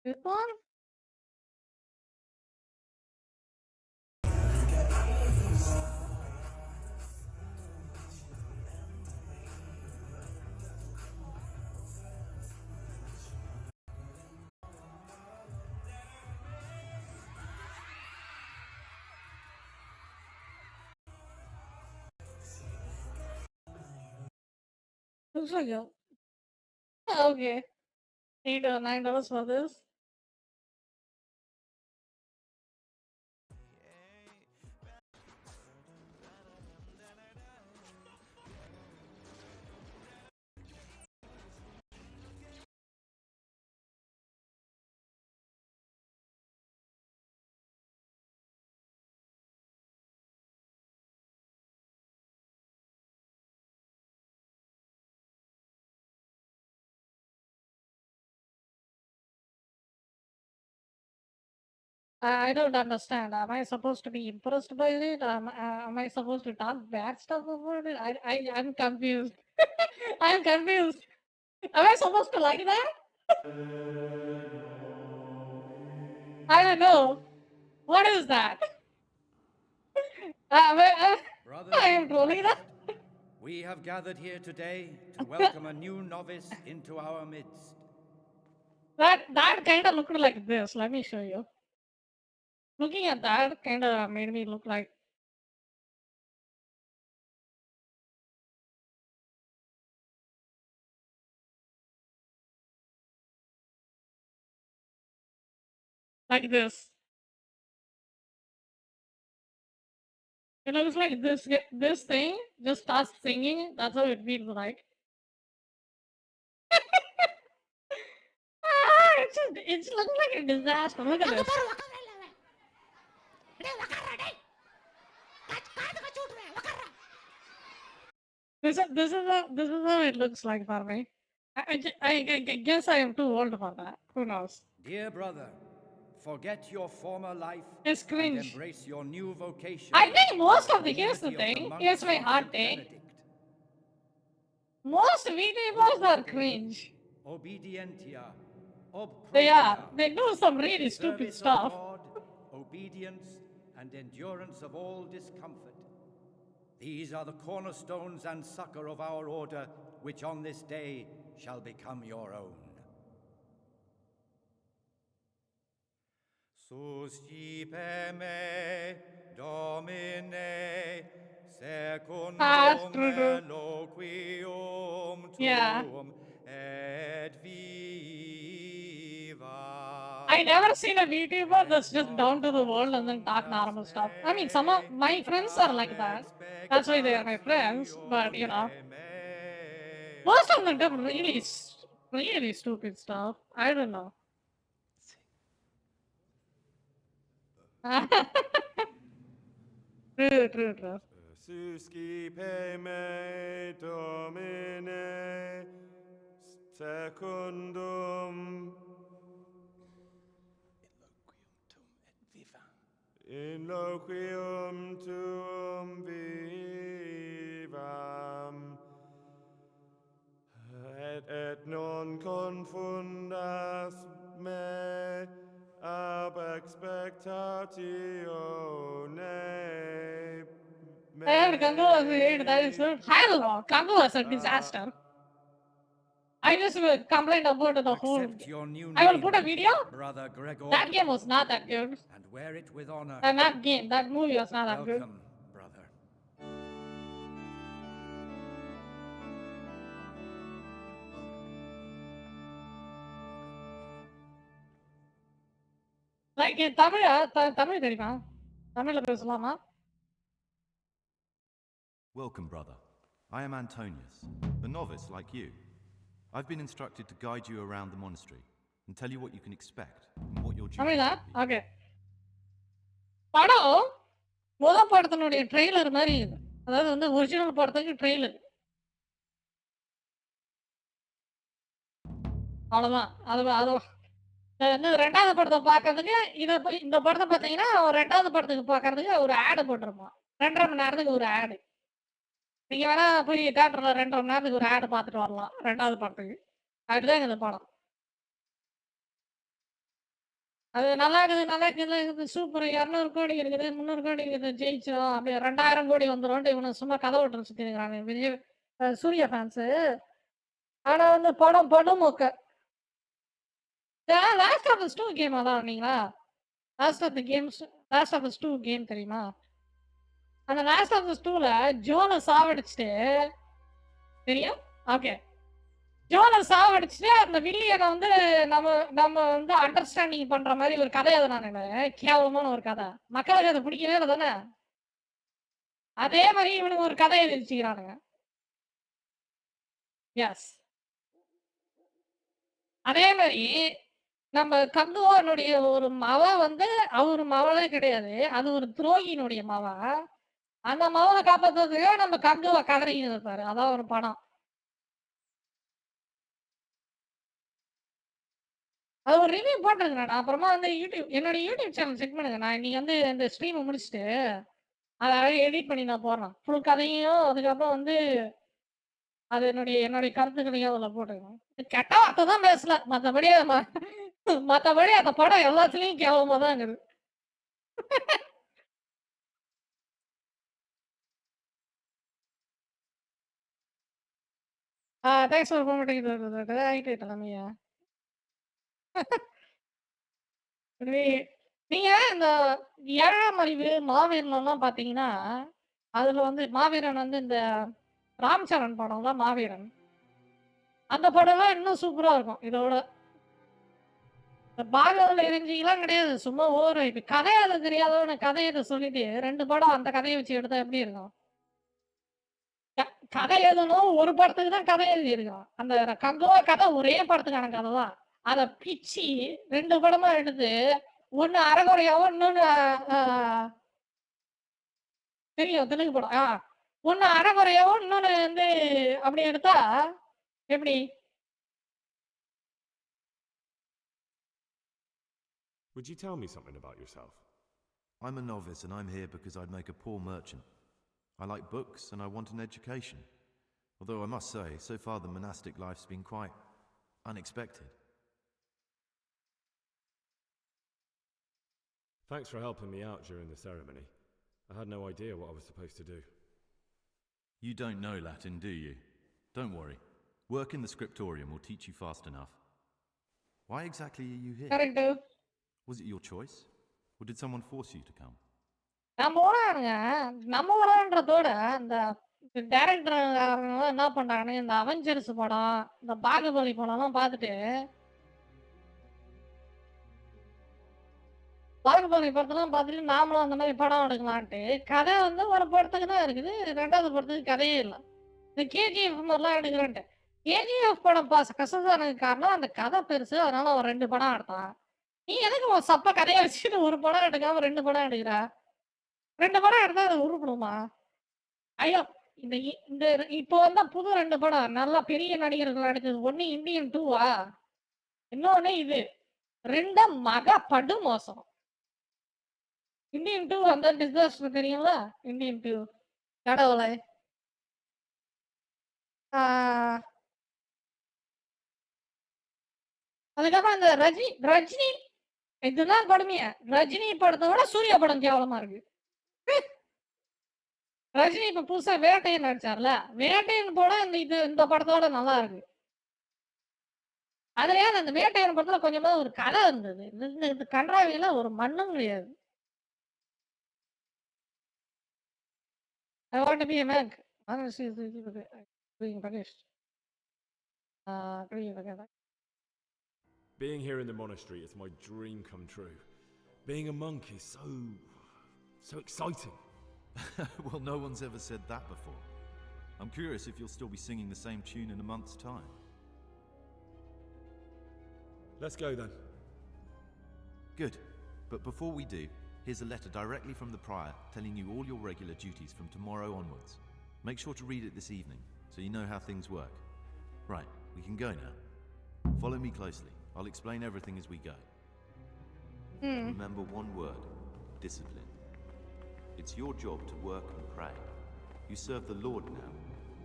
This one? Looks like a... Okay. $8 or $9 for this. I don't understand. Am I supposed to be impressed by it? Am I supposed to talk bad stuff about it? I'm confused. I'm confused. Am I supposed to like that? I don't know. What is that? Brothers I am in trolling Christ, that. we have gathered here today to welcome a new novice into our midst. That kind of looked like this. Let me show you. Looking at that kind of made me look like this. It looks like this thing just starts singing. That's how it feels like. It's looking like a disaster. Look at this. This is how it looks like for me. I guess I am too old for that. Who knows? Dear brother, forget your former life It's and cringe. embrace your new vocation. I think most of the Here's the thing. Here's my monks of hot St. take. Benedict. Most videos are cringe. Obedientia, ob They are. propria. They do some really stupid Service stuff. of God, obedience, and endurance of all discomfort. These are the cornerstones and succor of our order, which on this day shall become your own. Suscipe me, Domine, secundum true. eloquium Yeah. tuum, et viva. I never seen a VTuber that's just down to the world and then talk normal stuff. I mean, some of my friends are like that. That's why they are my friends. But you know, most of them do really stupid stuff. I don't know. True. Suscipe me, Domine, secundum in loquium tuum vivam, et non confundas me ab expectatione I heard kanguva said that is a hell no. Kanguva is a disaster. I just complained about the whole. Your new I will name, put a video. Brother Gregor, That game was not that good. and wear it with honor. And that movie was not that good. Welcome, brother. Like in Tamil தெரியுமா? தமிழ்ல பேசலாமா? Welcome, brother. I am Antonius, a novice like you. I've been instructed to guide you around the monastery and tell you what you can expect and what your duties Tamizha? will be. Okay. படம் படத்தினுடைய trailer மாதிரி இது. அதாவது வந்து original படத்துக்கு trailer. அவ்வளவுதான். அது வந்து 2வது படத்தை பார்க்கறதுக்கு இந்த படத்தை பார்த்தீங்கன்னா 2வது படத்துக்கு பார்க்கறதுக்கு ஒரு ஆடு போட்டிருப்பான். 2.5 மணி நேரத்துக்கு ஒரு ஆடு. நீங்க வேணா போய் தியேட்டர்ல 2.5 மணி நேரத்துக்கு ஒரு ஆடு பார்த்துட்டு வரலாம் 2வது படத்துக்கு. அப்படிதான் இந்த படம். அது நல்லா இருக்குது சூப்பர் 200 கோடி இருக்குது 300 கோடி இருக்குது ஜெயிச்சிடும் அப்படியே 2000 கோடி வந்துடும் இவனு சும்மா கதை விட்டு சுத்தி இருக்கிறாங்க விஜய் சூர்யா ஃபேன்ஸு. ஆனா வந்து படம் படுமொக்க. லாஸ்ட் ஆஃப் அஸ் 2 கேம் விளாடுனீங்களா? லாஸ்ட் ஆஃப் அஸ் 2 கேம் தெரியுமா? அந்த லாஸ்ட் ஆஃப் அஸ் 2ல ஜோனை சாவடிச்சுட்டு தெரியும்? ஓகே. ஜோனை சாவடிச்சுட்டு அந்த வில்லியனை வந்து நம்ம வந்து அண்டர்ஸ்டாண்டிங் பண்ற மாதிரி ஒரு கதை எதனால கேவலமான ஒரு கதை. மக்களுக்கு அது பிடிக்கவே இல்லை தானே? அதே மாதிரி இவனுக்கு ஒரு கதை எழுதி வச்சுக்கிறானுங்க. எஸ். அதே மாதிரி நம்ம கங்குவானுடைய ஒரு மவ வந்து அவரு மவளே கிடையாது. அது ஒரு துரோகியினுடைய மவ. அந்த மவனை காப்பாத்துறதுக்கு நம்ம கங்குவா கதறிக்கிட்டு இருப்பாரு. அதான் ஒரு படம். அது ஒரு ரிவ்யூ போட்டிருக்கேன் நான். அப்புறமா வந்து என்னோட யூடியூப் சேனல் செக் பண்ணுங்க. நான் இன்னைக்கு வந்து இந்த ஸ்ட்ரீமை முடிச்சுட்டு அதை எடிட் பண்ணி நான் போடுறேன். ஃபுல் கதையும் அதுக்கப்புறம் வந்து அது என்னுடைய கருத்துக்களையும் அதில் போட்டுக்கணும். கெட்ட வார்த்தை தான் பேசல, மற்றபடி மற்றபடி அந்த படம் எல்லாத்துலேயும் கேவலமாக தான் இருக்குது. தேங்க்ஸ் ஃபார் கோமெண்டிங் ஆகிட்டு தலைமையா. நீங்க இந்த 7ஆம் அறிவு மாவீரன்லாம் பார்த்தீங்கன்னா, அதுல வந்து மாவீரன் வந்து இந்த ராம் சரண் படம்ல மாவீரன். அந்த படம்லாம் இன்னும் சூப்பரா இருக்கும் இதோட. இந்த பாகவல எரிஞ்சிலாம் கிடையாது. சும்மா ஓவர் ஹைப். கதை எழுத தெரியாதவன கதை எழுத சொல்லிட்டு 2 படம் அந்த கதைய வச்சு எடுத்தா எப்படி இருக்கும்? கதை எழுதணும், ஒரு படத்துக்கு தான் கதை எழுதியிருக்கான். அந்த கங்குவா கதை ஒரே படத்துக்கான கதை தான். அத பிச்சி 2 படமா எடுத்து, ஒண்ணு அரைகுறையாவும், இன்னொன்னு தெரியும் தெலுங்கு படம். ஒண்ணு அரைகுறையாவும், இன்னொன்னு வந்து அப்படி எடுத்தா எப்படி? Would you tell me something about yourself? I'm a novice and I'm here because I'd make a poor merchant. I like books and I want an education. Although I must say, so far the monastic life's been quite unexpected. Thanks for helping me out during the ceremony. I had no idea what I was supposed to do. You don't know Latin, do you? Don't worry. Work in the scriptorium will teach you fast enough. Why exactly are you here? Correct. Was it your choice? Or did someone force you to come? நம்ம ஊரானுங்க, நம்ம ஊரான்றதோட அந்த director என்ன பண்றாங்கன்னு, இந்த Avengers படம், இந்த பாகுபலி படம்லாம் பார்த்துட்டு, பாகுபலி படத்தெல்லாம் பார்த்துட்டு நாமளும் அந்த மாதிரி படம் எடுக்கலான்ட்டு, கதை வந்து ஒரு படத்துக்கு தான் இருக்குது, 2வது படத்துக்கு கதையே இல்லை. இந்த கேஜிஎஃப் மாதிரிலாம் எடுக்கிறேன்ட்டு. கேஜிஎஃப் படம் கசதானதுக்கு காரணம் அந்த கதை பெருசு, அதனால அவன் 2 படம் எடுத்தான். நீ எதுக்கு உன் சப்ப கதையை வச்சுட்டு ஒரு படம் எடுக்காம 2 படம் எடுக்கிற? 2 படம் எடுத்தா அது உருப்படுமா? ஐயோ! இந்த இந்த இப்போ வந்தா புது 2 படம் நல்லா பெரிய நடிகர்கள் நடிச்சது. ஒண்ணு இந்தியன் 2வா? இன்னொன்னு இது. 2ம் படு மோசம். இந்தியன் 2 வந்தா டிசாஸ்டர் தெரியுங்களா? இந்தியன் 2 கடவுளே! அதுக்கப்புறம் இந்த ரஜினி இதுதான் கொடுமையா. ரஜினி படத்தை விட சூர்யா படம் கேவலமா இருக்கு. ரஜினி இப்ப புதுசா வேட்டையன் நடிச்சார்ல, வேட்டையன் படம் இந்த படத்தோட நல்லா இருக்கு. அதுலயாவது அந்த வேட்டையன் படத்துல கொஞ்சமா ஒரு கதை இருந்தது. இந்த கன்றாவில ஒரு மண்ணும் கிடையாது. I want to be a monk. Honestly, being British. Being here in the monastery is my dream come true. Being a monk is so exciting. Well, no one's ever said that before. I'm curious if you'll still be singing the same tune in a month's time. Let's go then. Good. But before we do, here's a letter directly from the prior telling you all your regular duties from tomorrow onwards. Make sure to read it this evening so you know how things work. Right, we can go now. Follow me closely. I'll explain everything as we go. Remember one word: discipline. It's your job to work and pray. You serve the Lord now,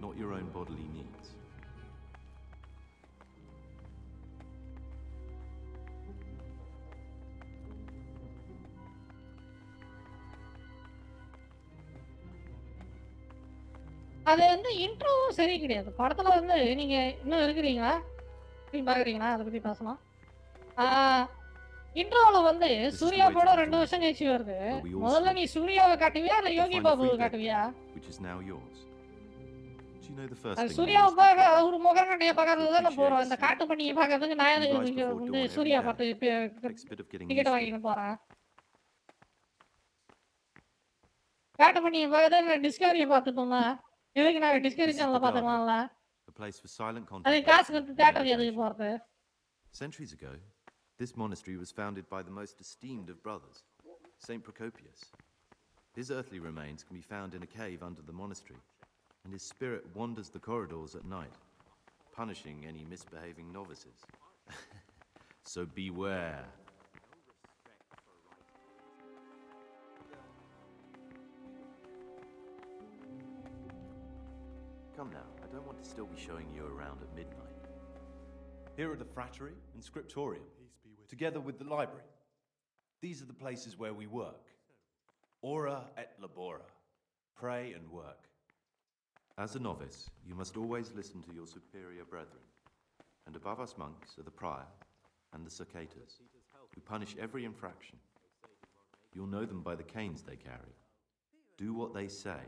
not your own bodily needs. அது வந்து இன்ட்ரோவும் சரி கிடையாது. படத்துல வந்து நீங்க இன்னும் இருக்கிறீங்களா? பாக்குறீங்களா? அதை பத்தி பேசலாம். இன்ட்ரோல வந்து சூர்யா படம் 2 வருஷம் கழிச்சு வருது. முதல்ல நீ சூர்யாவை காட்டுவியா இல்ல யோகி பாபுவை காட்டுவியா? Which is now yours. Do you know the first அது thing? சூர்யாவை பார்க்க ஒரு முகக்கட்டைய பார்க்கறதுக்கு தானே போறோம். இந்த காட்டு பண்ணியை பார்க்கறதுக்கு நான் எதுக்கு வந்து சூர்யா பார்த்து டிக்கெட் வாங்கிட்டு போறேன்? காட்டு பண்ணியை பார்க்கறது டிஸ்கவரியை பார்த்துட்டோம்ல. எதுக்கு நான் டிஸ்கவரி சேனல்ல பார்த்துக்கலாம்ல? A place for silent அதுக்கு காசு கொடுத்து தியேட்டர் எதுக்கு போறது? Centuries ago, this monastery was founded by the most esteemed of brothers, Saint Procopius. His earthly remains can be found in a cave under the monastery, and his spirit wanders the corridors at night, punishing any misbehaving novices. So beware. Come now, I don't want to still be showing you around at midnight. Here are the frattery and scriptorium, together with the library. These are the places where we work. Ora et labora. Pray and work. As a novice, you must always listen to your superior brethren. And above us monks are the prior and the cicatas, who punish every infraction. You'll know them by the canes they carry. Do what they say.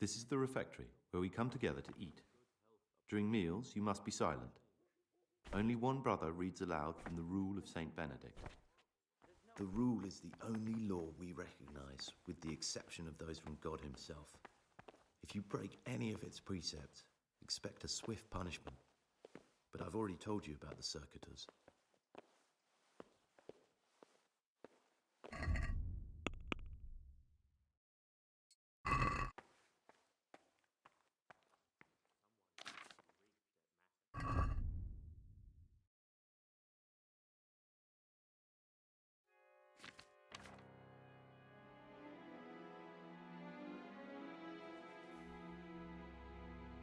This is the refectory, where we come together to eat. During meals, you must be silent. Only one brother reads aloud from the Rule of Saint Benedict. The rule is the only law we recognize, with the exception of those from God himself. If you break any of its precepts, expect a swift punishment. But I've already told you about the circuitous.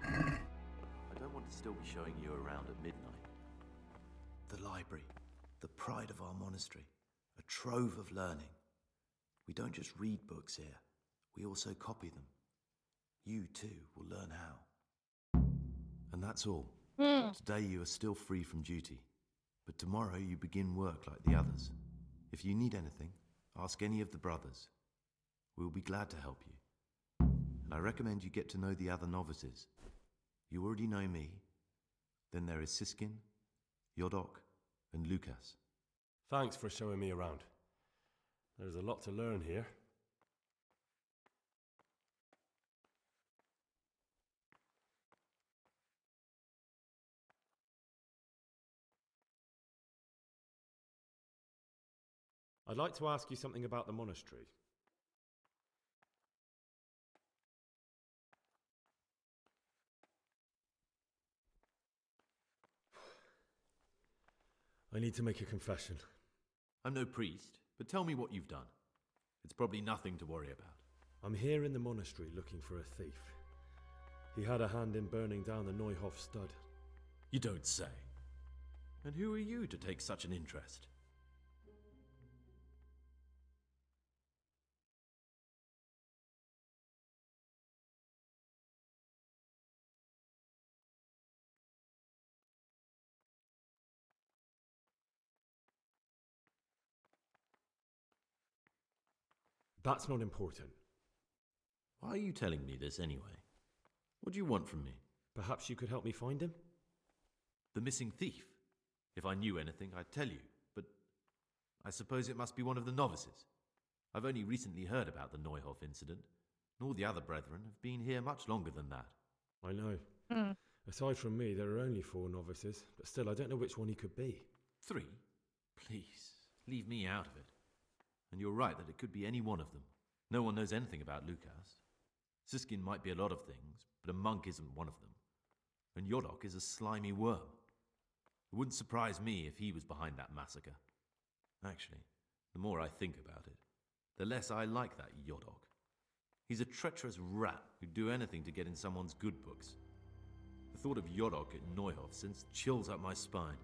I don't want to still be showing you around at midnight. The library, the pride of our monastery, a trove of learning. We don't just read books here, we also copy them. You too will learn how. And that's all. Hmm. Today you are still free from duty, but tomorrow you begin work like the others. If you need anything, ask any of the brothers. We'll be glad to help you. And I recommend you get to know the other novices. You already know me. Then there is Siskin, Yodok, and Lucas. Thanks for showing me around. There's a lot to learn here. I'd like to ask you something about the monastery. I need to make a confession. I'm no priest, but tell me what you've done. It's probably nothing to worry about. I'm here in the monastery looking for a thief. He had a hand in burning down the Neuhof stud. You don't say. And who are you to take such an interest? That's not important. Why are you telling me this anyway? What do you want from me? Perhaps you could help me find him? The missing thief. If I knew anything, I'd tell you, but I suppose it must be one of the novices. I've only recently heard about the Neuhof incident, and all the other brethren have been here much longer than that. I know. Aside from me, there are only 4 novices, but still, I don't know which one he could be. 3? Please, leave me out of it. And you're right that it could be any one of them. No one knows anything about Lucas. Siskin might be a lot of things, but a monk isn't one of them. And Yodok is a slimy worm. It wouldn't surprise me if he was behind that massacre. Actually, the more I think about it, the less I like that Yodok. He's a treacherous rat who'd do anything to get in someone's good books. The thought of Yodok at Neuhof sends chills up my spine.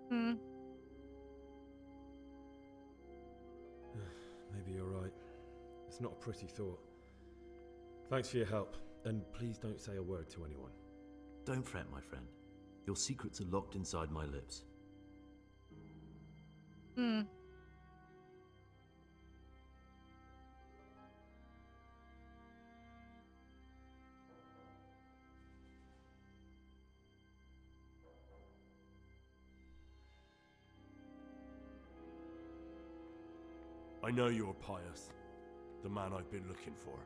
Hmm. Maybe you're right. It's not a pretty thought. Thanks for your help, and please don't say a word to anyone. Don't fret, my friend. Your secrets are locked inside my lips. Hmm. I know you're pious. The man I've been looking for.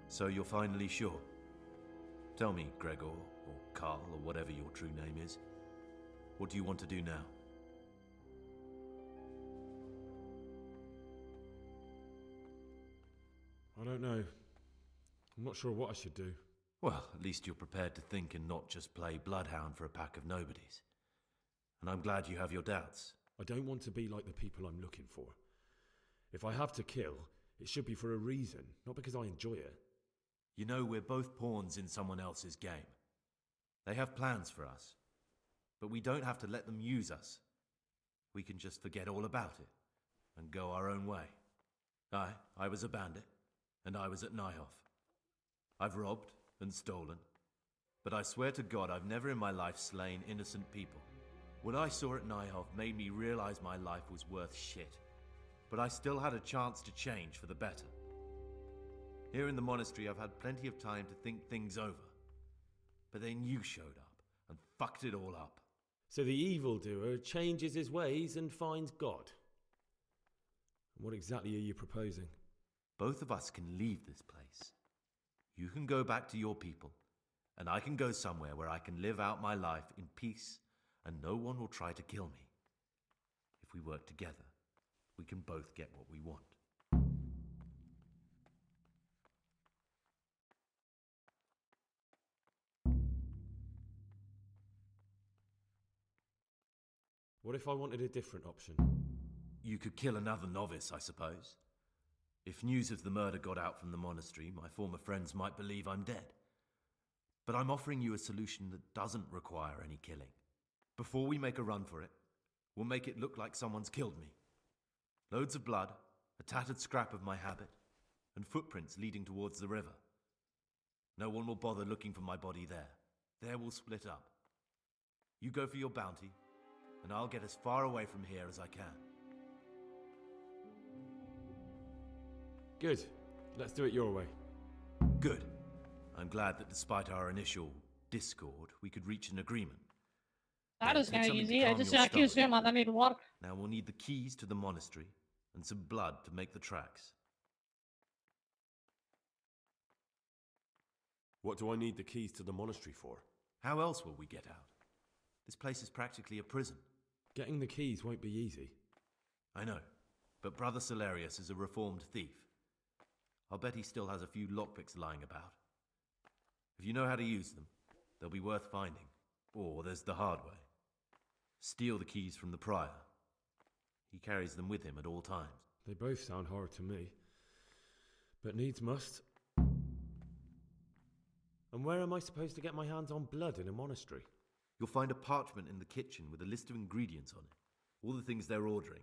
So you're finally sure? Tell me, Gregor, or Karl, or whatever your true name is. What do you want to do now? I don't know. I'm not sure what I should do. Well, at least you're prepared to think and not just play bloodhound for a pack of nobodies. And I'm glad you have your doubts. I don't want to be like the people I'm looking for. If I have to kill, it should be for a reason, not because I enjoy it. You know, we're both pawns in someone else's game. They have plans for us, but we don't have to let them use us. We can just forget all about it and go our own way. I was a bandit, and I was at Nyhoff. I've robbed and stolen, but I swear to God I've never in my life slain innocent people. What I saw at Nyhoff made me realize my life was worth shit, but I still had a chance to change for the better. Here in the monastery I've had plenty of time to think things over, but then you showed up and fucked it all up. So the evildoer changes his ways and finds God. What exactly are you proposing? Both of us can leave this place. You can go back to your people, and I can go somewhere where I can live out my life in peace and no one will try to kill me. If we work together, we can both get what we want. What if I wanted a different option? You could kill another novice, I suppose. If news of the murder got out from the monastery, my former friends might believe I'm dead. But I'm offering you a solution that doesn't require any killing. Before we make a run for it, we'll make it look like someone's killed me. Loads of blood, a tattered scrap of my habit, and footprints leading towards the river. No one will bother looking for my body there. There we'll split up. You go for your bounty, and I'll get as far away from here as I can. Good. Let's do it your way. Good. I'm glad that despite our initial discord, we could reach an agreement. That Yeah, is take kind of something to easy. I calm just your accused stomach. him and then it worked. Now we'll need the keys to the monastery and some blood to make the tracks. What do I need the keys to the monastery for? How else will we get out? This place is practically a prison. Getting the keys won't be easy. I know, but Brother Solarius is a reformed thief. I'll bet he still has a few lockpicks lying about. If you know how to use them, they'll be worth finding. Or there's the hard way. Steal the keys from the prior. He carries them with him at all times. They both sound hard to me. But needs must. And where am I supposed to get my hands on blood in a monastery? You'll find a parchment in the kitchen with a list of ingredients on it. All the things they're ordering.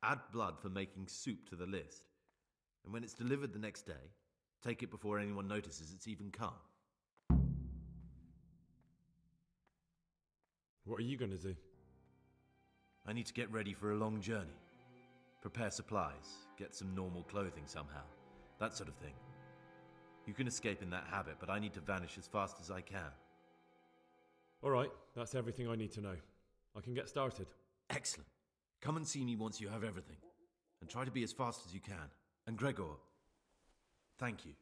Add blood for making soup to the list. And when it's delivered the next day, take it before anyone notices it's even come. What are you going to do? I need to get ready for a long journey. Prepare supplies, get some normal clothing somehow. That sort of thing. You can escape in that habit, but I need to vanish as fast as I can. All right, that's everything I need to know. I can get started. Excellent. Come and see me once you have everything. And try to be as fast as you can. And Gregor, thank you.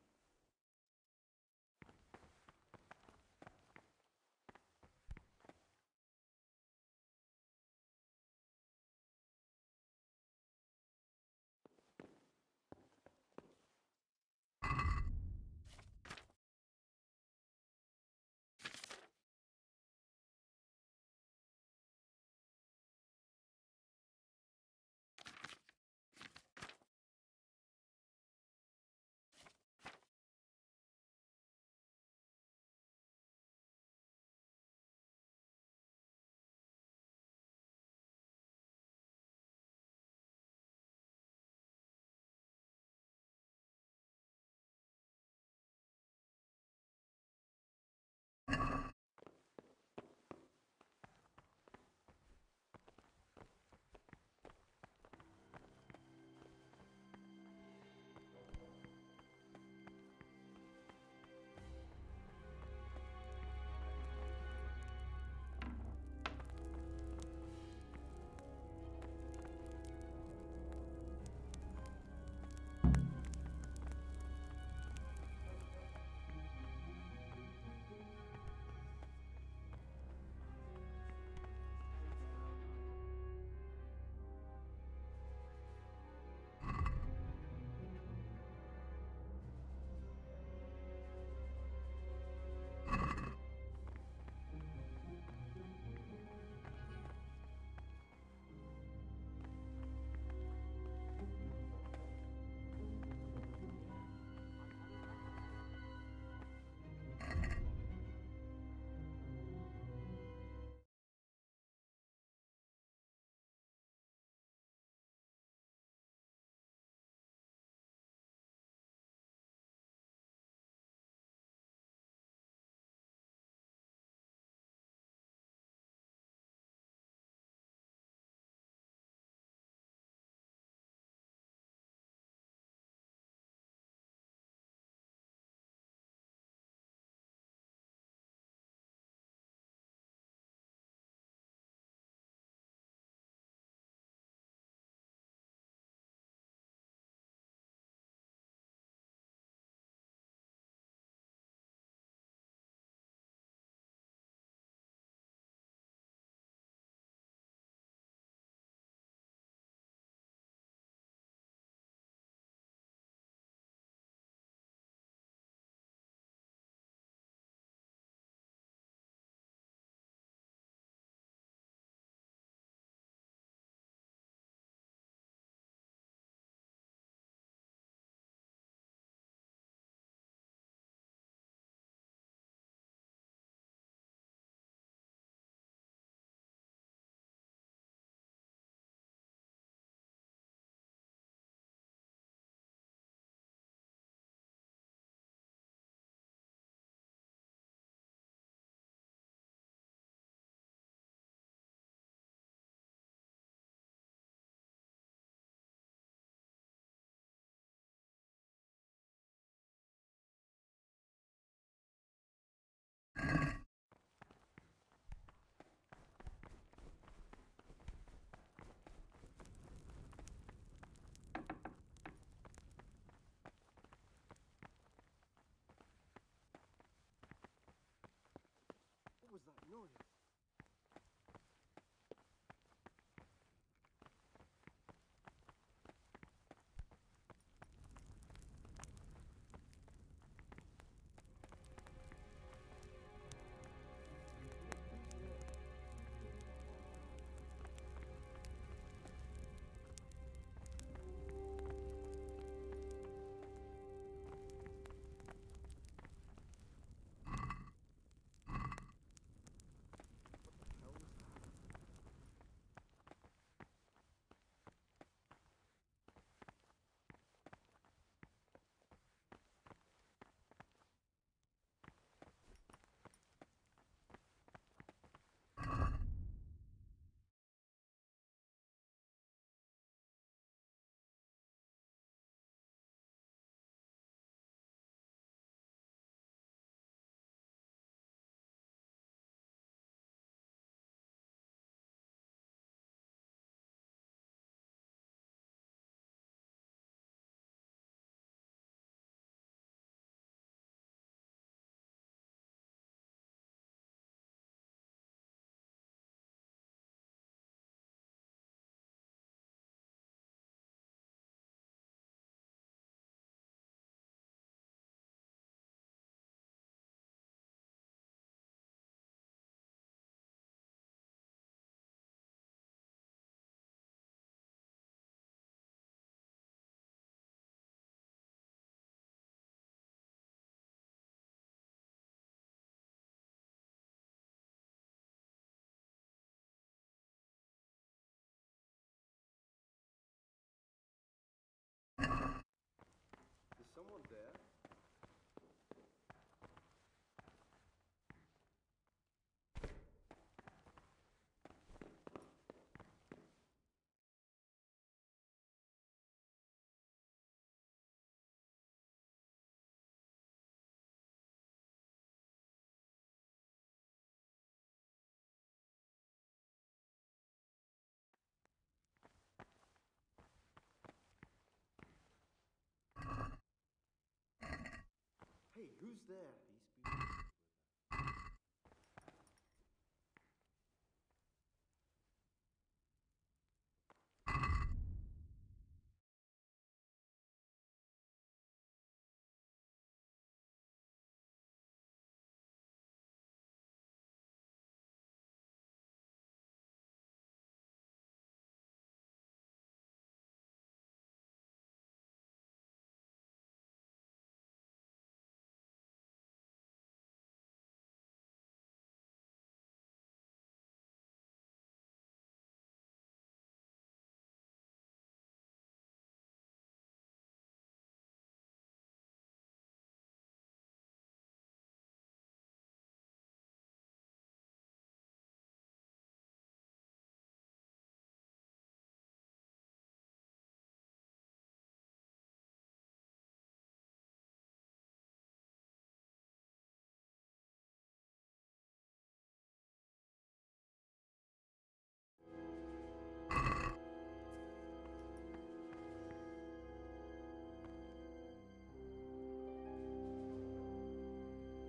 who's there?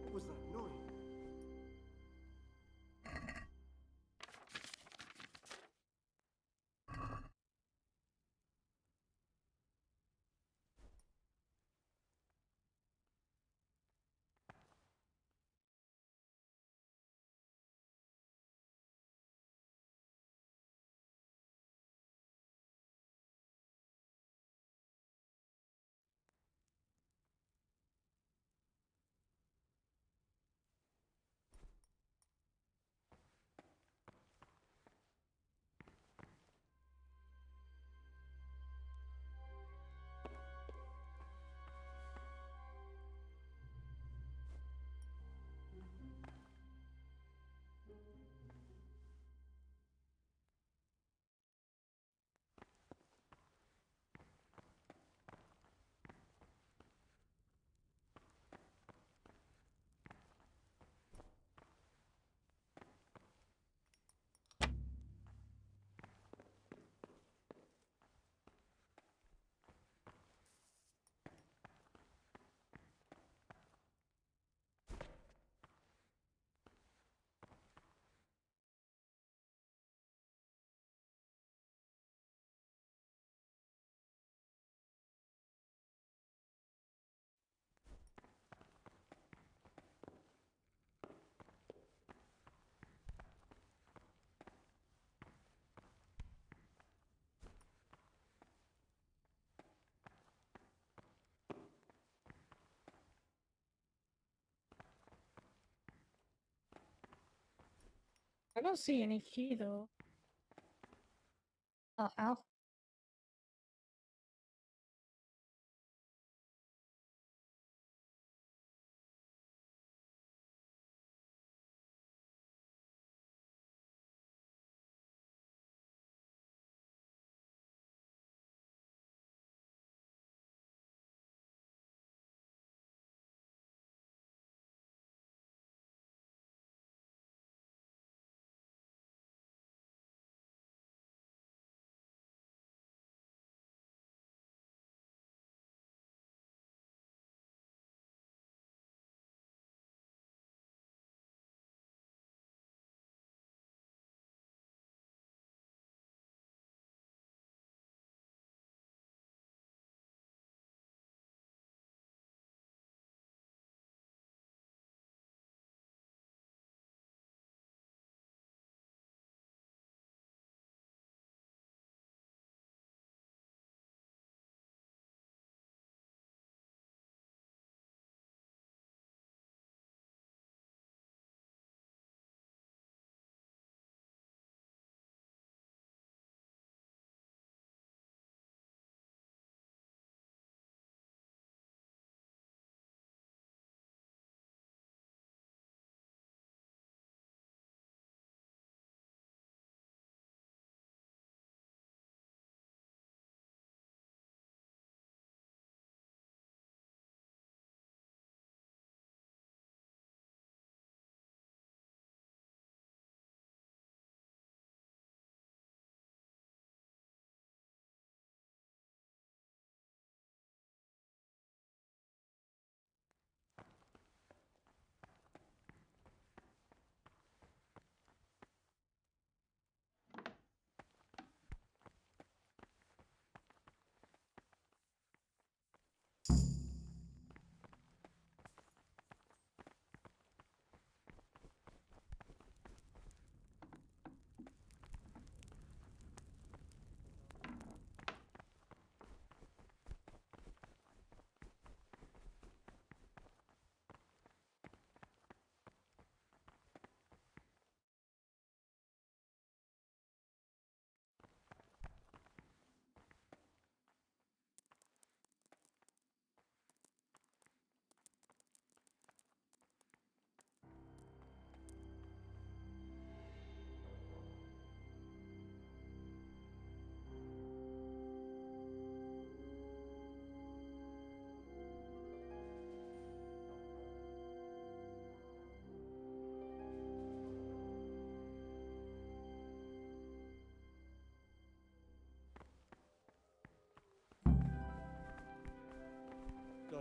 What was that noise? I don't see any key though. Ow.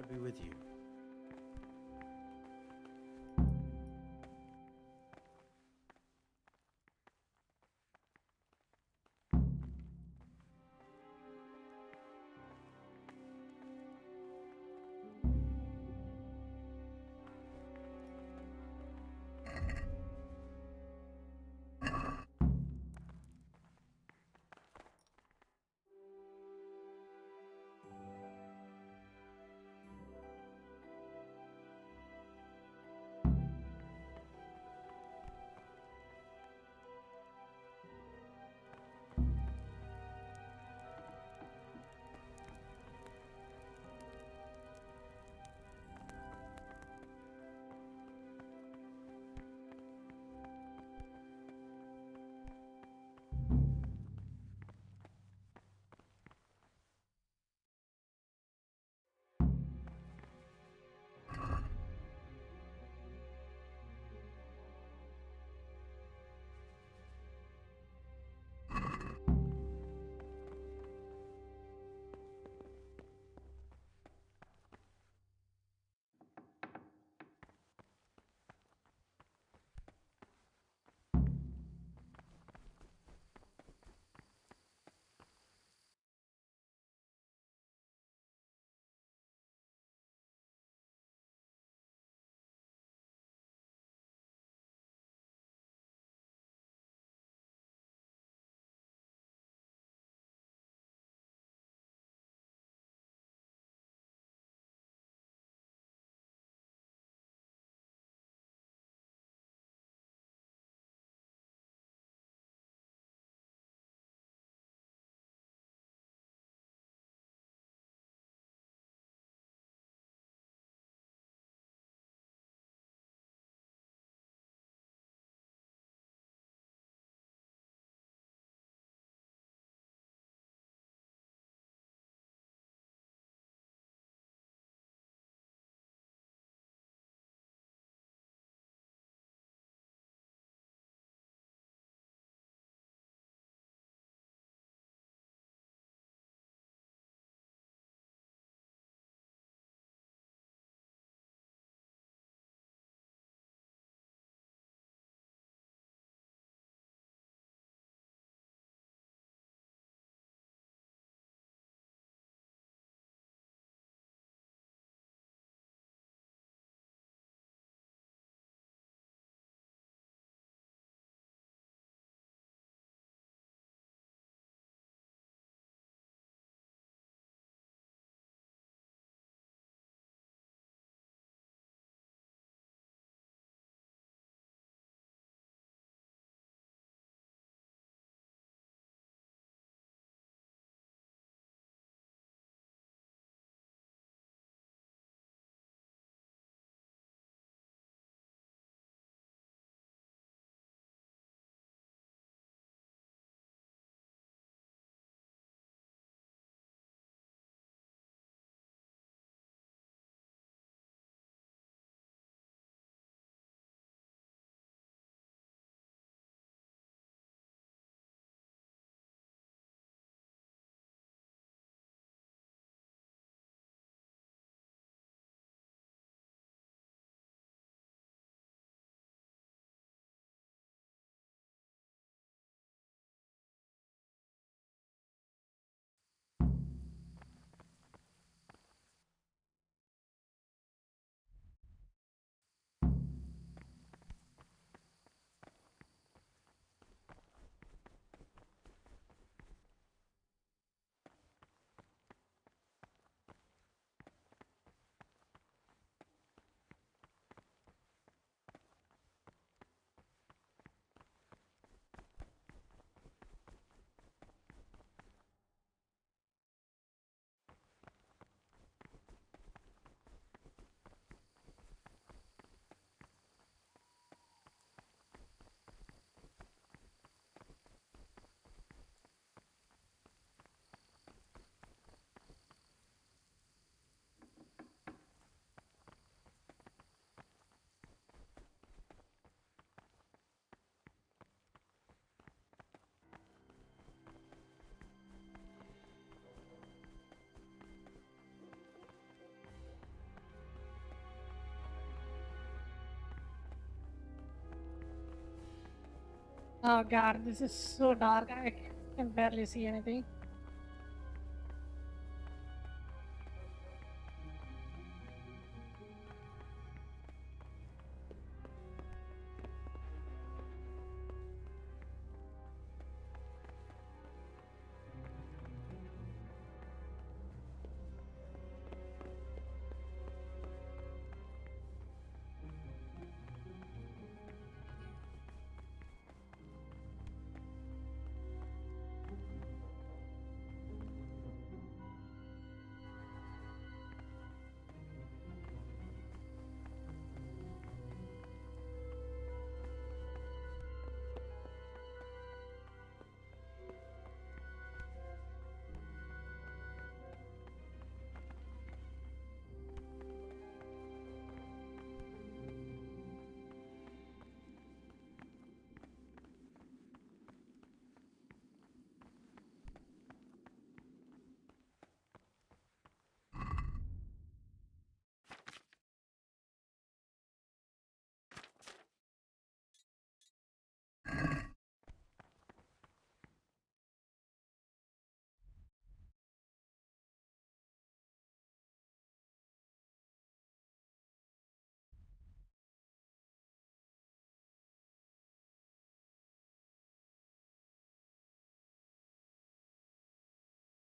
be with you. Oh god, this is so dark. I can barely see anything.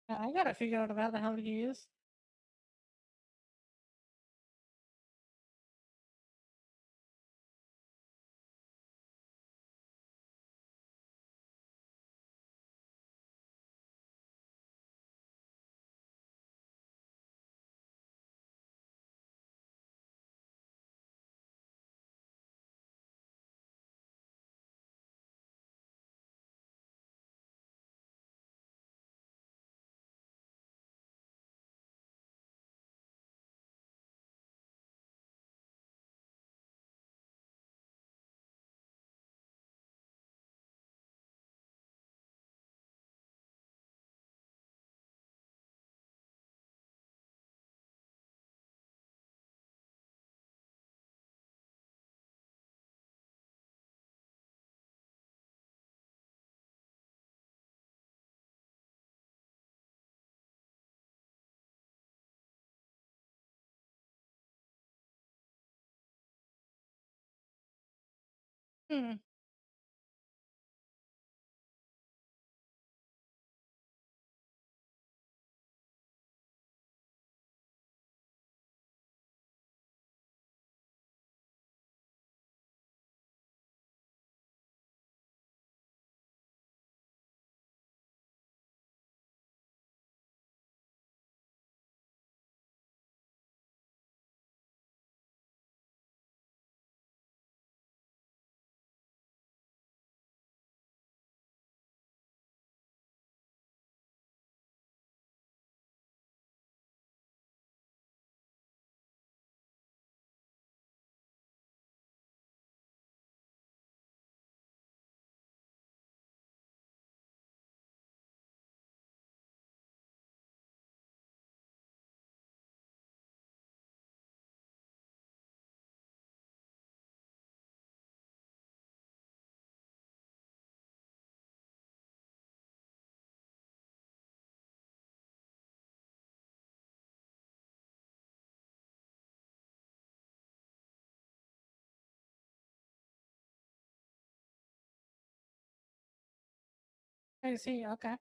I gotta figure out where the hell he is. Hmm. I see, okay.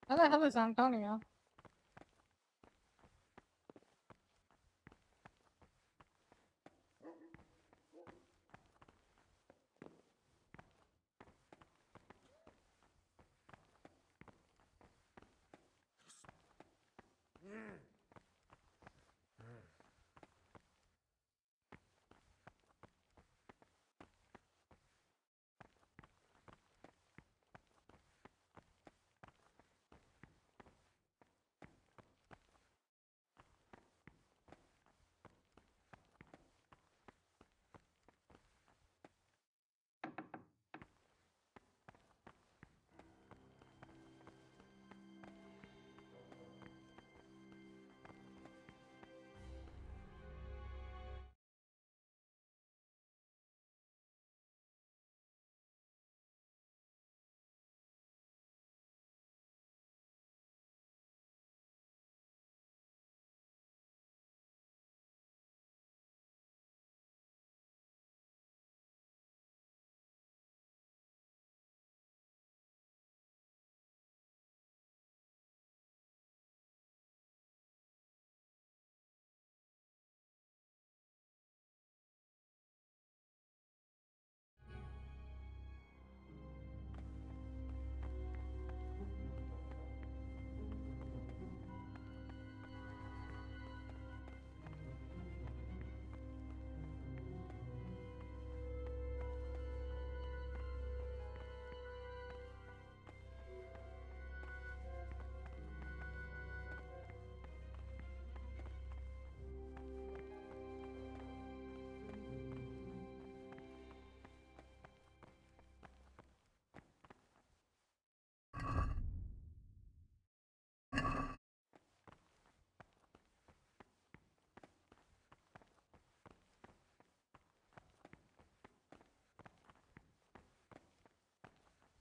Where the hell is Antonio?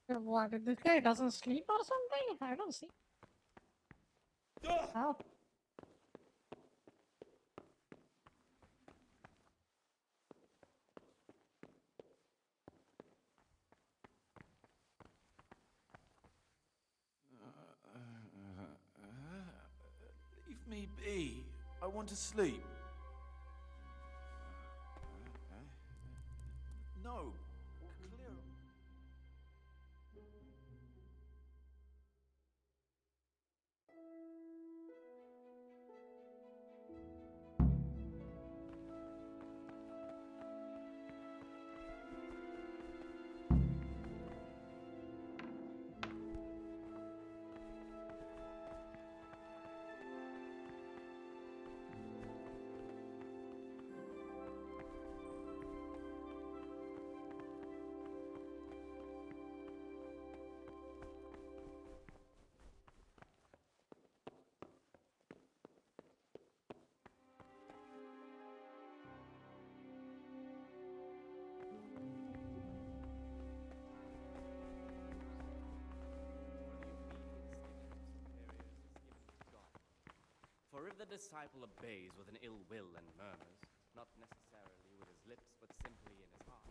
What? This guy doesn't sleep or something? I don't see. Oh. Leave me be. I want to sleep. No. Clear. For if the disciple obeys with an ill will and murmurs, not necessarily with his lips, but simply in his heart,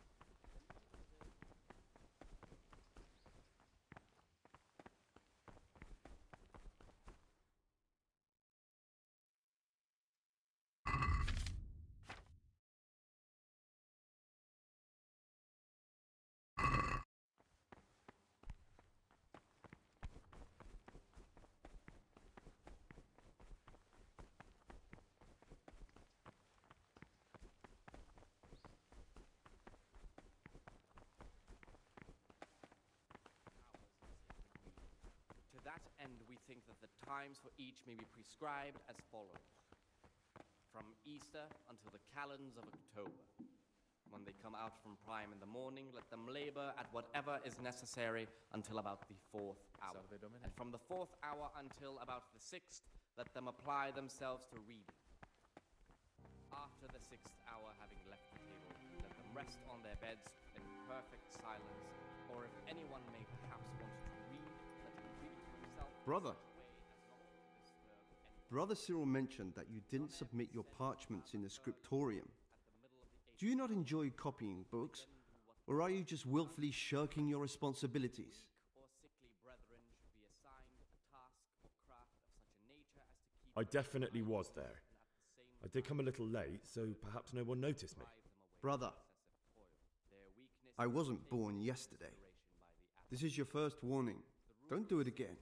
to that end we think that the times for each may be prescribed as follows. From Easter until the calends of October. When they come out from prime in the morning, let them labor at whatever is necessary until about the 4th hour. And from the 4th hour until about the 6th, let them apply themselves to reading. After the 6th hour, having left the table, let them rest on their beds in perfect silence, or if anyone may perhaps want to read, let him read to himself. Brother. Brother Cyril mentioned that you didn't submit your parchments in the scriptorium. Do you not enjoy copying books, or are you just willfully shirking your responsibilities? I definitely was there. I did come a little late, so perhaps no one noticed me. Brother, I wasn't born yesterday. This is your first warning. Don't do it again.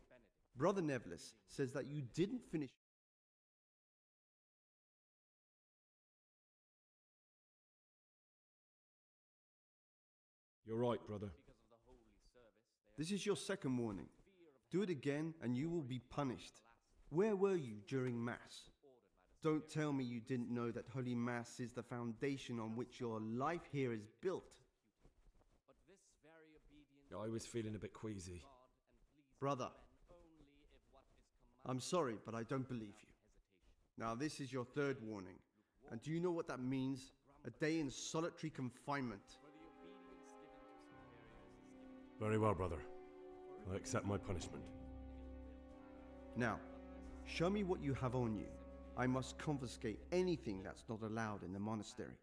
Brother Nevlis says that you didn't finish. You're right, brother. This is your second warning. Do it again and you will be punished. Where were you during Mass? Don't tell me you didn't know that Holy Mass is the foundation on which your life here is built. I was feeling a bit queasy. Brother, I'm sorry, but I don't believe you. Now, this is your third warning. And do you know what that means? A day in solitary confinement. Very well, brother. I accept my punishment. Now, show me what you have on you. I must confiscate anything that's not allowed in the monastery.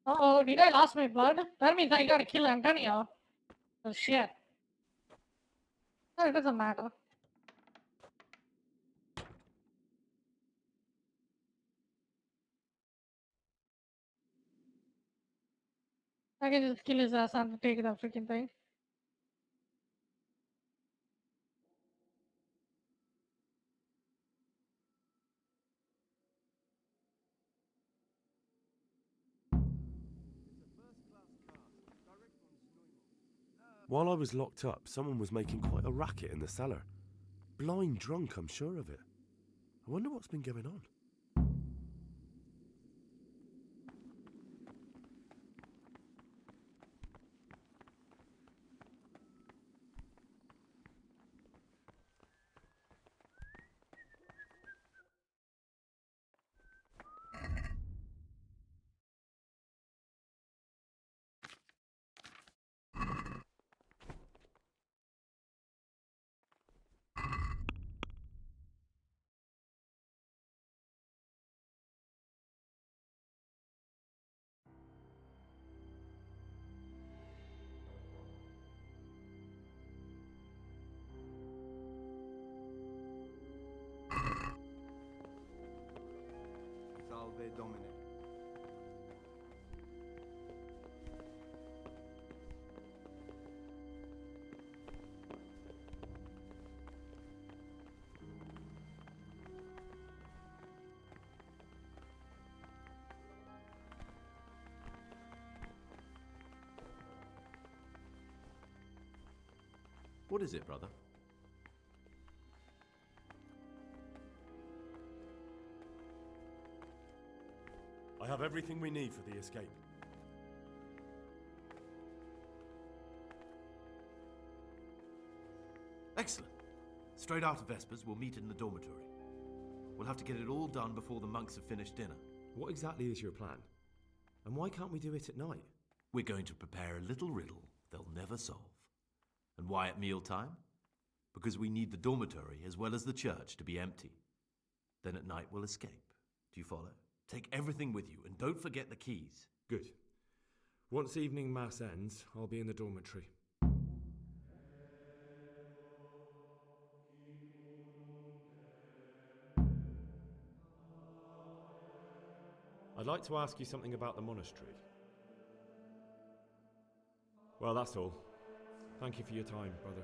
Uh-oh, did I lost my blood? That means I gotta kill Antonio. Oh shit. Oh, it doesn't matter. I can just kill his ass and take the freaking thing. While I was locked up, someone was making quite a racket in the cellar. Blind drunk, I'm sure of it. I wonder what's been going on. Salve Domine. What is it, brother? I have everything we need for the escape. Excellent. Straight after Vespers, we'll meet in the dormitory. We'll have to get it all done before the monks have finished dinner. What exactly is your plan? And why can't we do it at night? We're going to prepare a little riddle they'll never solve. And why at mealtime? Because we need the dormitory as well as the church to be empty. Then at night we'll escape. Do you follow? Take everything with you and don't forget the keys. Good. Once evening mass ends, I'll be in the dormitory. I'd like to ask you something about the monastery. Well, that's all. Thank you for your time, brother.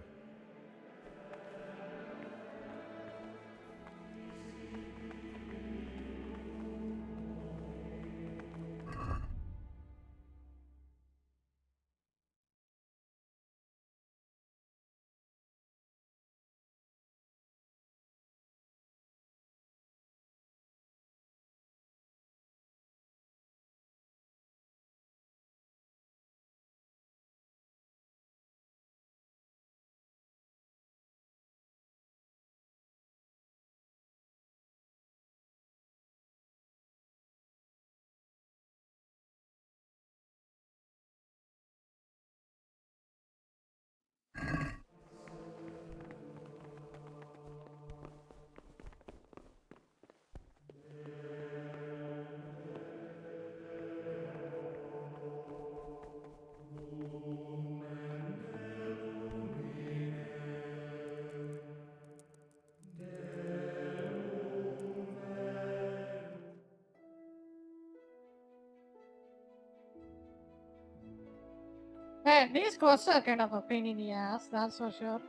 Man, these quests are kind of a pain in the ass, that's for sure.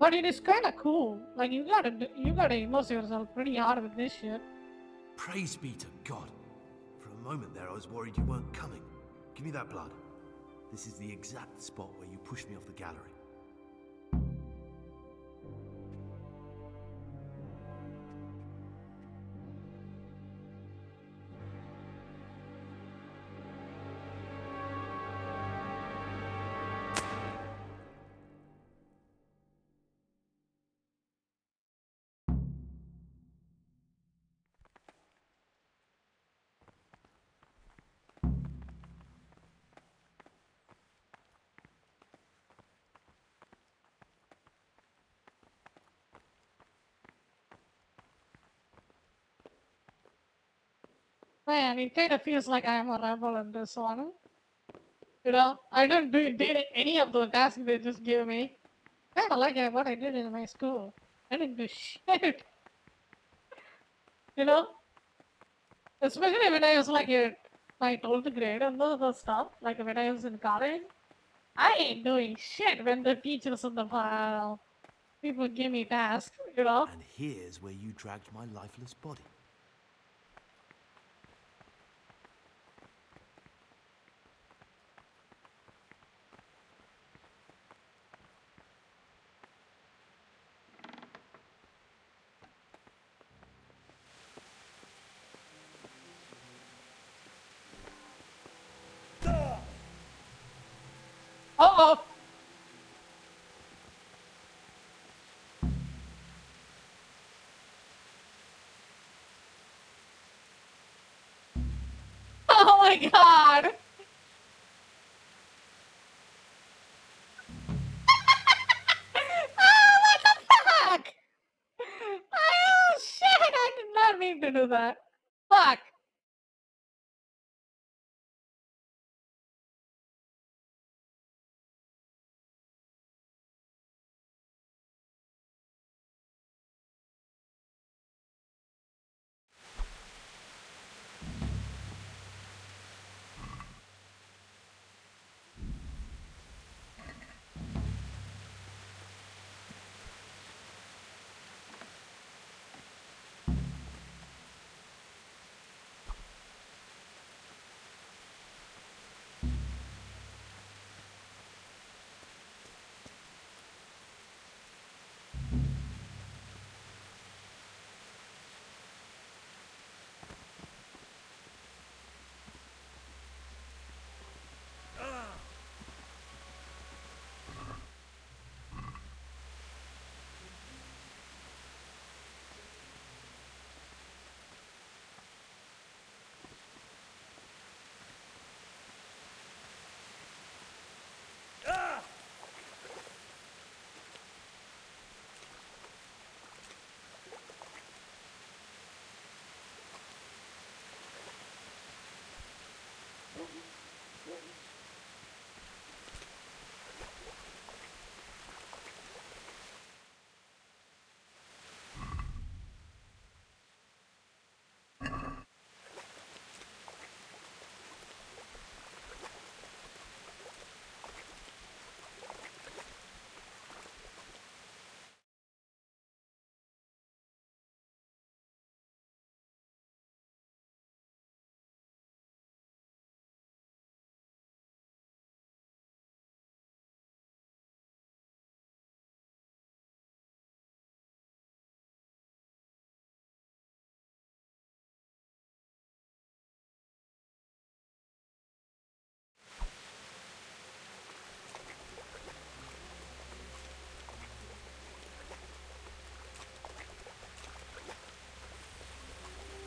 But it is kind of cool. Like you gotta immerse yourself pretty hard with this shit. Praise be to God. For a moment there I was worried you weren't coming. Give me that blood. This is the exact spot where you pushed me off the gallery. Man, it kind of feels like I am a rebel in this one. You know, I don't did any of the tasks they just gave me. Kind of like what I did in my school. I didn't do shit. You know, especially when I was like in my 12th grade and all the stuff. Like when I was in college, I ain't doing shit when the teachers and the people give me tasks. You know. And here's where you dragged my lifeless body. Uh-oh. Oh my god! Oh, what the fuck? Oh shit! I did not mean to do that. Fuck!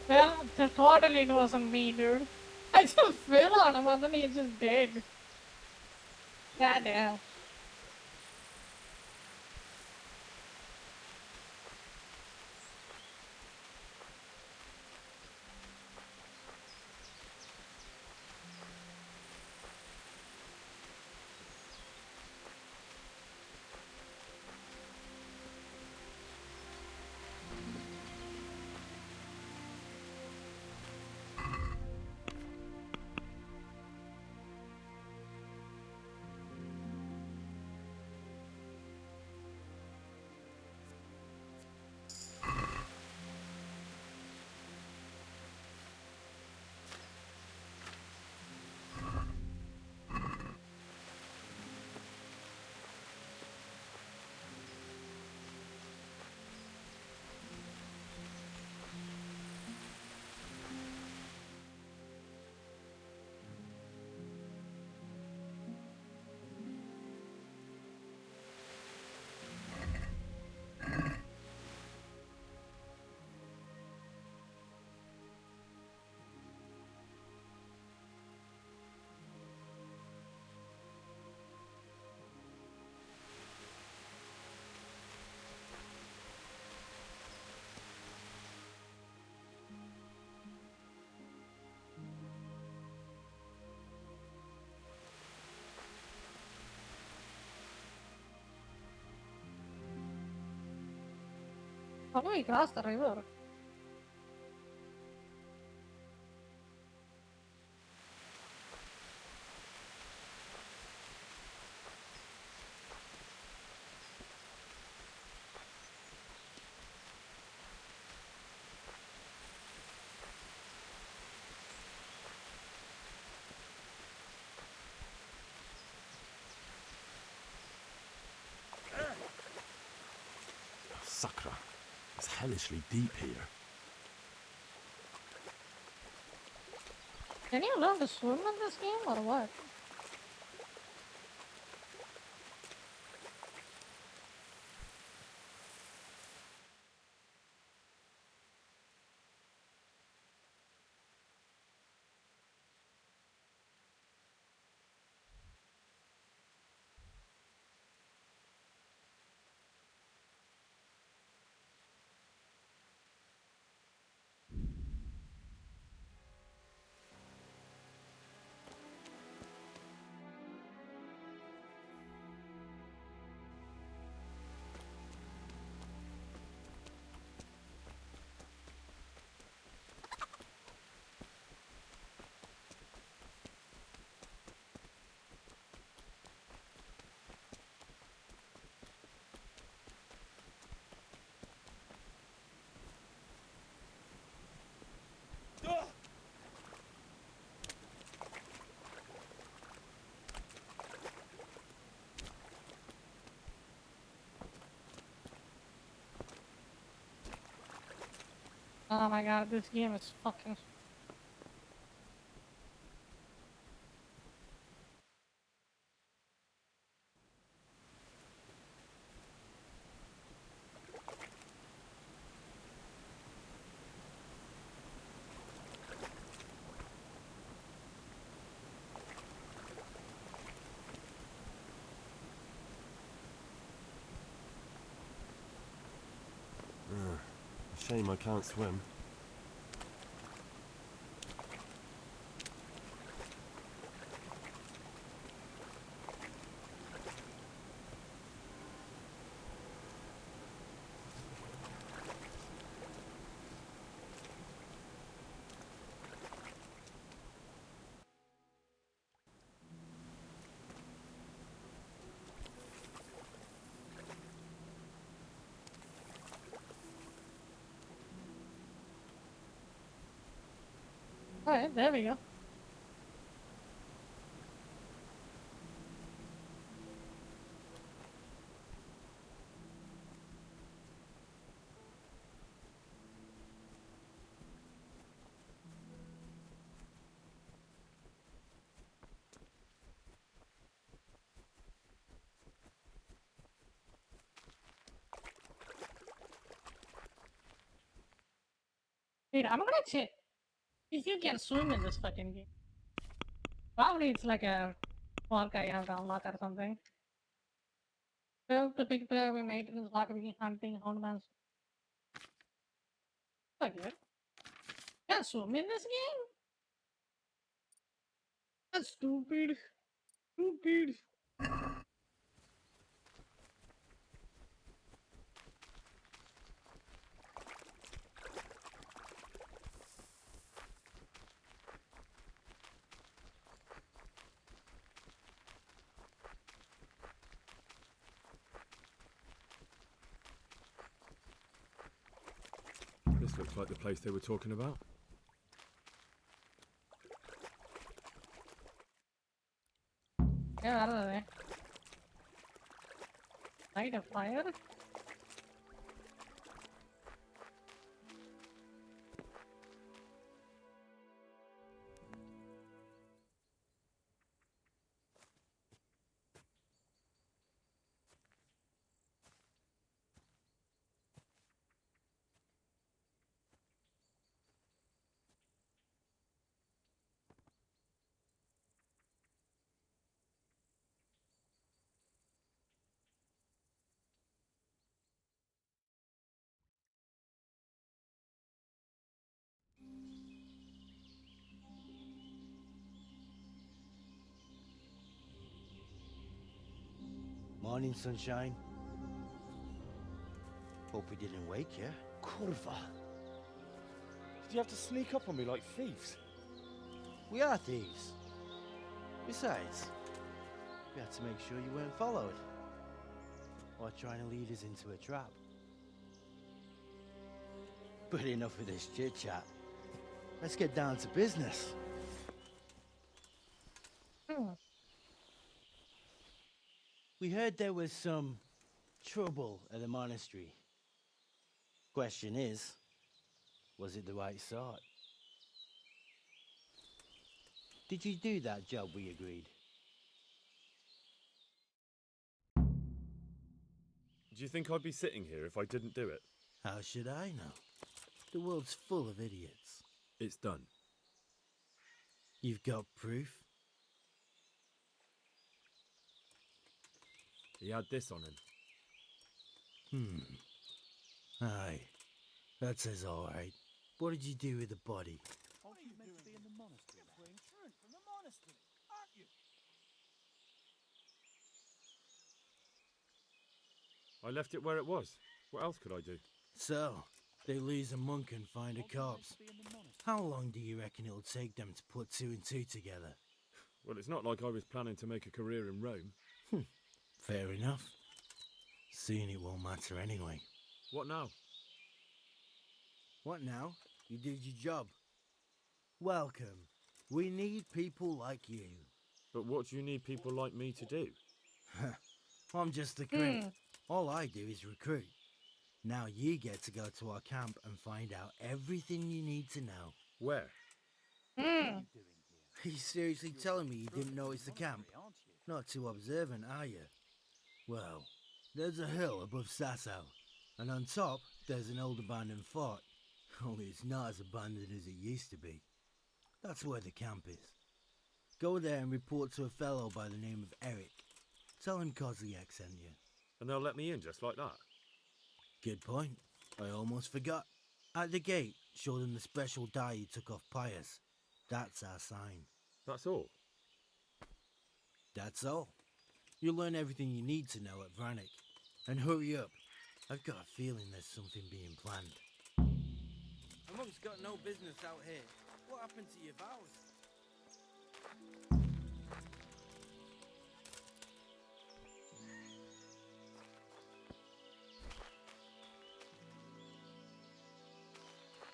Well, that totally wasn't me, dude. I just fell on him and then he's just dead. Goddamn. How do we cross the river? Sakra. It's hellishly deep here. Can you learn to swim in this game or what? Oh my god, this game is fucking... Shame I can't swim. Alright, there we go. Dude, I'm gonna check if you can swim in this fucking game. Probably it's like a park I have to unlock or something. Build the big player we made is locking hunting ornaments. Like it. Can swim in this game? That's stupid. Stupid. This looks like the place they were talking about. Get out of there. Light a fire. Morning, sunshine. Hope we didn't wake you. Kurva! Did you have to sneak up on me like thieves? We are thieves. Besides, we had to make sure you weren't followed. Or trying to lead us into a trap. But enough of this chit-chat. Let's get down to business. We heard there was some trouble at the monastery. Question is, was it the right sort? Did you do that job we agreed? Do you think I'd be sitting here if I didn't do it? How should I know? The world's full of idiots. It's done. You've got proof? He had this on him. Aye. That says all right. What did you do with the body? Aren't you meant to be in the monastery? For insurance from the monastery, aren't you? I left it where it was. What else could I do? So, they lose a monk and find a corpse. How long do you reckon it'll take them to put two and two together? Well, it's not like I was planning to make a career in Rome. Fair enough. Soon it won't matter anyway. What now? What now? You did your job. Welcome. We need people like you. But what do you need people like me to do? I'm just a crimp. All I do is recruit. Now you get to go to our camp and find out everything you need to know. Where? Are you seriously telling me you didn't know it's the camp? Not too observant, are you? Well, there's a hill above Sasau, and on top there's an old abandoned fort. Only it's not as abandoned as it used to be. That's where the camp is. Go there and report to a fellow by the name of Eric. Tell him Kozliak sent you. And they'll let me in just like that? Good point. I almost forgot. At the gate, show them the special dye you took off Pius. That's our sign. That's all? That's all. You'll learn everything you need to know at Vranik. And hurry up. I've got a feeling there's something being planned. A monk's got no business out here. What happened to your vows?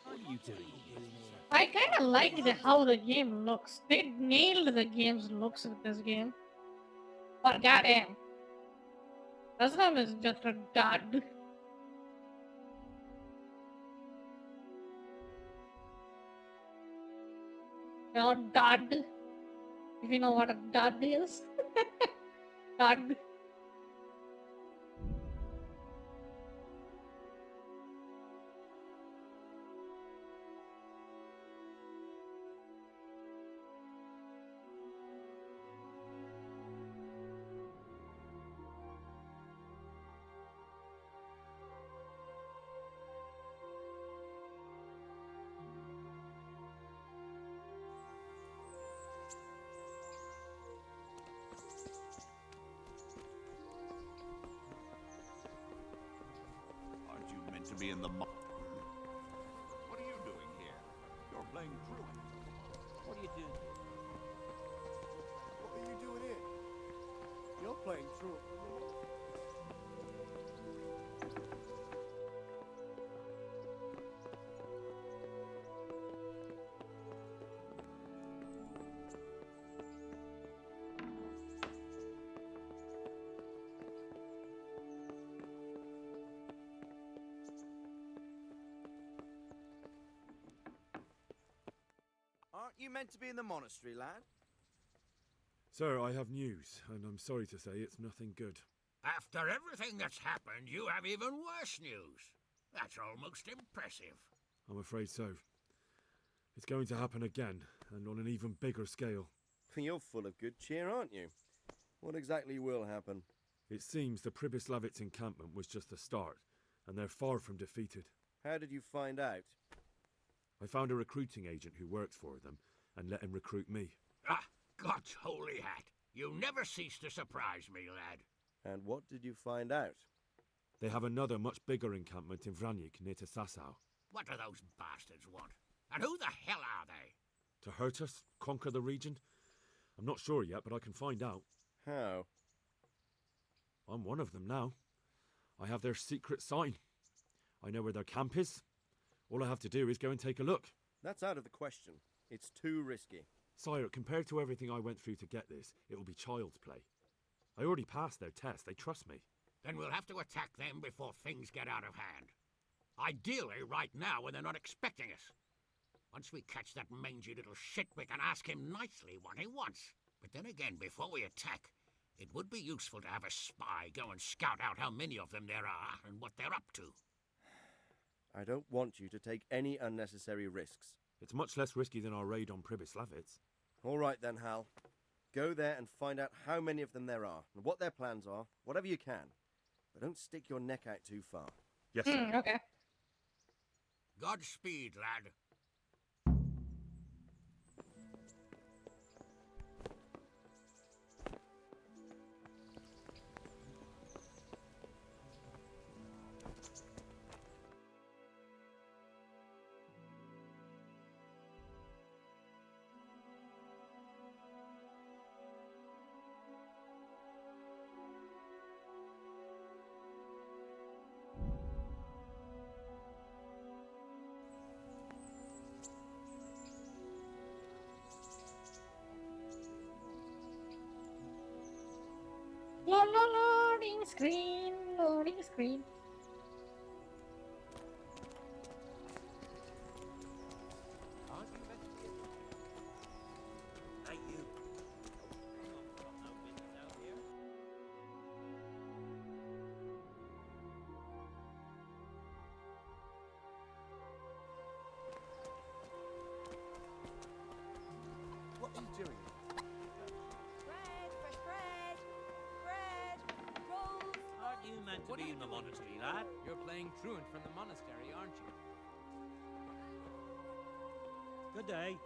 What are you doing? I kind of like how the game looks. They nailed the game's looks with this game. But goddamn. This one is just a dud. You know, dud. If you know what a dud is. Dud. to be in the... What are you doing here? You're playing truant. What are you doing? What are you doing here? You're playing truant. Aren't you meant to be in the monastery, lad? Sir, I have news, and I'm sorry to say it's nothing good. After everything that's happened, you have even worse news. That's almost impressive. I'm afraid so. It's going to happen again, and on an even bigger scale. You're full of good cheer, aren't you? What exactly will happen? It seems the Pribyslavitz encampment was just the start, and they're far from defeated. How did you find out? I found a recruiting agent who works for them, and let him recruit me. Ah, God's holy hat. You never cease to surprise me, lad. And what did you find out? They have another much bigger encampment in Vranyk near to Sasau. What do those bastards want? And who the hell are they? To hurt us? Conquer the region? I'm not sure yet, but I can find out. How? I'm one of them now. I have their secret sign. I know where their camp is. All I have to do is go and take a look. That's out of the question. It's too risky. Sire, compared to everything I went through to get this, it will be child's play. I already passed their test. They trust me. Then we'll have to attack them before things get out of hand. Ideally, right now when they're not expecting us. Once we catch that mangy little shit, we can ask him nicely what he wants. But then again, before we attack, it would be useful to have a spy go and scout out how many of them there are and what they're up to. I don't want you to take any unnecessary risks. It's much less risky than our raid on Pribyslavitz. All right then, Hal. Go there and find out how many of them there are, and what their plans are, whatever you can. But don't stick your neck out too far. Yes, sir. Okay. Godspeed, lad. Loading screen, loading screen. Hey, you. What are you doing? Bread, fresh bread, bread, rolls. Aren't you meant to be in the monastery, lad? You're playing truant from the monastery, aren't you? Good day.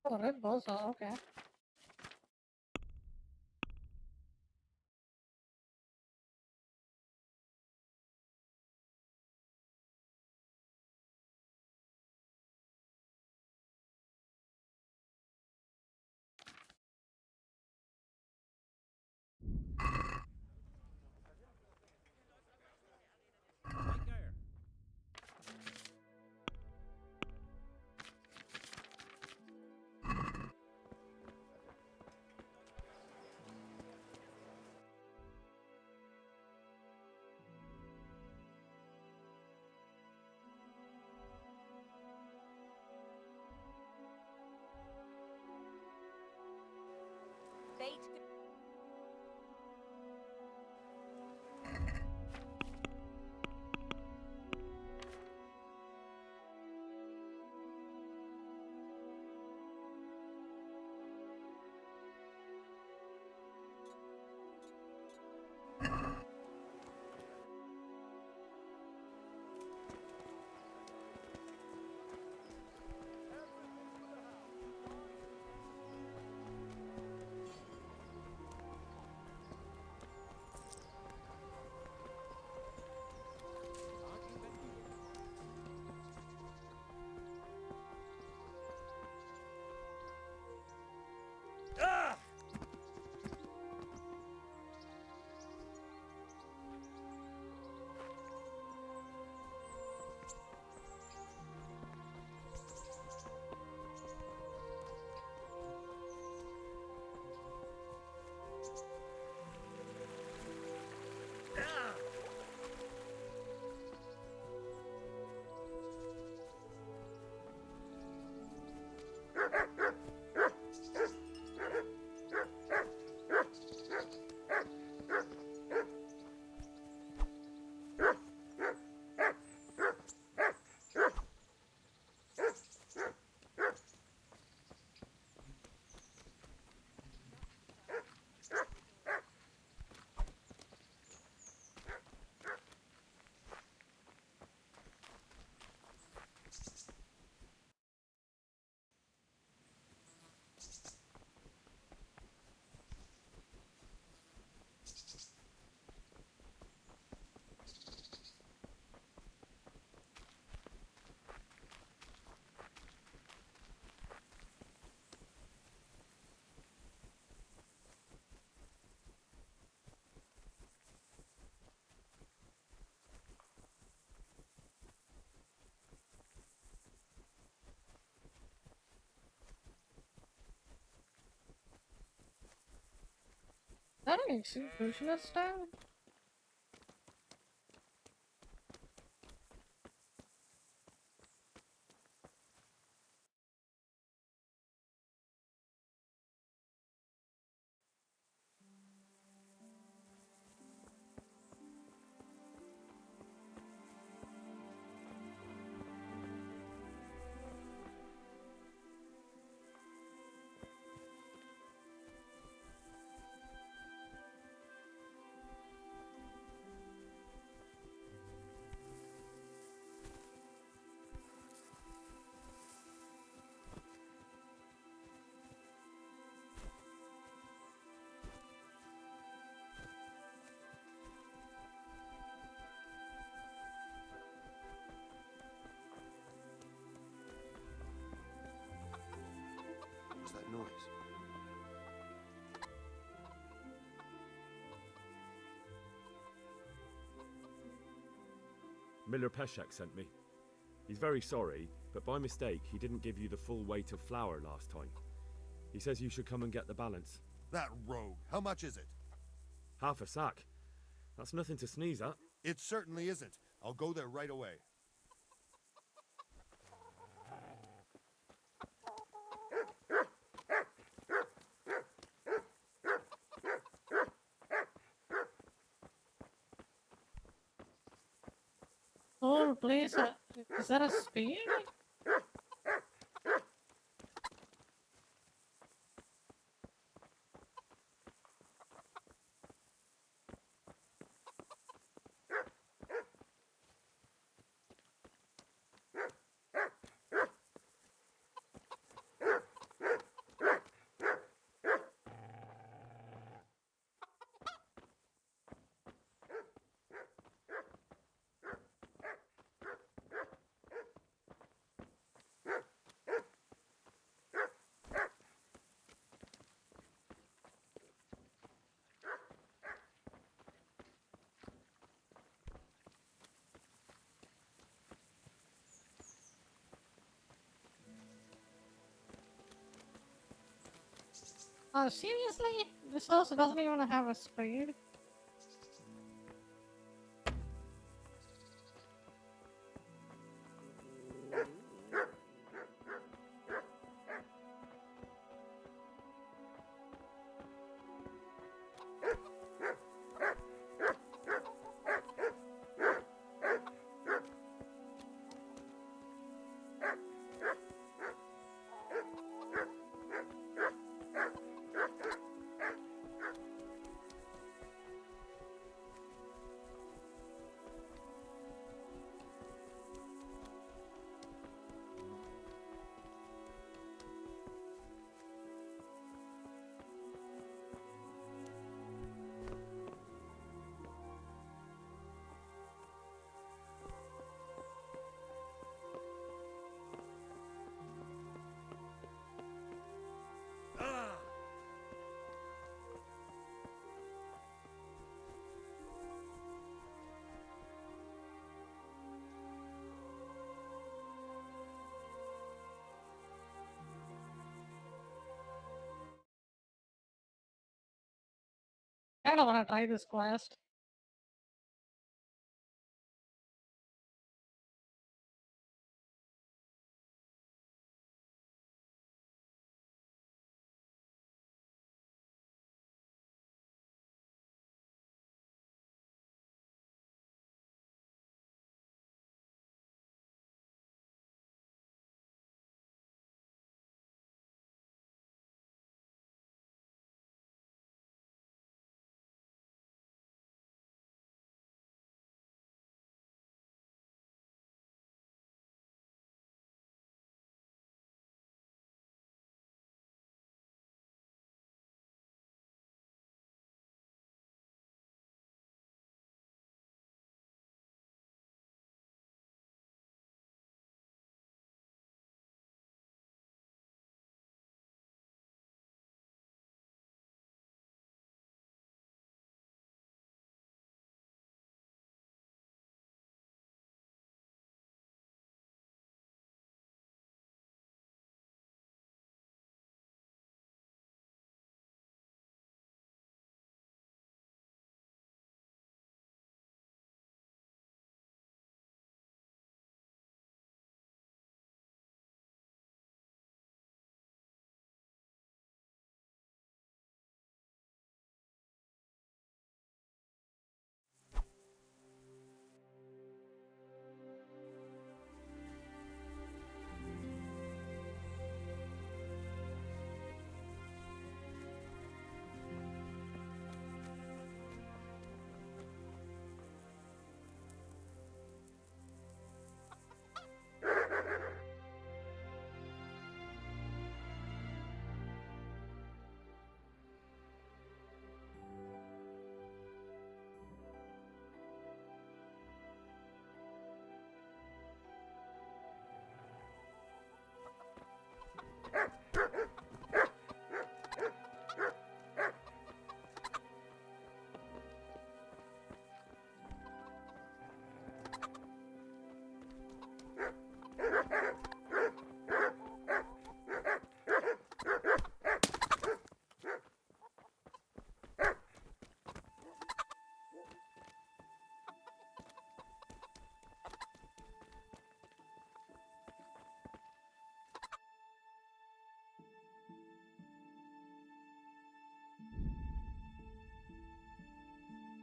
Oh, Red Bull, so okay. executionist style? What's that noise? Miller Peshek sent me. He's very sorry, but by mistake, he didn't give you the full weight of flour last time. He says you should come and get the balance. That rogue. How much is it? Half a sack. That's nothing to sneeze at. It certainly isn't. I'll go there right away. Oh, please. Is that a spear? Seriously? This house doesn't even have a spade? I don't want to try this quest.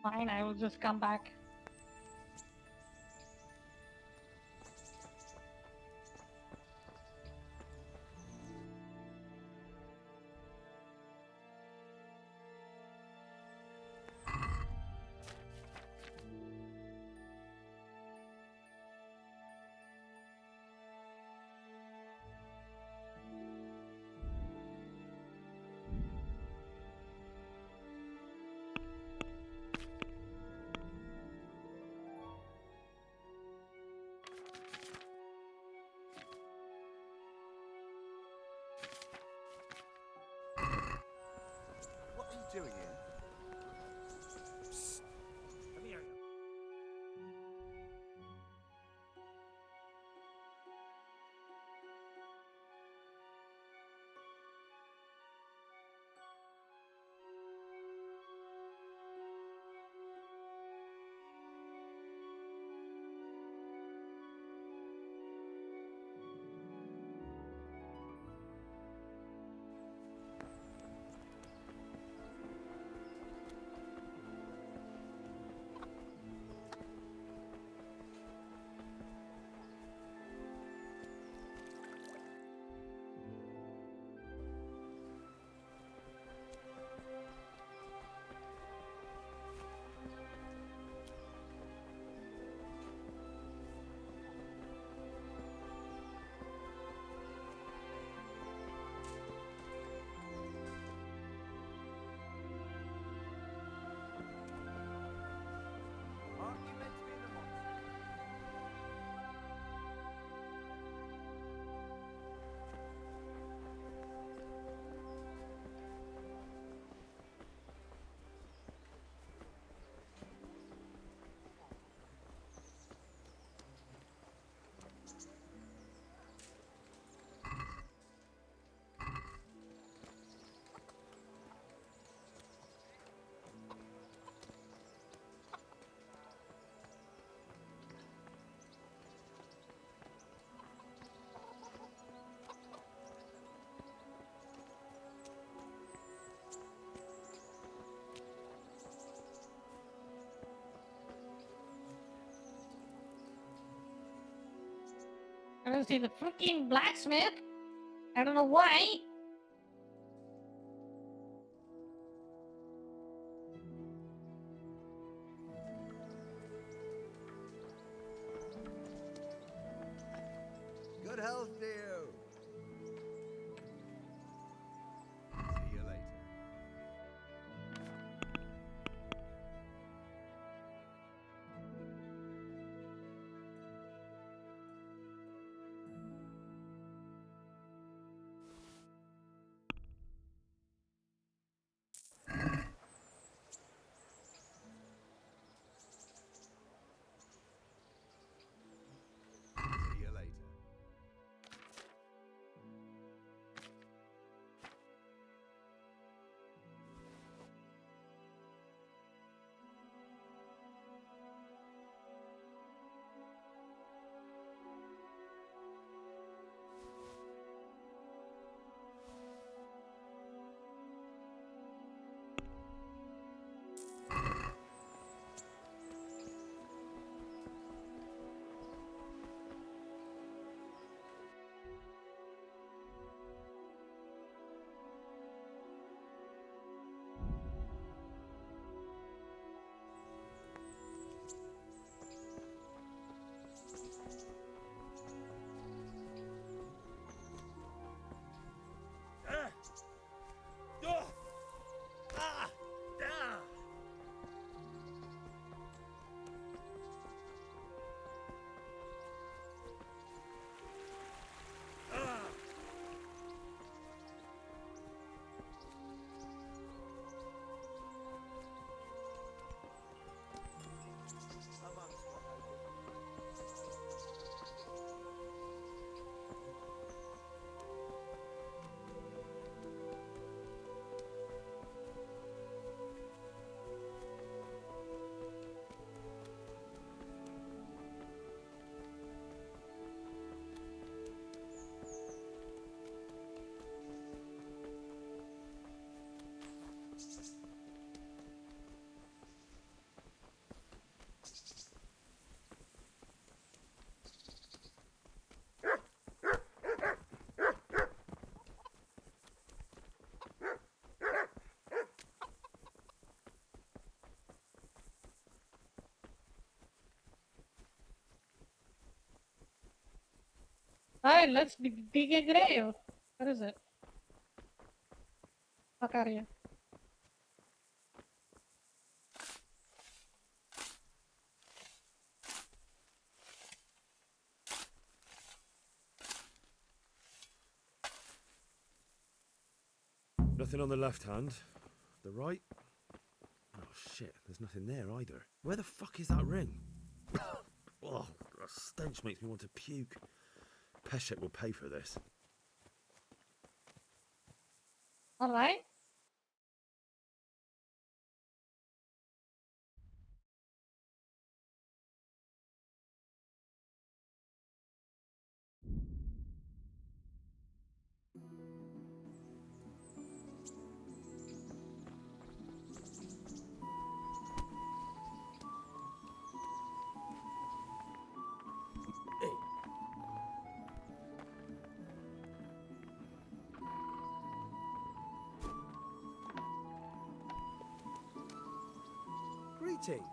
Fine, I will just come back. What are you doing here? Psst. Come here. Aren't you meant to be in the monster? I don't see the freaking blacksmith. I don't know why. Good health to you. See you later. Alright, let's dig a grave. What is it? Fuck out of here. Nothing on the left hand. The right? Oh shit, there's nothing there either. Where the fuck is that ring? Oh, the stench makes me want to puke. Peshek will pay for this. Alright. Greetings.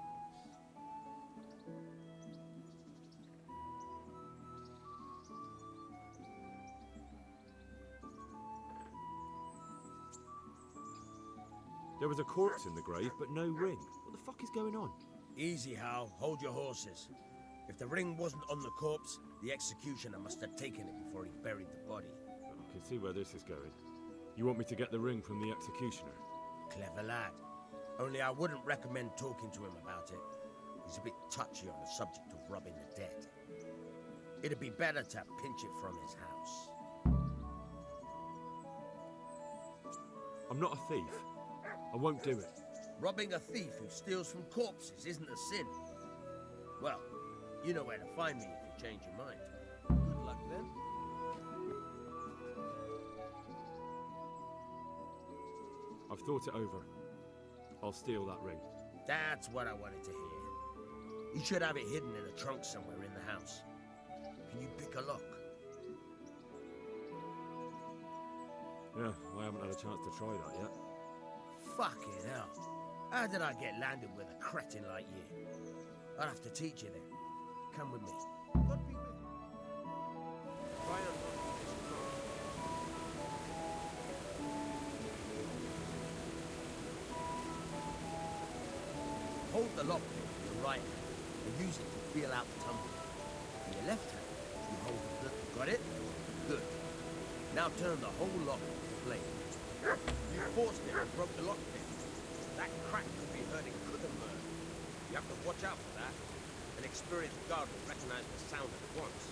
There was a corpse in the grave, but no ring. What the fuck is going on? Easy, Hal. Hold your horses. If the ring wasn't on the corpse, the executioner must have taken it before he buried the body. I can see where this is going. You want me to get the ring from the executioner? Clever lad. Only I wouldn't recommend talking to him about it. He's a bit touchy on the subject of robbing the dead. It'd be better to pinch it from his house. I'm not a thief. I won't do it. Robbing a thief who steals from corpses isn't a sin. Well, you know where to find me if you change your mind. Good luck then. I've thought it over. I'll steal that ring. That's what I wanted to hear. You should have it hidden in a trunk somewhere in the house. Can you pick a lock? Yeah, I haven't had a chance to try that yet. Fucking hell. How did I get landed with a cretin like you? I'll have to teach you then. Come with me. God be with you. Try and unlock this trunk. Hold the lock pick with your right hand and use it to feel out the tumbler. In your left hand, you hold the grip. Got it? Good. Now turn the whole lock into flame. You forced it and broke the lock pick. That crack could be hurting Kuttenberg. You have to watch out for that. An experienced guard will recognize the sound at once.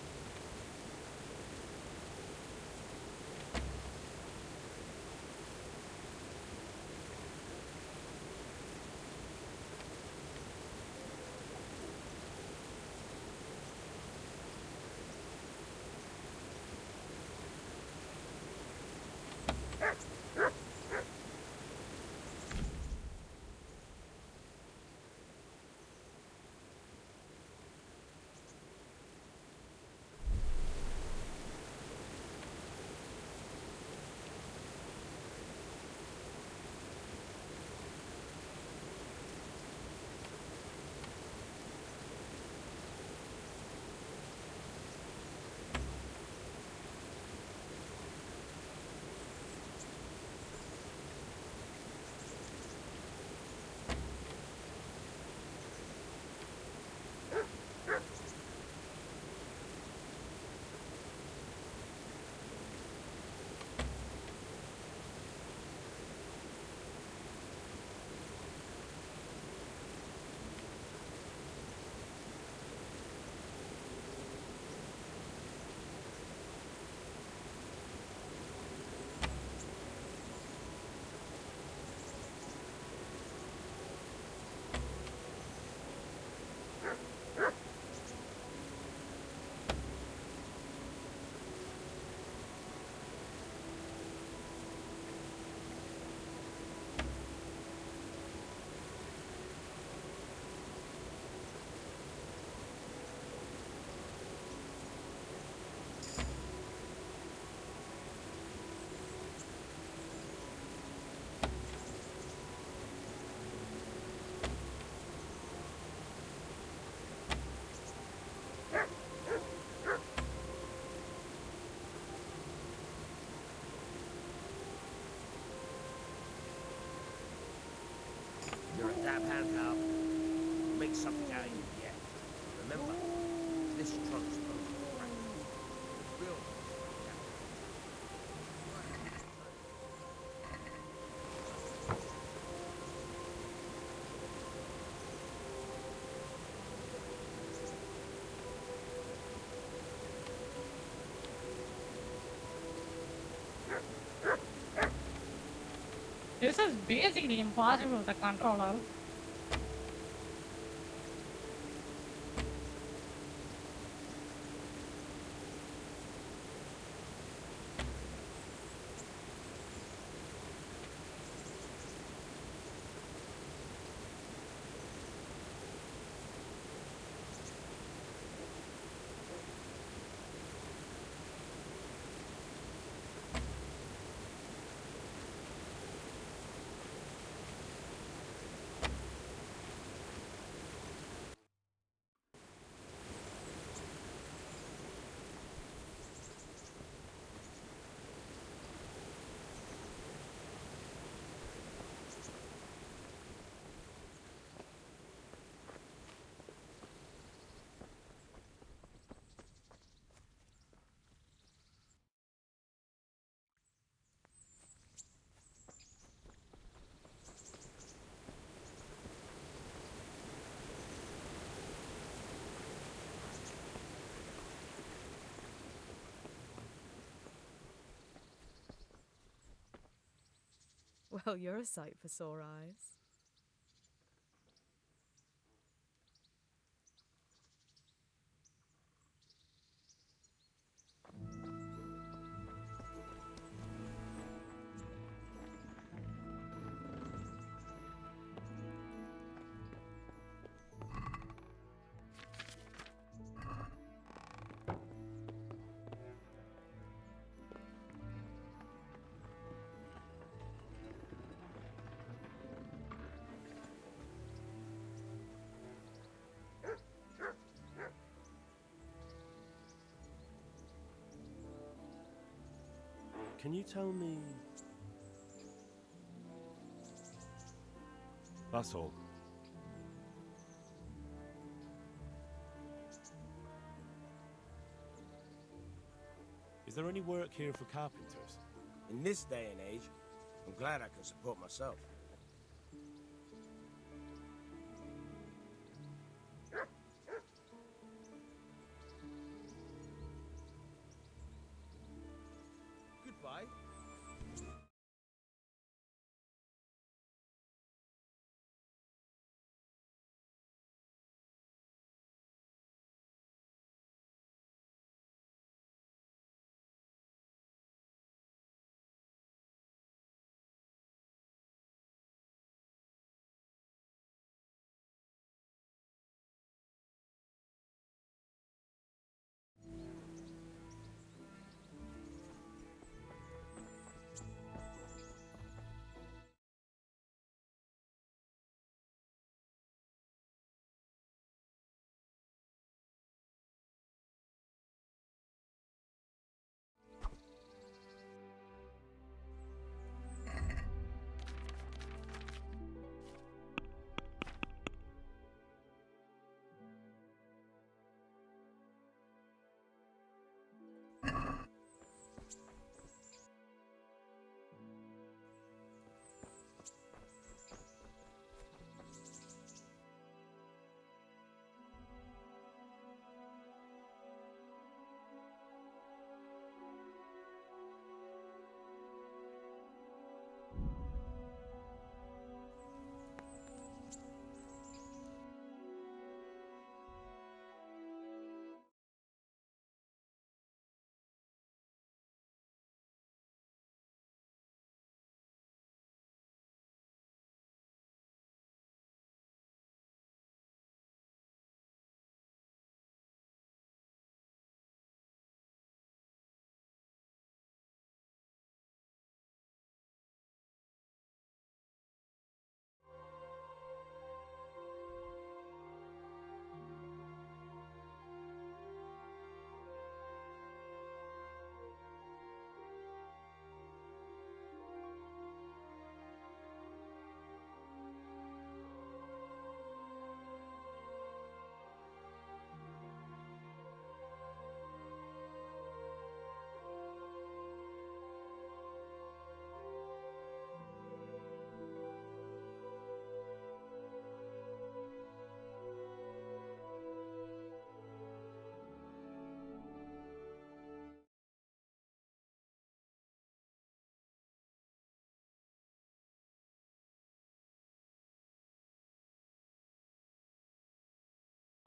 make something out of you yet. Remember, this trunk's supposed to be cracked. The real This is basically impossible with the controller. Well, you're a sight for sore eyes. Can you tell me? That's all. Is there any work here for carpenters? In this day and age, I'm glad I can support myself. Goodbye.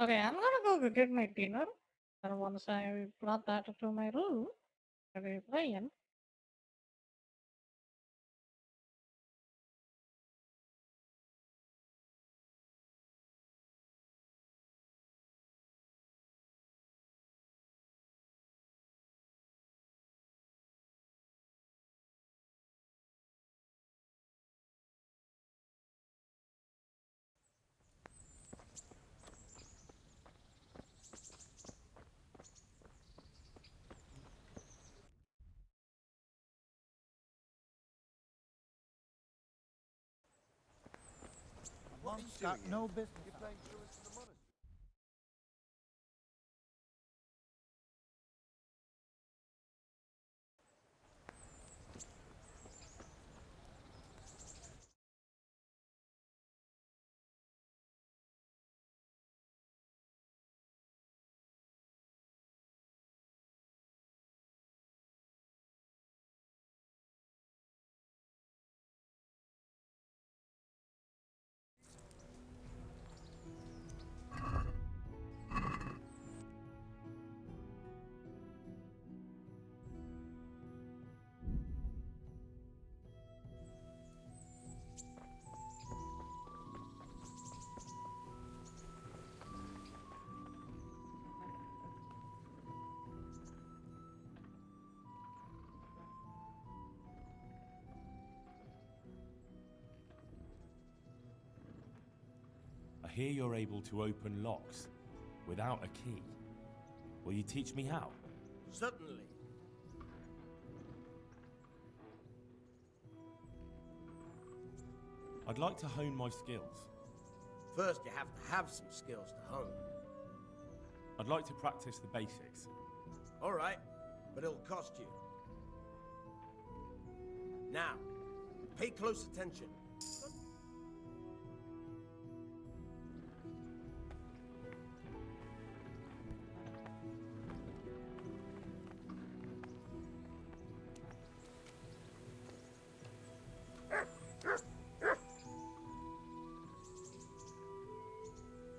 Okay, I'm gonna go get my dinner. And once I brought that to my room, I'll be playing. Monk's got no business. You're playing truants in the monastery. I hear you're able to open locks without a key. Will you teach me how? Certainly. I'd like to hone my skills. First, you have to have some skills to hone. I'd like to practice the basics. All right, but it'll cost you. Now, pay close attention.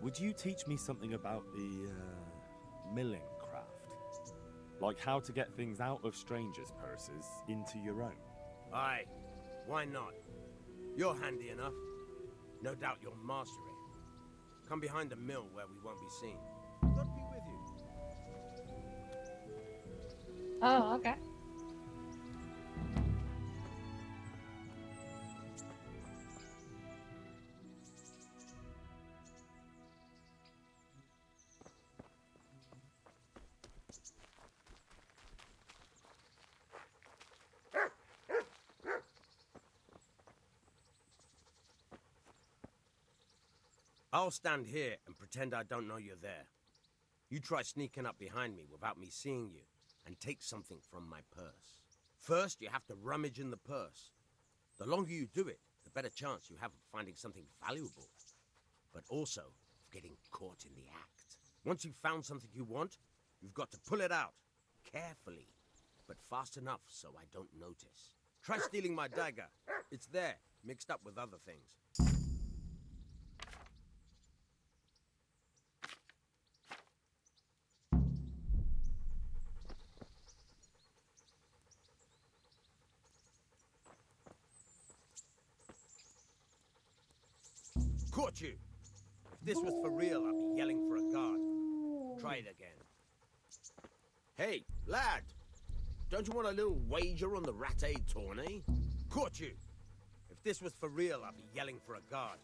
Would you teach me something about the milling craft? Like how to get things out of strangers' purses into your own? Aye, why not? You're handy enough. No doubt you'll master it. Come behind the mill where we won't be seen. God be with you. Oh, okay. I'll stand here and pretend I don't know you're there. You try sneaking up behind me without me seeing you, and take something from my purse. First, you have to rummage in the purse. The longer you do it, the better chance you have of finding something valuable, but also of getting caught in the act. Once you've found something you want, you've got to pull it out, carefully, but fast enough so I don't notice. Try stealing my dagger. It's there, mixed up with other things. Caught you! If this was for real, I'd be yelling for a guard. Try it again. Hey, lad! Don't you want a little wager on the rat-aid tourney? Caught you! If this was for real, I'd be yelling for a guard.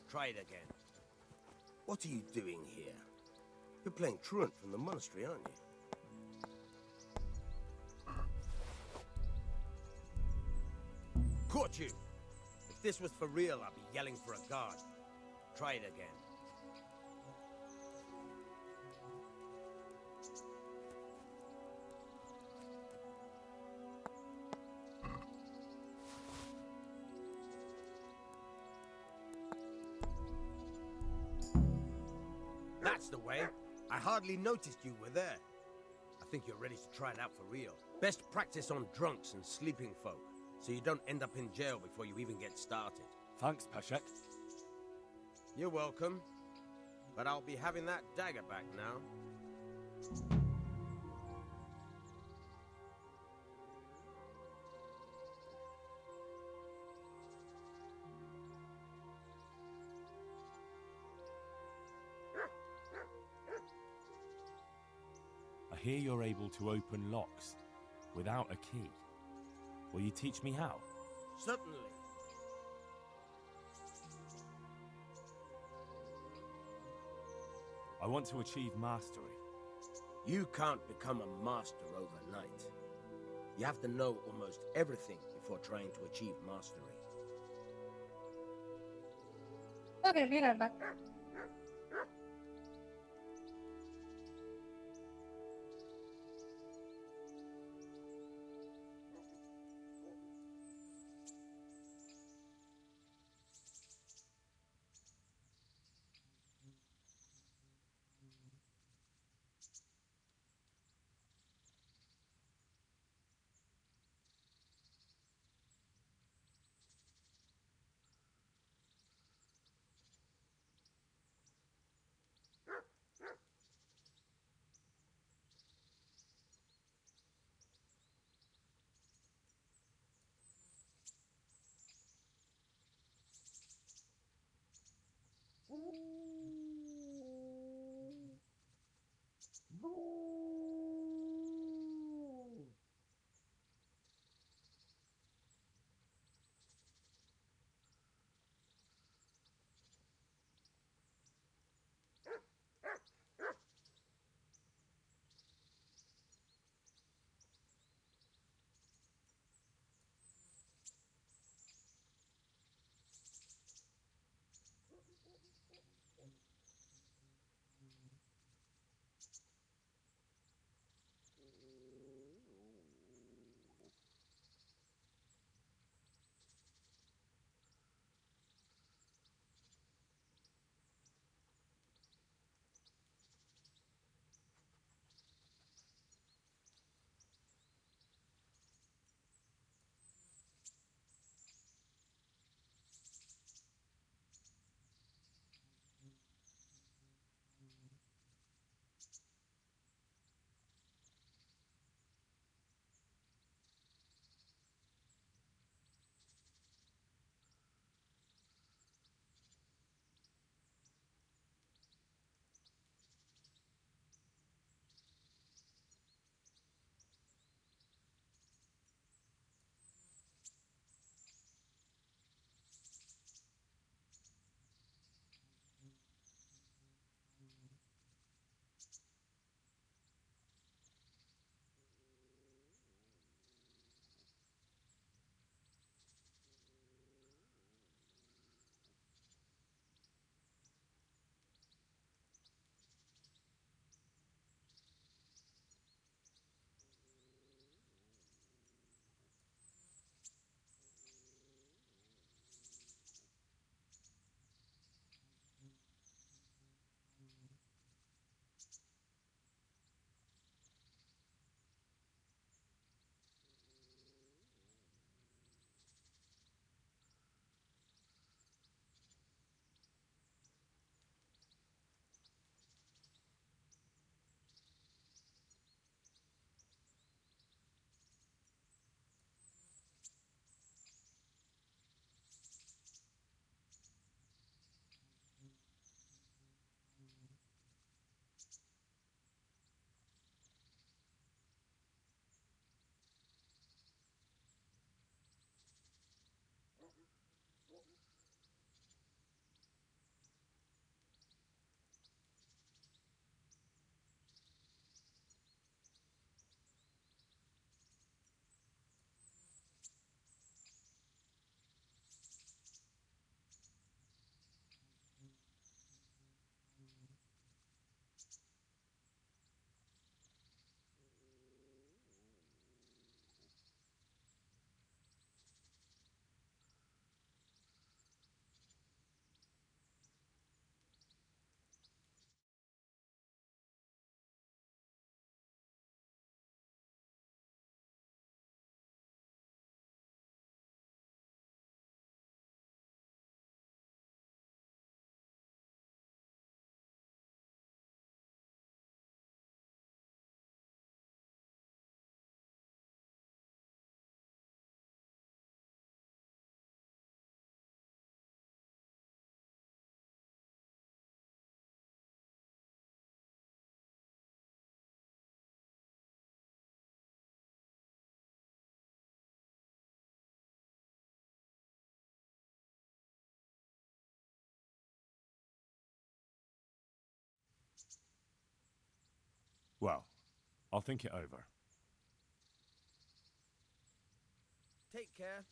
Try it again. What are you doing here? You're playing truant from the monastery, aren't you? Caught you! If this was for real, I'd be yelling for a guard. Try it again. That's the way. I hardly noticed you were there. I think you're ready to try it out for real. Best practice on drunks and sleeping folk, so you don't end up in jail before you even get started. Thanks, Peshek. You're welcome. But I'll be having that dagger back now. I hear you're able to open locks without a key. Will you teach me how? Certainly. I want to achieve mastery. You can't become a master overnight. You have to know almost everything before trying to achieve mastery. Okay, be right back. Well, I'll think it over. Take care.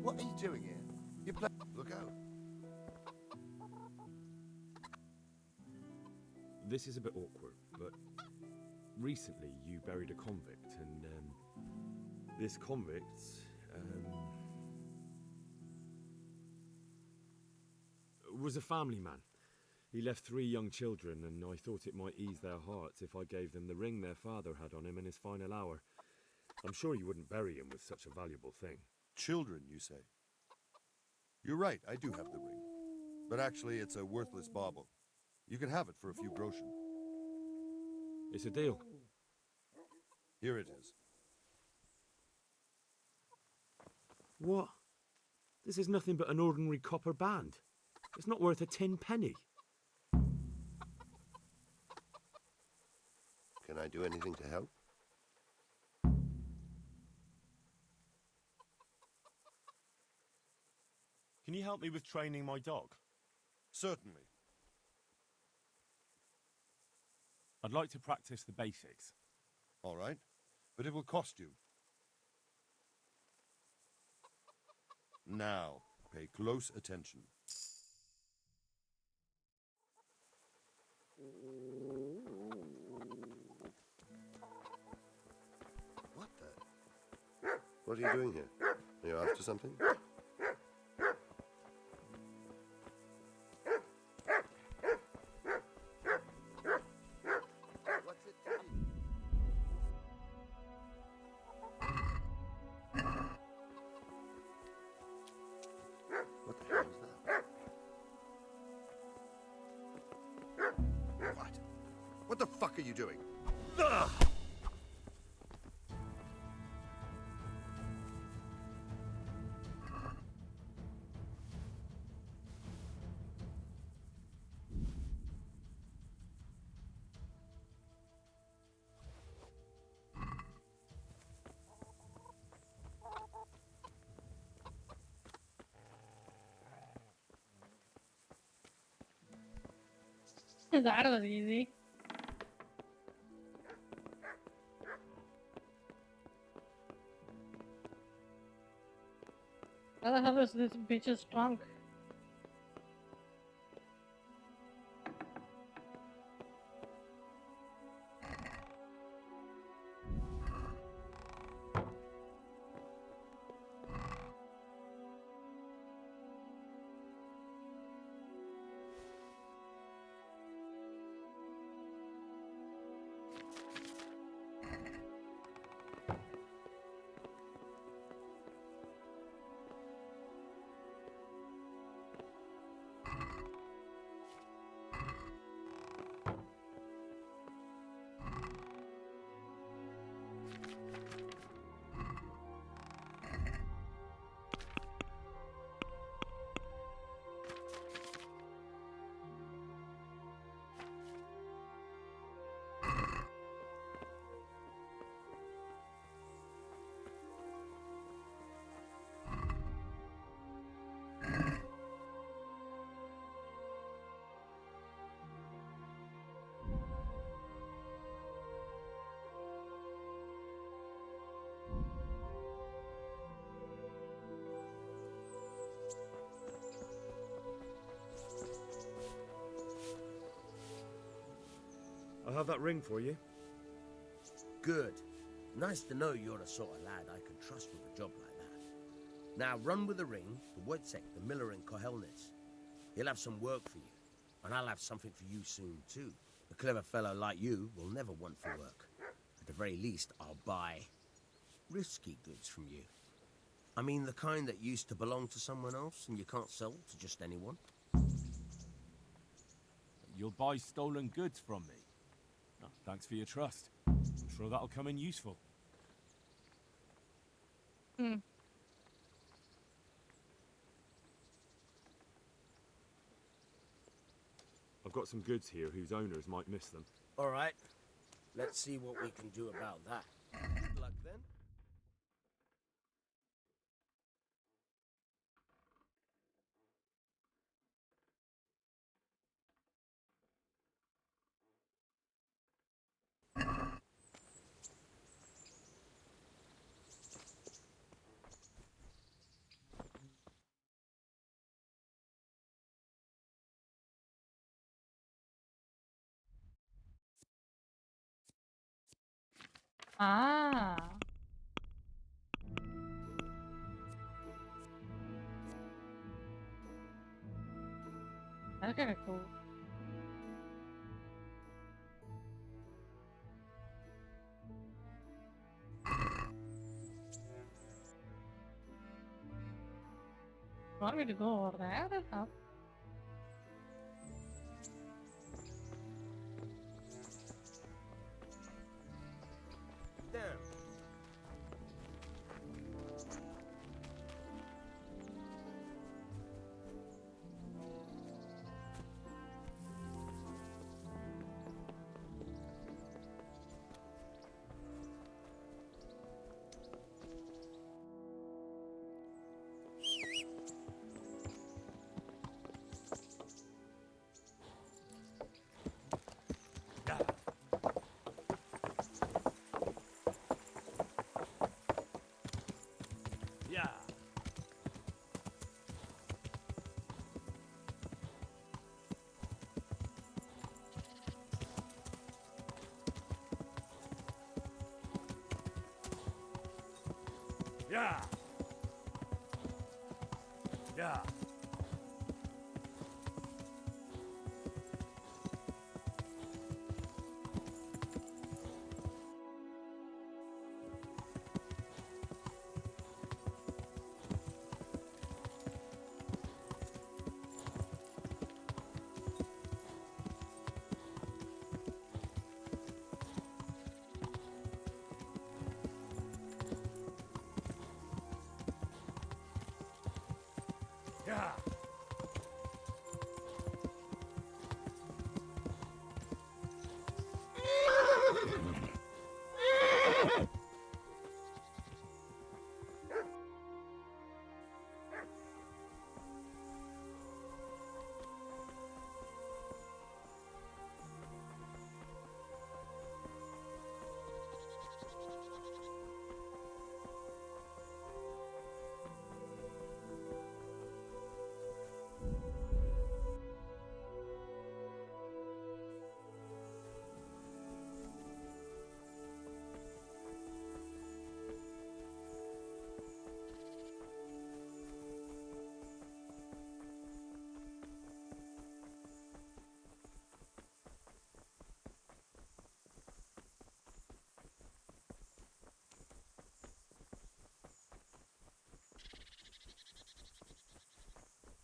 What are you doing here? You play. Look out. This is a bit awkward, but recently you buried a convict, and this convict was a family man. He left 3 young children, and I thought it might ease their hearts if I gave them the ring their father had on him in his final hour. I'm sure you wouldn't bury him with such a valuable thing. Children, you say? You're right, I do have the ring. But actually, it's a worthless bauble. You can have it for a few groschen. It's a deal. Here it is. What? This is nothing but an ordinary copper band. It's not worth a 10 penny. Can I do anything to help? Can you help me with training my dog? Certainly. I'd like to practice the basics. All right, but it will cost you. Now, pay close attention. What the? What are you doing here? Are you after something? What's it to you? What the hell is that? are you doing? Ugh! That was easy. How the hell is this bitch's trunk? I'll have that ring for you. Good. Nice to know you're the sort of lad I can trust with a job like that. Now run with the ring to Wojciech, the miller in Kohelnitz. He'll have some work for you, and I'll have something for you soon too. A clever fellow like you will never want for work. At the very least, I'll buy risky goods from you. I mean the kind that used to belong to someone else and you can't sell to just anyone. You'll buy stolen goods from me. Oh, thanks for your trust. I'm sure that'll come in useful. Hmm. I've got some goods here whose owners might miss them. All right. Let's see what we can do about that. Good luck then. Ah. That's kind of cool. Want me to go over there? Oh. Damn. Yeah. Yeah. Yeah.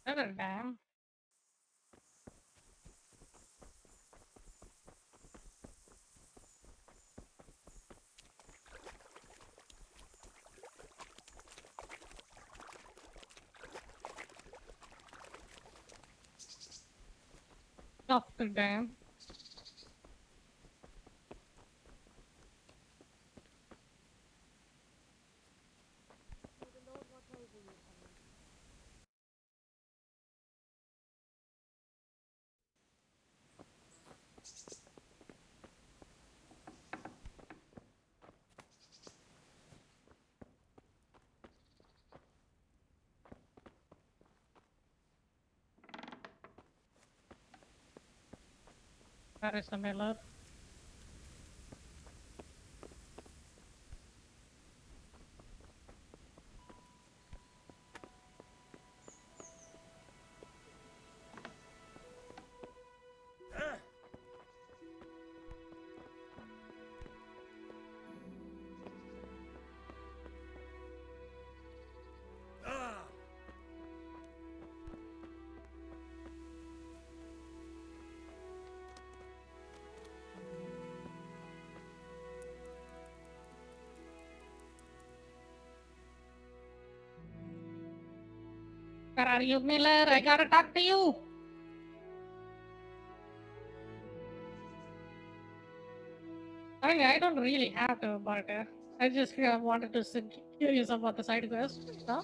Another dam. Off the dam. That is the miller. Where are you, Miller? I gotta talk to you. I mean, I don't really have to, but I just wanted to sit curious about the side quest. No?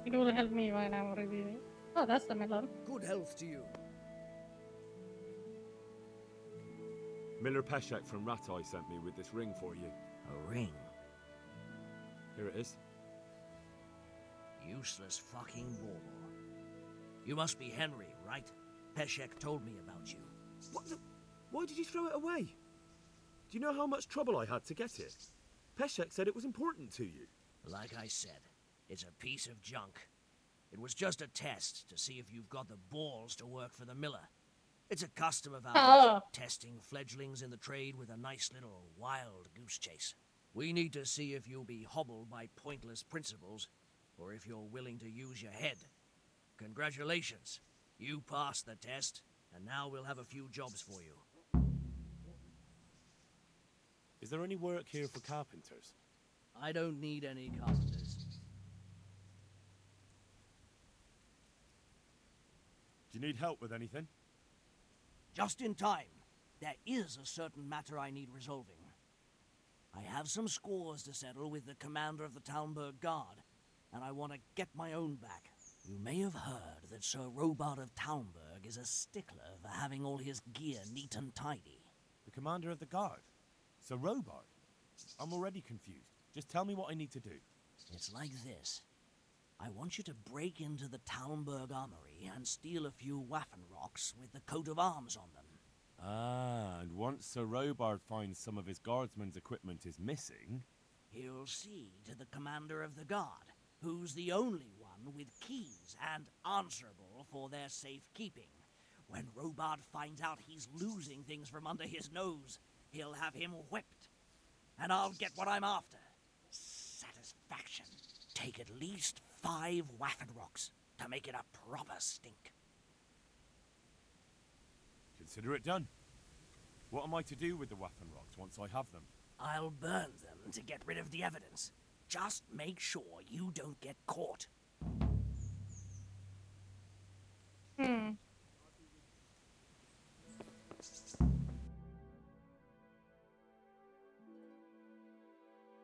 It will help me when I'm reviewing. Oh, that's the Miller. Good health to you. Miller Peshek from Ratai sent me with this ring for you. A ring? Here it is. Useless fucking bauble. You must be Henry, right? Peshek told me about you. What the? Why did you throw it away? Do you know how much trouble I had to get it? Peshek said it was important to you. Like I said, it's a piece of junk. It was just a test to see if you've got the balls to work for the miller. It's a custom of ours, testing fledglings in the trade with a nice little wild goose chase. We need to see if you'll be hobbled by pointless principles, or if you're willing to use your head. Congratulations. You passed the test, and now we'll have a few jobs for you. Is there any work here for carpenters? I don't need any carpenters. Do you need help with anything? Just in time. There is a certain matter I need resolving. I have some scores to settle with the commander of the Talmberg Guard, and I want to get my own back. You may have heard that Sir Robard of Talmberg is a stickler for having all his gear neat and tidy. The commander of the guard? Sir Robard? I'm already confused. Just tell me what I need to do. It's like this. I want you to break into the Talmberg armory and steal a few Waffen rocks with the coat of arms on them. Ah, and once Sir Robard finds some of his guardsmen's equipment is missing... He'll see to the commander of the guard, who's the only one with keys and answerable for their safekeeping. When Robard finds out he's losing things from under his nose, he'll have him whipped. And I'll get what I'm after. Satisfaction. Take at least 5 Waffen rocks to make it a proper stink. Consider it done. What am I to do with the Waffen rocks once I have them? I'll burn them to get rid of the evidence. Just make sure you don't get caught.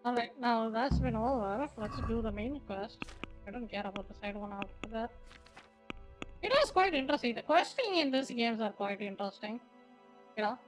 Alright, now that's been over. Let's do the main quest. I don't care about the side one after that. It was quite interesting. The questing in these games are quite interesting. You know?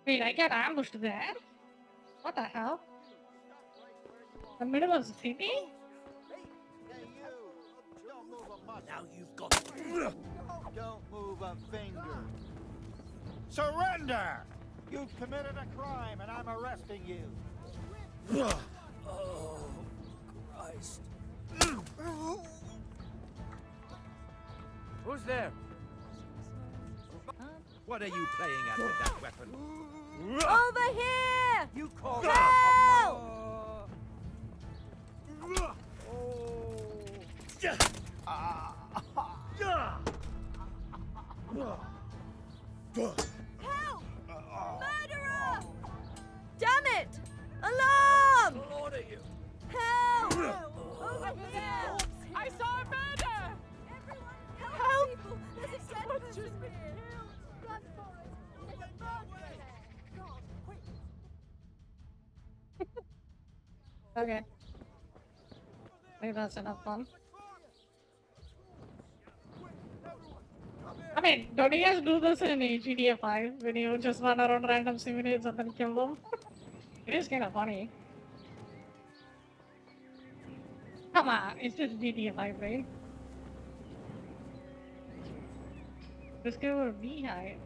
Wait, I get ambushed there? What the hell? The middle of the city? Now you've got. Don't move a finger. Surrender! You've committed a crime and I'm arresting you. Oh, Christ. Who's there? What are you playing at with that weapon? Over here! You call Help! Help! Murderer! Damn it! Alarm! What's the matter you? Help! Over here! I saw a murder! Everyone, help! People! There's a dead person here! Run for it! There's a murderer there! God, quick! Okay. Maybe that's enough fun. I mean, don't you guys do this in GTA 5 when you just run around random civilians and then kill them? It is kind of funny. Come on, it's just GTA 5, right? Discover a beehive.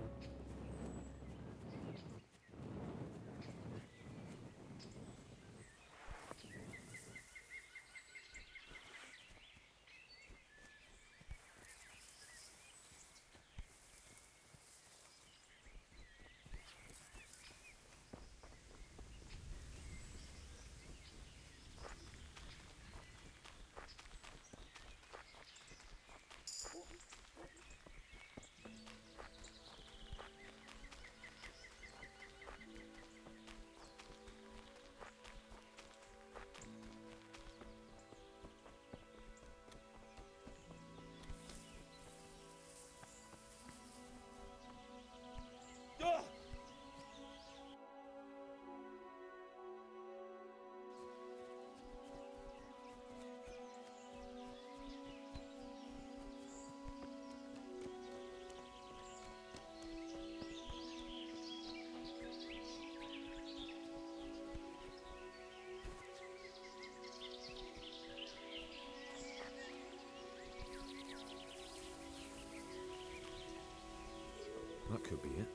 That could be it.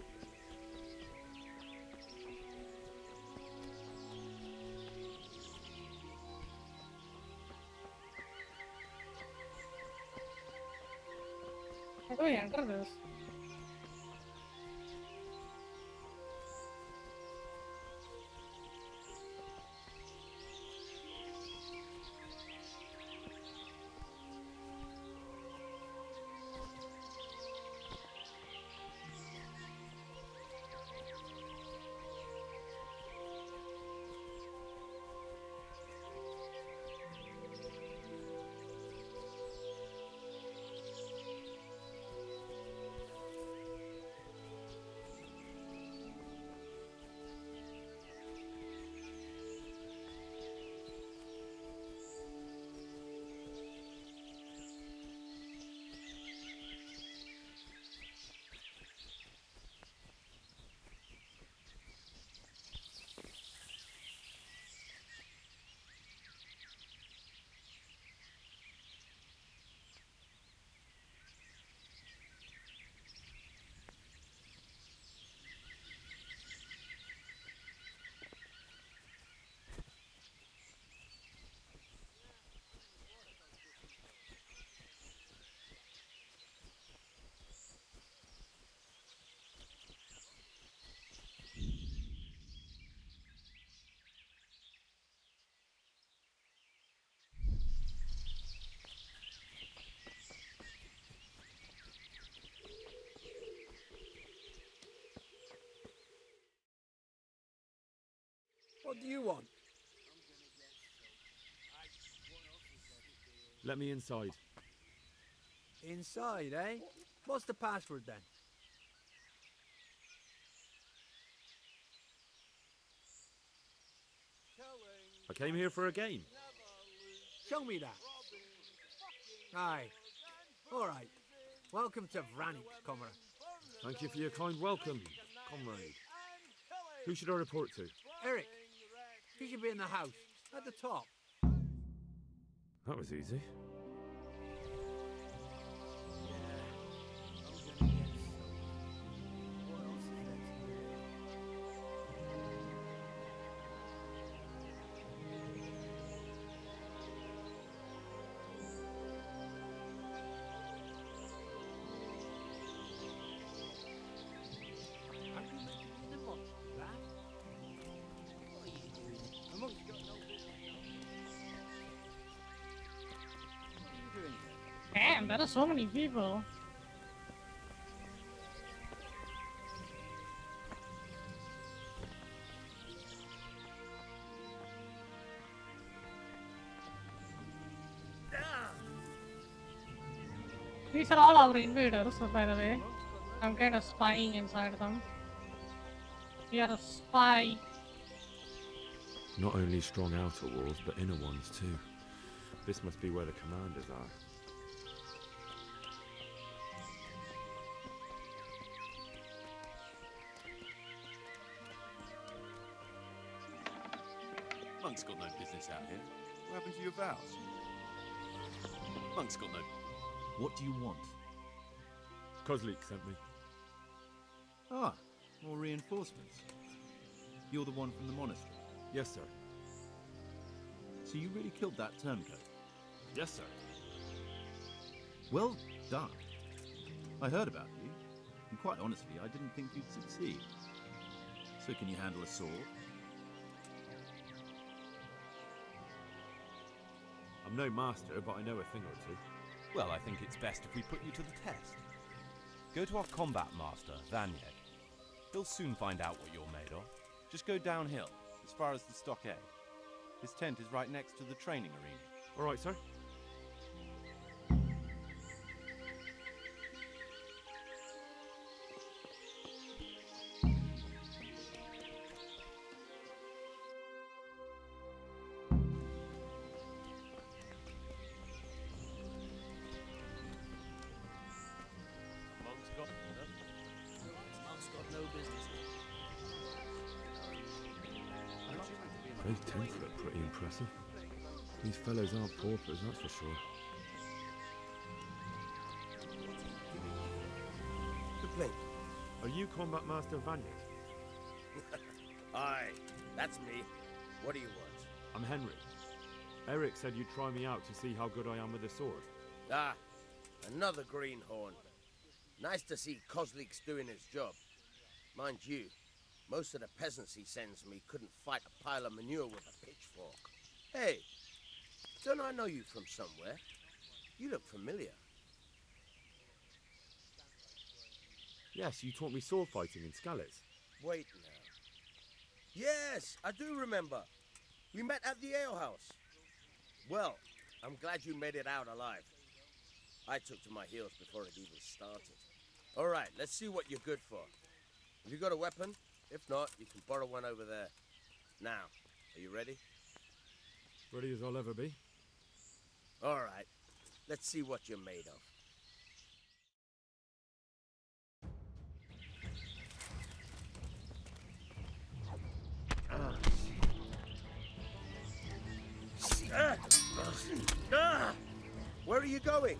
How do I enter this? What do you want? Let me inside. Inside, eh? What's the password then? I came here for a game. Show me that. Aye. All right. Welcome to Vranix, comrade. Thank you for your kind welcome, comrade. Who should I report to? Eric, you should be in the house, at the top. That was easy. Damn, there are so many people. These are all our invaders, by the way. I'm kind of spying inside them. We are a spy. Not only strong outer walls, but inner ones too. This must be where the commanders are. Monk's got no business out here. What happened to your vows? Monk's got no... What do you want? Kozlik sent me. Ah, more reinforcements. You're the one from the monastery? Yes, sir. So you really killed that turncoat? Yes, sir. Well done. I heard about you, and quite honestly, I didn't think you'd succeed. So can you handle a sword? I'm no master, but I know a thing or two. Well, I think it's best if we put you to the test. Go to our combat master, Vanyeg. He'll soon find out what you're made of. Just go downhill, as far as the stockade. His tent is right next to the training arena. All right, sir. Those tents look pretty impressive. These fellows aren't paupers, that's for sure. The plate. Are you Combat Master Vanyeg? Aye, that's me. What do you want? I'm Henry. Eric said you'd try me out to see how good I am with a sword. Ah, another greenhorn. Nice to see Kozlik's doing his job. Mind you, most of the peasants he sends me couldn't fight a pile of manure with a pitchfork. Hey, don't I know you from somewhere? You look familiar. Yes, you taught me sword fighting in Skalitz. Wait now. Yes, I do remember. We met at the alehouse. Well, I'm glad you made it out alive. I took to my heels before it even started. All right, let's see what you're good for. Have you got a weapon? If not, you can borrow one over there. Now, are you ready? Ready as I'll ever be. All right, let's see what you're made of. Where are you going?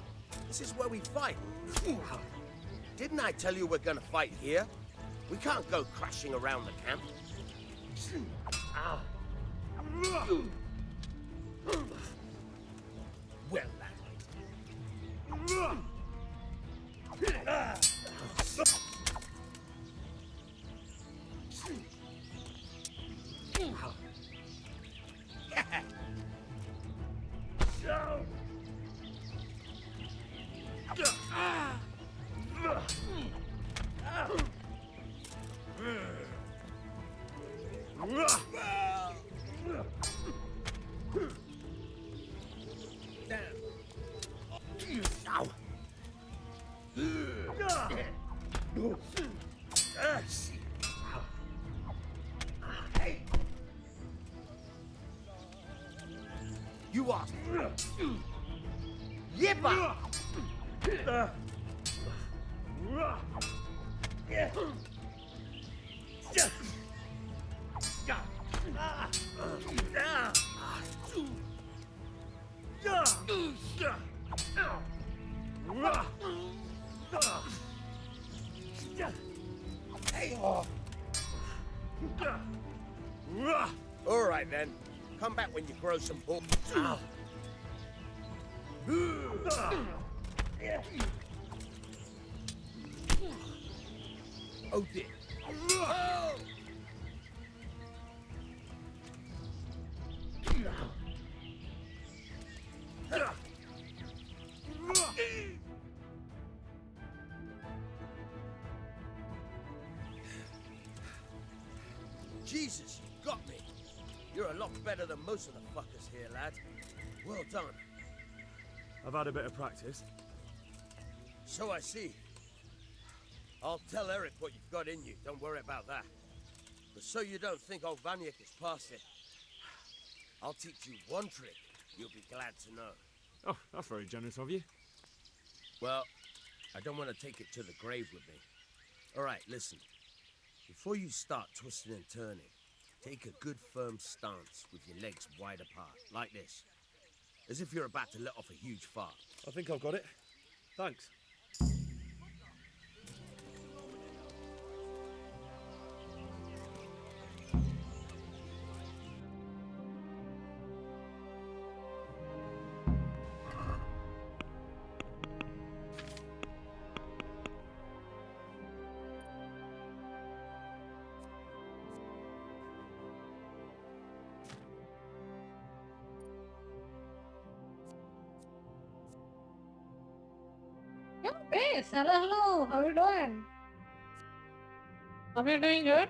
This is where we fight. Didn't I tell you we're gonna fight here? We can't go crashing around the camp. Well, You asked. Yippa! All right then. Come back when you grow some balls. Oh dear. Oh! Jesus, you got me. You're a lot better than most of the fuckers here, lad. Well done. I've had a bit of practice. So I see. I'll tell Eric what you've got in you. Don't worry about that. But so you don't think old Vanyek is past it, I'll teach you one trick you'll be glad to know. Oh, that's very generous of you. Well, I don't want to take it to the grave with me. All right, listen. Before you start twisting and turning, take a good firm stance with your legs wide apart, like this. As if you're about to let off a huge fart. I think I've got it. Thanks. Yo, Base, hello. How you doing? Are you doing good?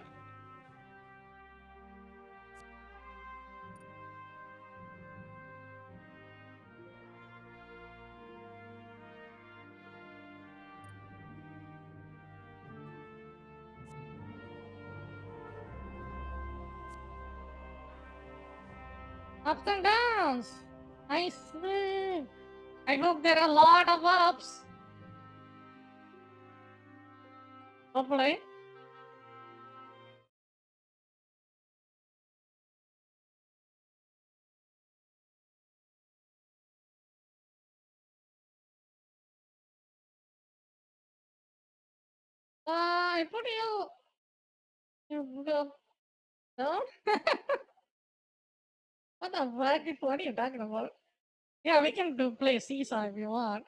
Ups and downs. I see. I hope there are a lot of ups. Hopefully. I put you. You go down? What the fuck? What are you talking about? Yeah, we can do play seesaw if you want.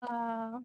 uh,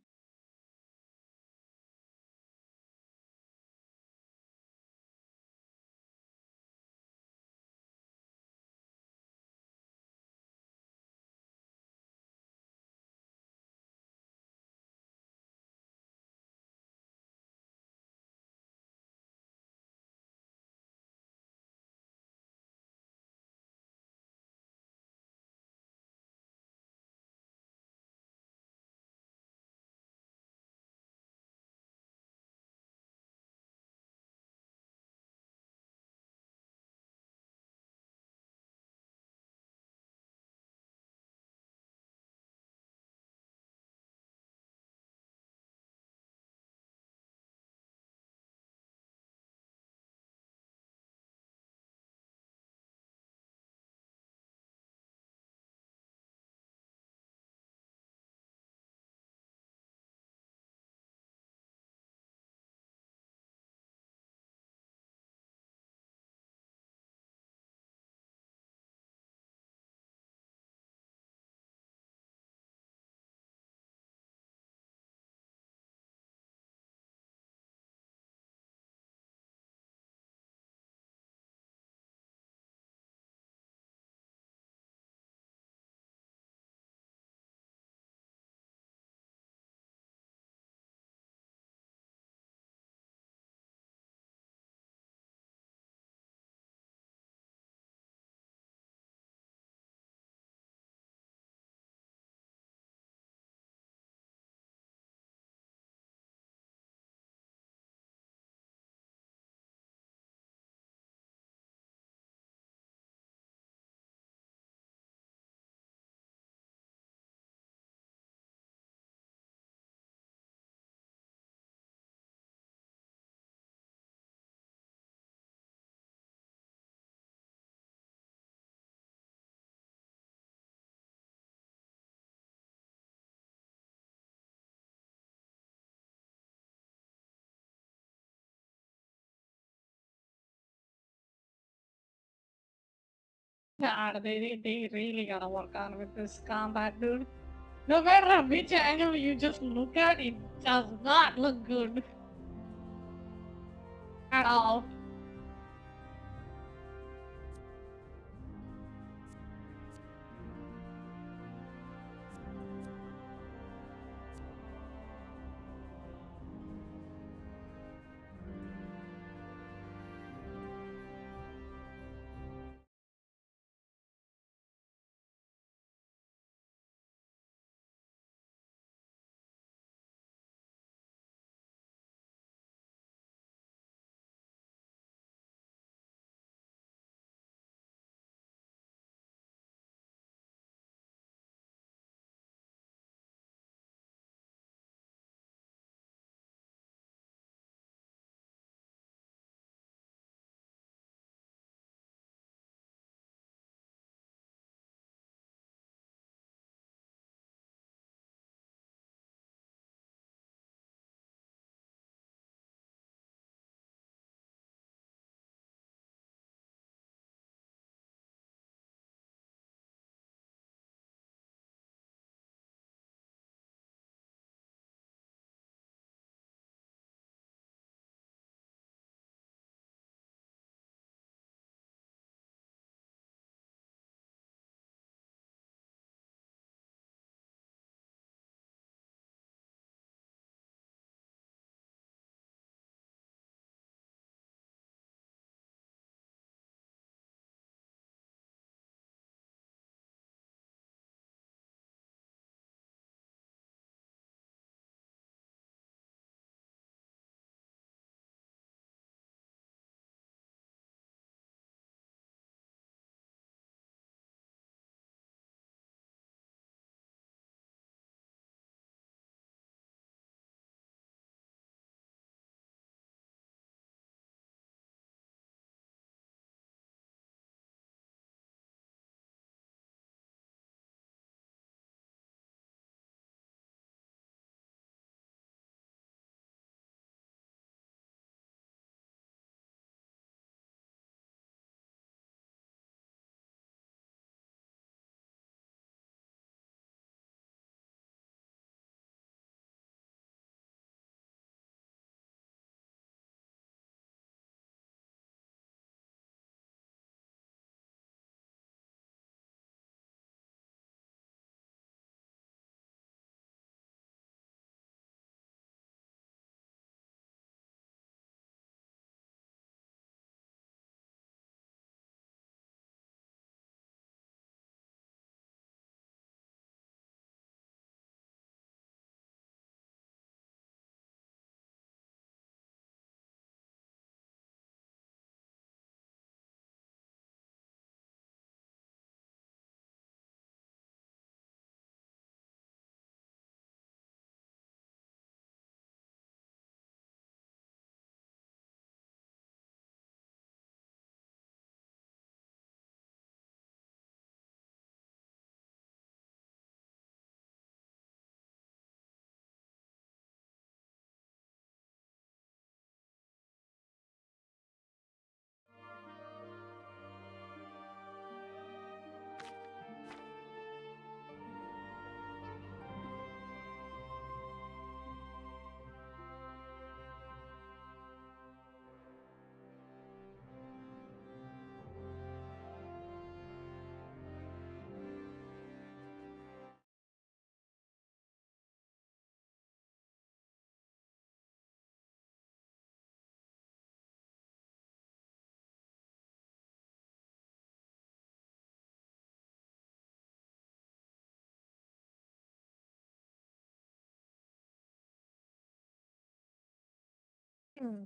God, they really gotta work on with this combat, dude. No matter which angle you just look at, it does not look good at all. Hmm.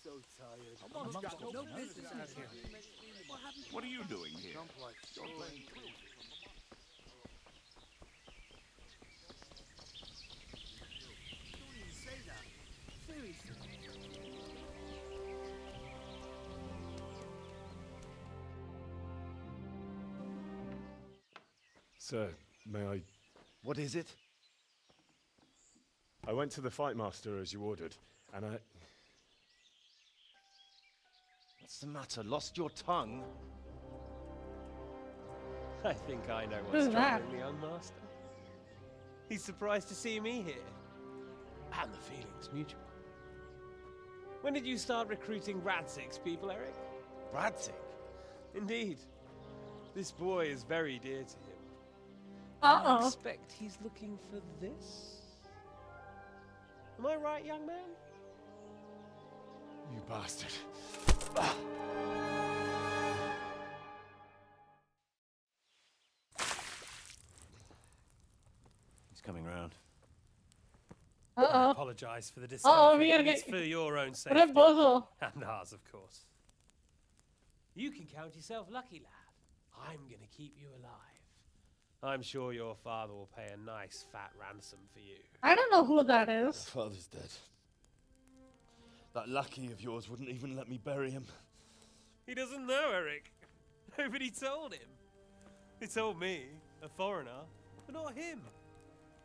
so tired. Amongst got no business out here. What are you doing here? You're playing close. Don't even say that. Seriously. Sir, may I... What is it? I went to the fight master as you ordered, and I... What's the matter? Lost your tongue? I think I know Who's what's that? troubling the young master. He's surprised to see me here. And the feeling's mutual. When did you start recruiting Radzig's people, Eric? Radzig? Indeed. This boy is very dear to him. Uh-oh. I expect he's looking for this. Am I right, young man? You bastard. He's coming round. I Uh-oh. apologize for the Uh-oh, discomfort. we gotta It's get... for your own safety. Rebozo. And ours, of course. You can count yourself lucky, lad. I'm gonna keep you alive. I'm sure your father will pay a nice fat ransom for you. I don't know who that is. Father's dead. That lackey of yours wouldn't even let me bury him. He doesn't know, Eric. Nobody told him. He told me, a foreigner, but not him.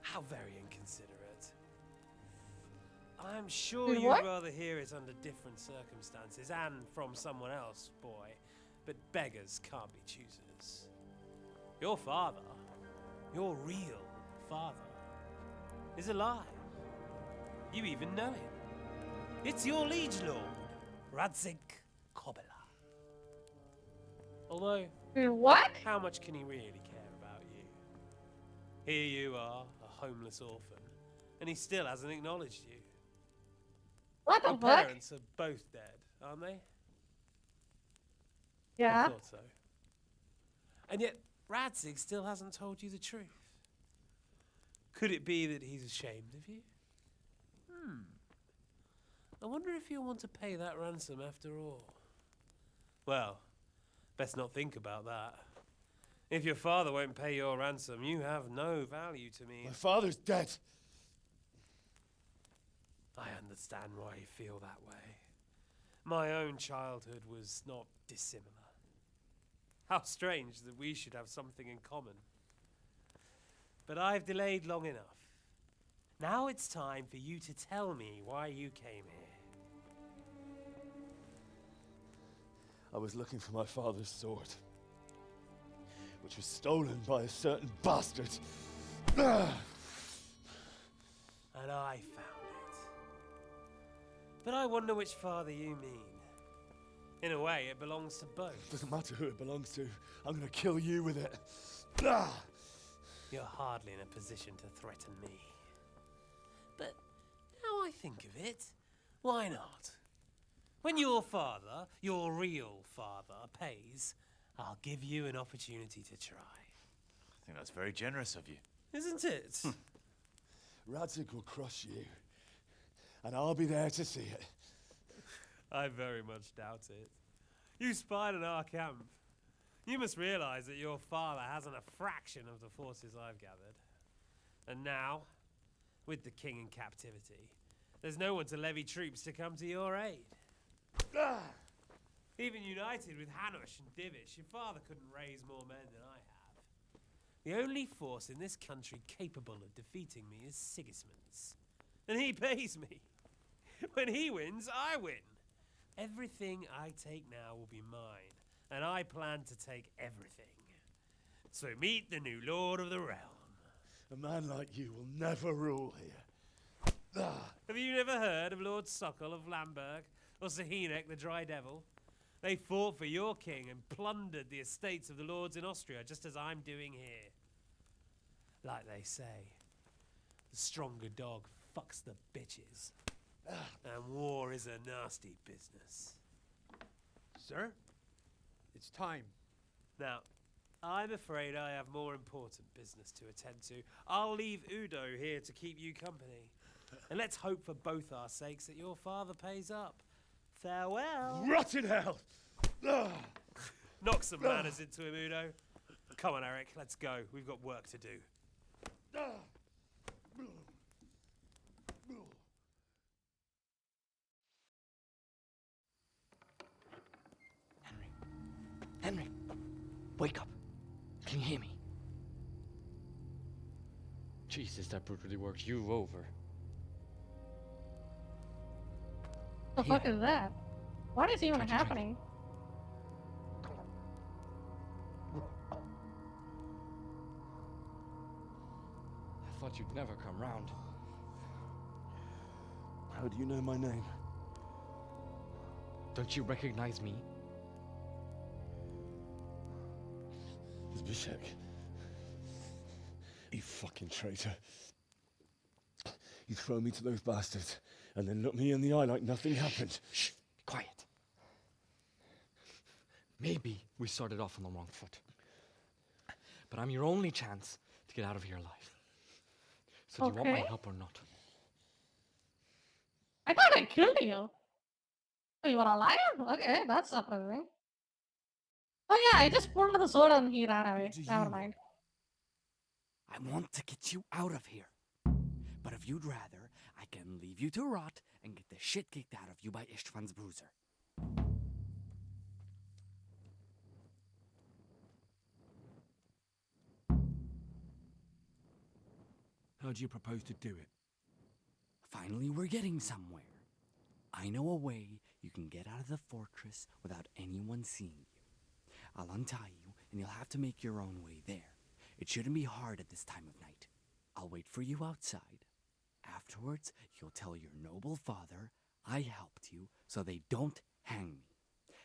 How very inconsiderate. I'm sure Wait, you'd what? rather hear it under different circumstances and from someone else, boy. But beggars can't be choosers. Your father, your real father, is alive. You even know him. It's your liege lord, Radzig Kobyla. Although, What? how much can he really care about you? Here you are, a homeless orphan, and he still hasn't acknowledged you. What the Your fuck? parents are both dead, aren't they? I Yeah. thought so. And yet, Radzig still hasn't told you the truth. Could it be that he's ashamed of you? I wonder if you'll want to pay that ransom after all. Well, best not think about that. If your father won't pay your ransom, you have no value to me. My father's dead. I understand why you feel that way. My own childhood was not dissimilar. How strange that we should have something in common. But I've delayed long enough. Now it's time for you to tell me why you came here. I was looking for my father's sword, which was stolen by a certain bastard. And I found it. But I wonder which father you mean. In a way, it belongs to both. Doesn't matter who it belongs to. I'm gonna kill you with it. You're hardly in a position to threaten me. But now I think of it, why not? When your father, your real father, pays, I'll give you an opportunity to try. I think that's very generous of you. Isn't it? Radzig will crush you, and I'll be there to see it. I very much doubt it. You spied on our camp. You must realize that your father hasn't a fraction of the forces I've gathered. And now, with the king in captivity, there's no one to levy troops to come to your aid. Even united with Hanush and Divish, your father couldn't raise more men than I have. The only force in this country capable of defeating me is Sigismund's. And he pays me. When he wins, I win. Everything I take now will be mine, and I plan to take everything. So meet the new lord of the realm. A man like you will never rule here. Have you never heard of Lord Sokol of Lamberg, or Sahinek the Dry Devil? They fought for your king and plundered the estates of the lords in Austria, just as I'm doing here. Like they say, the stronger dog fucks the bitches. And war is a nasty business. Sir, it's time. Now, I'm afraid I have more important business to attend to. I'll leave Udo here to keep you company. And let's hope for both our sakes that your father pays up. Farewell. Rot in hell! Knock some manners into him, Udo. Come on, Eric, let's go. We've got work to do. Henry, wake up. Can you hear me? Jesus, that brutally worked you over. The fuck is that? What is even happening? I thought you'd never come round. How do you know my name? Don't you recognize me? Zbyszek. You fucking traitor. You throw me to those bastards and then look me in the eye like nothing happened. Shh, quiet. Maybe we started off on the wrong foot. But I'm your only chance to get out of here alive. So do you want my Okay. help or not? I thought I killed you. Oh, you were alive? Okay, that's surprising. Oh yeah, I just pulled the sword and he ran away. Never mind. I want to get you out of here. But if you'd rather, I can leave you to rot and get the shit kicked out of you by Ishtvan's bruiser. How do you propose to do it? Finally, we're getting somewhere. I know a way you can get out of the fortress without anyone seeing you. I'll untie you, and you'll have to make your own way there. It shouldn't be hard at this time of night. I'll wait for you outside. Afterwards, you'll tell your noble father I helped you so they don't hang me.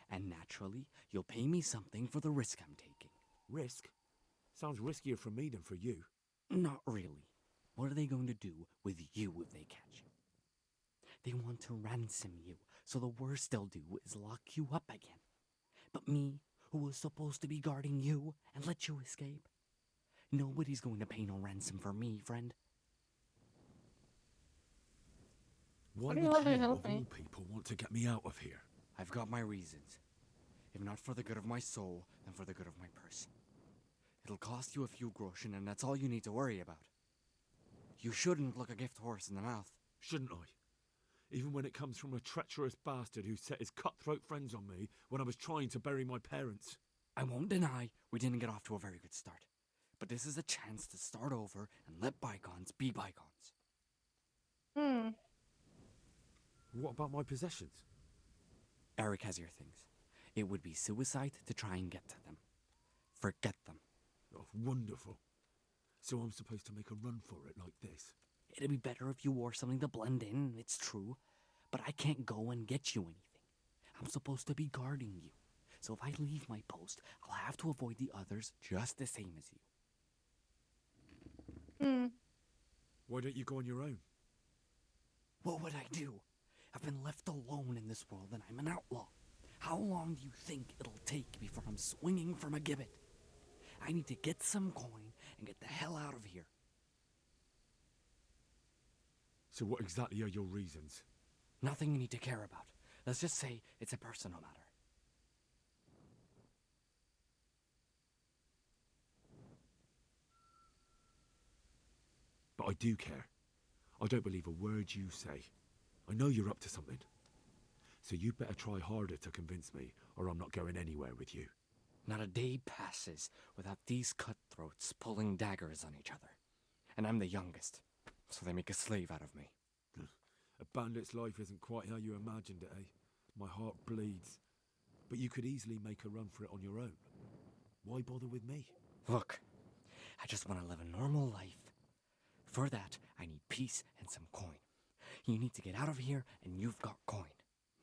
And naturally, you'll pay me something for the risk I'm taking. Risk? Sounds riskier for me than for you. Not really. What are they going to do with you if they catch you? They want to ransom you, so the worst they'll do is lock you up again. But me, who was supposed to be guarding you and let you escape? Nobody's going to pay no ransom for me, friend. Why do would you want to you, help of me? all people, want to get me out of here? I've got my reasons. If not for the good of my soul, then for the good of my purse. It'll cost you a few groschen, and that's all you need to worry about. You shouldn't look a gift horse in the mouth. Shouldn't I? Even when it comes from a treacherous bastard who set his cutthroat friends on me when I was trying to bury my parents. I won't deny we didn't get off to a very good start. But this is a chance to start over and let bygones be bygones. Hmm. What about my possessions? Eric has your things. It would be suicide to try and get to them. Forget them. Oh, wonderful. So I'm supposed to make a run for it like this? It'd be better if you wore something to blend in, it's true. But I can't go and get you anything. I'm supposed to be guarding you. So if I leave my post, I'll have to avoid the others just the same as you. Hmm. Why don't you go on your own? What would I do? I've been left alone in this world and I'm an outlaw. How long do you think it'll take before I'm swinging from a gibbet? I need to get some coin and get the hell out of here. So what exactly are your reasons? Nothing you need to care about. Let's just say it's a personal matter. But I do care. I don't believe a word you say. I know you're up to something. So you better try harder to convince me, or I'm not going anywhere with you. Not a day passes without these cutthroats pulling daggers on each other. And I'm the youngest, so they make a slave out of me. A bandit's life isn't quite how you imagined it, eh? My heart bleeds. But you could easily make a run for it on your own. Why bother with me? Look, I just want to live a normal life. For that, I need peace and some coin. You need to get out of here, and you've got coin.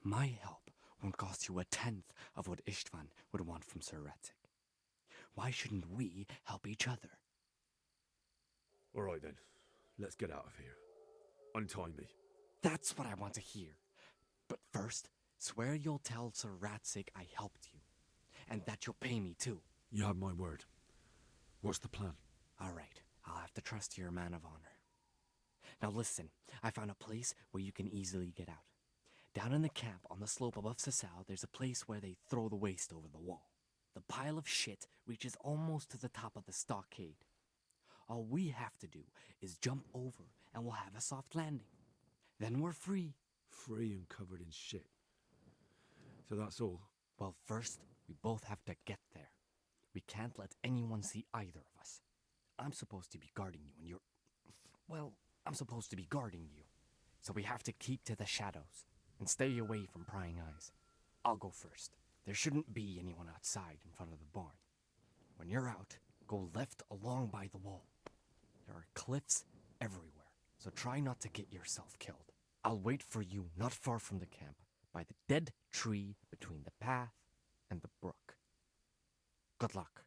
My help won't cost you a tenth of what Istvan would want from Sir Ratzik. Why shouldn't we help each other? All right then, let's get out of here. Untie me. That's what I want to hear. But first, swear you'll tell Sir Ratzik I helped you. And that you'll pay me too. You have my word. What's the plan? All right, I'll have to trust you're a man of honor. Now listen, I found a place where you can easily get out. Down in the camp on the slope above Sasau, there's a place where they throw the waste over the wall. The pile of shit reaches almost to the top of the stockade. All we have to do is jump over and we'll have a soft landing. Then we're free. Free and covered in shit. So that's all? Well, first, we both have to get there. We can't let anyone see either of us. I'm supposed to be guarding you and you're... Well, I'm supposed to be guarding you. So we have to keep to the shadows and stay away from prying eyes. I'll go first. There shouldn't be anyone outside in front of the barn. When you're out, go left along by the wall. There are cliffs everywhere, so try not to get yourself killed. I'll wait for you not far from the camp, by the dead tree between the path and the brook. Good luck.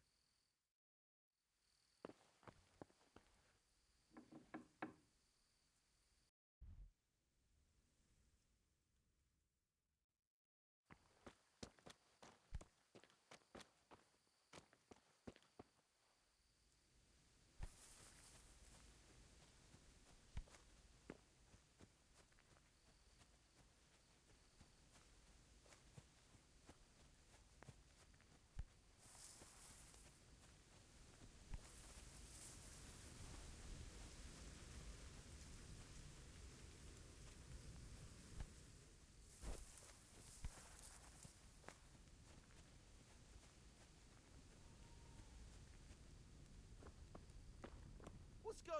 What's going...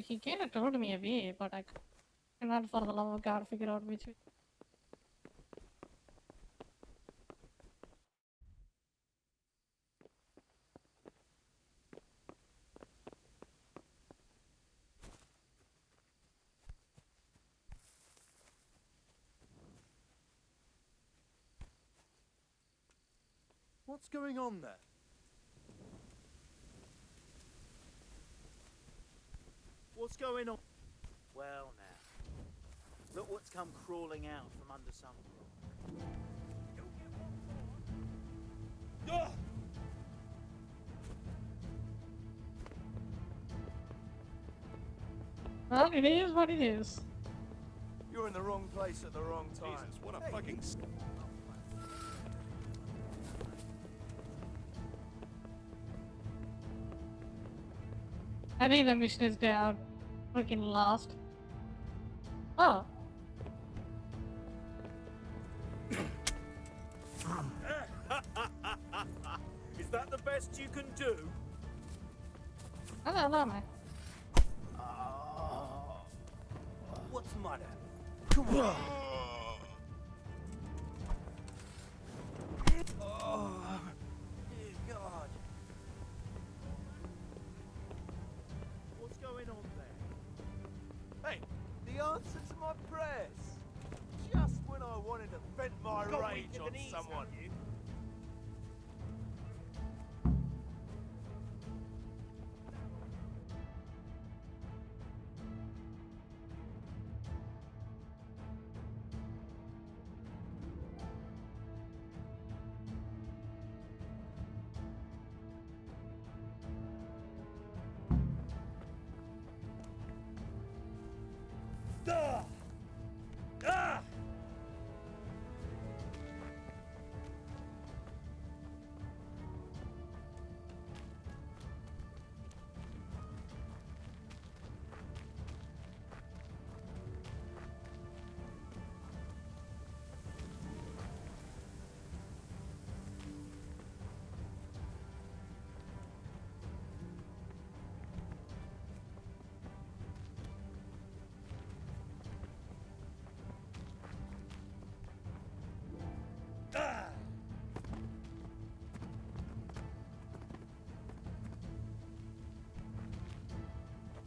He kind of told me a way, but I cannot for the love of God figure out which way. What's going on there? What's going on? Well, now. Look what's come crawling out from under some... Well, it is what it is. You're in the wrong place at the wrong time. Jesus, what a fucking... I think the mission is down. Freaking lost. Oh. Is that the best you can do? I don't know, man. What's the matter? Come on. Oh, dear God. What's going on there? Hey, the answer to my prayers. Just when I wanted to vent my rage on someone.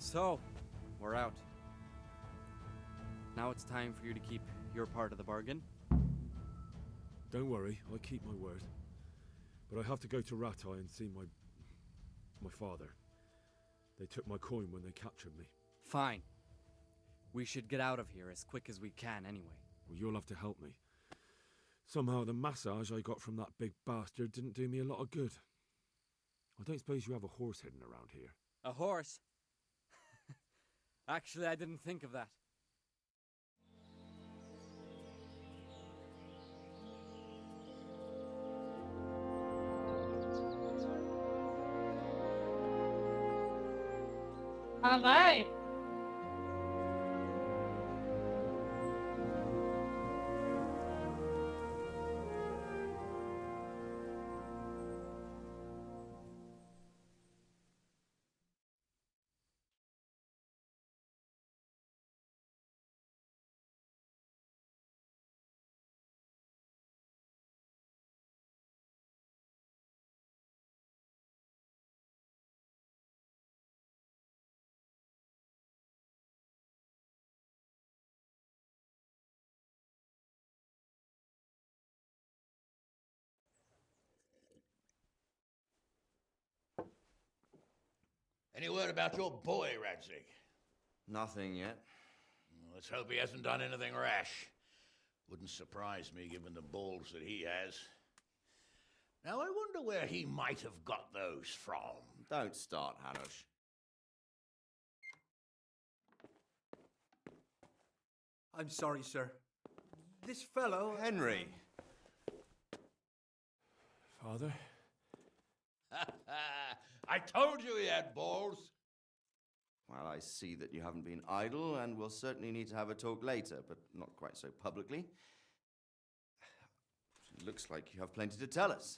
So, we're out. Now it's time for you to keep your part of the bargain. Don't worry, I keep my word. But I have to go to Ratai and see my father. They took my coin when they captured me. Fine. We should get out of here as quick as we can anyway. Well, you'll have to help me. Somehow the massage I got from that big bastard didn't do me a lot of good. I don't suppose you have a horse hidden around here. A horse? Actually, I didn't think of that. All right. Any word about your boy, Radzig? Nothing yet. Let's hope he hasn't done anything rash. Wouldn't surprise me given the balls that he has. Now, I wonder where he might have got those from. Don't start, Hanush. I'm sorry, sir. This fellow... Henry! Father? I told you he had balls. Well, I see that you haven't been idle, and we'll certainly need to have a talk later, but not quite so publicly. It looks like you have plenty to tell us.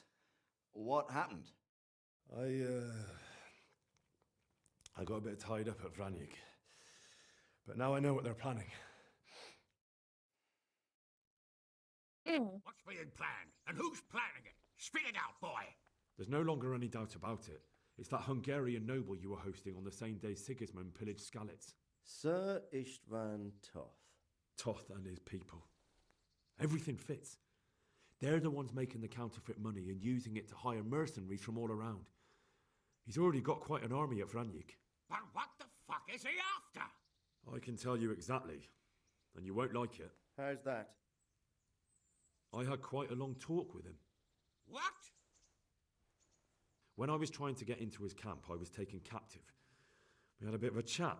What happened? I got a bit tied up at Vranyik. But now I know what they're planning. What's being planned? And who's planning it? Spit it out, boy. There's no longer any doubt about it. It's that Hungarian noble you were hosting on the same day Sigismund pillaged Skalitz. Sir Istvan Toth. Toth and his people. Everything fits. They're the ones making the counterfeit money and using it to hire mercenaries from all around. He's already got quite an army at Vranyik. But what the fuck is he after? I can tell you exactly, and you won't like it. How's that? I had quite a long talk with him. What? When I was trying to get into his camp, I was taken captive. We had a bit of a chat.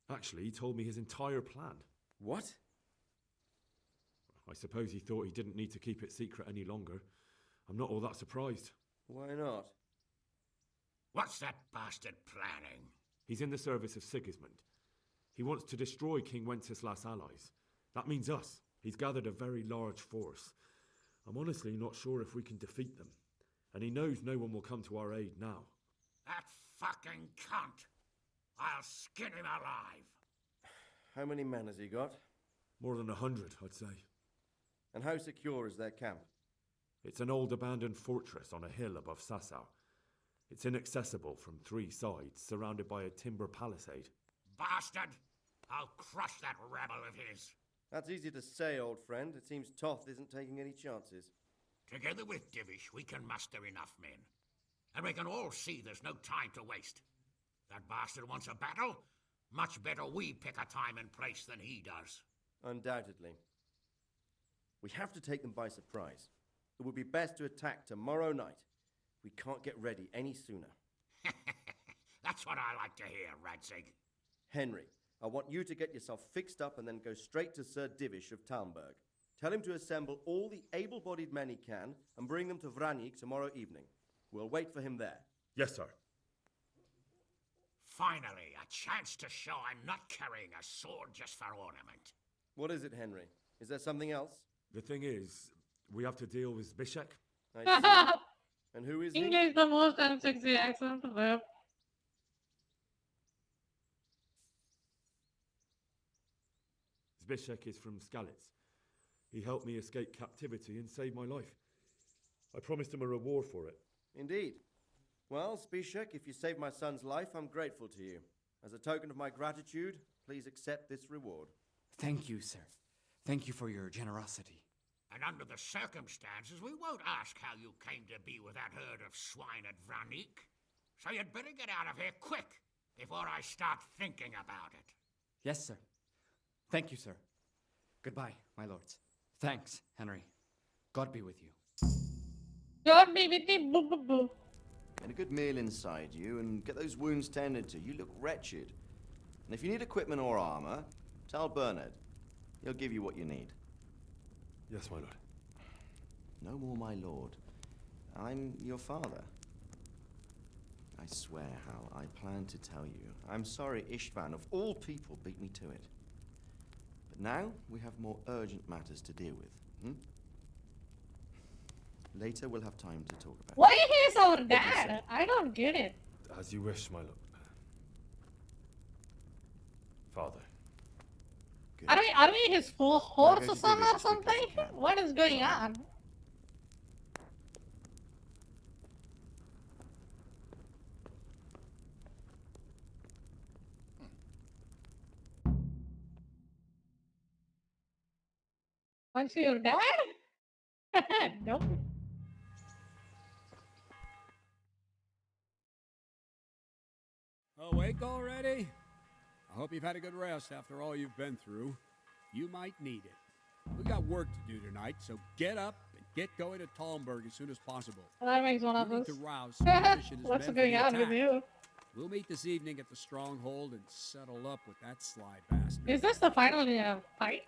Actually, he told me his entire plan. What? I suppose he thought he didn't need to keep it secret any longer. I'm not all that surprised. Why not? What's that bastard planning? He's in the service of Sigismund. He wants to destroy King Wenceslas' allies. That means us. He's gathered a very large force. I'm honestly not sure if we can defeat them. And he knows no one will come to our aid now. That fucking cunt! I'll skin him alive! How many men has he got? More than 100, I'd say. And how secure is their camp? It's an old abandoned fortress on a hill above Sasau. It's inaccessible from 3 sides, surrounded by a timber palisade. Bastard! I'll crush that rebel of his! That's easy to say, old friend. It seems Toth isn't taking any chances. Together with Divish, we can muster enough men. And we can all see there's no time to waste. That bastard wants a battle? Much better we pick a time and place than he does. Undoubtedly. We have to take them by surprise. It would be best to attack tomorrow night. We can't get ready any sooner. That's what I like to hear, Radzig. Henry, I want you to get yourself fixed up and then go straight to Sir Divish of Talmberg. Tell him to assemble all the able-bodied men he can and bring them to Vranyik tomorrow evening. We'll wait for him there. Yes, sir. Finally, a chance to show I'm not carrying a sword just for ornament. What is it, Henry? Is there something else? The thing is, we have to deal with Zbyszek. I see. And who is he? English the most unsexy accent ever. Zbyszek is from Skalitz. He helped me escape captivity and saved my life. I promised him a reward for it. Indeed. Well, Zbyszek, if you saved my son's life, I'm grateful to you. As a token of my gratitude, please accept this reward. Thank you, sir. Thank you for your generosity. And under the circumstances, we won't ask how you came to be with that herd of swine at Vranik. So you'd better get out of here quick, before I start thinking about it. Yes, sir. Thank you, sir. Goodbye, my lords. Thanks, Henry. God be with you. God be with you. Boo, boo, boo. Get a good meal inside you and get those wounds tended to. You look wretched. And if you need equipment or armor, tell Bernard. He'll give you what you need. Yes, my lord. No more, my lord. I'm your father. I swear, Hal, I plan to tell you. I'm sorry Istvan, of all people, beat me to it. But now, we have more urgent matters to deal with. Later, we'll have time to talk about Why he's our dad? I don't get it. As you wish, my lord. Father. Are we his full horse Now or go to Divish something? as quickly as you can. What is going on? Once you're dad? Nope. Awake already? I hope you've had a good rest after all you've been through. You might need it. We got work to do tonight, so get up and get going to Talmberg as soon as possible. That makes one of We need us. to rouse Fish and his What's men for going the on with attack. you? We'll meet this evening at the stronghold and settle up with that sly bastard. Is this the final fight?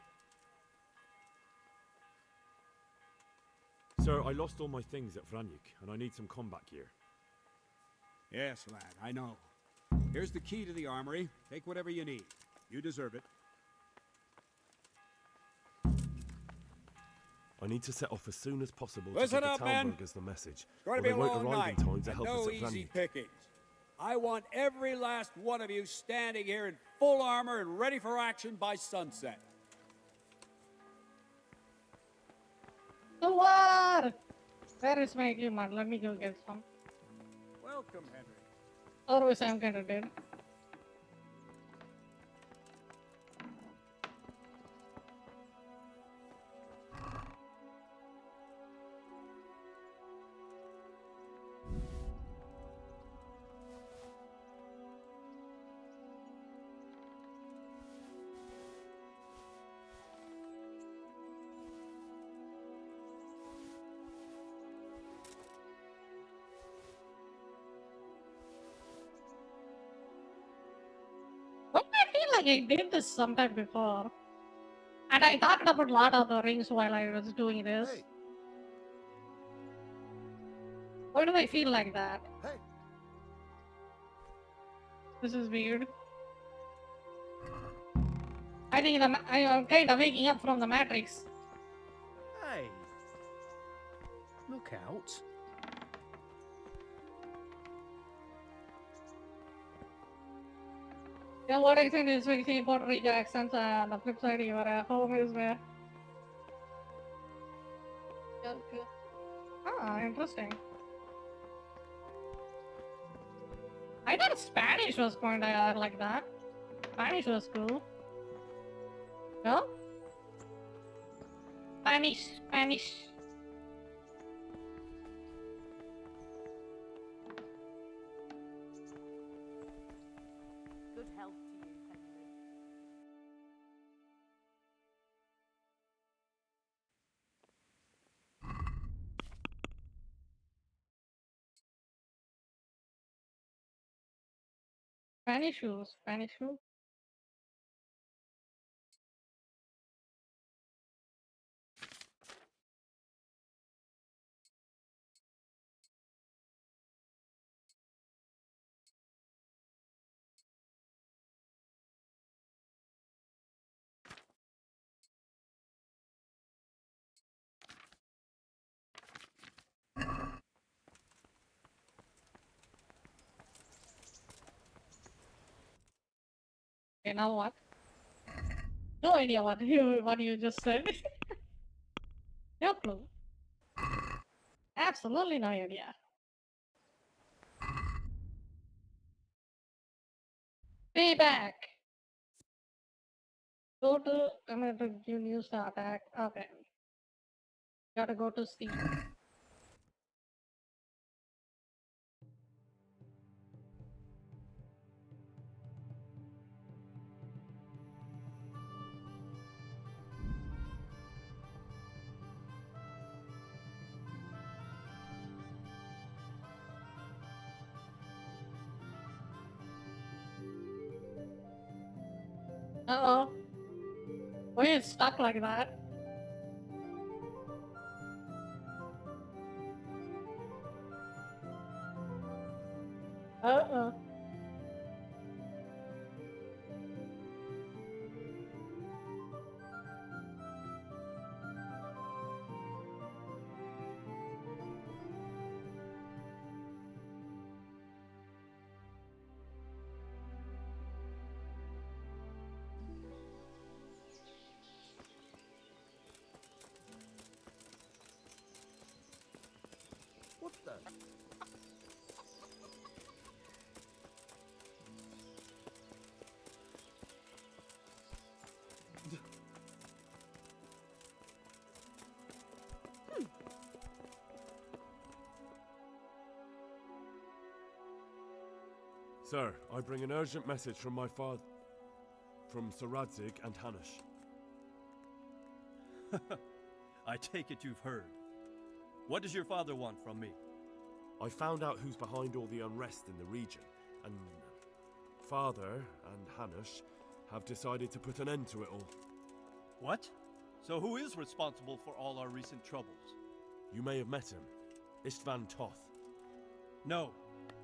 Sir, I lost all my things at Vranik, and I need some combat gear. Yes, lad, I know. Here's the key to the armory. Take whatever you need. You deserve it. I need to set off as soon as possible Listen to give up, the men. Talmbergers the message. It's going or to be they a won't long arrive night, in time to and help no us at easy Vranik. pickings. I want every last one of you standing here in full armor and ready for action by sunset. The what? Where is my equipment? Let me go get some. Welcome, Henry. Otherwise, I'm kind of dead. Don't I feel like I did this sometime before? And I talked about Lord of the Rings while I was doing this. Hey. Why do I feel like that? Hey. This is weird. I think I am kind of waking up from the Matrix. Hey, look out. Yeah, what I think is very important reactions and the flip side, your home is where. Okay. Ah, interesting. I thought Spanish was going to like that. Spanish was cool. No? Spanish. Good health to you, Henry. Spanish shoes. Okay, now what? No idea what you just said. No clue. Absolutely no idea. Payback. Go to you use the attack. Okay. Gotta go to Steve. Uh-oh. Why is it stuck like that? Uh-oh. What the? Sir, I bring an urgent message from my father, from Sir Radzig and Hanush. I take it you've heard. What does your father want from me? I found out who's behind all the unrest in the region, and Father and Hanush have decided to put an end to it all. What? So who is responsible for all our recent troubles? You may have met him. Istvan Toth. No,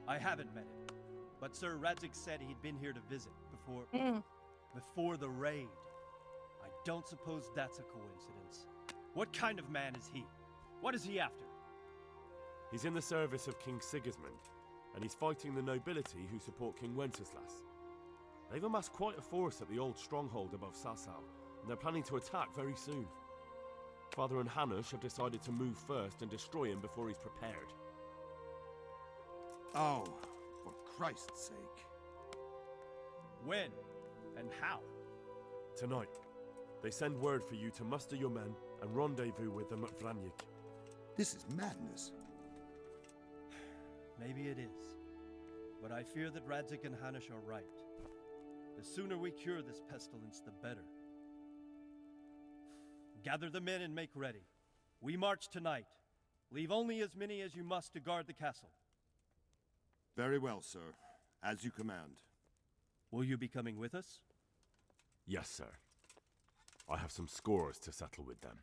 I haven't met him. But Sir Radzig said he'd been here to visit before the raid. I don't suppose that's a coincidence. What kind of man is he? What is he after? He's in the service of King Sigismund, and he's fighting the nobility who support King Wenceslas. They've amassed quite a force at the old stronghold above Sasau, and they're planning to attack very soon. Father and Hanush have decided to move first and destroy him before he's prepared. Oh, for Christ's sake. When? And how? Tonight. They send word for you to muster your men and rendezvous with them at Vranyik. This is madness. Maybe it is. But I fear that Radzig and Hanush are right. The sooner we cure this pestilence, the better. Gather the men and make ready. We march tonight. Leave only as many as you must to guard the castle. Very well, sir. As you command. Will you be coming with us? Yes, sir. I have some scores to settle with them.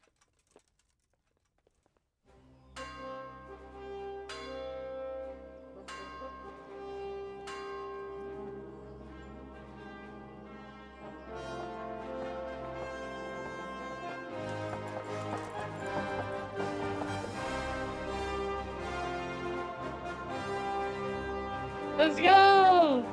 Let's go!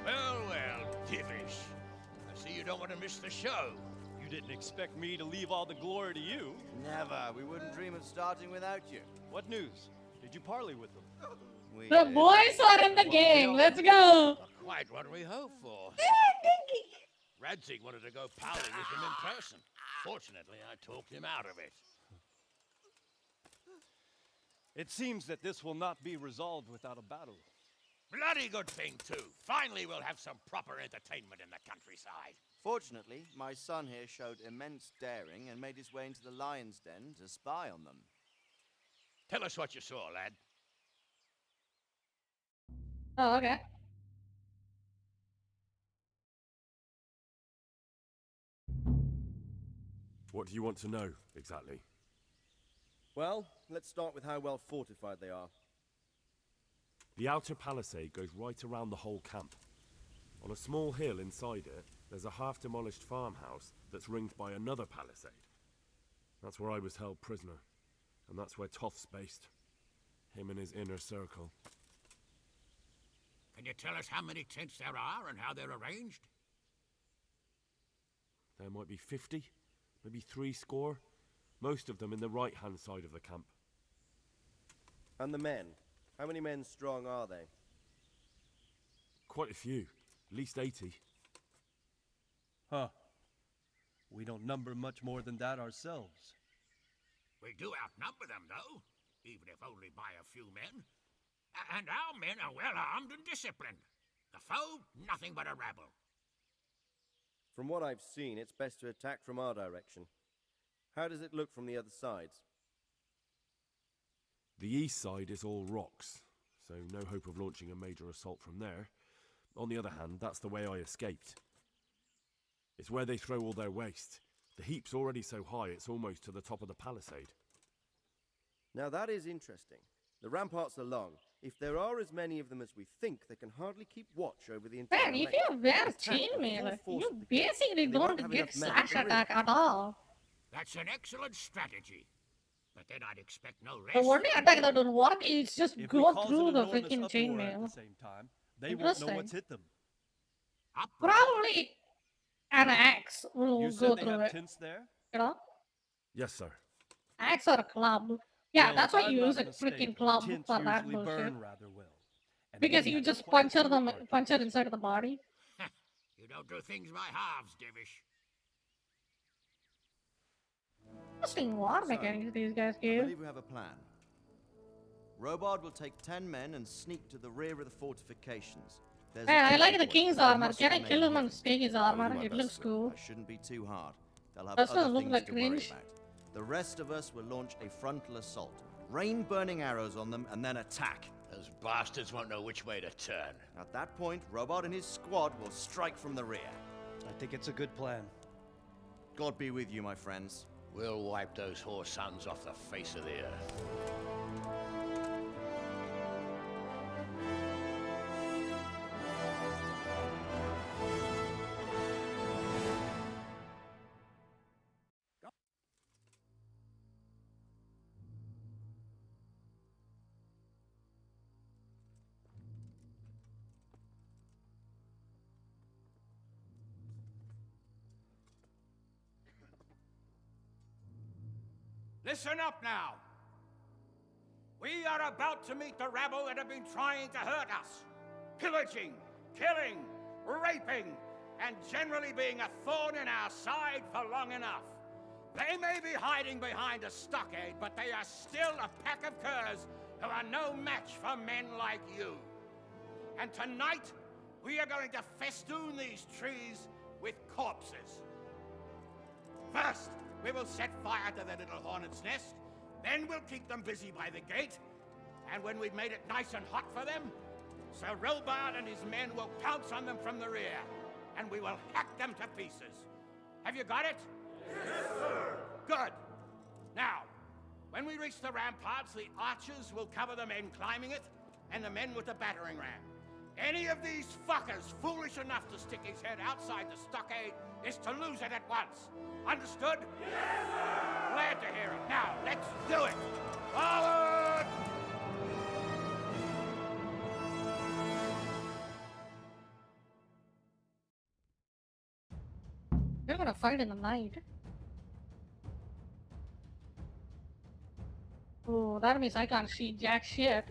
Well, Divish. I see you don't want to miss the show. You didn't expect me to leave all the glory to you. Never. We wouldn't dream of starting without you. What news? Did you parley with them? The boys are in the game. Let's go. Not quite what we hoped for. Radzig wanted to go parley with him in person. Fortunately, I talked him out of it. It seems that this will not be resolved without a battle. Bloody good thing, too. Finally, we'll have some proper entertainment in the countryside. Fortunately, my son here showed immense daring and made his way into the lion's den to spy on them. Tell us what you saw, lad. Oh, okay. What do you want to know, exactly? Well, let's start with how well fortified they are. The outer palisade goes right around the whole camp. On a small hill inside it, there's a half-demolished farmhouse that's ringed by another palisade. That's where I was held prisoner, and that's where Toth's based. Him and his inner circle. Can you tell us how many tents there are and how they're arranged? There might be 50, maybe 60. Most of them in the right-hand side of the camp. And the men? How many men strong are they? Quite a few. At least 80. Huh. We don't number much more than that ourselves. We do outnumber them, though, even if only by a few men. And our men are well armed and disciplined. The foe, nothing but a rabble. From what I've seen, it's best to attack from our direction. How does it look from the other sides? The east side is all rocks, so no hope of launching a major assault from there. On the other hand, that's the way I escaped. It's where they throw all their waste. The heap's already so high it's almost to the top of the palisade. Now that is interesting. The ramparts are long. If there are as many of them as we think, they can hardly keep watch over the entire Man, if length. you wear Attack the chainmail, full force you of the camp, basically and they won't don't have get enough men slash to rid. attack at all. That's an excellent strategy. But then I'd expect no less. The only attack that will work is just If we go cause through an the enormous freaking uproar at chainmail. the same time, they won't know what's hit them. Probably an axe will You go said they through have it. tents there? You know? Yes, sir. Axe or a club. Yeah, Well, that's if why I'm you use not a freaking mistaken, club tents for that usually bullshit. burn rather well. And Because we you have just quite a puncture few them, archers. puncture inside the body. You don't do things by halves, Divish. Interesting war So, mechanics these guys I give. believe we have a plan. Robard will take 10 men and sneak to the rear of the fortifications. There's a Man, I entry like the point, king's but we armor. must Can I remain kill him hidden. and take his I will armor? do my It best, looks sir. cool. That shouldn't be too hard. They'll have Doesn't other look things like to worry cringe. about. The rest of us will launch a frontal assault. Rain burning arrows on them and then attack. Those bastards won't know which way to turn. At that point, Robard and his squad will strike from the rear. I think it's a good plan. God be with you, my friends. We'll wipe those whore sons off the face of the earth. Listen up now. We are about to meet the rabble that have been trying to hurt us. Pillaging, killing, raping, and generally being a thorn in our side for long enough. They may be hiding behind a stockade, but they are still a pack of curs who are no match for men like you. And tonight, we are going to festoon these trees with corpses. First, we will set fire to their little hornet's nest. Then we'll keep them busy by the gate. And when we've made it nice and hot for them, Sir Robard and his men will pounce on them from the rear. And we will hack them to pieces. Have you got it? Yes, sir. Good. Now, when we reach the ramparts, the archers will cover the men climbing it, and the men with the battering ram. Any of these fuckers foolish enough to stick his head outside the stockade is to lose it at once. Understood? Yes, sir! Glad to hear it. Now, let's do it! Forward! They're gonna fight in the night. Oh, that means I can't see jack shit.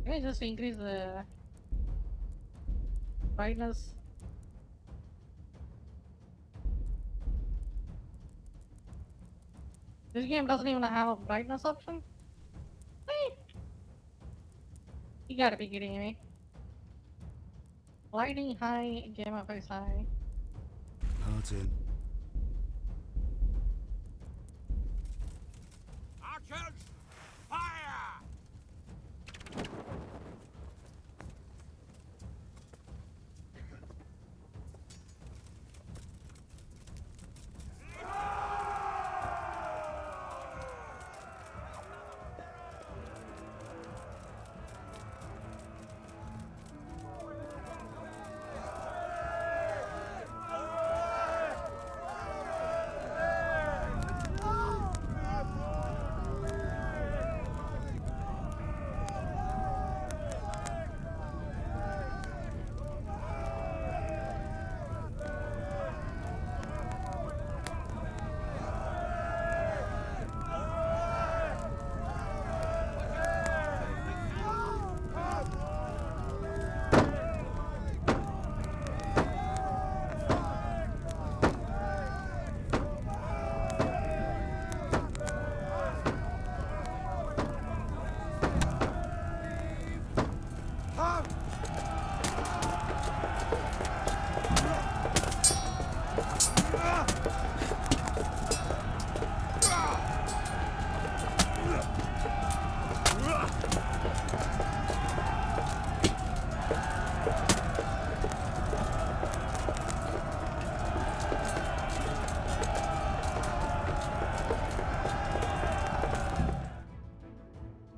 Can I just increase the brightness? This game doesn't even have a brightness option. Hey. You gotta be kidding me. Lighting high, gamma face high. Hearts in. Archers, fire!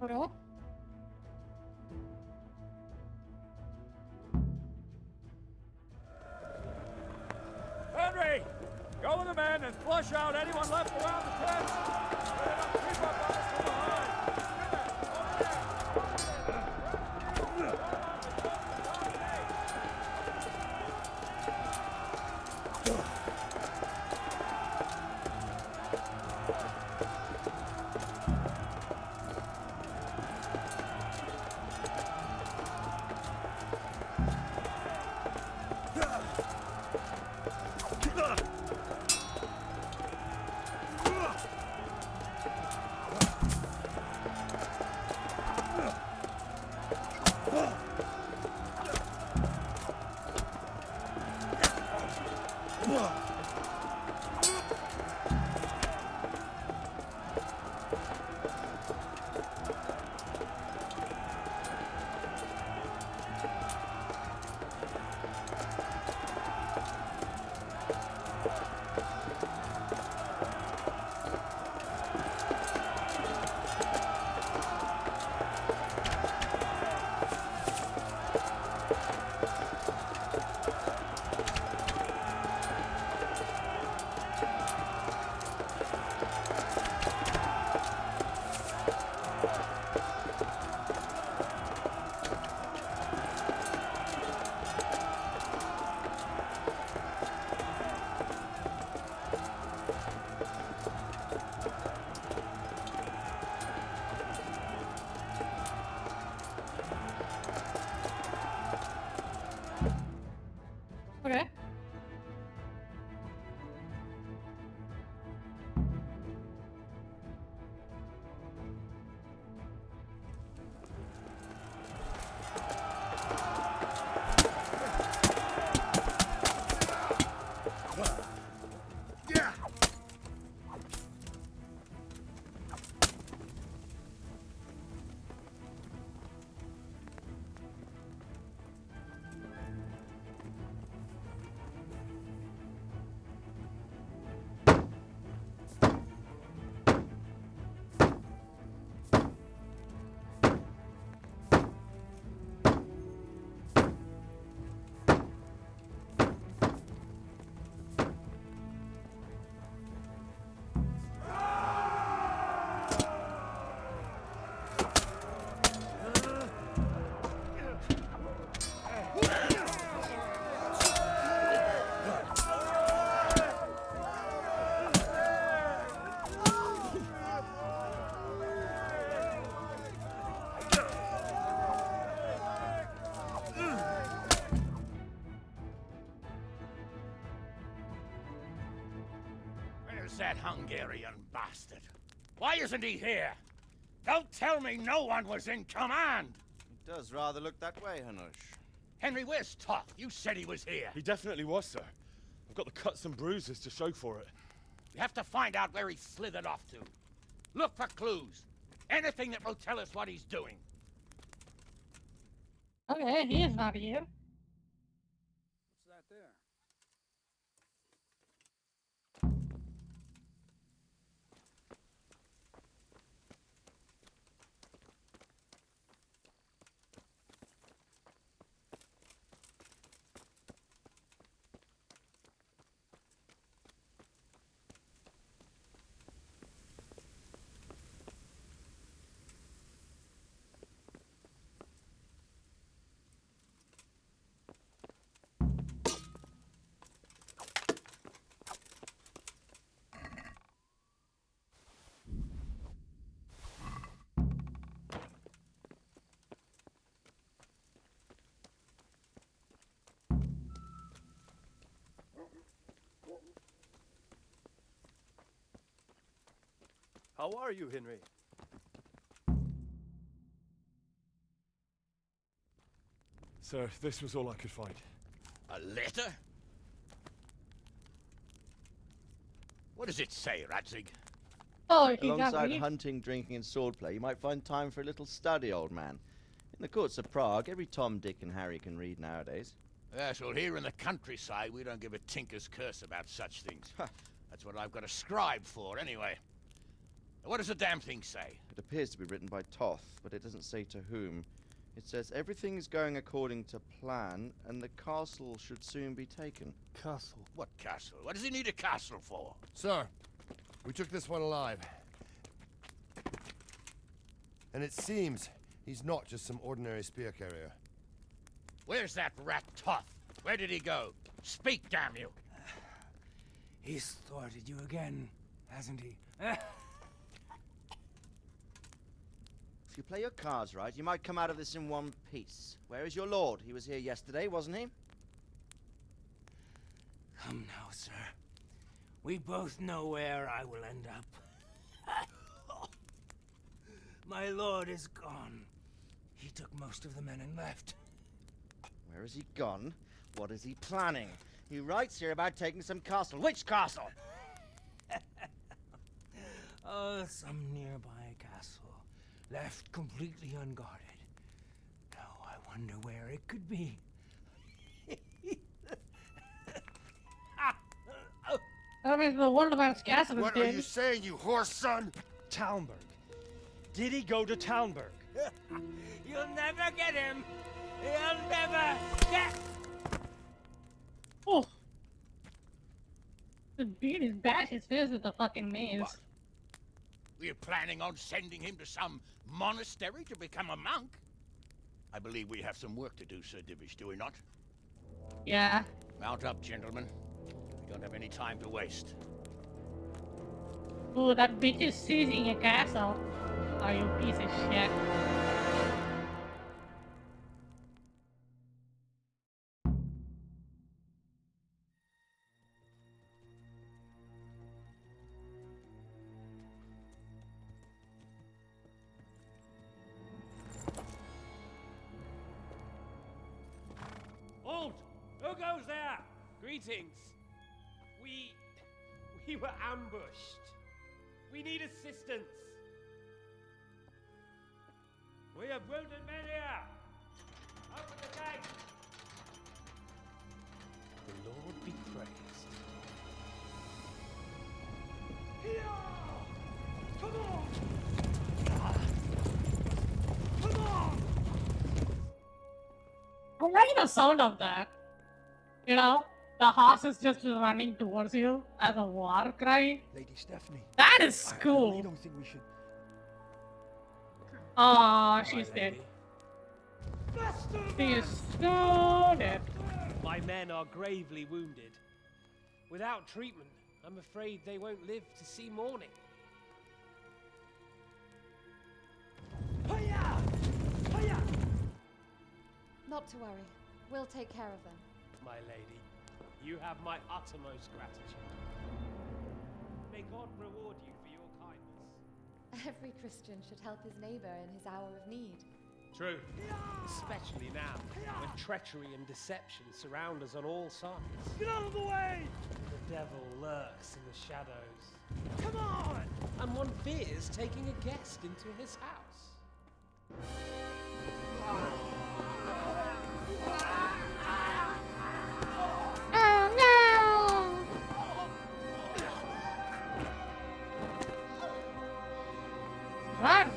Hello? Henry! Go with the men and flush out anyone left around the tent! Keep up on us from behind! Okay. Where's that Hungarian bastard? Why isn't he here? Don't tell me no one was in command! Does rather look that way, Hanush. Henry, where's Toth? You said he was here. He definitely was, sir. I've got the cuts and bruises to show for it. We have to find out where he slithered off to. Look for clues. Anything that will tell us what he's doing. Okay, he is not here. What's that there? How are you, Henry? Sir, this was all I could find. A letter? What does it say, Radzig? Oh, he got Alongside me. hunting, drinking, and swordplay, you might find time for a little study, old man. In the courts of Prague, every Tom, Dick, and Harry can read nowadays. Yes, well, here in the countryside, we don't give a tinker's curse about such things. That's what I've got a scribe for, anyway. What does the damn thing say? It appears to be written by Toth, but it doesn't say to whom. It says everything is going according to plan, and the castle should soon be taken. Castle? What castle? What does he need a castle for? Sir, we took this one alive. And it seems he's not just some ordinary spear carrier. Where's that rat Toth? Where did he go? Speak, damn you! He's thwarted you again, hasn't he? If you play your cards right, you might come out of this in one piece. Where is your lord? He was here yesterday, wasn't he? Come now, sir. We both know where I will end up. My lord is gone. He took most of the men and left. Where has he gone? What is he planning? He writes here about taking some castle. Which castle? Oh, some nearby castle. Left completely unguarded. Now I wonder where it could be. I mean, the Wonderman's castle is What dead. are you saying, you horse son? Talmberg. Did he go to Talmberg? You'll never get him. You'll never get. Oh. The beat is bash his face with the fucking maze. What? We're planning on sending him to some monastery to become a monk? I believe we have some work to do, Sir Divish, do we not? Yeah. Mount up, gentlemen. We don't have any time to waste. Ooh, that bitch is seizing a castle. Oh, you piece of shit. Halt! Who goes there? Greetings. We were ambushed. We need assistance. We have wounded men here. Open the gate. The Lord be praised. Here! Come on! Come on! I like the sound of that. You know, the horse is just running towards you as a war cry. Lady Stephanie. That is I cool. really don't think we should. Oh, she's dead. She is so dead. My men are gravely wounded. Without treatment, I'm afraid they won't live to see morning. Not to worry. We'll take care of them. My lady, you have my uttermost gratitude. May God reward you for your kindness. Every Christian should help his neighbor in his hour of need. True. Especially now, when treachery and deception surround us on all sides. Get out of the way! The devil lurks in the shadows. Come on! And one fears taking a guest into his house. Oh no! Run!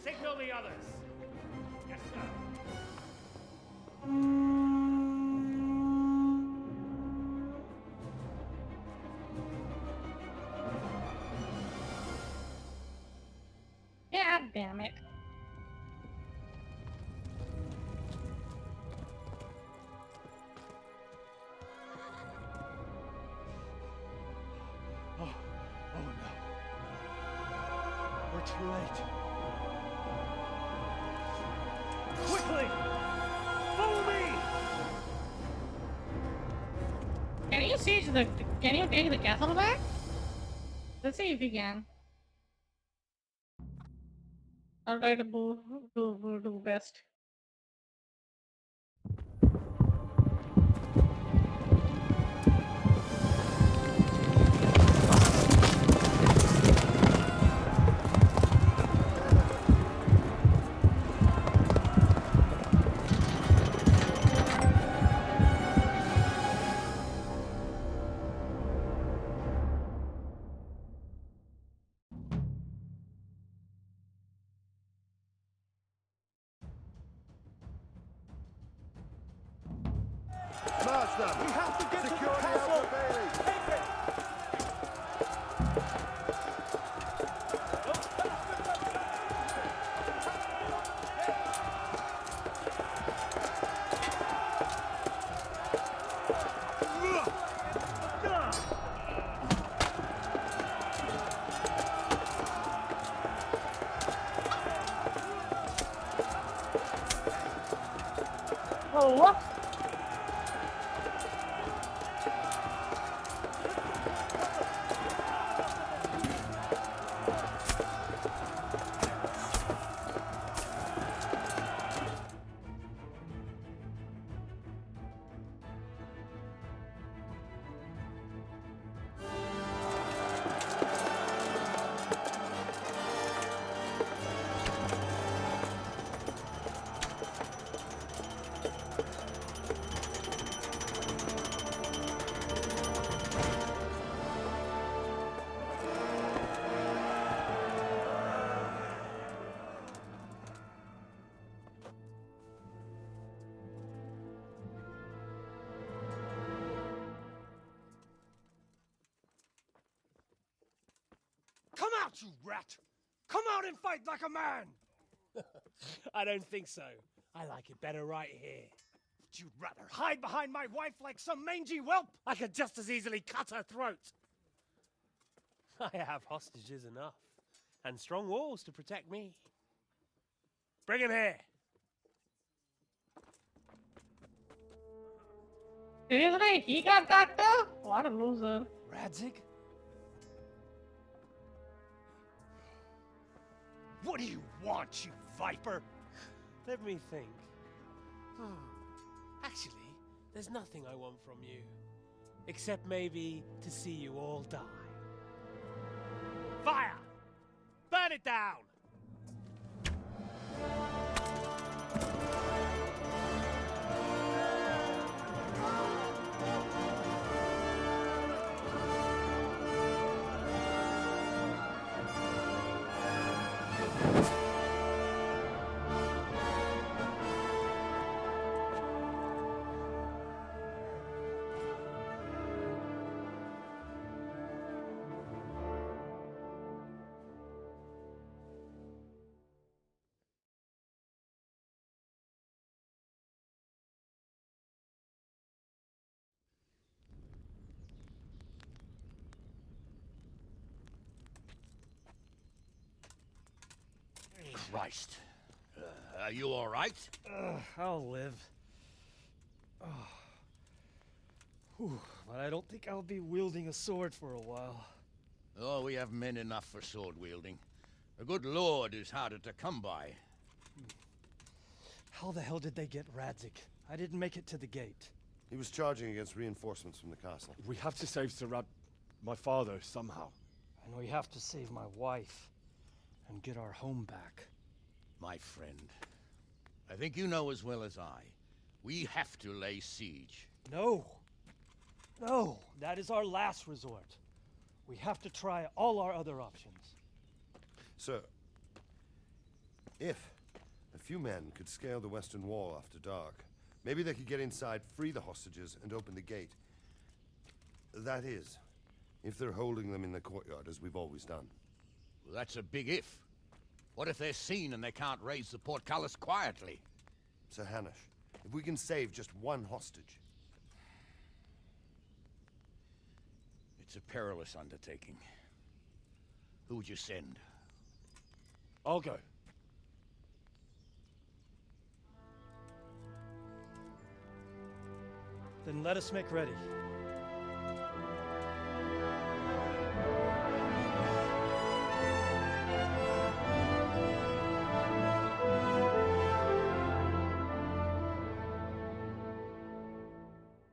Signal the others. Yes, sir. God damn it. Oh no. We're too late. Quickly! Follow me! Can you siege the? Can you take the castle back? Let's see if you can. I'll try to do best. Smash them! We have to get Secure to the the castle! outer bailey! Take it! Oh, what? Come out, you rat! Come out and fight like a man! I don't think so. I like it better right here. Would you rather hide behind my wife like some mangy whelp? I could just as easily cut her throat. I have hostages enough, and strong walls to protect me. Bring him here. Seriously? He got that too? What a loser. Radzig? What do you want, you viper? Let me think. Actually, there's nothing I want from you. Except maybe to see you all die. Fire! Burn it down! Christ. Are you all right? I'll live. Whew, but I don't think I'll be wielding a sword for a while. Oh, we have men enough for sword wielding. A good lord is harder to come by. How the hell did they get Radzik? I didn't make it to the gate. He was charging against reinforcements from the castle. We have to save my father, somehow. And we have to save my wife and get our home back. My friend, I think you know as well as I. We have to lay siege. No. No, that is our last resort. We have to try all our other options. Sir, if a few men could scale the western wall after dark, maybe they could get inside, free the hostages, and open the gate. That is, if they're holding them in the courtyard, as we've always done. Well, that's a big if. What if they're seen and they can't raise the portcullis quietly? Sir Hanush, if we can save just one hostage... It's a perilous undertaking. Who would you send? I'll go. Then let us make ready.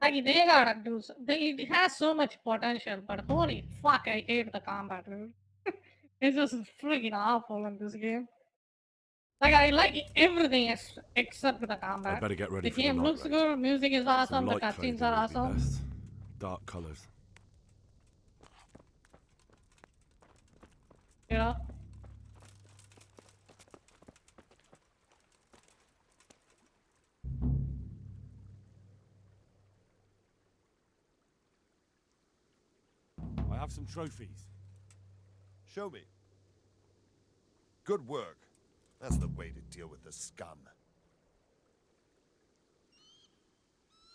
Like they gotta do. It has so much potential, but holy fuck, I hate the combat, dude. It's just freaking awful in this game. Like I like everything except the I'd combat. better get ready The for the game night looks raid. good, music is Some awesome, the light cutscenes clothing are would be awesome. best. Dark colours. You know. I have some trophies. Show me. Good work. That's the way to deal with the scum.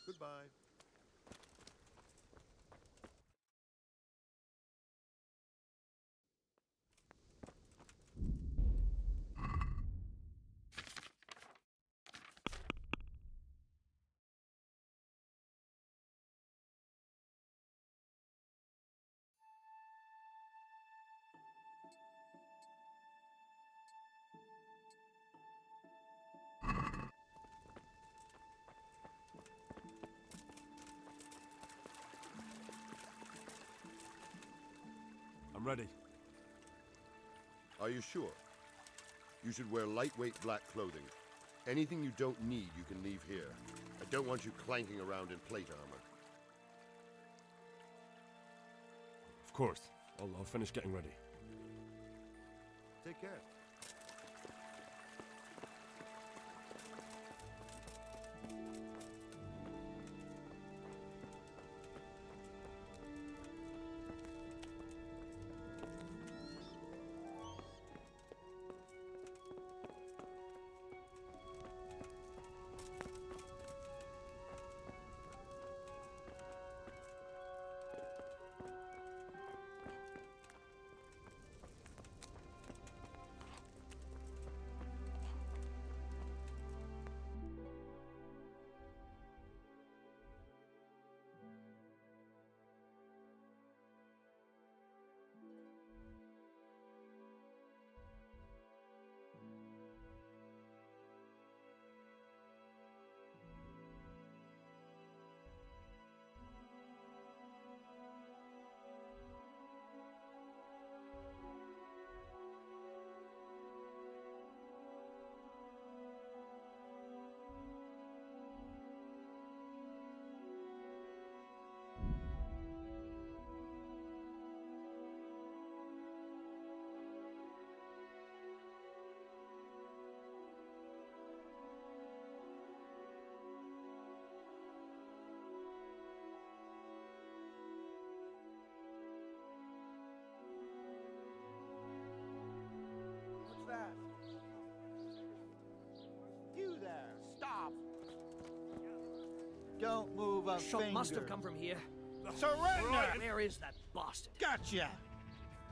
Goodbye. I'm ready. Are you sure? You should wear lightweight black clothing. Anything you don't need, you can leave here. I don't want you clanking around in plate armor. Of course. I'll finish getting ready. Take care. that? You there, stop! Don't move a Shot finger. must have come from here. Surrender! Where is that bastard? Gotcha!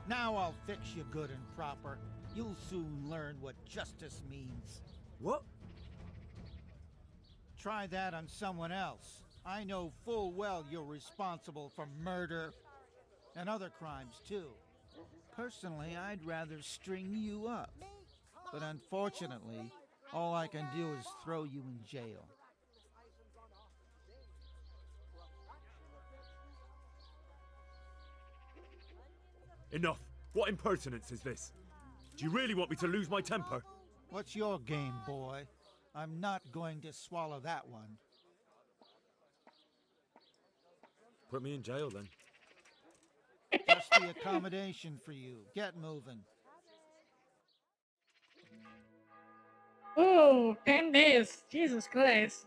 Now I'll fix you good and proper. You'll soon learn what justice means. What? Try that on someone else. I know full well you're responsible for murder and other crimes too. Personally, I'd rather string you up. But unfortunately, all I can do is throw you in jail. Enough! What impertinence is this? Do you really want me to lose my temper? What's your game, boy? I'm not going to swallow that one. Put me in jail then. Just the accommodation for you. Get moving. Oh, 10 days. Jesus Christ.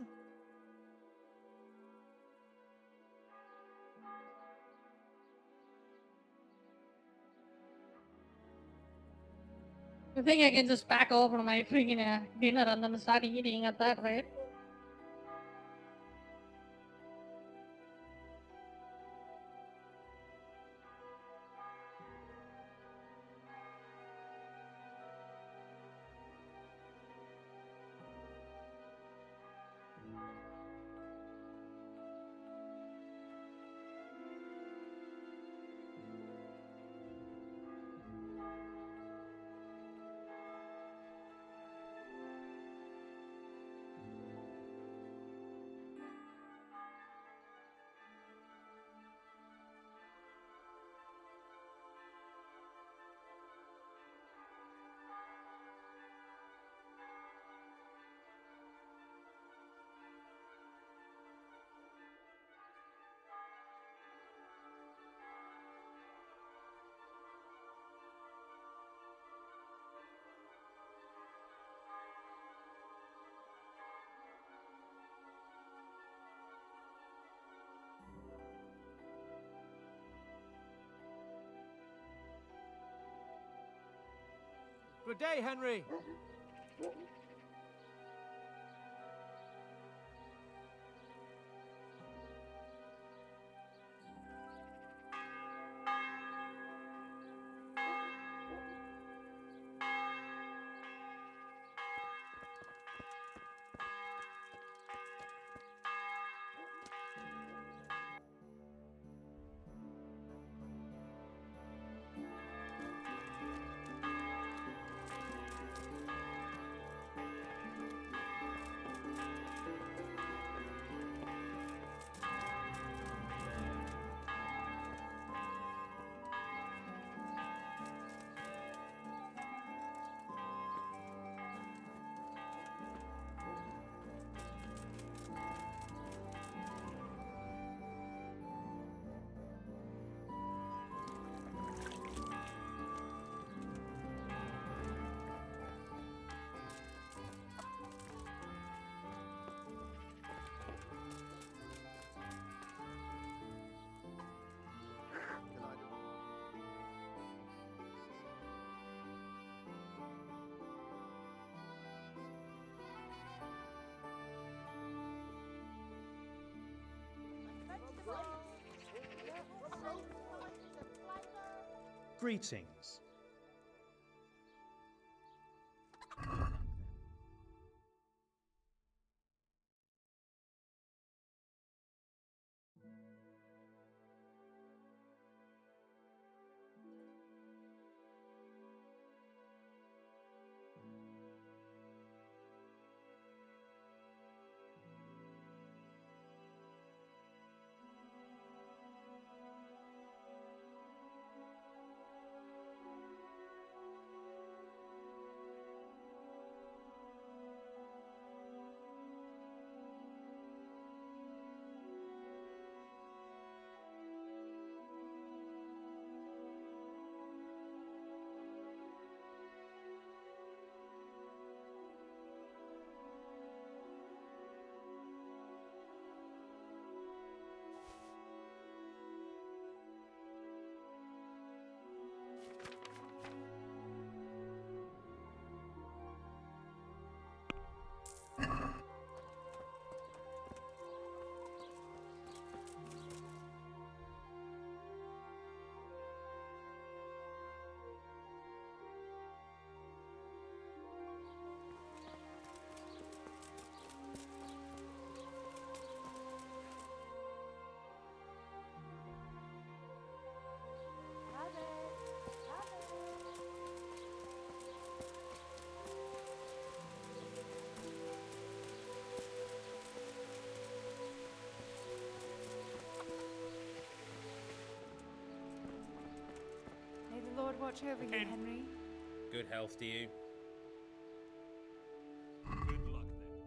I think I can just pack over my freaking dinner and then start eating at that rate. Good day, Henry. Greetings. watch over you, Henry. Good health to you. Good luck then.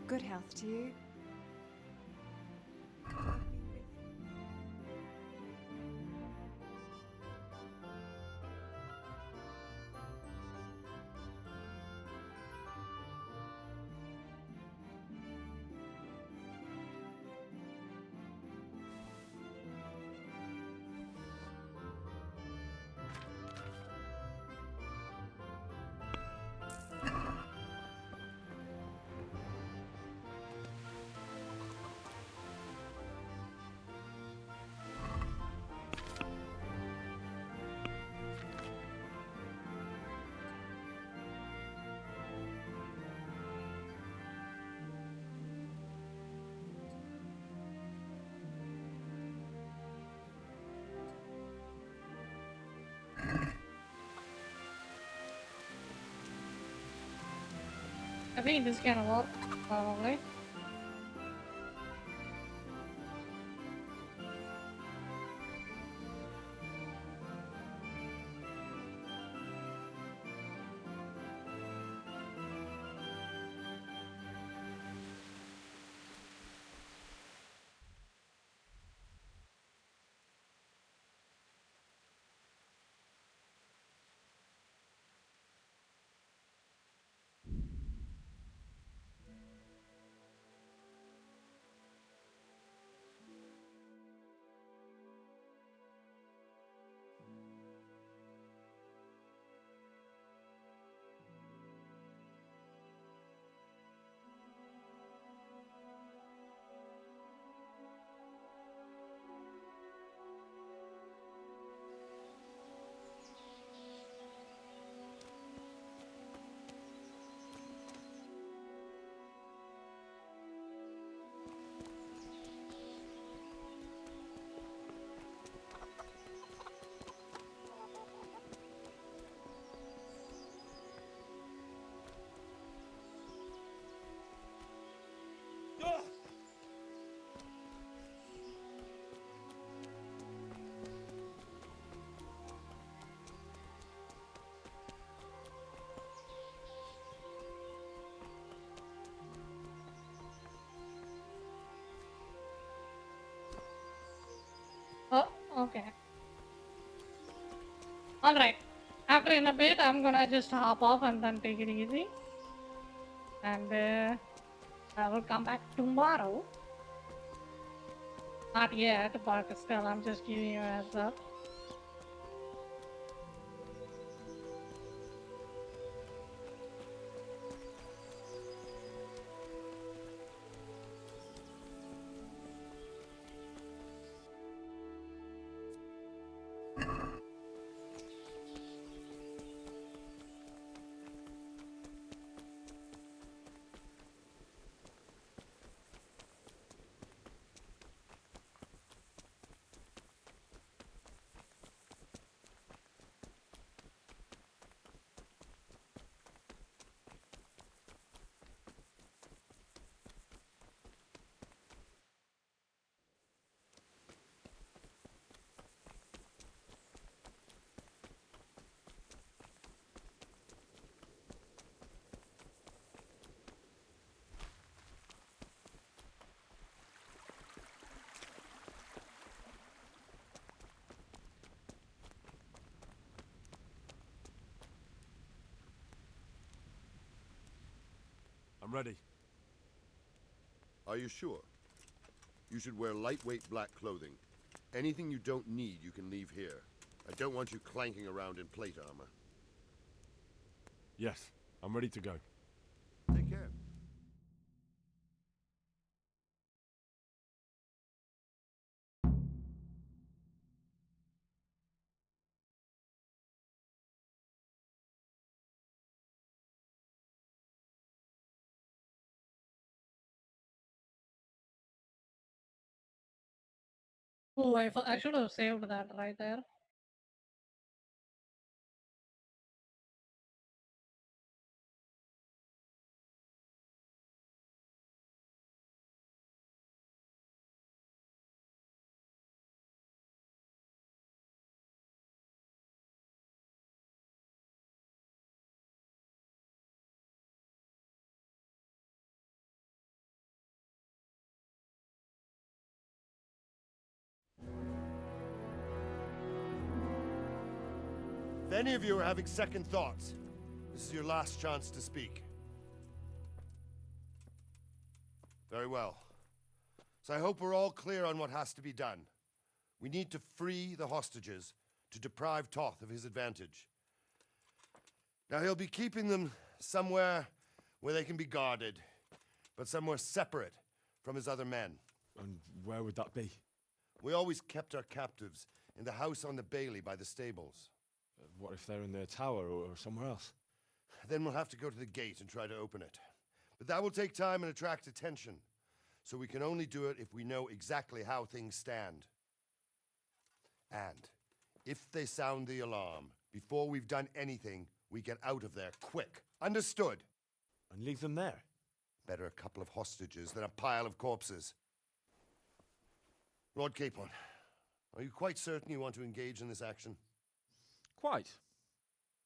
Good health to you. I think this can work, probably. Oh, okay. Alright. After in a bit, I'm gonna just hop off and then take it easy. And I will come back tomorrow. Not yet, but still, I'm just giving you a heads up. I'm ready. Are you sure? You should wear lightweight black clothing. Anything you don't need, you can leave here. I don't want you clanking around in plate armor. Yes, I'm ready to go. Take care. Oh, I should have saved that right there. If any of you are having second thoughts, this is your last chance to speak. Very well. So I hope we're all clear on what has to be done. We need to free the hostages to deprive Toth of his advantage. Now he'll be keeping them somewhere where they can be guarded, but somewhere separate from his other men. And where would that be? We always kept our captives in the house on the Bailey by the stables. What if they're in their tower or somewhere else? Then we'll have to go to the gate and try to open it. But that will take time and attract attention. So we can only do it if we know exactly how things stand. And if they sound the alarm, before we've done anything, we get out of there quick. Understood? And leave them there? Better a couple of hostages than a pile of corpses. Lord Capon, are you quite certain you want to engage in this action? Quite.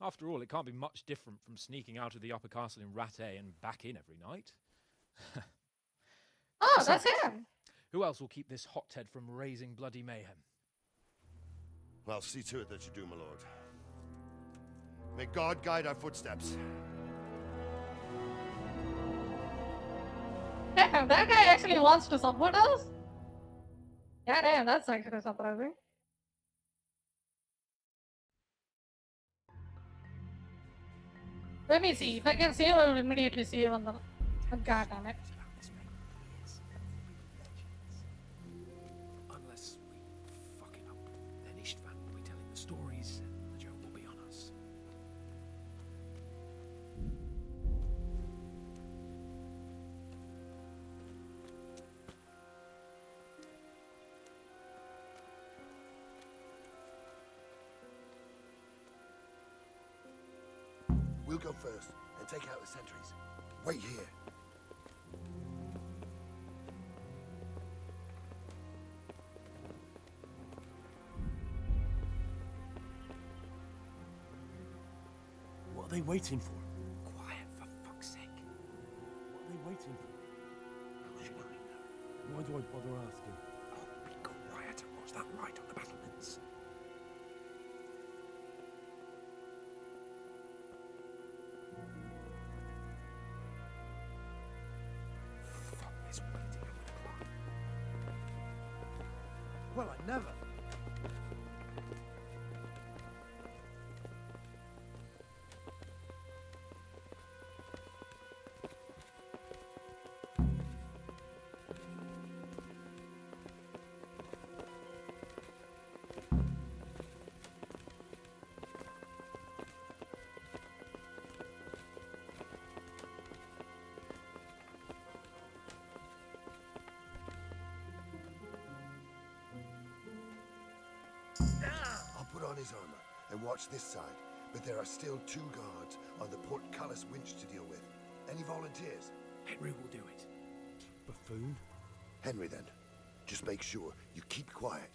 After all, it can't be much different from sneaking out of the upper castle in Rattay and back in every night. Oh, that's him! Who else will keep this hothead from raising bloody mayhem? I'll see to it that you do, my lord. May God guide our footsteps. Damn, that guy actually wants to support us? Yeah, damn, that's actually surprising. Let me see. If I can save, I will immediately save on the... Oh, God damn it. Unless we fuck it up, then Istvan will be telling the stories and the joke will be on us. We'll go first and take out the sentries. Wait here. What are they waiting for? Quiet, for fuck's sake. What are they waiting for? How should I know? Why do I bother asking? Oh, be quiet and watch that light on the battlements. Fuck this, we're going to go with a clock. Well, I never. I'll put on his armor and watch this side, but there are still 2 guards on the portcullis winch to deal with. Any volunteers? Henry will do it. Buffoon? Henry, then. Just make sure you keep quiet.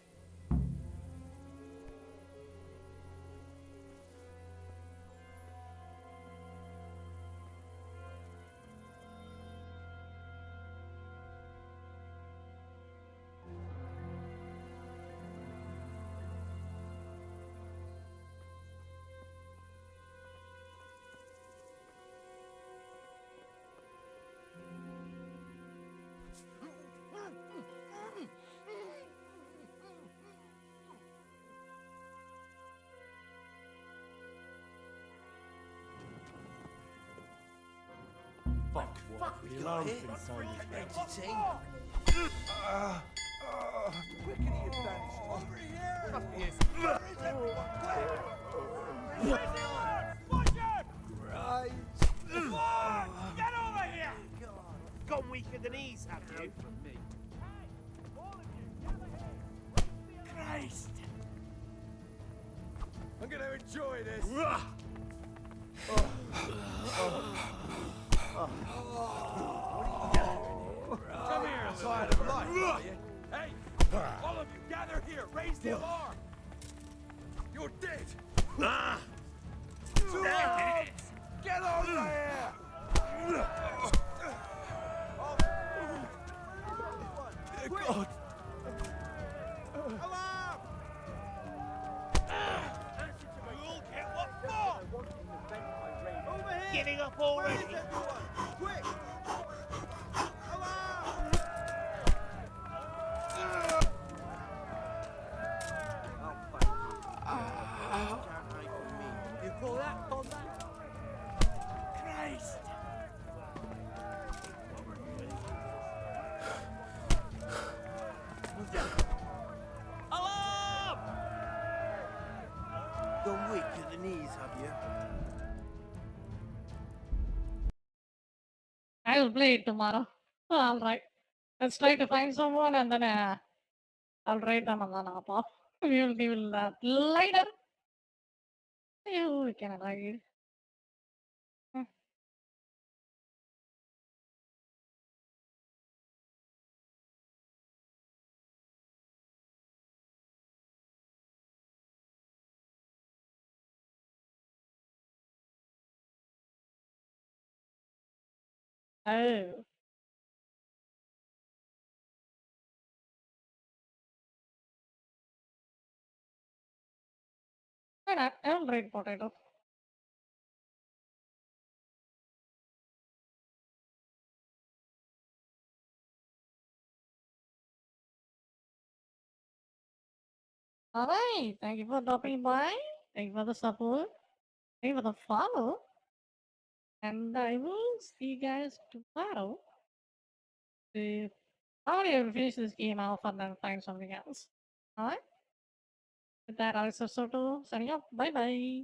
Fuck. The alarm's been sounded. Entertain. Quicker, you bastard! Over here! Must be his. Where is everyone? Right. Come on! Get over here! Gone weaker than he's, have you? From me. Christ! I'm gonna enjoy this. Come here, side of life, are you? Hey! All of you, gather here! Raise the alarm! You're dead! Get over here! God! Alarm! You'll get what for? Over here! Giving up already? Where's everyone? Quick! You call that combat? Christ! Alarm! Gone weak at the knees, have you? I will play it tomorrow. Alright. Let's try to find someone and then I'll rate them and then I'll pop. We will deal that later. You can ride. Oh. Why not? I'll rate potato. Alright, thank you for dropping by. Thank you for the support. Thank you for the follow. And I will see you guys tomorrow. If I'm able to finish this game off and then find something else. Alright? With that, Alex Soto signing off. Bye bye.